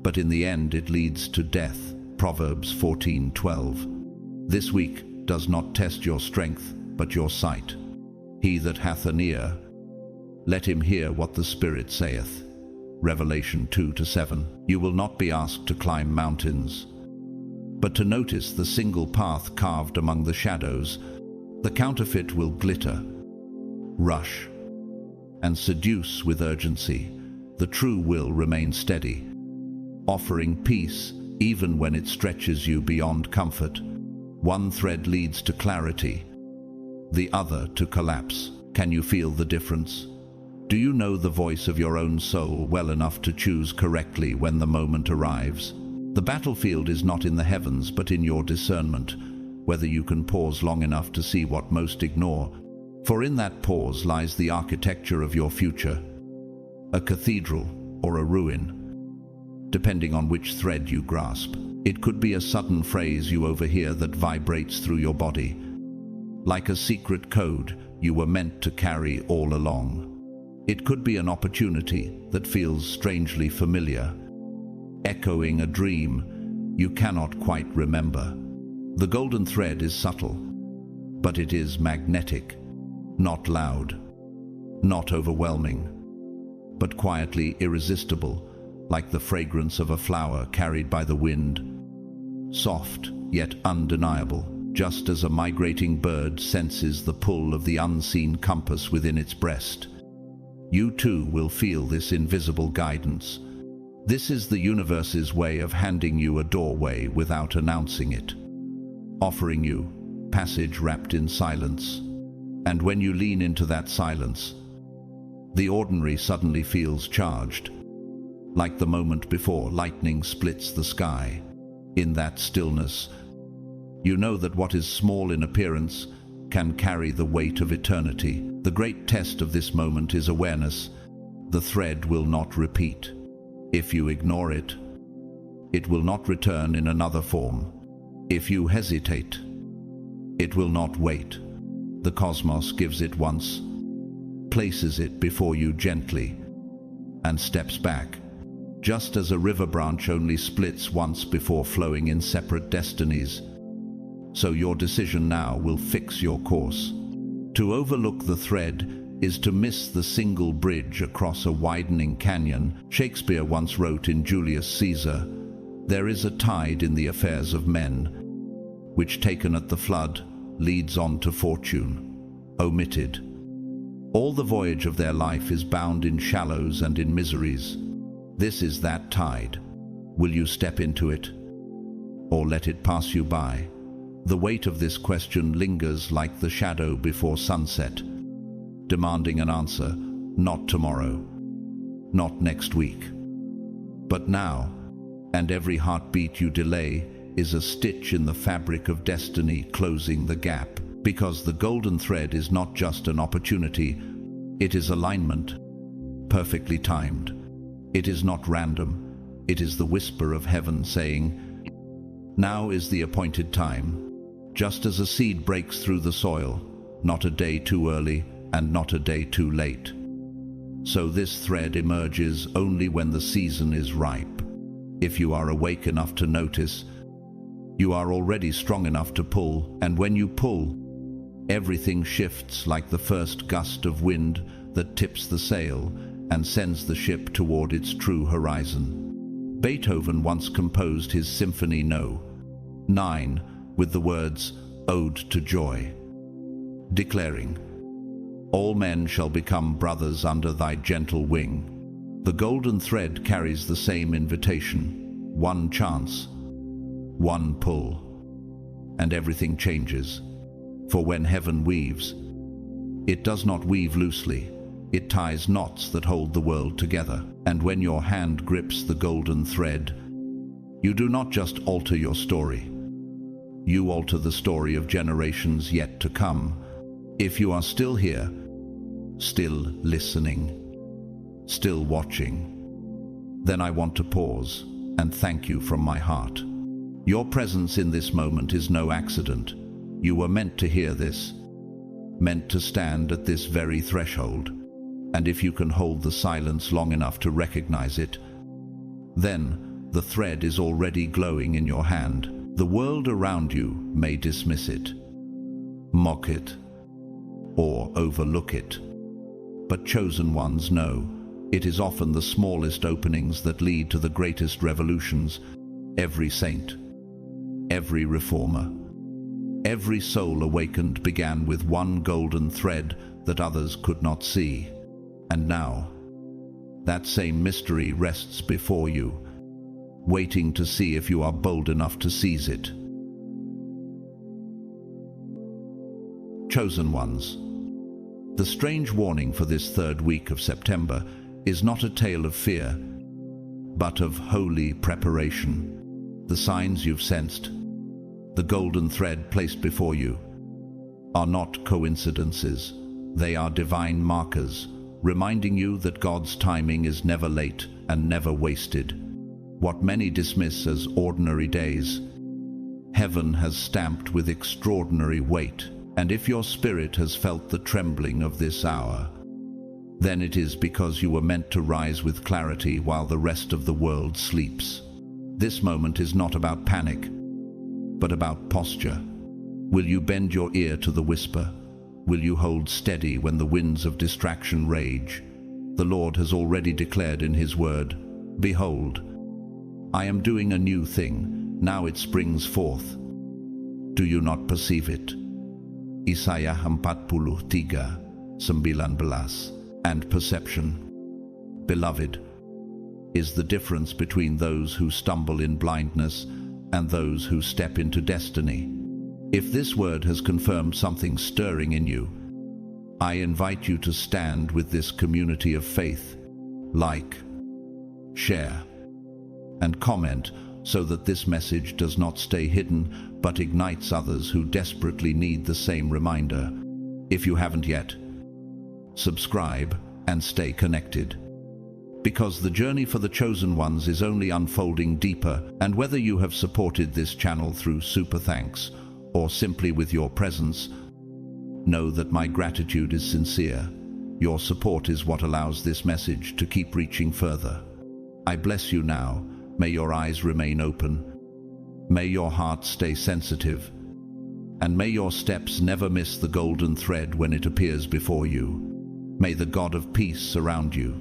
but in the end it leads to death. Proverbs 14:12. This week does not test your strength, but your sight. He that hath an ear, let him hear what the Spirit saith. Revelation 2-7. You will not be asked to climb mountains, but to notice the single path carved among the shadows. The counterfeit will glitter, rush, and seduce with urgency. The true will remain steady, offering peace even when it stretches you beyond comfort. One thread leads to clarity, the other to collapse. Can you feel the difference? Do you know the voice of your own soul well enough to choose correctly when the moment arrives? The battlefield is not in the heavens, but in your discernment, whether you can pause long enough to see what most ignore. For in that pause lies the architecture of your future, a cathedral or a ruin, depending on which thread you grasp. It could be a sudden phrase you overhear that vibrates through your body, like a secret code you were meant to carry all along. It could be an opportunity that feels strangely familiar, echoing a dream you cannot quite remember. The golden thread is subtle, but it is magnetic, not loud, not overwhelming, but quietly irresistible, like the fragrance of a flower carried by the wind, soft yet undeniable, just as a migrating bird senses the pull of the unseen compass within its breast. You too will feel this invisible guidance. This is the universe's way of handing you a doorway without announcing it, offering you passage wrapped in silence. And when you lean into that silence, the ordinary suddenly feels charged, like the moment before lightning splits the sky. In that stillness, you know that what is small in appearance can carry the weight of eternity. The great test of this moment is awareness. The thread will not repeat. If you ignore it, it will not return in another form. If you hesitate, it will not wait. The cosmos gives it once, places it before you gently, and steps back, just as a river branch only splits once before flowing in separate destinies. So your decision now will fix your course. To overlook the thread is to miss the single bridge across a widening canyon. Shakespeare once wrote in Julius Caesar, "There is a tide in the affairs of men, which taken at the flood leads on to fortune, omitted. All the voyage of their life is bound in shallows and in miseries. This is that tide. Will you step into it, or let it pass you by?" The weight of this question lingers like the shadow before sunset, demanding an answer, not tomorrow, not next week, but now. And every heartbeat you delay is a stitch in the fabric of destiny closing the gap. Because the golden thread is not just an opportunity, it is alignment, perfectly timed. It is not random, it is the whisper of heaven saying, "Now is the appointed time." Just as a seed breaks through the soil, not a day too early and not a day too late. So this thread emerges only when the season is ripe. If you are awake enough to notice, you are already strong enough to pull, and when you pull, everything shifts like the first gust of wind that tips the sail and sends the ship toward its true horizon. Beethoven once composed his Symphony No. 9 with the words, "Ode to Joy," declaring, "All men shall become brothers under thy gentle wing." The golden thread carries the same invitation. One chance, one pull, and everything changes. For when heaven weaves, it does not weave loosely. It ties knots that hold the world together. And when your hand grips the golden thread, you do not just alter your story. You alter the story of generations yet to come. If you are still here, still listening, still watching, then I want to pause and thank you from my heart. Your presence in this moment is no accident. You were meant to hear this, meant to stand at this very threshold. And if you can hold the silence long enough to recognize it, then the thread is already glowing in your hand. The world around you may dismiss it, mock it, or overlook it. But chosen ones know it is often the smallest openings that lead to the greatest revolutions. Every saint, every reformer, every soul awakened began with one golden thread that others could not see. And now, that same mystery rests before you, waiting to see if you are bold enough to seize it. chosen ones. The strange warning for this third week of September is not a tale of fear, but of holy preparation. The signs you've sensed, the golden thread placed before you, are not coincidences. They are divine markers, reminding you that God's timing is never late and never wasted. What many dismiss as ordinary days, heaven has stamped with extraordinary weight. And if your spirit has felt the trembling of this hour, then it is because you were meant to rise with clarity while the rest of the world sleeps. This moment is not about panic, but about posture. Will you bend your ear to the whisper? Will you hold steady when the winds of distraction rage? The Lord has already declared in His word, "Behold, I am doing a new thing. Now it springs forth. Do you not perceive it?" Isaiah 43:19. And perception, beloved, is the difference between those who stumble in blindness and those who step into destiny. If this word has confirmed something stirring in you, I invite you to stand with this community of faith. Like, share, and comment so that this message does not stay hidden but ignites others who desperately need the same reminder. If you haven't yet, subscribe and stay connected. Because the journey for the chosen ones is only unfolding deeper, and whether you have supported this channel through super thanks or simply with your presence, know that my gratitude is sincere. Your support is what allows this message to keep reaching further. I bless you now. May your eyes remain open. May your heart stay sensitive. And may your steps never miss the golden thread when it appears before you. May the God of peace surround you,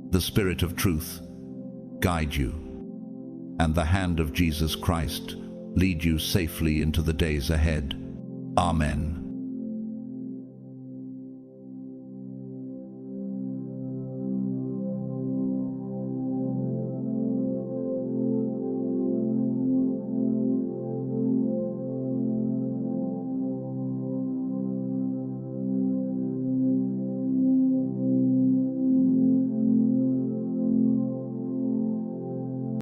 the Spirit of truth guide you, and the hand of Jesus Christ lead you safely into the days ahead. Amen.